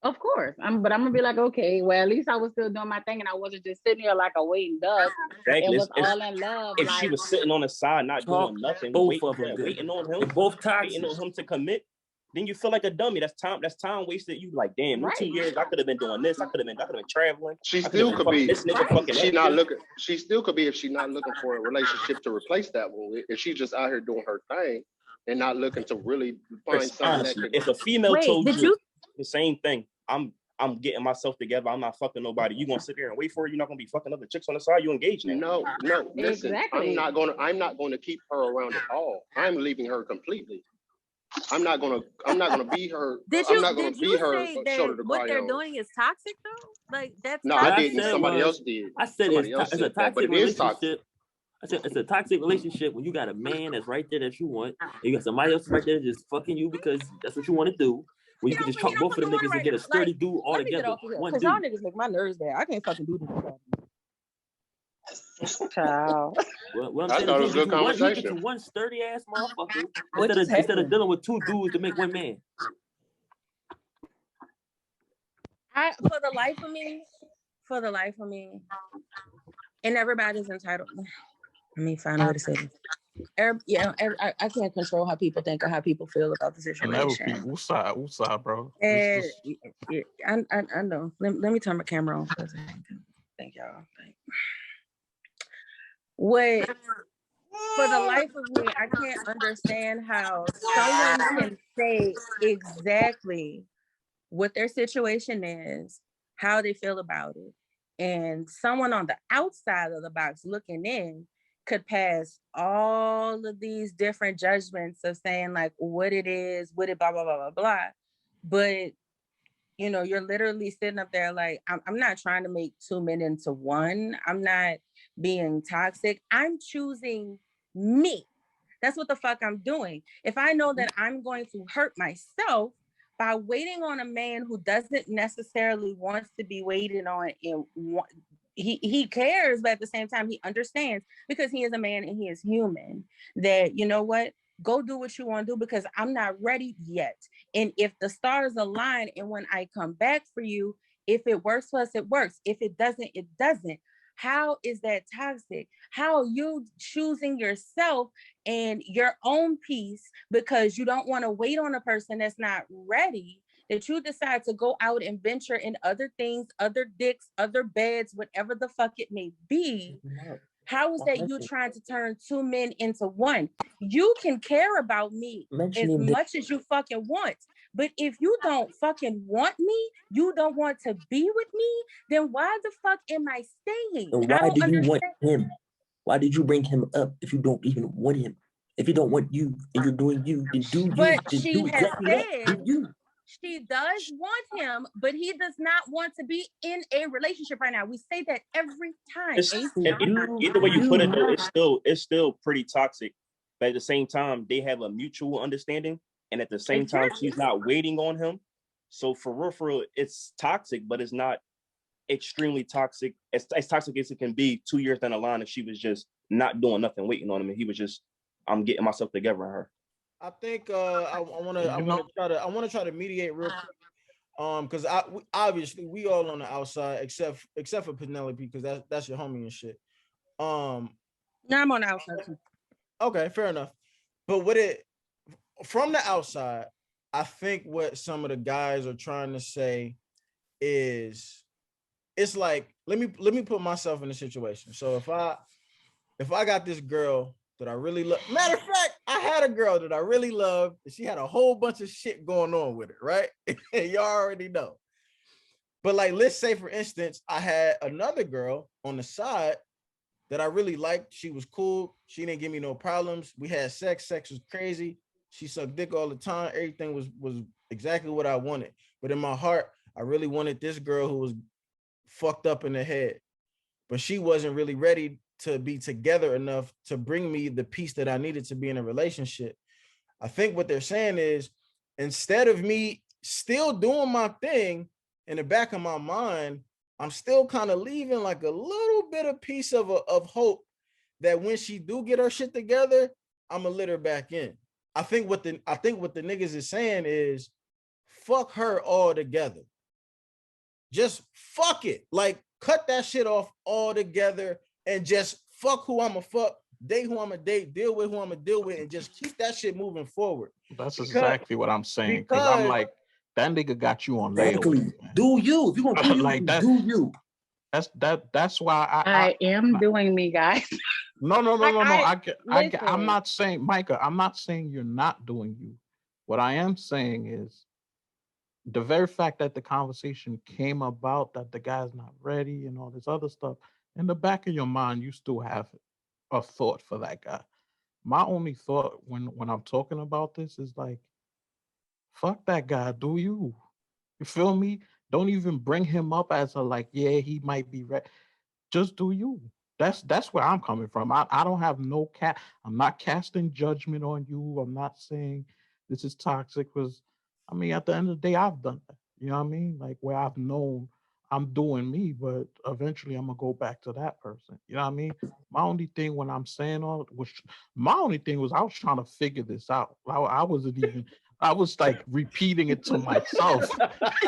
Speaker 4: of course. But I'm gonna be like, okay, well, at least I was still doing my thing and I wasn't just sitting here like a waiting duck.
Speaker 13: Exactly.
Speaker 4: It was all in love.
Speaker 13: If
Speaker 4: like,
Speaker 13: she was sitting on the side, not doing nothing,
Speaker 17: both of them
Speaker 13: waiting on him,
Speaker 17: both
Speaker 13: waiting on him to commit, then you feel like a dummy. That's time wasted. You like, damn, in 2 years I could have been doing this. I could have been traveling.
Speaker 19: She still could be.
Speaker 13: This nigga fucking.
Speaker 19: She not looking. She still could be if she's not looking for a relationship to replace that one with. If she's just out here doing her thing and not looking to really find something
Speaker 13: Honestly,
Speaker 19: that could.
Speaker 13: if a female told you the same thing, I'm getting myself together. I'm not fucking nobody. You gonna sit there and wait for it? You're not gonna be fucking other chicks on the side. You engaged now.
Speaker 19: No. Listen,
Speaker 4: exactly.
Speaker 19: I'm not gonna keep her around at all. I'm leaving her completely. I'm not gonna be her. I'm not gonna be her shoulder to cry
Speaker 20: what they're
Speaker 19: on.
Speaker 20: doing is toxic though? Like that's
Speaker 19: No,
Speaker 20: toxic.
Speaker 19: I didn't. Somebody else did.
Speaker 17: I said it's a toxic
Speaker 19: relationship.
Speaker 17: I said it's a toxic relationship when you got a man that's right there that you want, and you got somebody else right there just fucking you because that's what you want to do. When you can just chalk both of them niggas and get a sturdy dude all together.
Speaker 1: Because y'all niggas make my nerves bad. I can't fucking do this. Child.
Speaker 17: Well,
Speaker 19: I thought it was a good conversation.
Speaker 17: Get you one sturdy ass motherfucker instead
Speaker 1: What
Speaker 17: of dealing with two dudes to make one man.
Speaker 1: For the life of me, and everybody's entitled. Let me find a way to say this. I can't control how people think or how people feel about the situation.
Speaker 11: Who's side, bro?
Speaker 1: And I know. Let me turn my camera on for a second. Thank y'all. What for the life of me, I can't understand how someone can say exactly what their situation is, how they feel about it, and someone on the outside of the box looking in could pass all of these different judgments of saying like what it is, what it blah blah blah blah blah. But you know, you're literally sitting up there like, I'm not trying to make two men into one. I'm not being toxic. I'm choosing me. That's what the fuck I'm doing. If I know that I'm going to hurt myself by waiting on a man who doesn't necessarily want to be waited on, and he cares, but at the same time he understands, because he is a man and he is human, that, you know what, go do what you want to do because I'm not ready yet. And if the stars align and when I come back for you, if it works for us, it works. If it doesn't, it doesn't. How is that toxic? How are you choosing yourself and your own peace because you don't want to wait on a person that's not ready, that you decide to go out and venture in other things, other dicks, other beds, whatever the fuck it may be? How is that you trying to turn two men into one? You can care about me as much as you fucking want. But if you don't fucking want me, you don't want to be with me, then why the fuck am I staying?
Speaker 17: And why do you want him? Why did you bring him up if you don't even want him? If you don't want you and you're doing you, then do you.
Speaker 1: But she has
Speaker 17: exactly
Speaker 1: said she does want him, but he does not want to be in a relationship right now. We say that every time.
Speaker 13: Either way you put it, though, it's still pretty toxic. But at the same time, they have a mutual understanding, and at the same time, she's not waiting on him. So for real, it's toxic, but it's not extremely toxic. It's as toxic as it can be 2 years down the line if she was just not doing nothing, waiting on him, and he was just, I'm getting myself together in her.
Speaker 2: I think I want to try to mediate real quick. Because obviously we all on the outside except for Penelope, because that's your homie and shit.
Speaker 1: Yeah, I'm on the outside too.
Speaker 2: Okay, fair enough. But from the outside, I think what some of the guys are trying to say is, it's like, let me put myself in a situation. So if I got this girl that I really love, matter of fact, I had a girl that I really loved, and she had a whole bunch of shit going on with it, right? Y'all already know. But like, let's say for instance, I had another girl on the side that I really liked. She was cool. She didn't give me no problems. We had sex. Sex was crazy. She sucked dick all the time. Everything was exactly what I wanted. But in my heart, I really wanted this girl who was fucked up in the head. But she wasn't really ready to be together enough to bring me the peace that I needed to be in a relationship. I think what they're saying is, instead of me still doing my thing, in the back of my mind, I'm still kind of leaving like a little bit of piece of hope that when she do get her shit together, I'm gonna let her back in. I think what the niggas is saying is, fuck her all together. Just fuck it. Like, cut that shit off altogether and just fuck who I'm a fuck, date who I'm a date, deal with who I'm a deal with, and just keep that shit moving forward.
Speaker 11: That's exactly what I'm saying. Because I'm like, that nigga got you on layaway.
Speaker 17: Do you? If you gonna do you,
Speaker 11: like that,
Speaker 17: do you?
Speaker 11: That's why
Speaker 4: I am doing me, guys.
Speaker 11: No.
Speaker 4: Listen.
Speaker 11: I'm not saying, Micah, I'm not saying you're not doing you. What I am saying is, the very fact that the conversation came about that the guy's not ready and all this other stuff, in the back of your mind, you still have a thought for that guy. My only thought when I'm talking about this is like, fuck that guy, do you? You feel me? Don't even bring him up as a like, yeah, he might be ready. Just do you. That's where I'm coming from. I don't have no I'm not casting judgment on you. I'm not saying this is toxic, because I mean, at the end of the day, I've done that. You know what I mean? Like, where I've known I'm doing me, but eventually I'm gonna go back to that person. You know what I mean? My only thing when I'm saying all was, my only thing was I was trying to figure this out. I wasn't even. I was like repeating it to myself.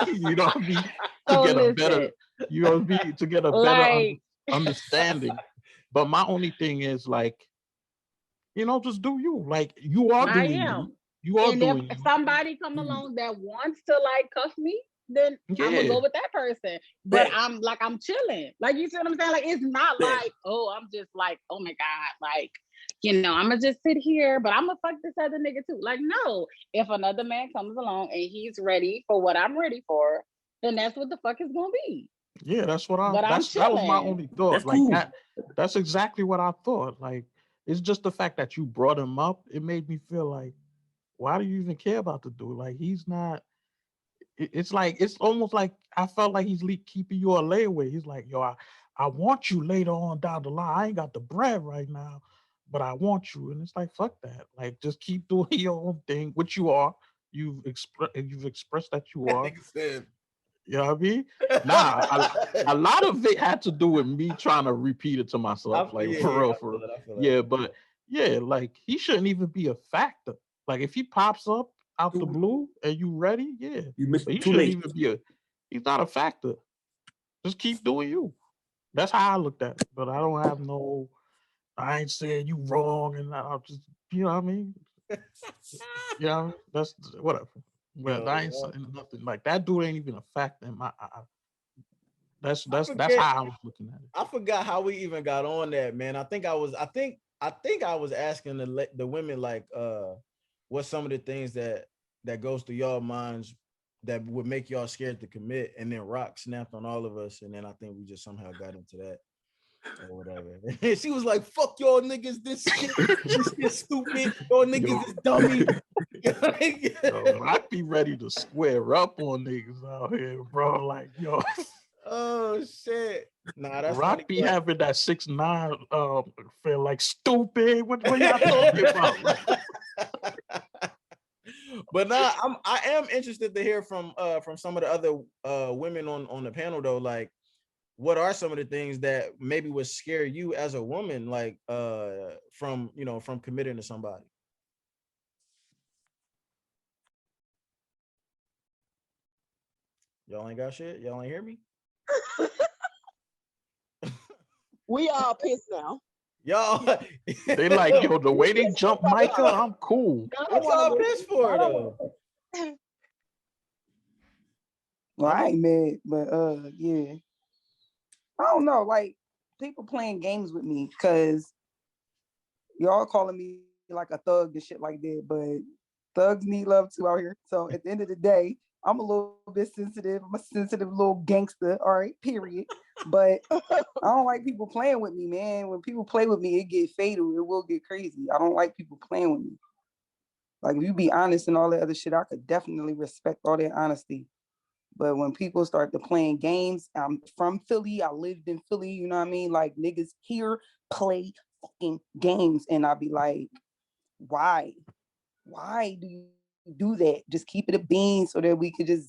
Speaker 11: You know what I mean? To
Speaker 4: So
Speaker 11: get a
Speaker 4: listen,
Speaker 11: better. You know what I mean? To get a better
Speaker 4: like,
Speaker 11: understanding. But my only thing is like, just do you. Like, you are
Speaker 4: I
Speaker 11: doing
Speaker 4: am.
Speaker 11: you. You are
Speaker 4: And
Speaker 11: doing
Speaker 4: if
Speaker 11: you.
Speaker 4: somebody come along that wants to like cuff me, then I'm gonna
Speaker 11: Yeah.
Speaker 4: go with that person. But I'm chilling. Like, you see what I'm saying? Like, it's not like, oh, I'm just like, oh my God, like, I'm gonna just sit here, but I'm gonna fuck this other nigga too. Like, no, if another man comes along and he's ready for what I'm ready for, then that's what the fuck is gonna be.
Speaker 11: Yeah, that's what
Speaker 4: But I'm
Speaker 11: that was my
Speaker 4: chilling.
Speaker 11: only thought.
Speaker 17: That's
Speaker 11: like
Speaker 17: cool.
Speaker 11: that's exactly what I thought. Like, it's just the fact that you brought him up, it made me feel like, why do you even care about the dude? Like, he's not. It's like, it's almost like I felt like he's keeping you a layaway. He's like, yo, I want you later on down the line. I ain't got the bread right now, but I want you. And it's like, fuck that. Like, just keep doing your own thing, which you are. You've expressed that you are. You know what I mean? Nah, a lot of it had to do with me trying to repeat it to myself. Like, for real. Yeah, but yeah, like, he shouldn't even be a factor. Like, if he pops up out the blue and you ready, yeah.
Speaker 17: You missed
Speaker 11: But he
Speaker 17: too
Speaker 11: shouldn't
Speaker 17: late.
Speaker 11: even be he's not a factor. Just keep doing you. That's how I looked at it. But I don't have I ain't saying you wrong, and I'll just, you know what I mean? Yeah, that's whatever. But I ain't saying nothing. Like, that dude ain't even a factor in my eye. That's how I was looking at it.
Speaker 2: I forgot how we even got on that, man. I think I was asking the women, like, what some of the things that goes through y'all minds that would make y'all scared to commit, and then Rock snapped on all of us, and then I think we just somehow got into that or whatever. And she was like, "Fuck y'all niggas, this shit is stupid. Y'all niggas is dummy."
Speaker 11: Yo, I'd be ready to square up on niggas out here, bro. Like, yo.
Speaker 2: Oh shit. Nah, that's
Speaker 11: Rock be having that 6'9", feel like stupid. What y'all talking about?
Speaker 2: But now I am interested to hear from some of the other women on the panel though. Like, what are some of the things that maybe would scare you as a woman, like from from committing to somebody? Y'all ain't got shit. Y'all ain't hear me.
Speaker 18: We all pissed now.
Speaker 2: Y'all,
Speaker 11: They like, yo, the way they jump Micah, I'm cool.
Speaker 2: What y'all pissed for though?
Speaker 12: Well, I ain't mad, but yeah. I don't know, like people playing games with me because y'all calling me like a thug and shit like that, but thugs need love too out here. So at the end of the day, I'm a little bit sensitive. I'm a sensitive little gangster, all right, period. But I don't like people playing with me, man. When people play with me, it get fatal. It will get crazy. I don't like people playing with me. Like if you be honest and all that other shit, I could definitely respect all that honesty. But when people start to playing games, I'm from Philly. I lived in Philly, you know what I mean? Like niggas here play fucking games. And I'll be like, why? Why do you do that? Just keep it a bean so that we could just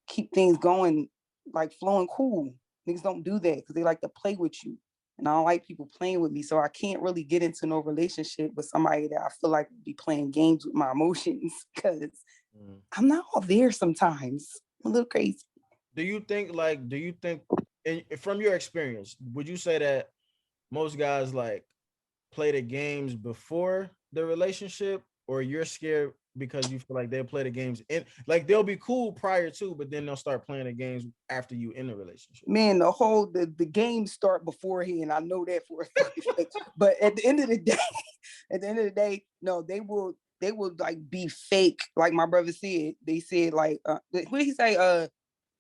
Speaker 12: keep things going, like flowing cool. Niggas don't do that because they like to play with you. And I don't like people playing with me. So I can't really get into no relationship with somebody that I feel like would be playing games with my emotions because I'm not all there sometimes. I'm a little crazy.
Speaker 2: Do you think from your experience, would you say that most guys like play the games before the relationship, or you're scared because you feel like they'll play the games in, like they'll be cool prior to, but then they'll start playing the games after you in the relationship?
Speaker 12: Man, the games start beforehand. I know that for a fact. But at the end of the day, no, they will like be fake. Like my brother said, they said like what did he say?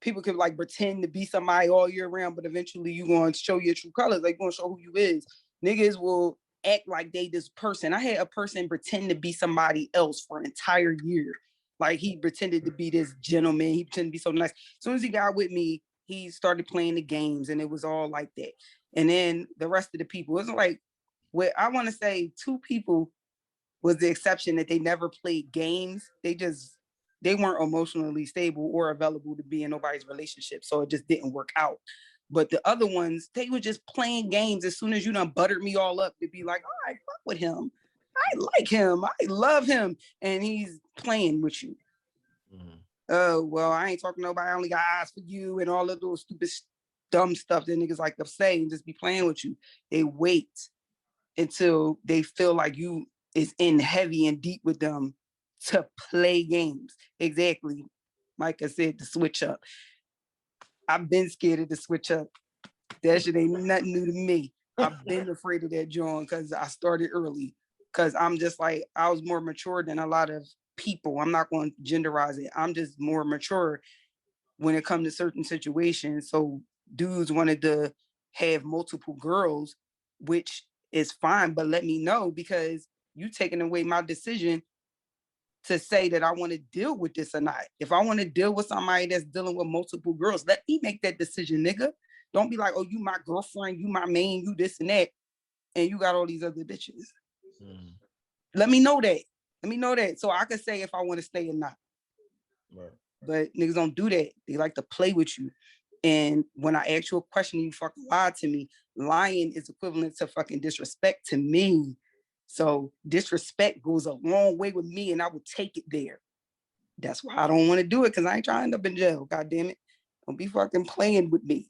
Speaker 12: People could like pretend to be somebody all year round, but eventually you gonna show your true colors. Like gonna show who you is. Niggas will act like they this person. I had a person pretend to be somebody else for an entire year. Like he pretended to be this gentleman. He pretended to be so nice. As soon as he got with me, he started playing the games, and it was all like that. And then the rest of the people, it was like, what I want to say, 2 people was the exception that they never played games. They weren't emotionally stable or available to be in nobody's relationship. So it just didn't work out. But the other ones, they were just playing games. As soon as you done buttered me all up, to be like, all right, fuck with him. I like him. I love him. And he's playing with you. Oh, well, I ain't talking to nobody. I only got eyes for you and all of those stupid, dumb stuff that niggas like to say and just be playing with you. They wait until they feel like you is in heavy and deep with them to play games. Exactly. Micah said to switch up. I've been scared of the switch up. That shit ain't nothing new to me. I've been afraid of that, John, because I started early. Because I'm just like, I was more mature than a lot of people. I'm not going to genderize it. I'm just more mature when it comes to certain situations. So dudes wanted to have multiple girls, which is fine, but let me know, because you taking away my decision to say that I want to deal with this or not. If I want to deal with somebody that's dealing with multiple girls, let me make that decision, nigga. Don't be like, oh, you my girlfriend, you my main, you this and that, and you got all these other bitches. Let me know that. Let me know that so I can say if I want to stay or not.
Speaker 2: Right.
Speaker 12: But niggas don't do that. They like to play with you. And when I ask you a question, you fucking lie to me. Lying is equivalent to fucking disrespect to me. So disrespect goes a long way with me, and I will take it there. That's why I don't want to do it, because I ain't trying to end up in jail. God damn it. Don't be fucking playing with me.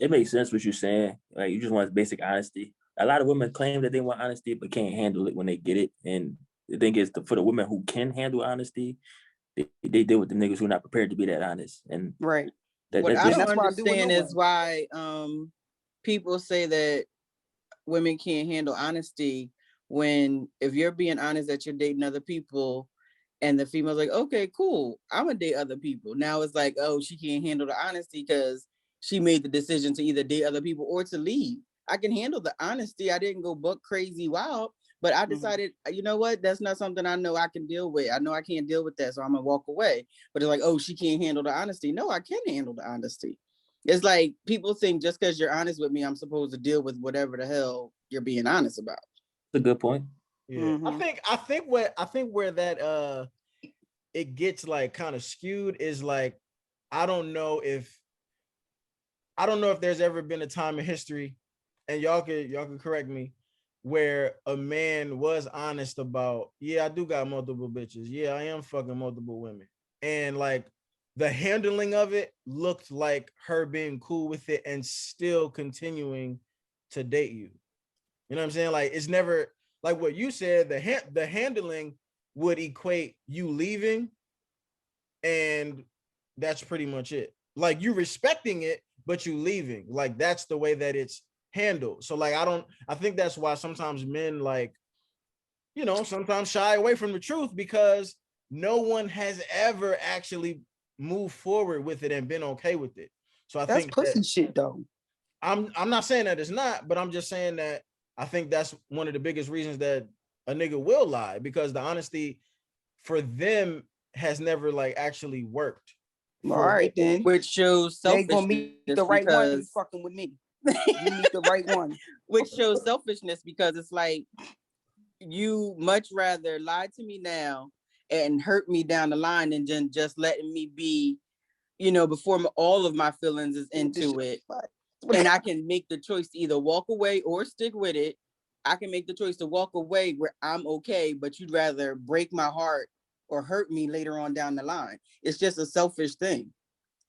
Speaker 17: It makes sense what you're saying. Like, you just want basic honesty. A lot of women claim that they want honesty, but can't handle it when they get it. And the thing is, for the women who can handle honesty, they deal with the niggas who are not prepared to be that honest. And
Speaker 12: right.
Speaker 3: What I don't
Speaker 12: that's why I
Speaker 3: understand
Speaker 12: do it
Speaker 3: is why people say that women can't handle honesty, when if you're being honest that you're dating other people, and the female's like, okay, cool, I'm gonna date other people. Now it's like, oh, she can't handle the honesty because she made the decision to either date other people or to leave. I can handle the honesty. I didn't go buck crazy wild, but I decided, you know what? That's not something I know I can deal with. I know I can't deal with that, so I'm gonna walk away. But it's like, oh, she can't handle the honesty. No, I can handle the honesty. It's like people think just because you're honest with me, I'm supposed to deal with whatever the hell you're being honest about.
Speaker 17: That's a good point.
Speaker 2: Yeah. I think where that it gets like kind of skewed is like I don't know if there's ever been a time in history, and y'all could correct me, where a man was honest about, yeah, I do got multiple bitches. Yeah, I am fucking multiple women. And like the handling of it looked like her being cool with it and still continuing to date you. You know what I'm saying? Like it's never like what you said, the handling would equate you leaving, and that's pretty much it. Like you respecting it, but you leaving. Like that's the way that it's handled. So like I think that's why sometimes men like, sometimes shy away from the truth because no one has ever actually moved forward with it and been okay with it. So I
Speaker 3: That's
Speaker 2: think
Speaker 3: pussy shit though.
Speaker 2: I'm not saying that it's not, but I'm just saying that I think that's one of the biggest reasons that a nigga will lie, because the honesty for them has never like actually worked.
Speaker 3: All right then.
Speaker 12: Which shows
Speaker 3: They gonna meet
Speaker 12: selfishness
Speaker 3: the right one who's
Speaker 12: because
Speaker 3: fucking with me. You meet the right one.
Speaker 12: which shows selfishness because it's like you much rather lie to me now and hurt me down the line than just letting me be, before all of my feelings is into it. And I can make the choice to either walk away or stick with it. I can make the choice to walk away where I'm okay, but you'd rather break my heart or hurt me later on down the line. It's just a selfish thing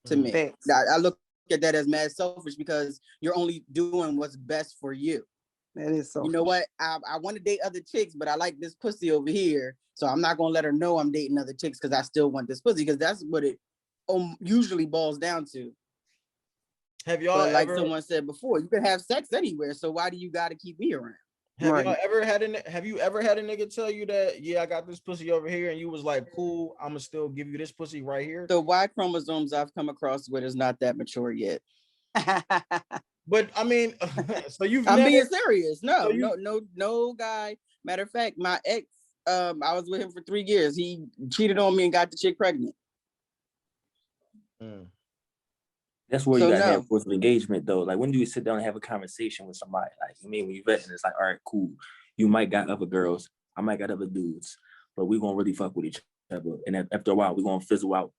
Speaker 12: to me. I look at that as mad selfish because you're only doing what's best for you.
Speaker 3: That is selfish.
Speaker 12: You know what? I want to date other chicks, but I like this pussy over here. So I'm not going to let her know I'm dating other chicks because I still want this pussy, because that's what it usually boils down to.
Speaker 2: Have y'all
Speaker 12: like
Speaker 2: ever,
Speaker 12: someone said before, you can have sex anywhere. So why do you got to keep me around?
Speaker 2: Have you ever had a nigga tell you that, yeah, I got this pussy over here, and you was like, cool, I'm gonna still give you this pussy right here?
Speaker 12: The Y chromosomes I've come across with is not that mature yet.
Speaker 2: But I mean, so
Speaker 12: I'm being serious. No guy. Matter of fact, my ex, I was with him for 3 years. He cheated on me and got the chick pregnant.
Speaker 17: That's where you gotta have rules of engagement though. Like when do you sit down and have a conversation with somebody? Like when you vetting, it's like, all right, cool. You might got other girls, I might got other dudes, but we gonna really fuck with each other. And after a while, we're gonna fizzle out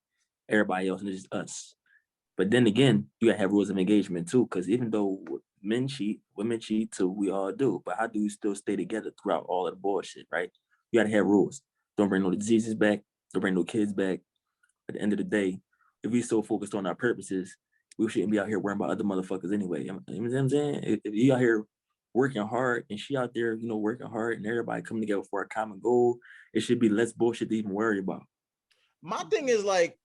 Speaker 17: everybody else and it's just us. But then again, you gotta have rules of engagement too, because even though men cheat, women cheat too, we all do. But how do you still stay together throughout all of the bullshit, right? You gotta have rules. Don't bring no diseases back, don't bring no kids back. At the end of the day, if we so focused on our purposes, we shouldn't be out here worrying about other motherfuckers anyway. You know what I'm saying? If you out here working hard and she out there, working hard and everybody coming together for a common goal, it should be less bullshit to even worry about.
Speaker 2: My thing is like,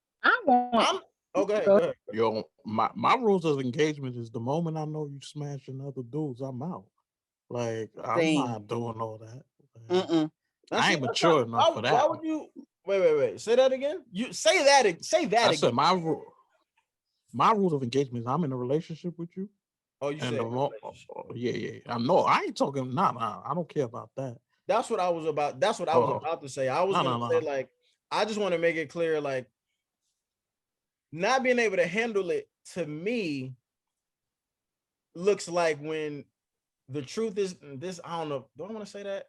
Speaker 4: go
Speaker 2: ahead.
Speaker 11: Yo, my rules of engagement is the moment I know you smashing other dudes, I'm out. Like, I'm not doing all that. I ain't mature enough for that.
Speaker 2: Why would you? Wait. Say that again. You say that again.
Speaker 11: Said my rules of engagement is I'm in a relationship with you.
Speaker 2: Oh, you said
Speaker 11: yeah. I ain't talking. Nah. I don't care about that.
Speaker 2: That's what I was about. That's what I was about to say. I was gonna say like, I just want to make it clear, like, not being able to handle it to me looks like when the truth is this. I don't know. Do I want to say that?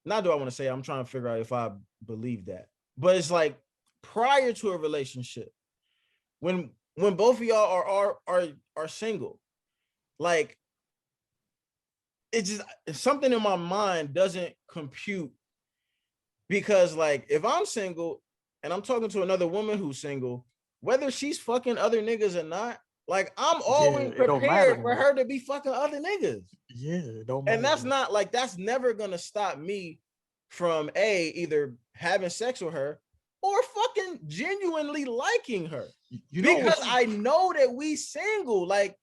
Speaker 2: Not do I want to say it, I'm trying to figure out if I believe that. But it's like prior to a relationship, when both of y'all are single, like it's just something in my mind doesn't compute, because like if I'm single and I'm talking to another woman who's single, whether she's fucking other niggas or not, like I'm always prepared for her to be fucking other niggas.
Speaker 11: Yeah, it don't
Speaker 2: matter. And that's
Speaker 11: man.
Speaker 2: not like, that's never gonna stop me from either having sex with her or fucking genuinely liking her. Because I know that we single. Like,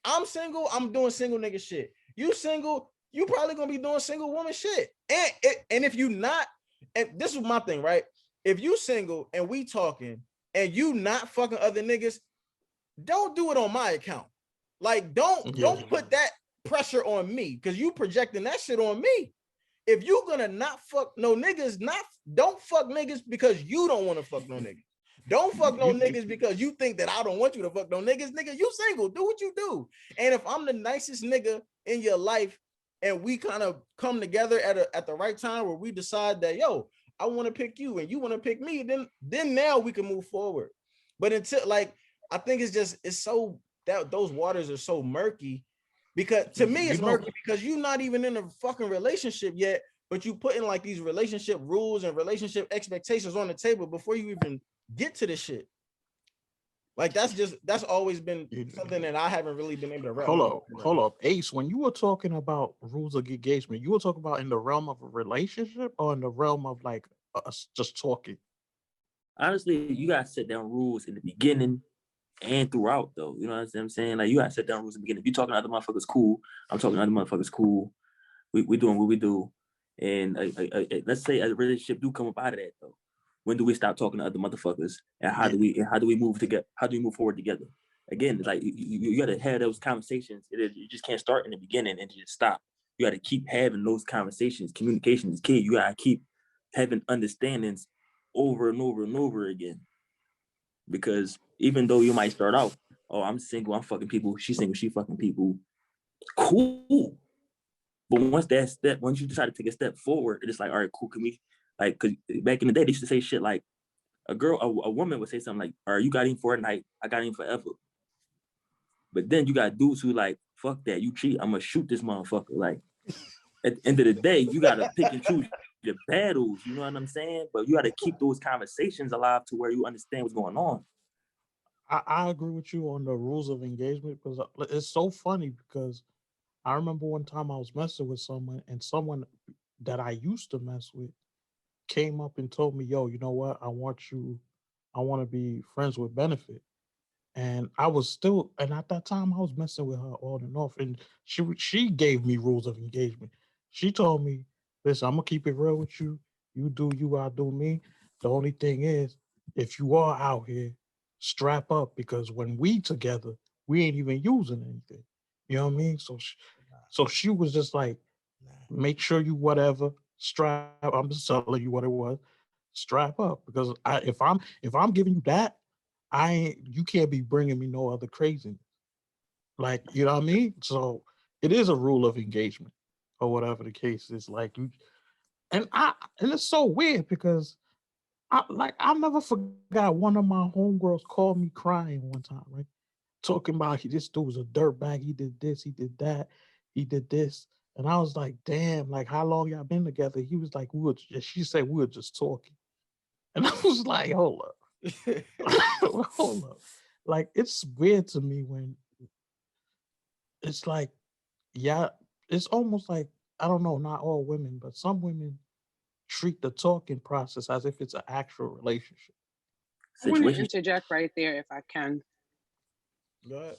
Speaker 2: I'm single, I'm doing single nigga shit. You single, you probably gonna be doing single woman shit. And if you not, and this is my thing, right? If you single and we talking and you not fucking other niggas, don't do it on my account. Like, don't put that pressure on me, because you projecting that shit on me. If you gonna not fuck no niggas, don't fuck niggas because you don't want to fuck no niggas. Don't fuck no niggas because you think that I don't want you to fuck no niggas. Nigga, you single, do what you do. And if I'm the nicest nigga in your life and we kind of come together at the right time where we decide that, yo, I want to pick you and you want to pick me, then now we can move forward. But until, like, I think it's so that those waters are so murky, because to me it's murky because you're not even in a fucking relationship yet, but you put in like these relationship rules and relationship expectations on the table before you even get to this shit. Like that's always been something that I haven't really been able to wrap.
Speaker 11: Hold up, Ace. When you were talking about rules of engagement, you were talking about in the realm of a relationship or in the realm of like us just talking?
Speaker 17: Honestly, you gotta set down rules in the beginning and throughout, though. You know what I'm saying? Like, you gotta set down rules in the beginning. If you're talking to other motherfuckers, cool. I'm talking to other motherfuckers, cool. We doing what we do. And let's say a relationship do come up out of that, though. When do we stop talking to other motherfuckers, and how do we move together? How do we move forward together? Again, it's like you got to have those conversations. You just can't start in the beginning and just stop. You got to keep having those conversations. Communication is key. You got to keep having understandings over and over and over again. Because even though you might start out, oh, I'm single, I'm fucking people. She's single, she fucking people. Cool. But once you decide to take a step forward, it's like, all right, cool. Can we, like, because back in the day, they used to say shit like, a woman would say something like, all right, you got him for a night, I got him forever. But then you got dudes who like, fuck that, you cheat, I'm gonna shoot this motherfucker. Like, at the end of the day, you gotta pick and choose your battles, you know what I'm saying? But you gotta keep those conversations alive to where you understand what's going on.
Speaker 11: I agree with you on the rules of engagement, because it's so funny because I remember one time I was messing with someone, and someone that I used to mess with came up and told me, yo, you know what? I want to be friends with benefit. And I was still, and at that time I was messing with her on and off. And she gave me rules of engagement. She told me, listen, I'm gonna keep it real with you. You do you, I do me. The only thing is, if you are out here, strap up, because when we together, we ain't even using anything. You know what I mean? So she was just like, make sure you whatever, strap. I'm just telling you what it was. Strap up, because if I'm giving you that, you can't be bringing me no other craziness. Like, you know what I mean? So it is a rule of engagement, or whatever the case is. Like, and it's so weird because I never forgot one of my homegirls called me crying one time, right? Talking about this dude was a dirtbag. He did this, he did that, he did this. And I was like, damn, like, how long y'all been together? He was like, she said we were just talking. And I was like, hold up. Hold up. Like, it's weird to me when it's like, yeah, it's almost like, I don't know, not all women, but some women treat the talking process as if it's an actual relationship.
Speaker 10: I want to interject right there if I can.
Speaker 2: Go ahead.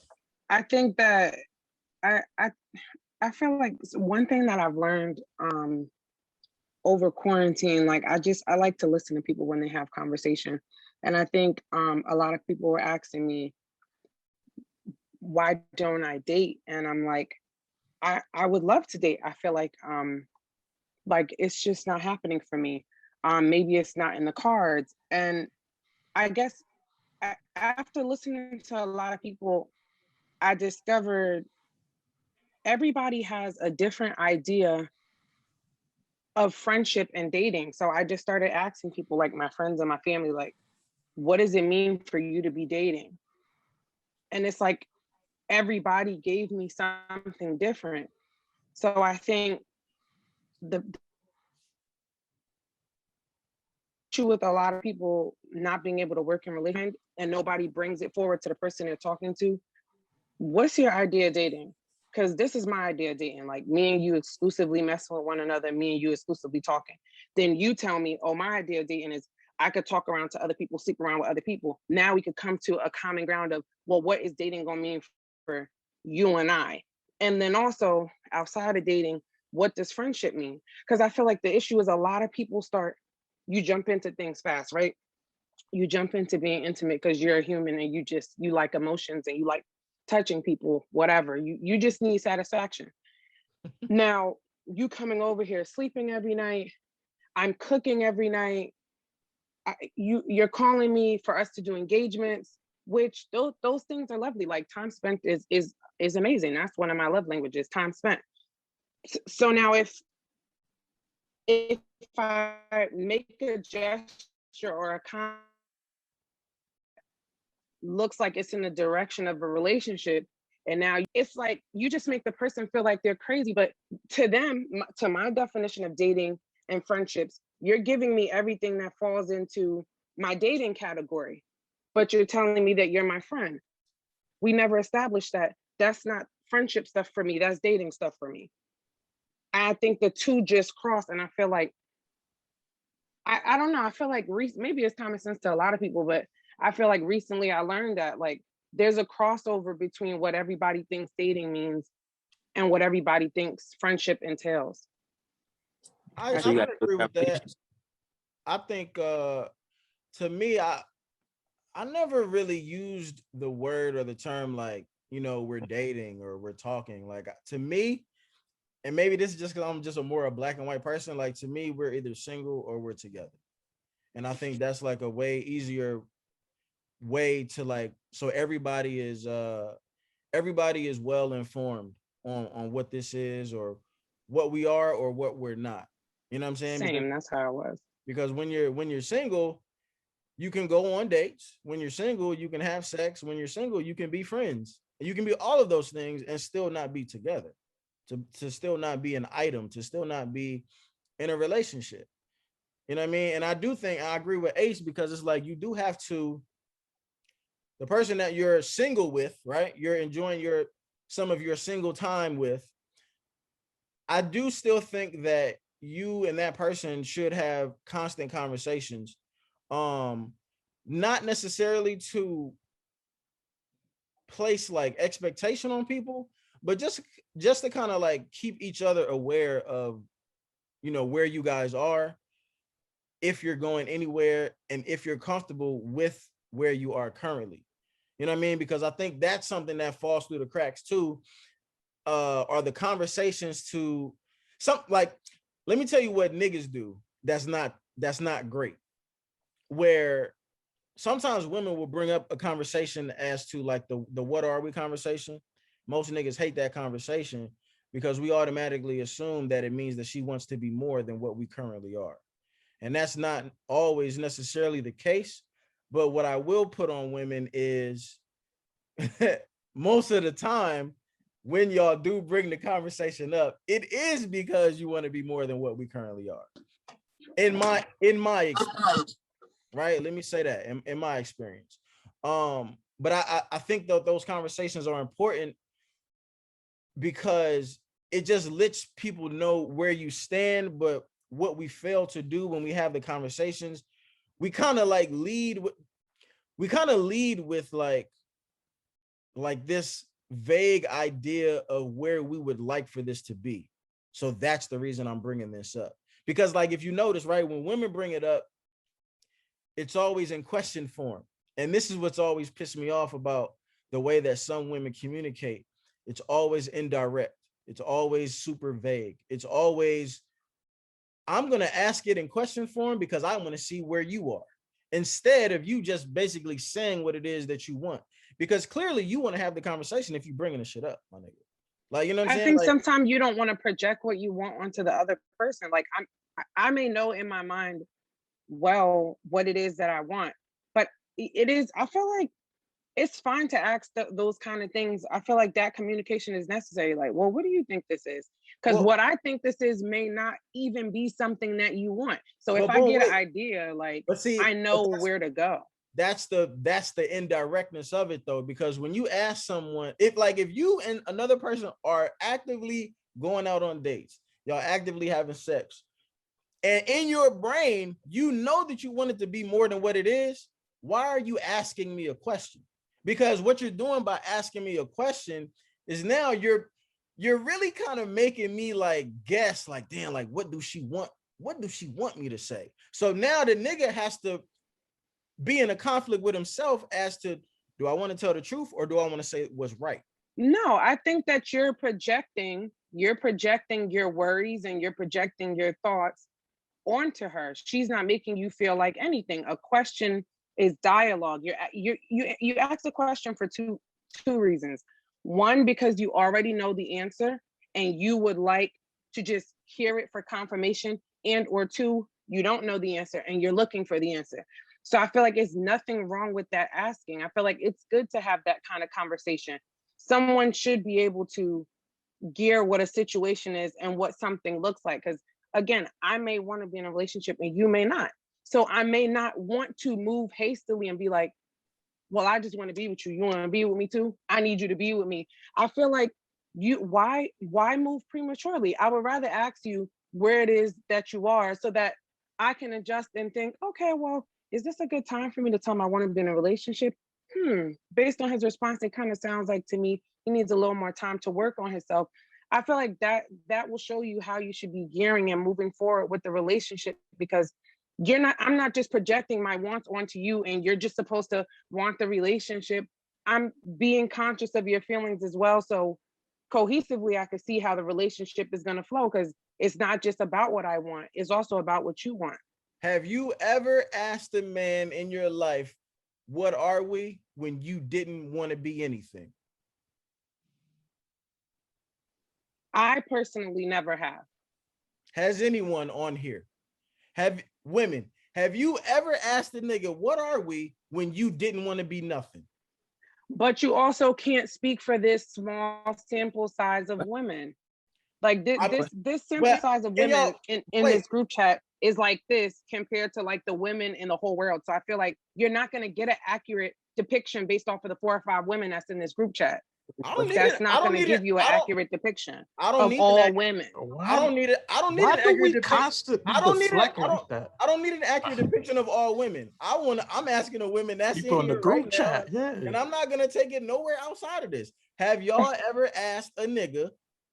Speaker 10: I think that I feel like one thing that I've learned over quarantine, like I like to listen to people when they have conversation. And I think a lot of people were asking me, why don't I date? And I'm like, I would love to date. I feel like it's just not happening for me. Maybe it's not in the cards. And I guess after listening to a lot of people, I discovered everybody has a different idea of friendship and dating. So I just started asking people, like my friends and my family, like, what does it mean for you to be dating? And it's like everybody gave me something different. So I think the issue with a lot of people not being able to work in relationships and nobody brings it forward to the person they're talking to. What's your idea of dating? Because this is my idea of dating. Like, me and you exclusively messing with one another, me and you exclusively talking. Then you tell me, oh, my idea of dating is I could talk around to other people, sleep around with other people. Now we could come to a common ground of, well, what is dating gonna mean for you and I? And then also outside of dating, what does friendship mean? Because I feel like the issue is a lot of people you jump into things fast, right? You jump into being intimate because you're a human and you like emotions and you like touching people, whatever. You just need satisfaction. Now, you coming over here, sleeping every night, I'm cooking every night. You're calling me for us to do engagements, which those things are lovely. Like, time spent is amazing. That's one of my love languages, time spent. So now if I make a gesture or a comment looks like it's in the direction of a relationship, and now it's like you just make the person feel like they're crazy. But to them, to my definition of dating and friendships, you're giving me everything that falls into my dating category, but you're telling me that you're my friend. We never established that. That's not friendship stuff for me. That's dating stuff for me. I think the two just cross, and I feel like I don't know. I feel like maybe it's common sense to a lot of people, but I feel like recently I learned that like there's a crossover between what everybody thinks dating means and what everybody thinks friendship entails.
Speaker 2: I would agree with that. I think to me, I never really used the word or the term like, you know, we're dating or we're talking. Like to me, and maybe this is just because I'm just a black and white person. Like to me, we're either single or we're together. And I think that's like a way easier way to like, so everybody is well informed on what this is or what we are or what we're not. You know what I'm saying?
Speaker 10: Same, that's how it was.
Speaker 2: Because when you're single, you can go on dates. When you're single, you can have sex. When you're single, you can be friends. You can be all of those things and still not be together. To still not be an item, to still not be in a relationship. You know what I mean? And I do think I agree with Ace because it's like you do have to, the person that you're single with, right? You're enjoying some of your single time with. I do still think that you and that person should have constant conversations. Not necessarily to place like expectation on people, but just to kind of like keep each other aware of, you know, where you guys are, if you're going anywhere, and if you're comfortable with where you are currently. You know what I mean? Because I think that's something that falls through the cracks too. Are the conversations to some like, let me tell you what niggas do that's not great. Where sometimes women will bring up a conversation as to like the what are we conversation. Most niggas hate that conversation because we automatically assume that it means that she wants to be more than what we currently are. And that's not always necessarily the case. But what I will put on women is most of the time when y'all do bring the conversation up, it is because you want to be more than what we currently are. In my experience, right? Let me say that in my experience. But I think that those conversations are important because it just lets people know where you stand. But what we fail to do when we have the conversations, we kind of lead with like this vague idea of where we would like for this to be. So that's the reason I'm bringing this up. Because like, if you notice, right, when women bring it up, it's always in question form. And this is what's always pissed me off about the way that some women communicate. It's always indirect. It's always super vague. It's always, I'm going to ask it in question form because I want to see where you are, instead of you just basically saying what it is that you want. Because clearly you want to have the conversation if you're bringing the shit up, my nigga. Like, you know what I'm saying?
Speaker 10: I think
Speaker 2: like,
Speaker 10: sometimes you don't want to project what you want onto the other person. Like I may know in my mind well what it is that I want, but it is, I feel like it's fine to ask those kind of things. I feel like that communication is necessary. Like, well, what do you think this is? Because what I think this is may not even be something that you want. So if I get an idea, like, I know where to go.
Speaker 2: That's the indirectness of it though, because when you ask someone, if you and another person are actively going out on dates, y'all actively having sex, and in your brain, you know that you want it to be more than what it is, why are you asking me a question? Because what you're doing by asking me a question is now you're really kind of making me like guess, like, damn, like what do she want? What does she want me to say? So now the nigga has to be in a conflict with himself as to, do I want to tell the truth or do I want to say what's right?
Speaker 10: No, I think that you're projecting your worries and you're projecting your thoughts onto her. She's not making you feel like anything. A question is dialogue. You ask a question for two reasons. One, because you already know the answer and you would like to just hear it for confirmation, and or two, you don't know the answer and you're looking for the answer. So I feel like it's nothing wrong with that asking. I feel like it's good to have that kind of conversation. Someone should be able to gear what a situation is and what something looks like. Because again, I may want to be in a relationship and you may not. So I may not want to move hastily and be like, well, I just want to be with you. You want to be with me too? I need you to be with me. I feel like why move prematurely? I would rather ask you where it is that you are so that I can adjust and think, okay, well, is this a good time for me to tell him I want to be in a relationship? Based on his response, it kind of sounds like to me he needs a little more time to work on himself. I feel like that will show you how you should be gearing and moving forward with the relationship, because I'm not just projecting my wants onto you and you're just supposed to want the relationship. I'm being conscious of your feelings as well. So cohesively, I could see how the relationship is going to flow, because it's not just about what I want. It's also about what you want.
Speaker 2: Have you ever asked a man in your life, what are we, when you didn't want to be anything?
Speaker 10: I personally never have.
Speaker 2: Has anyone on here? Have you ever asked a nigga, what are we, when you didn't want to be nothing?
Speaker 10: But you also can't speak for this small sample size of women. Like this sample size of women in this group chat is like this compared to like the women in the whole world. So I feel like you're not going to get an accurate depiction based off of the 4 or 5 women that's in this group chat. That's not going to give you an accurate depiction of all women.
Speaker 2: I don't need it. I don't need an accurate depiction. I don't need an accurate depiction of all women. I'm asking the women that's in here right now, and I'm not gonna take it nowhere outside of this. Have y'all ever asked a nigga,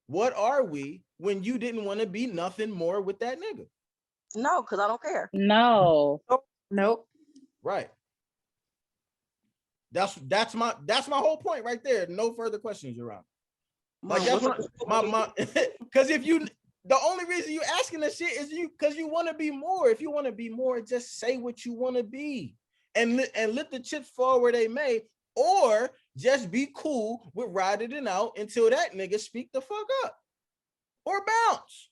Speaker 2: what are we, when you didn't want to be nothing more with that nigga?
Speaker 18: No, because I don't care.
Speaker 4: No.
Speaker 18: Nope.
Speaker 2: Right. That's my whole point right there. No further questions, Your Honor. Like that's my because if you, the only reason you asking this shit is because you want to be more. If you want to be more, just say what you want to be, and let the chips fall where they may, or just be cool with riding it out until that nigga speak the fuck up or bounce.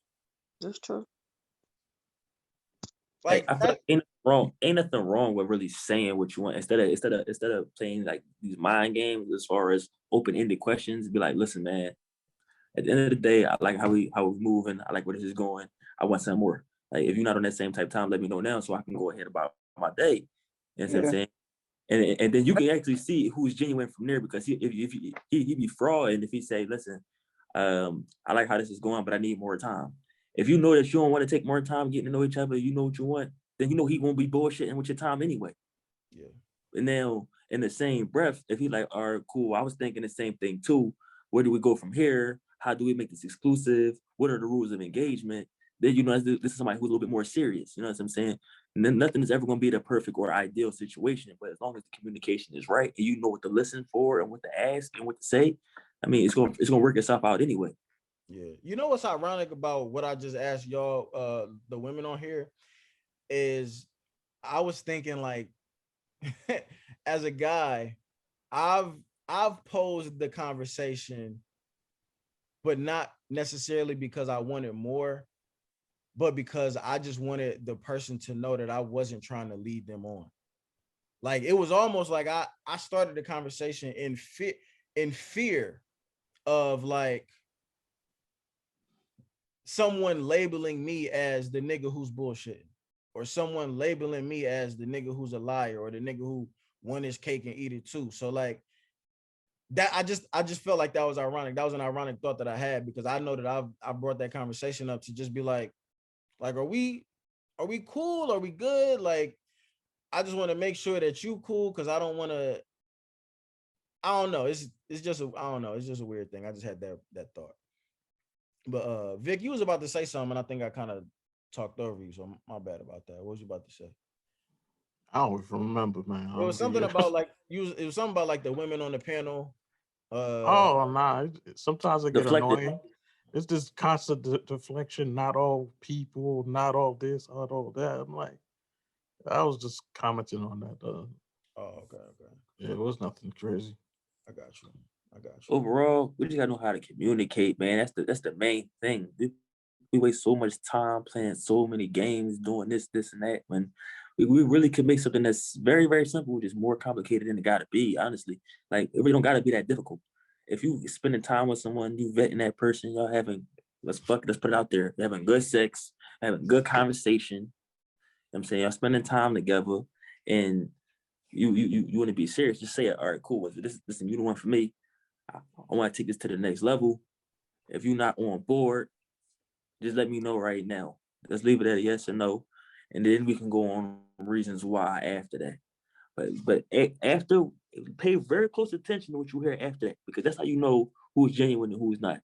Speaker 18: That's true.
Speaker 17: Like I feel like ain't nothing wrong with really saying what you want instead of playing like these mind games as far as open-ended questions. Be like, listen, man, at the end of the day, I like how we're moving. I like where this is going. I want some more. Like if you're not on that same type of time, let me know now so I can go ahead about my day. You know what I'm saying? And then you can actually see who's genuine from there, because he be fraud, and if he say, listen, I like how this is going, but I need more time. If you know that you don't want to take more time getting to know each other, you know what you want, then you know he won't be bullshitting with your time anyway.
Speaker 2: Yeah.
Speaker 17: And now in the same breath, if he like, all right, cool, I was thinking the same thing too. Where do we go from here? How do we make this exclusive? What are the rules of engagement? Then you know this is somebody who's a little bit more serious. You know what I'm saying? And then nothing is ever going to be the perfect or ideal situation, but as long as the communication is right and you know what to listen for and what to ask and what to say, I mean, it's gonna work itself out anyway.
Speaker 2: Yeah. You know what's ironic about what I just asked y'all, the women on here, is I was thinking like, as a guy, I've posed the conversation, but not necessarily because I wanted more, but because I just wanted the person to know that I wasn't trying to lead them on. Like it was almost like I started the conversation in fear of like someone labeling me as the nigga who's bullshitting, or someone labeling me as the nigga who's a liar, or the nigga who want his cake and eat it too. So like that, I just felt like that was ironic. That was an ironic thought that I had, because I know that I brought that conversation up to just be like, are we cool? Are we good? Like, I just want to make sure that you cool, because I don't want to. I don't know. It's just I don't know. It's just a weird thing. I just had that thought. But Vic, you was about to say something, and I think I kind of talked over you, so my bad about that. What was you about to say?
Speaker 11: I don't remember, man.
Speaker 2: It was something about like it was something about like the women on the panel.
Speaker 11: Oh nah. Sometimes I get annoying. It's this constant deflection. Not all people, not all this, not all that. I'm like, I was just commenting on that.
Speaker 2: Oh, okay.
Speaker 11: Yeah, it was nothing crazy.
Speaker 2: I got you.
Speaker 17: Overall, we just gotta know how to communicate, man. That's the main thing. we waste so much time playing so many games, doing this, and that, when we really could make something that's very, very simple, just more complicated than it gotta be, honestly. Like, it really don't gotta be that difficult. If you spending time with someone, you vetting that person, y'all having, let's put it out there, having good sex, having good conversation. You know what I'm saying, y'all spending time together, and you want to be serious, just say it. All right, cool. Listen, you the one for me. I want to take this to the next level. If you're not on board, just let me know right now. Let's leave it at a yes or no, and then we can go on reasons why after that. But after, pay very close attention to what you hear after that, because that's how you know who's genuine and who's not.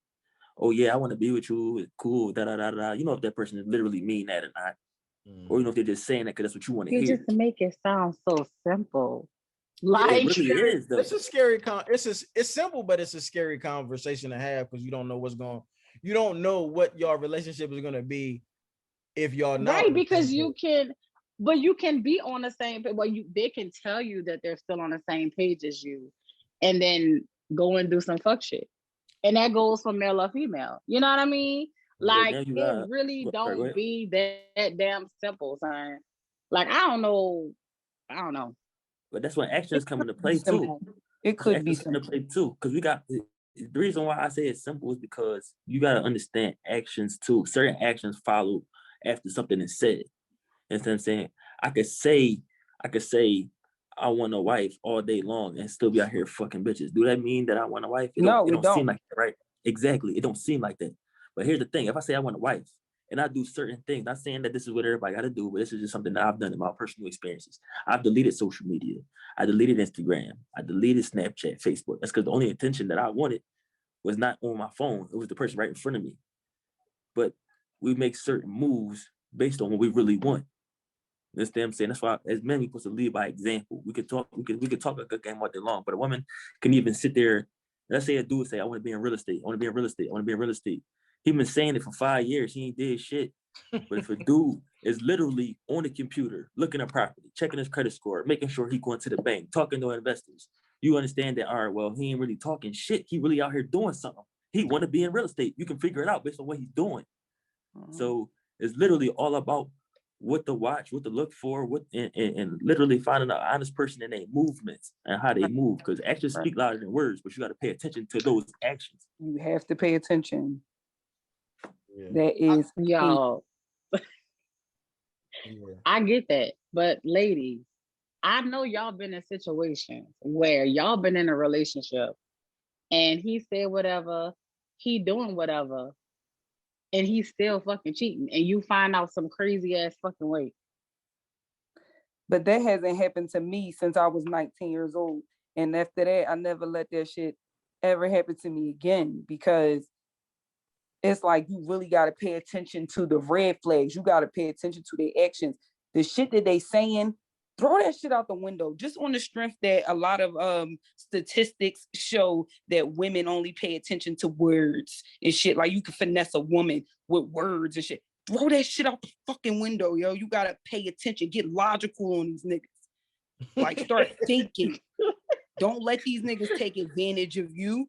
Speaker 17: Oh yeah, I want to be with you. It's cool. Da da da da. You know if that person literally mean that or not, or you know if they're just saying that because that's what you want to
Speaker 4: You
Speaker 17: hear.
Speaker 4: just make it sound so simple.
Speaker 17: It
Speaker 4: Like,
Speaker 17: really is though.
Speaker 2: It's a scary it's simple, but it's a scary conversation to have, because you don't know you don't know what your relationship is gonna be if y'all not
Speaker 4: right,
Speaker 2: on the
Speaker 4: because
Speaker 2: same
Speaker 4: you can, but you can be on the same page. Well, they can tell you that they're still on the same page as you, and then go and do some fuck shit. And that goes for male or female. You know what I mean?
Speaker 17: But
Speaker 4: Like,
Speaker 17: now you
Speaker 4: it
Speaker 17: got,
Speaker 4: really
Speaker 17: sorry, go
Speaker 4: don't
Speaker 17: ahead.
Speaker 4: be that damn simple, son. Like, I don't know.
Speaker 17: But that's when
Speaker 12: It
Speaker 17: actions come
Speaker 12: could
Speaker 17: into
Speaker 12: be
Speaker 17: play too.
Speaker 12: simple. It
Speaker 17: That's when
Speaker 12: could be
Speaker 17: actions come into
Speaker 12: simple.
Speaker 17: play too, because we got the reason why I say it's simple is because you got to understand actions too. Certain actions follow after something is said. You know what I'm saying? I could say, I could say, I want a wife all day long and still be out here fucking bitches. Do that mean that I want a wife?
Speaker 12: No,
Speaker 17: It
Speaker 12: it
Speaker 17: don't seem
Speaker 12: don't.
Speaker 17: like that, right? Exactly. It don't seem like that. But here's the thing: if I say I want a wife and I do certain things, not saying that this is what everybody got to do, but this is just something that I've done in my personal experiences. I've deleted social media. I deleted Instagram. I deleted Snapchat, Facebook. That's because the only attention that I wanted was not on my phone. It was the person right in front of me. But we make certain moves based on what we really want. That's what I'm saying. That's why, as men, we're supposed to lead by example. We could talk, we could talk a good game all day long, but a woman can even sit there. Let's say a dude say, "I want to be in real estate. I want to be in real estate. I want to be in real estate." He been saying it for 5 years. He ain't did shit. But if a dude is literally on the computer, looking at property, checking his credit score, making sure he going to the bank, talking to investors, you understand that, all right, well, he ain't really talking shit. He really out here doing something. He want to be in real estate. You can figure it out based on what he's doing. So it's literally all about what to watch, what to look for, and literally finding an honest person in their movements and how they move. Because actions
Speaker 12: Right.
Speaker 17: speak louder than words, but you got to pay attention to those actions.
Speaker 12: You have to pay attention.
Speaker 2: Yeah.
Speaker 12: That is
Speaker 4: y'all.
Speaker 2: Yeah.
Speaker 4: I get that, but ladies, I know y'all been in situations where y'all been in a relationship, and he said whatever, he doing whatever, and he's still fucking cheating, and you find out some crazy ass fucking way.
Speaker 12: But that hasn't happened to me since I was 19 years old. And after that, I never let that shit ever happen to me again, because it's like you really got to pay attention to the red flags. You got to pay attention to their actions. The shit that they saying, throw that shit out the window. Just on the strength that a lot of statistics show that women only pay attention to words and shit. Like, you can finesse a woman with words and shit. Throw that shit out the fucking window, yo. You got to pay attention. Get logical on these niggas. Like, start thinking. Don't let these niggas take advantage of you.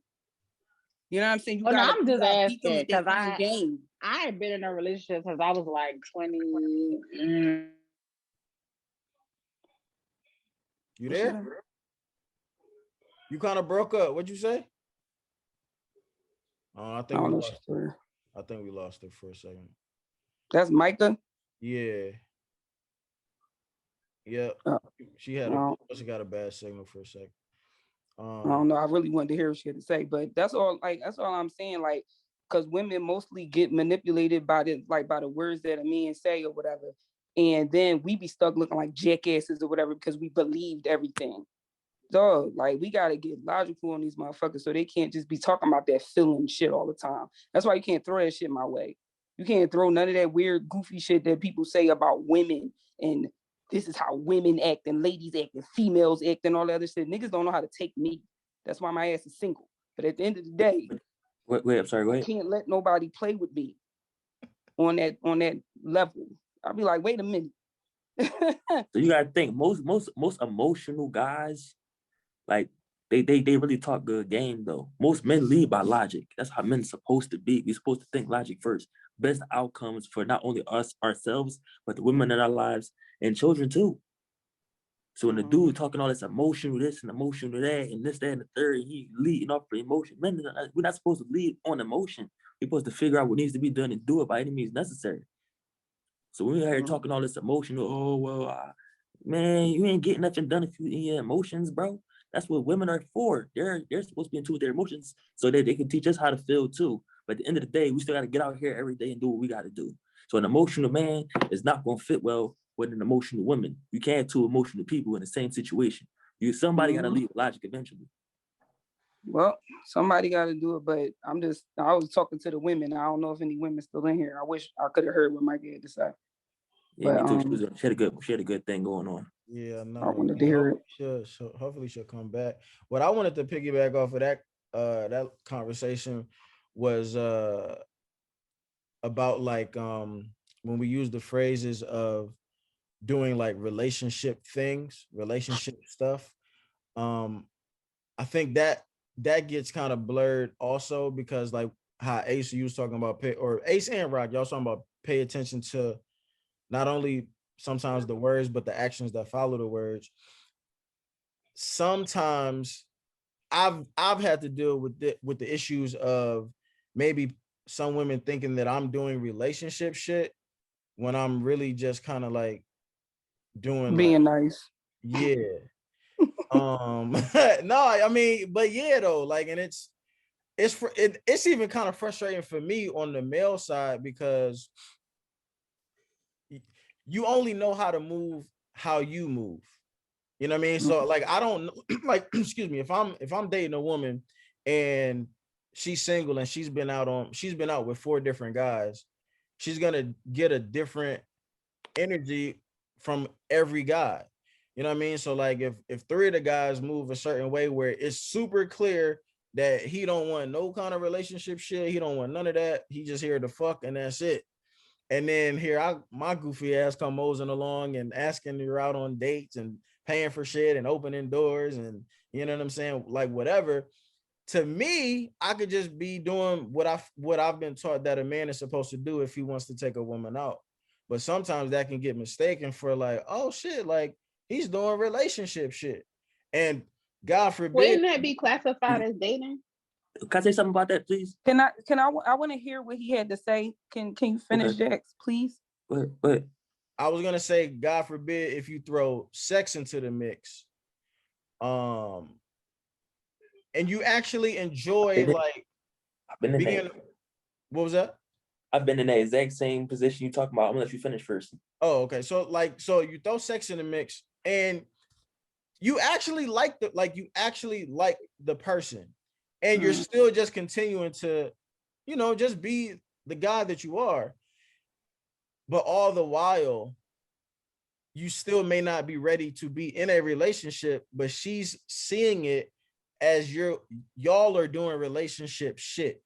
Speaker 12: You know what I'm saying?
Speaker 4: Oh no, I'm just
Speaker 12: beat them
Speaker 4: asking
Speaker 12: at their
Speaker 4: because
Speaker 12: own game.
Speaker 4: I had been in a relationship since I was like 20.
Speaker 2: You there? You kind of broke up. What'd you say? Oh, I think we lost her. I think we lost her for a second.
Speaker 12: That's Micah?
Speaker 2: Yeah. Yep. She got a bad signal for a second.
Speaker 12: I don't know. I really wanted to hear what she had to say, but that's all I'm saying. Like, because women mostly get manipulated by the words that a man say or whatever. And then we be stuck looking like jackasses or whatever because we believed everything. Dog, like, we gotta get logical on these motherfuckers so they can't just be talking about that feeling shit all the time. That's why you can't throw that shit my way. You can't throw none of that weird, goofy shit that people say about women and this is how women act and ladies act and females act and all that other shit. Niggas don't know how to take me. That's why my ass is single. But at the end of the day,
Speaker 17: wait, I'm sorry, go ahead.
Speaker 12: I can't let nobody play with me on that level. I'll be like, wait a minute.
Speaker 17: So you gotta think, most emotional guys, like, they really talk good game though. Most men lead by logic. That's how men supposed to be. We're supposed to think logic first. best outcomes for not only us ourselves, but the women in our lives and children too. So when the dude talking all this emotional this and emotional that and this, that, and the third, he leading off for emotion. Men, we're not supposed to lead on emotion. We're supposed to figure out what needs to be done and do it by any means necessary. So when we're here talking all this emotional, oh well, man, you ain't getting nothing done if you in your emotions, bro. That's what women are for. They're supposed to be in tune with their emotions so that they can teach us how to feel too. But at the end of the day, we still got to get out here every day and do what we got to do. So an emotional man is not going to fit well with an emotional woman. You can't have two emotional people in the same situation. Somebody got to leave logic eventually.
Speaker 12: Well, somebody got to do it, but I was talking to the women. I don't know if any women still in here. I wish I could have heard what Mike had to say.
Speaker 17: Yeah,
Speaker 12: but,
Speaker 17: me too. She had a good thing going on.
Speaker 2: Yeah, no.
Speaker 12: I wanted to hear it.
Speaker 2: Hopefully she'll come back. What I wanted to piggyback off of that conversation was about like when we use the phrases of doing like relationship things, relationship stuff. I think that gets kind of blurred also because like how Ace you was talking about or Ace and Rock, y'all talking about pay attention to not only sometimes the words, but the actions that follow the words. Sometimes I've had to deal with the issues of maybe some women thinking that I'm doing relationship shit when I'm really just kind of like doing
Speaker 12: being
Speaker 2: like,
Speaker 12: nice.
Speaker 2: Yeah. No, I mean, but yeah, though, like, and it's even kind of frustrating for me on the male side because you only know how to move how you move. You know what I mean? So like I don't like excuse me, if I'm dating a woman and she's single and she's been out with 4 different guys, she's gonna get a different energy from every guy. You know what I mean? So like if 3 of the guys move a certain way where it's super clear that he don't want no kind of relationship shit, he don't want none of that, he just here to fuck and that's it. And then here my goofy ass come moseying along and asking her out on dates and paying for shit and opening doors and you know what I'm saying, like whatever. To me, I could just be doing what I've been taught that a man is supposed to do if he wants to take a woman out. But sometimes that can get mistaken for like, oh shit, like he's doing relationship shit. And God forbid.
Speaker 15: Wouldn't that be classified as dating?
Speaker 17: Can I say something about that, please?
Speaker 12: I want to hear what he had to say. Can you finish, Jax, please?
Speaker 17: But
Speaker 2: I was gonna say, God forbid, if you throw sex into the mix, and you actually enjoy like being. What was that?
Speaker 17: I've been in that exact same position you talking about. I'm gonna let you finish first.
Speaker 2: Oh, okay. So you throw sex in the mix and you actually like the person, and you're still just continuing to, just be the guy that you are. But all the while, you still may not be ready to be in a relationship, but she's seeing it as y'all are doing relationship shit.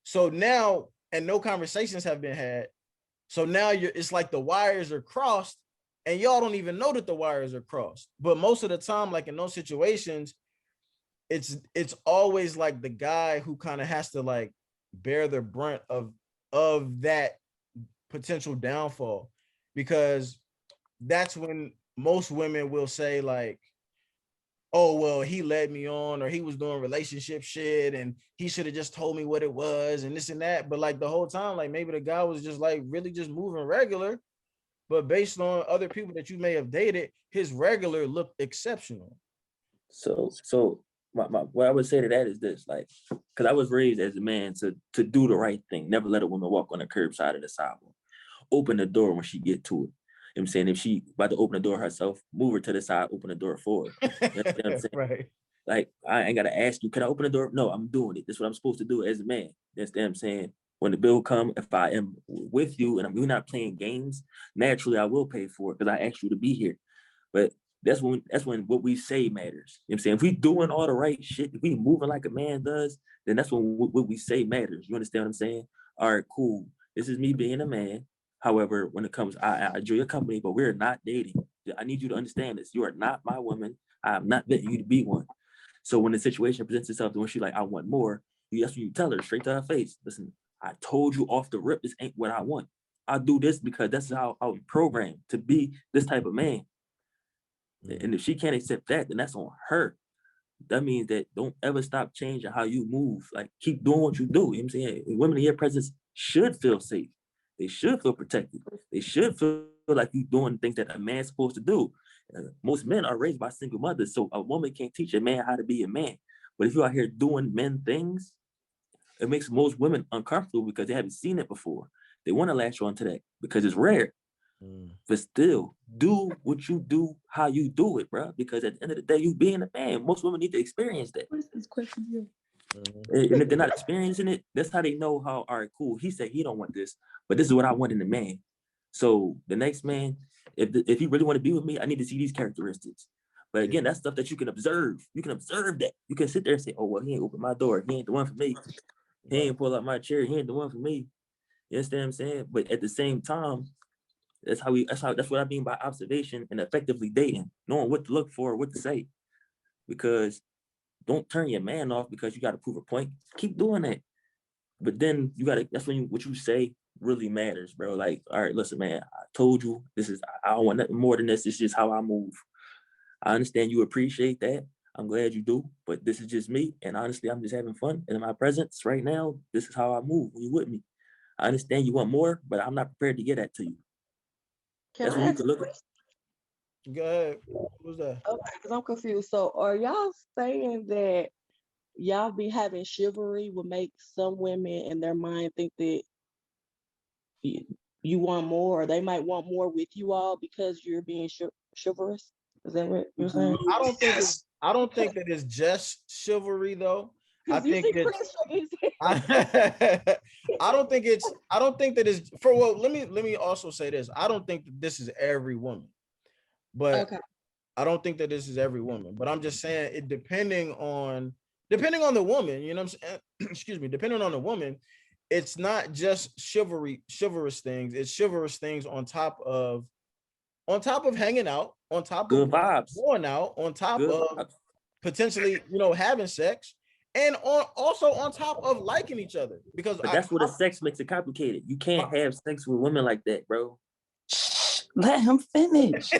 Speaker 2: So now, and no conversations have been had. So now it's like the wires are crossed and y'all don't even know that the wires are crossed. But most of the time, like in those situations, it's always like the guy who kind of has to like bear the brunt of that potential downfall, because that's when most women will say like, oh, well, he led me on, or he was doing relationship shit and he should have just told me what it was and this and that. But like the whole time, like maybe the guy was just like really just moving regular, but based on other people that you may have dated, his regular looked exceptional.
Speaker 17: So what I would say to that is this, like, because I was raised as a man to do the right thing, never let a woman walk on the curbside of the sidewalk, open the door when she get to it. You know what I'm saying? If she about to open the door herself, move her to the side, open the door for her. You know what I'm saying?
Speaker 2: Right.
Speaker 17: Like, I ain't gotta ask you, can I open the door? No, I'm doing it. That's what I'm supposed to do as a man. That's what I'm saying. When the bill come, if I am with you and we're not playing games, naturally I will pay for it because I asked you to be here. But that's when what we say matters. You know what I'm saying? If we doing all the right shit, if we moving like a man does, then that's when what we say matters. You understand what I'm saying? All right, cool. This is me being a man. However, when it comes, I enjoy your company, but we're not dating. I need you to understand this. You are not my woman. I'm not letting you to be one. So when the situation presents itself, when she's like, I want more, that's when you tell her straight to her face, listen, I told you off the rip, this ain't what I want. I do this because that's how I was programmed to be this type of man. And if she can't accept that, then that's on her. That means that don't ever stop changing how you move. Like, keep doing what you do. You know what I'm saying? And women in your presence should feel safe. They should feel protected. They should feel like you're doing things that a man's supposed to do. Most men are raised by single mothers, so a woman can't teach a man how to be a man. But if you're out here doing men things, it makes most women uncomfortable because they haven't seen it before. They want to latch on to that because it's rare. But still, do what you do, how you do it, bro. Because at the end of the day, you being a man, most women need to experience that.
Speaker 15: What's this question?
Speaker 17: And if they're not experiencing it, that's how they know how, all right, cool. He said he don't want this, but this is what I want in a man. So the next man, if he really want to be with me, I need to see these characteristics. But again, that's stuff that you can observe. You can observe that. You can sit there and say, oh, well, he ain't open my door. He ain't the one for me. He ain't pull out my chair. He ain't the one for me. You understand what I'm saying? But at the same time, that's what I mean by observation and effectively dating, knowing what to look for, what to say. Because don't turn your man off because you got to prove a point. Keep doing that. But then that's when what you say really matters, bro. Like, all right, listen, man, I told you I don't want nothing more than this. It's just how I move. I understand you appreciate that. I'm glad you do, but this is just me. And honestly, I'm just having fun. And in my presence right now, this is how I move when you with me. I understand you want more, but I'm not prepared to get that to you. That's when you can look at.
Speaker 2: Go ahead. Who's that?
Speaker 18: Okay, because I'm confused. So are y'all saying that y'all be having chivalry will make some women in their mind think that you want more, or they might want more with you all because you're being chivalrous? Is that what you're saying?
Speaker 2: I don't think that it's just chivalry though. I think it's I don't think that it's for well, let me also say this. I don't think that this is every woman. But okay. I don't think that this is every woman. But I'm just saying it depending on the woman, you know what I'm saying? Excuse me, depending on the woman, it's not just chivalrous things, it's chivalrous things on top of hanging out, on top
Speaker 17: good
Speaker 2: of
Speaker 17: vibes,
Speaker 2: going out, on top of potentially, having sex, and also on top of liking each other. Because
Speaker 17: that's what the sex makes it complicated. You can't have sex with women like that, bro.
Speaker 3: Let him finish.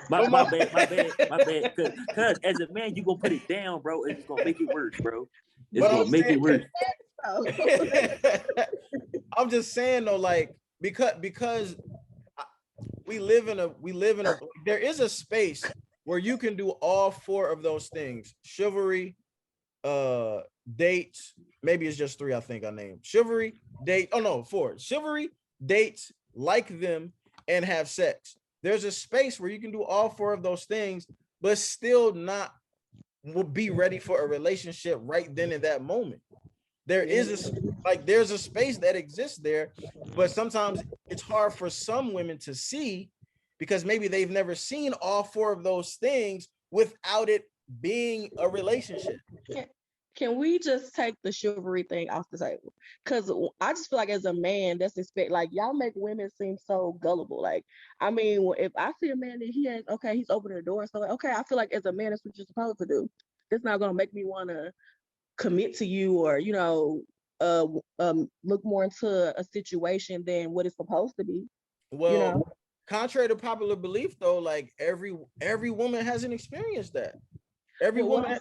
Speaker 17: my bad. Cause as a man, you gonna put it down, bro. It's gonna make it worse, bro. It's gonna make it worse.
Speaker 2: I'm just saying though, like because we live in a there is a space where you can do all four of those things: chivalry, dates. Maybe it's just three. I think I named chivalry, date. Oh no, four: chivalry, dates, like them, and have sex. There's a space where you can do all four of those things, but still not be ready for a relationship right then in that moment. There's a space that exists there, but sometimes it's hard for some women to see because maybe they've never seen all four of those things without it being a relationship.
Speaker 18: Can we just take the chivalry thing off the table? Because I just feel like as a man, that's like y'all make women seem so gullible. Like, I mean, if I see a man that he's opening the door, so okay, I feel like as a man, that's what you're supposed to do. It's not gonna make me want to commit to you or look more into a situation than what it's supposed to be.
Speaker 2: Well, contrary to popular belief, though, like every woman hasn't experienced that. Every woman.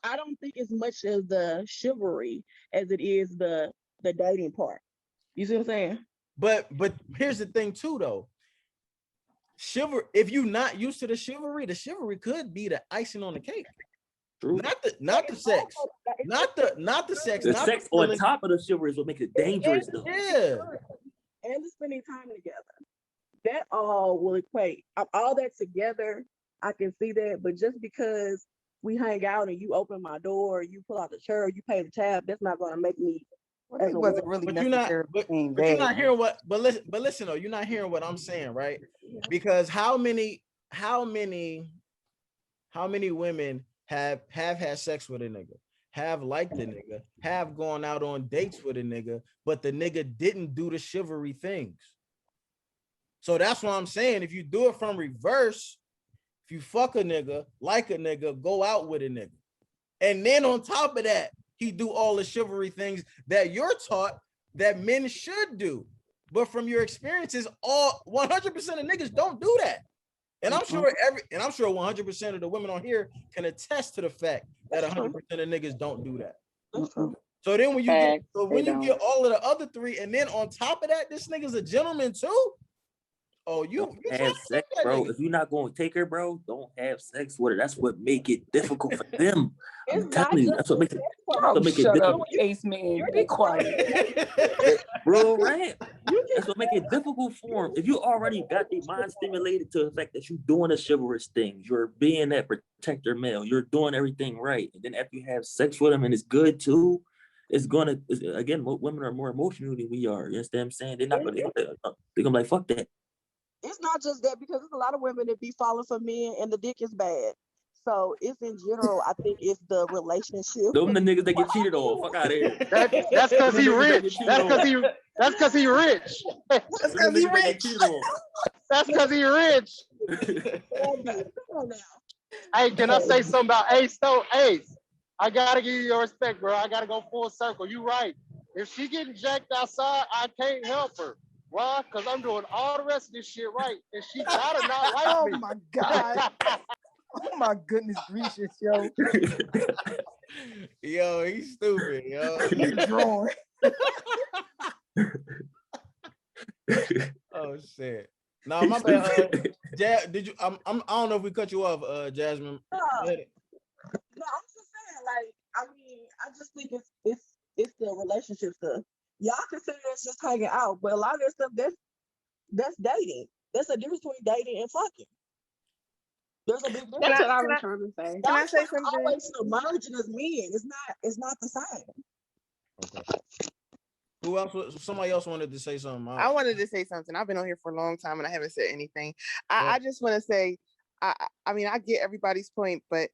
Speaker 18: I don't think as much as the chivalry as it is the dating part. You see what I'm saying?
Speaker 2: But here's the thing too, though. If you're not used to the chivalry could be the icing on the cake. True. Not the sex. Not the sex.
Speaker 17: The sex on top of the chivalry is what makes it dangerous, though.
Speaker 18: Yeah. And the spending time together. That all will equate. All that together, I can see that. But just because we hang out and you open my door, you pull out the chair, you pay the tab, that's not going to make me.
Speaker 3: It wasn't really necessary.
Speaker 2: But you're not hearing what. But listen though, you're not hearing what I'm saying, right? Because how many women have had sex with a nigga, have liked the nigga, have gone out on dates with a nigga, but the nigga didn't do the chivalry things. So that's what I'm saying. If you do it from reverse, if you fuck a nigga, like a nigga, go out with a nigga, and then on top of that, he do all the chivalry things that you're taught that men should do. But from your experiences, all 100% of niggas don't do that. And I'm sure 100% of the women on here can attest to the fact that 100% of niggas don't do that. So then when you get all of the other three, and then on top of that, this nigga's a gentleman too. Oh, you
Speaker 17: have sex, bro. If you're not going to take her, bro, don't have sex with her. That's what make it difficult for them. I'm telling you, that's what makes it.
Speaker 12: Shut up, Ace Man. Be quiet.
Speaker 17: Bro, right? That's what make it difficult for them. If you already got their mind stimulated to the fact that you're doing the chivalrous things, you're being that protector male, you're doing everything right, and then after you have sex with them and it's good too, again, women are more emotional than we are. You understand what I'm saying? They're gonna be like, fuck that.
Speaker 18: It's not just that, because there's a lot of women that be falling for men and the dick is bad. So it's in general, I think it's the relationship.
Speaker 17: Them the niggas that get cheated on. Fuck out of here.
Speaker 19: That's because he rich. That's because he rich. That's because he rich. That's because he rich. Hey, can I say something about Ace though? Ace, I gotta give you your respect, bro. I gotta go full circle. You right. If she getting jacked outside, I can't help her. Why? Because I'm doing all the rest of this shit right, and she gotta not like me.
Speaker 21: Oh my god. Oh my goodness gracious, yo.
Speaker 2: Yo, he's stupid, yo.
Speaker 21: He's drawing.
Speaker 2: Oh shit. No, my bad. Did you? I don't know if we cut you off, Jasmine.
Speaker 18: No, I'm just saying, like, I mean, I just think it's the relationship stuff. Y'all consider it's just hanging out, but a lot of that stuff that's dating. There's a difference between dating and fucking. There's a big difference.
Speaker 15: That's what I was trying to say.
Speaker 18: Can I say something? Always submerging as men. It's not the same.
Speaker 2: Okay. Who else? Somebody else wanted to say something.
Speaker 14: I wanted to say something. I've been on here for a long time and I haven't said anything. I just want to say, I mean, I get everybody's point, but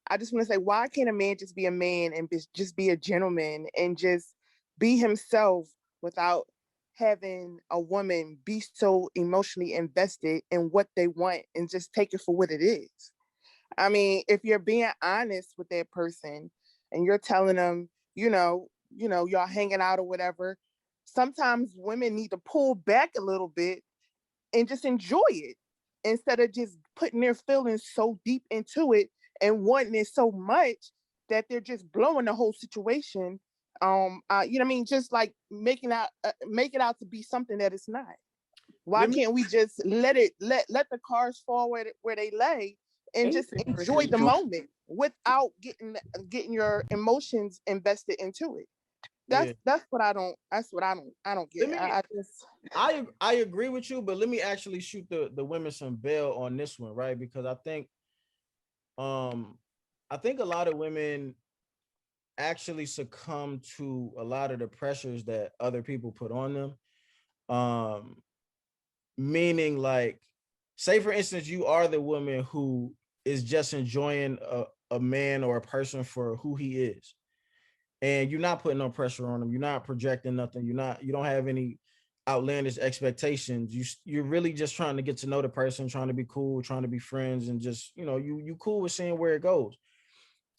Speaker 14: I just want to say, why can't a man just be a man and just be a gentleman and just be himself without having a woman be so emotionally invested in what they want and just take it for what it is? I mean, if you're being honest with that person and you're telling them, y'all hanging out or whatever, sometimes women need to pull back a little bit and just enjoy it instead of just putting their feelings so deep into it and wanting it so much that they're just blowing the whole situation. You know what I mean? Just like make it out to be something that it's not. Why can't we just let the cards fall where they lay and just enjoy the moment without getting your emotions invested into it? That's what I don't get.
Speaker 2: I agree with you, but let me actually shoot the women some bail on this one, right? Because I think a lot of women actually succumb to a lot of the pressures that other people put on them. Meaning, like, say for instance, you are the woman who is just enjoying a man or a person for who he is, and you're not putting no pressure on him. You're not projecting nothing. You don't have any outlandish expectations. You're really just trying to get to know the person, trying to be cool, trying to be friends, and just, you cool with seeing where it goes.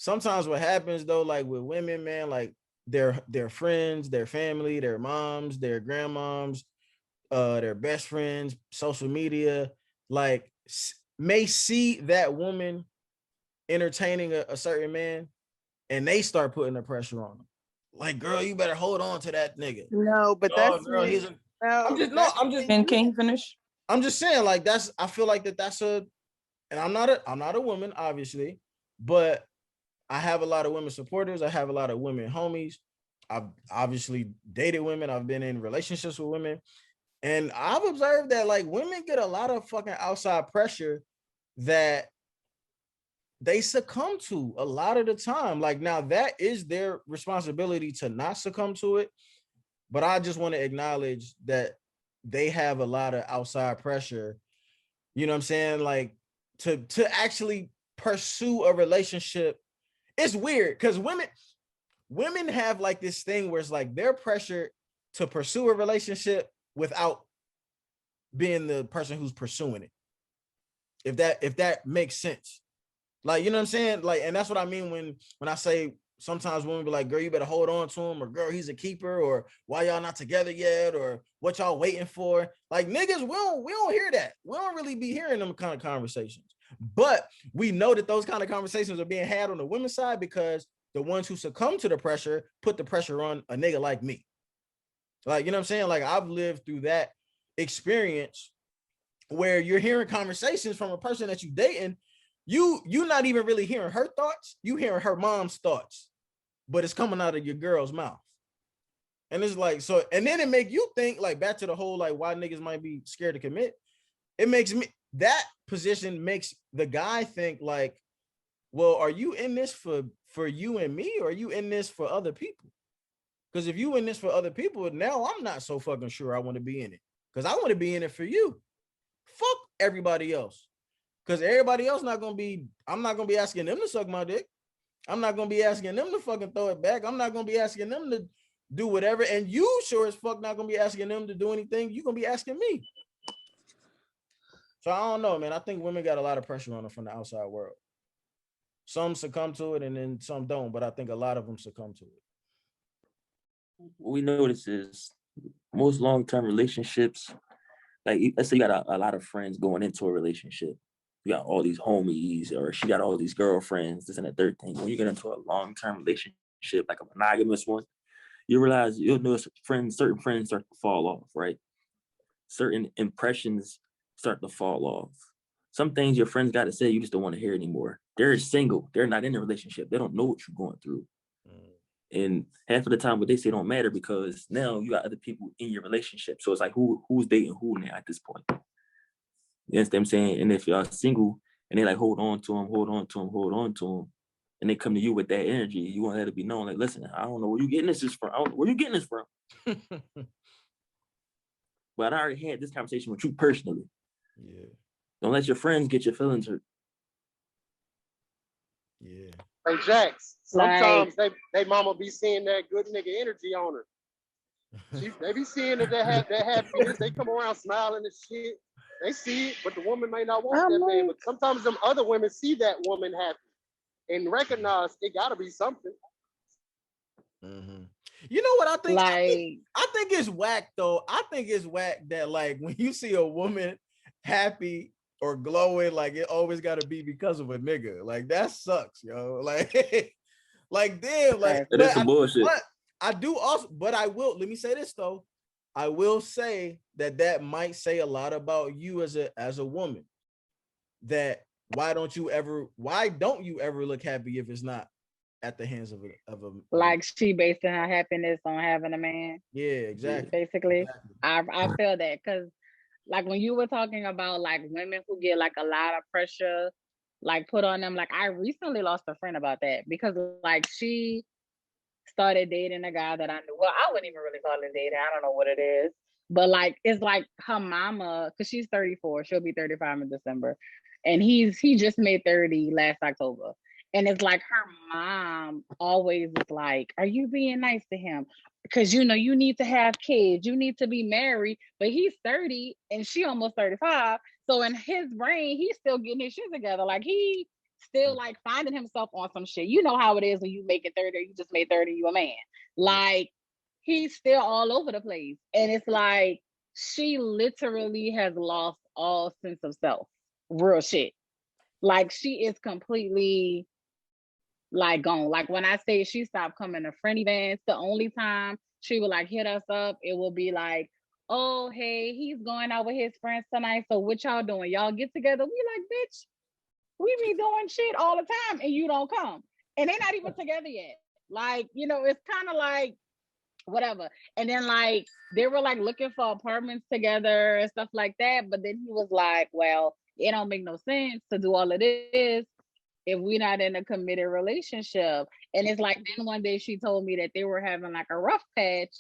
Speaker 2: Sometimes what happens though, like with women, man, like their friends, their family, their moms, their grandmoms, their best friends, social media, like may see that woman entertaining a certain man, and they start putting the pressure on them. Like, girl, you better hold on to that nigga.
Speaker 14: No, but that's
Speaker 2: girl,
Speaker 12: And can you finish?
Speaker 2: I'm just saying, like, I feel like that's and I'm not a woman, obviously, but I have a lot of women supporters. I have a lot of women homies. I've obviously dated women. I've been in relationships with women. And I've observed that, like, women get a lot of fucking outside pressure that they succumb to a lot of the time. Like, now that is their responsibility to not succumb to it. But I just want to acknowledge that they have a lot of outside pressure. You know what I'm saying? Like, to actually pursue a relationship. It's weird because women have like this thing where it's like they're pressured to pursue a relationship without being the person who's pursuing it. If that makes sense. Like, you know what I'm saying? Like, and that's what I mean when I say sometimes women be like, girl, you better hold on to him, or girl, he's a keeper, or why y'all not together yet, or what y'all waiting for. Like niggas, we don't hear that. We don't really be hearing them kind of conversations. But we know that those kind of conversations are being had on the women's side because the ones who succumb to the pressure put the pressure on a nigga like me. Like, you know what I'm saying? Like I've lived through that experience where you're hearing conversations from a person that you dating, you not even really hearing her thoughts, you hearing her mom's thoughts, but it's coming out of your girl's mouth. And it's like, so, and then it make you think, like, back to the whole, like, why niggas might be scared to commit. It makes me, that position makes the guy think like, well, are you in this for you and me, or are you in this for other people? Because if you in this for other people, now I'm not so fucking sure I want to be in it. Because I want to be in it for you. Fuck everybody else. Because everybody else not going to be, I'm not going to be asking them to suck my dick. I'm not going to be asking them to fucking throw it back. I'm not going to be asking them to do whatever. And you sure as fuck not going to be asking them to do anything. You're going to be asking me. So I don't know, man. I think women got a lot of pressure on them from the outside world. Some succumb to it and then some don't, but I think a lot of them succumb to it.
Speaker 17: What we notice is most long-term relationships, like let's say you got a lot of friends going into a relationship. You got all these homies, or she got all these girlfriends, this and the third thing. When you get into a long-term relationship, like a monogamous one, you realize you'll notice certain friends start to fall off, right? Certain impressions start to fall off. Some things your friends got to say, you just don't want to hear anymore. They're single. They're not in a relationship. They don't know what you're going through. And half of the time what they say don't matter because now you got other people in your relationship. So it's like who's dating who now at this point? You understand what I'm saying? And if you're single and they like hold on to them, and they come to you with that energy, you want that to be known. Like, listen, I don't know where you getting this from. Where you getting this from? But I already had this conversation with you personally.
Speaker 2: Yeah.
Speaker 17: Don't let your friends get your feelings hurt.
Speaker 2: Yeah.
Speaker 19: Hey, Jax, sometimes they mama be seeing that good nigga energy on her. They be seeing that that happiness. They come around smiling and shit. They see it, but the woman may not want that man. But sometimes them other women see that woman happy and recognize it gotta be something.
Speaker 2: Mm-hmm. You know what I think? Like, I think it's whack though. I think it's whack that like when you see a woman happy or glowing, like it always got to be because of a nigga. Like that sucks, yo. Like, like damn, like
Speaker 17: that's some bullshit.
Speaker 2: But I do also, but I will. Let me say this though. I will say that might say a lot about you as a woman. That why don't you ever look happy if it's not at the hands of a
Speaker 4: like she basing her happiness on having a man.
Speaker 2: Yeah, exactly.
Speaker 4: Basically,
Speaker 2: exactly.
Speaker 4: I feel that because like when you were talking about like women who get like a lot of pressure like put on them, like I recently lost a friend about that because like she started dating a guy that I knew. Well, I wouldn't even really call it dating. I don't know what it is. But like it's like her mama, because she's 34, she'll be 35 in December. And he just made 30 last October. And it's like her mom always is like, are you being nice to him? Because you know, you need to have kids, you need to be married, but he's 30 and she almost 35. So in his brain, he's still getting his shit together. Like he still like finding himself on some shit. You know how it is when you make it 30 or you just made 30, you a man. Like he's still all over the place. And it's like she literally has lost all sense of self. Real shit. Like she is completely like gone. Like when I say she stopped coming to friend events, the only time she would like hit us up, it will be like, oh hey, he's going out with his friends tonight. So what y'all doing? Y'all get together? We like, bitch, we be doing shit all the time and you don't come. And they're not even together yet. Like, you know, it's kind of like whatever. And then like they were like looking for apartments together and stuff like that. But then he was like, well, it don't make no sense to do all of this if we're not in a committed relationship. And it's like then one day she told me that they were having like a rough patch.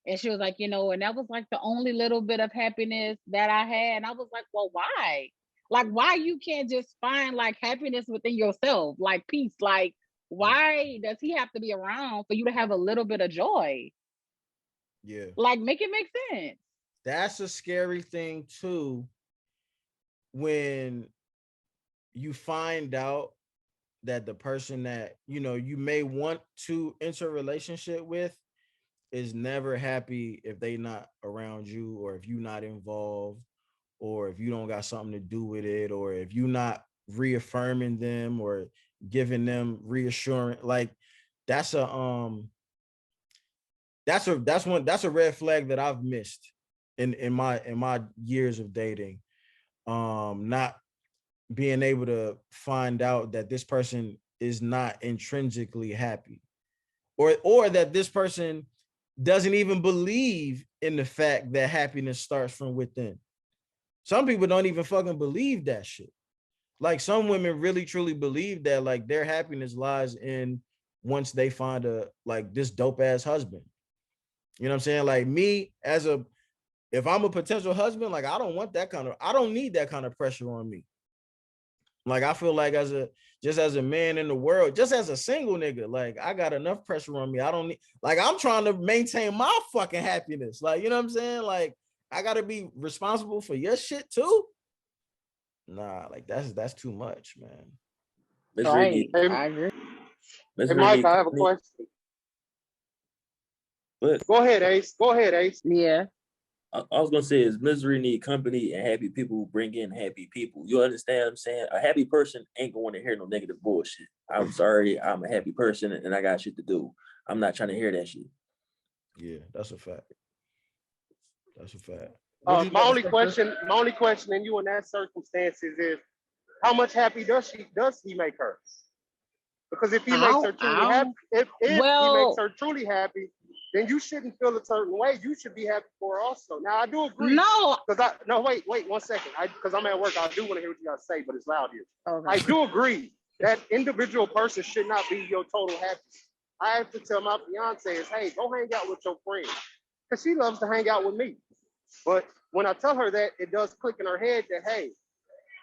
Speaker 4: And she was like, you know, and that was like the only little bit of happiness that I had. And I was like, well, why? Like, why you can't just find like happiness within yourself, like peace? Like, why does he have to be around for you to have a little bit of joy?
Speaker 2: Yeah.
Speaker 4: Like, make it make sense.
Speaker 2: That's a scary thing too. When you find out that the person that you may want to enter a relationship with is never happy if they not around you, or if you're not involved, or if you don't got something to do with it, or if you're not reaffirming them or giving them reassurance. Like that's a red flag that I've missed in my years of dating. Not being able to find out that this person is not intrinsically happy, or that this person doesn't even believe in the fact that happiness starts from within. Some people don't even fucking believe that shit. Like some women really truly believe that like their happiness lies in once they find this dope ass husband. You know what I'm saying? Like me if I'm a potential husband, like I don't need that kind of pressure on me. Like I feel like as a man in the world, just as a single nigga, like I got enough pressure on me. I don't need, like I'm trying to maintain my fucking happiness. Like, you know what I'm saying? Like I gotta be responsible for your shit too. Nah, like that's too much, man.
Speaker 4: Right. I agree.
Speaker 19: Hey, Mike, I have a question.
Speaker 17: But
Speaker 19: Go ahead, Ace. Go ahead, Ace.
Speaker 4: Yeah.
Speaker 17: I was gonna say is misery need company, and happy people bring in happy people. You understand what I'm saying? A happy person ain't going to hear no negative bullshit. I'm sorry, I'm a happy person and I got shit to do. I'm not trying to hear that shit.
Speaker 2: Yeah, that's a fact. That's a fact.
Speaker 19: My only question in you in that circumstances is how much happy does he make her? Because if he makes her truly happy, if he makes her truly happy, then you shouldn't feel a certain way. You should be happy for her also. Now I do agree. Wait 1 second. Because I'm at work, I do want to hear what you gotta say, but it's loud here. Okay. I do agree that individual person should not be your total happiness. I have to tell my fiance is, hey, go hang out with your friend. Because she loves to hang out with me. But when I tell her that, it does click in her head that, hey,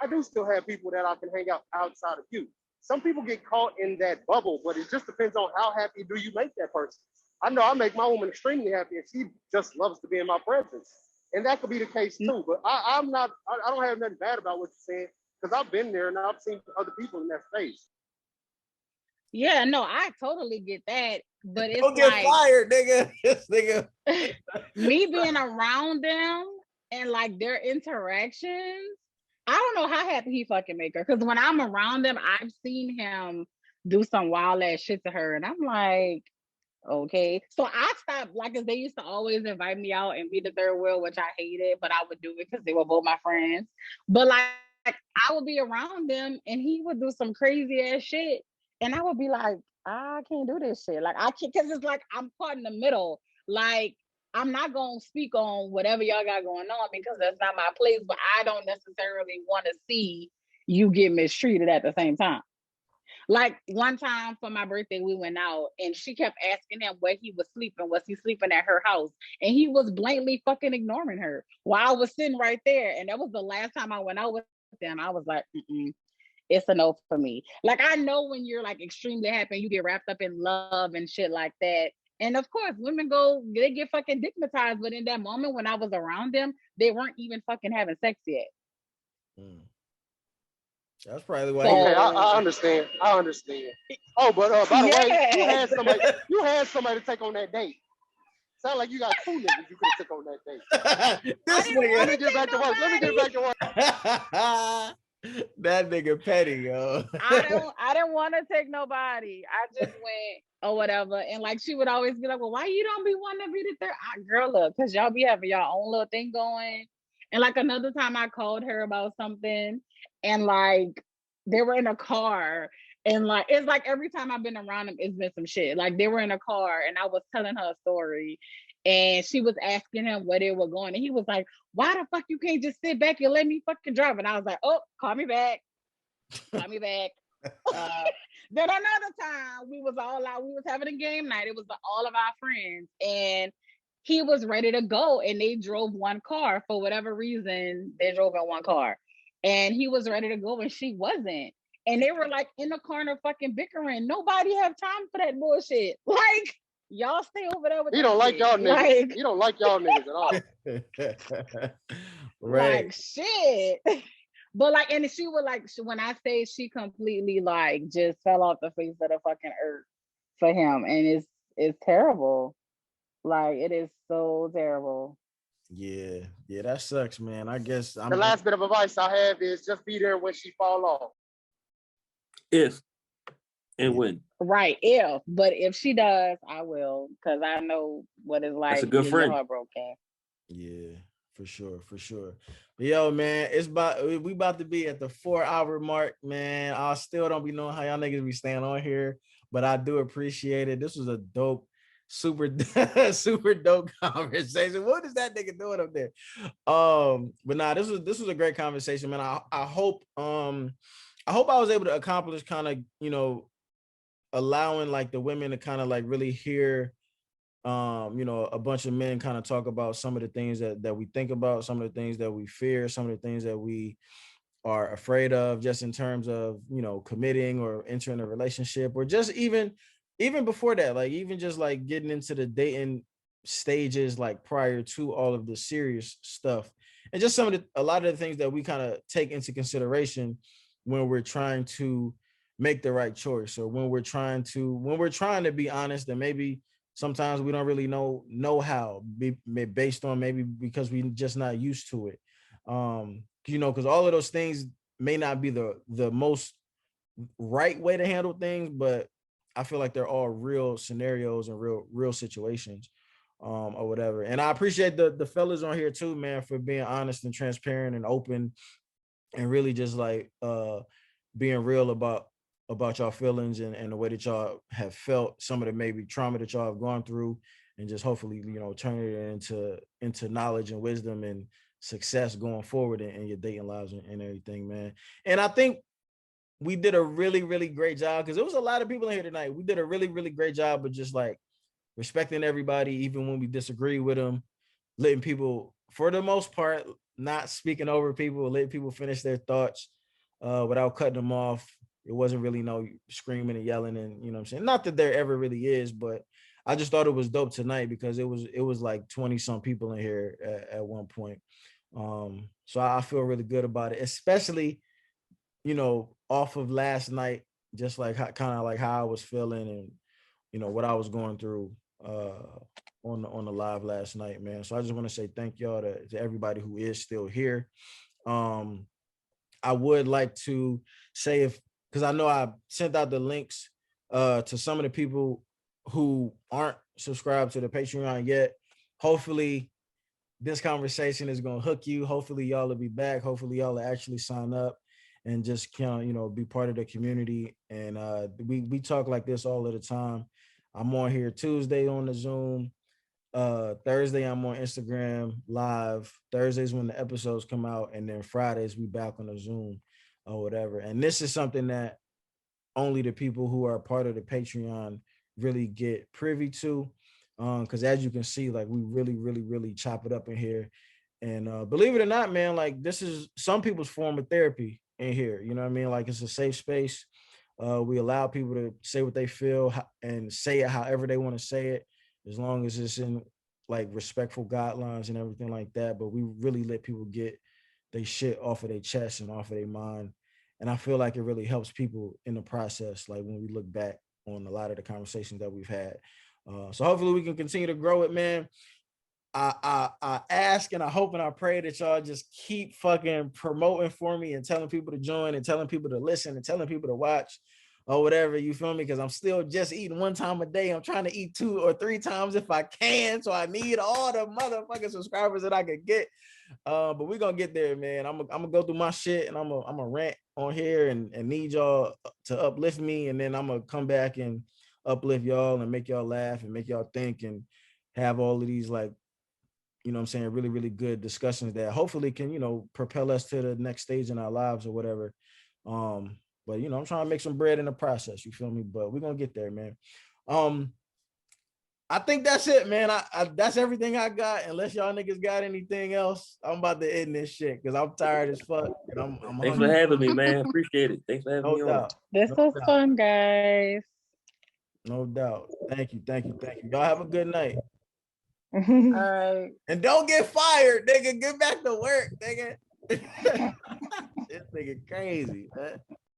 Speaker 19: I do still have people that I can hang out outside of you. Some people get caught in that bubble, but it just depends on how happy do you make that person. I know I make my woman extremely happy, and she just loves to be in my presence. And that could be the case too. But I don't have nothing bad about what you're saying, because I've been there and I've seen other people in that space.
Speaker 4: Yeah, no, I totally get that. But it's
Speaker 2: don't get fired, nigga. This nigga.
Speaker 4: Me being around them and like their interactions, I don't know how happy he fucking make her. Because when I'm around them, I've seen him do some wild ass shit to her, and I'm like, okay. So I stopped, like, cause they used to always invite me out and be the third wheel, which I hated, but I would do it because they were both my friends. But like I would be around them and he would do some crazy ass shit. And I would be like, I can't do this shit. Like I can't, cause it's like I'm caught in the middle. Like I'm not gonna speak on whatever y'all got going on because that's not my place, but I don't necessarily want to see you get mistreated at the same time. Like one time for my birthday, we went out and she kept asking him where he was sleeping. Was he sleeping at her house? And he was blatantly fucking ignoring her while I was sitting right there. And that was the last time I went out with them. I was like, it's a no for me. Like I know when you're like extremely happy, you get wrapped up in love and shit like that. And of course, women they get fucking dignitized. But in that moment when I was around them, they weren't even fucking having sex yet.
Speaker 2: That's probably why.
Speaker 19: Okay, I understand. I understand. Oh, but by the way, you had somebody to take on that date. Sound like you got two niggas you could have took on that date.
Speaker 2: This nigga.
Speaker 19: Let me get back to work.
Speaker 2: That nigga petty, yo.
Speaker 4: I didn't want to take nobody. I just went or whatever. And like she would always be like, well, why you don't be wanting to be the third? Girl, look, because y'all be having your own little thing going. And like another time I called her about something and like they were in a car and like it's like every time I've been around them, it's been some shit. Like they were in a car and I was telling her a story and she was asking him where they were going. And he was like, why the fuck you can't just sit back and let me fucking drive? And I was like, oh, call me back. Call me back. Then another time we was all out, we was having a game night. It was all of our friends and he was ready to go and they drove one car for whatever reason. They drove in one car and he was ready to go and she wasn't. And they were like in the corner fucking bickering. Nobody have time for that bullshit. Like y'all stay over there with
Speaker 19: He don't like y'all niggas.
Speaker 4: Like,
Speaker 19: he don't like y'all niggas at all.
Speaker 2: Right.
Speaker 4: Like shit. But like, and she would like when I say she completely like just fell off the face of the fucking earth for him, and it's terrible. Like it is so terrible.
Speaker 2: Yeah, that sucks, man. I guess
Speaker 19: The last bit of advice I have is just be there when she fall off.
Speaker 17: If and when.
Speaker 4: Right, but if she does, I will, because I know what it's like.
Speaker 17: That's a good
Speaker 4: getting
Speaker 17: friend.
Speaker 4: your heart broken.
Speaker 2: Yeah, for sure. But yo, man, we about to be at the 4-hour mark, man. I still don't be knowing how y'all niggas be staying on here, but I do appreciate it. This was a dope, super dope conversation. What is that nigga doing up there? But nah, this was a great conversation, man. I hope I was able to accomplish kind of, allowing like the women to kind of like really hear a bunch of men kind of talk about some of the things that we think about, some of the things that we fear, some of the things that we are afraid of, just in terms of, committing or entering a relationship, or just even before that, like even just like getting into the dating stages, like prior to all of the serious stuff, and just a lot of the things that we kind of take into consideration when we're trying to make the right choice, or when we're trying to be honest, and maybe sometimes we don't really know how, based on maybe because we just not used to it. Because all of those things may not be the most right way to handle things, but I feel like they're all real scenarios and real situations, or whatever. And I appreciate the fellas on here too, man, for being honest and transparent and open, and really just like being real about y'all feelings and the way that y'all have felt, some of the maybe trauma that y'all have gone through, and just hopefully, turn it into knowledge and wisdom and success going forward in your dating lives and everything, man. And I think we did a really, really great job, because there was a lot of people in here tonight. We did a really, really great job of just like respecting everybody, even when we disagree with them, letting people, for the most part, not speaking over people, letting people finish their thoughts without cutting them off. It wasn't really no screaming and yelling, and what I'm saying, not that there ever really is, but I just thought it was dope tonight, because it was like 20 some people in here at one point. So I feel really good about it, especially, off of last night, just like kind of like how I was feeling, and what I was going through on the live last night, man. So I just want to say thank y'all to everybody who is still here. I would like to say, because I know I sent out the links to some of the people who aren't subscribed to the Patreon yet. Hopefully this conversation is going to hook you. Hopefully y'all will be back. Hopefully y'all will actually sign up and just be part of the community. And we talk like this all of the time. I'm on here Tuesday on the Zoom. Thursday I'm on Instagram live. Thursdays when the episodes come out, and then Fridays we back on the Zoom or whatever. And this is something that only the people who are part of the Patreon really get privy to, because as you can see, like we really chop it up in here. And believe it or not, man, like this is some people's form of therapy in here. You know what I mean? Like it's a safe space. We allow people to say what they feel and say it however they want to say it, as long as it's in like respectful guidelines and everything like that. But we really let people get they shit off of their chest and off of their mind. And I feel like it really helps people in the process, like when we look back on a lot of the conversations that we've had. So hopefully we can continue to grow it, man. I ask and I hope and I pray that y'all just keep fucking promoting for me and telling people to join and telling people to listen and telling people to watch or whatever, you feel me? Because I'm still just eating one time a day. I'm trying to eat 2 or 3 times if I can. So I need all the motherfucking subscribers that I could get. But we're gonna get there, man. I'm gonna go through my shit, and I'm gonna rant on here and need y'all to uplift me, and then I'm gonna come back and uplift y'all and make y'all laugh and make y'all think and have all of these, like, you know what I'm saying, really, really good discussions that hopefully can, propel us to the next stage in our lives or whatever. But I'm trying to make some bread in the process, you feel me? But we're gonna get there, man. I think that's it, man. I that's everything I got. Unless y'all niggas got anything else, I'm about to end this shit because I'm tired as fuck. And I'm
Speaker 17: Thanks
Speaker 2: hungry.
Speaker 17: for having me, man. Appreciate it. Thanks for having me on.
Speaker 4: This was fun, guys.
Speaker 2: No doubt. Thank you. Y'all have a good night.
Speaker 4: All right.
Speaker 2: And don't get fired, nigga. Get back to work, nigga. This nigga crazy, man.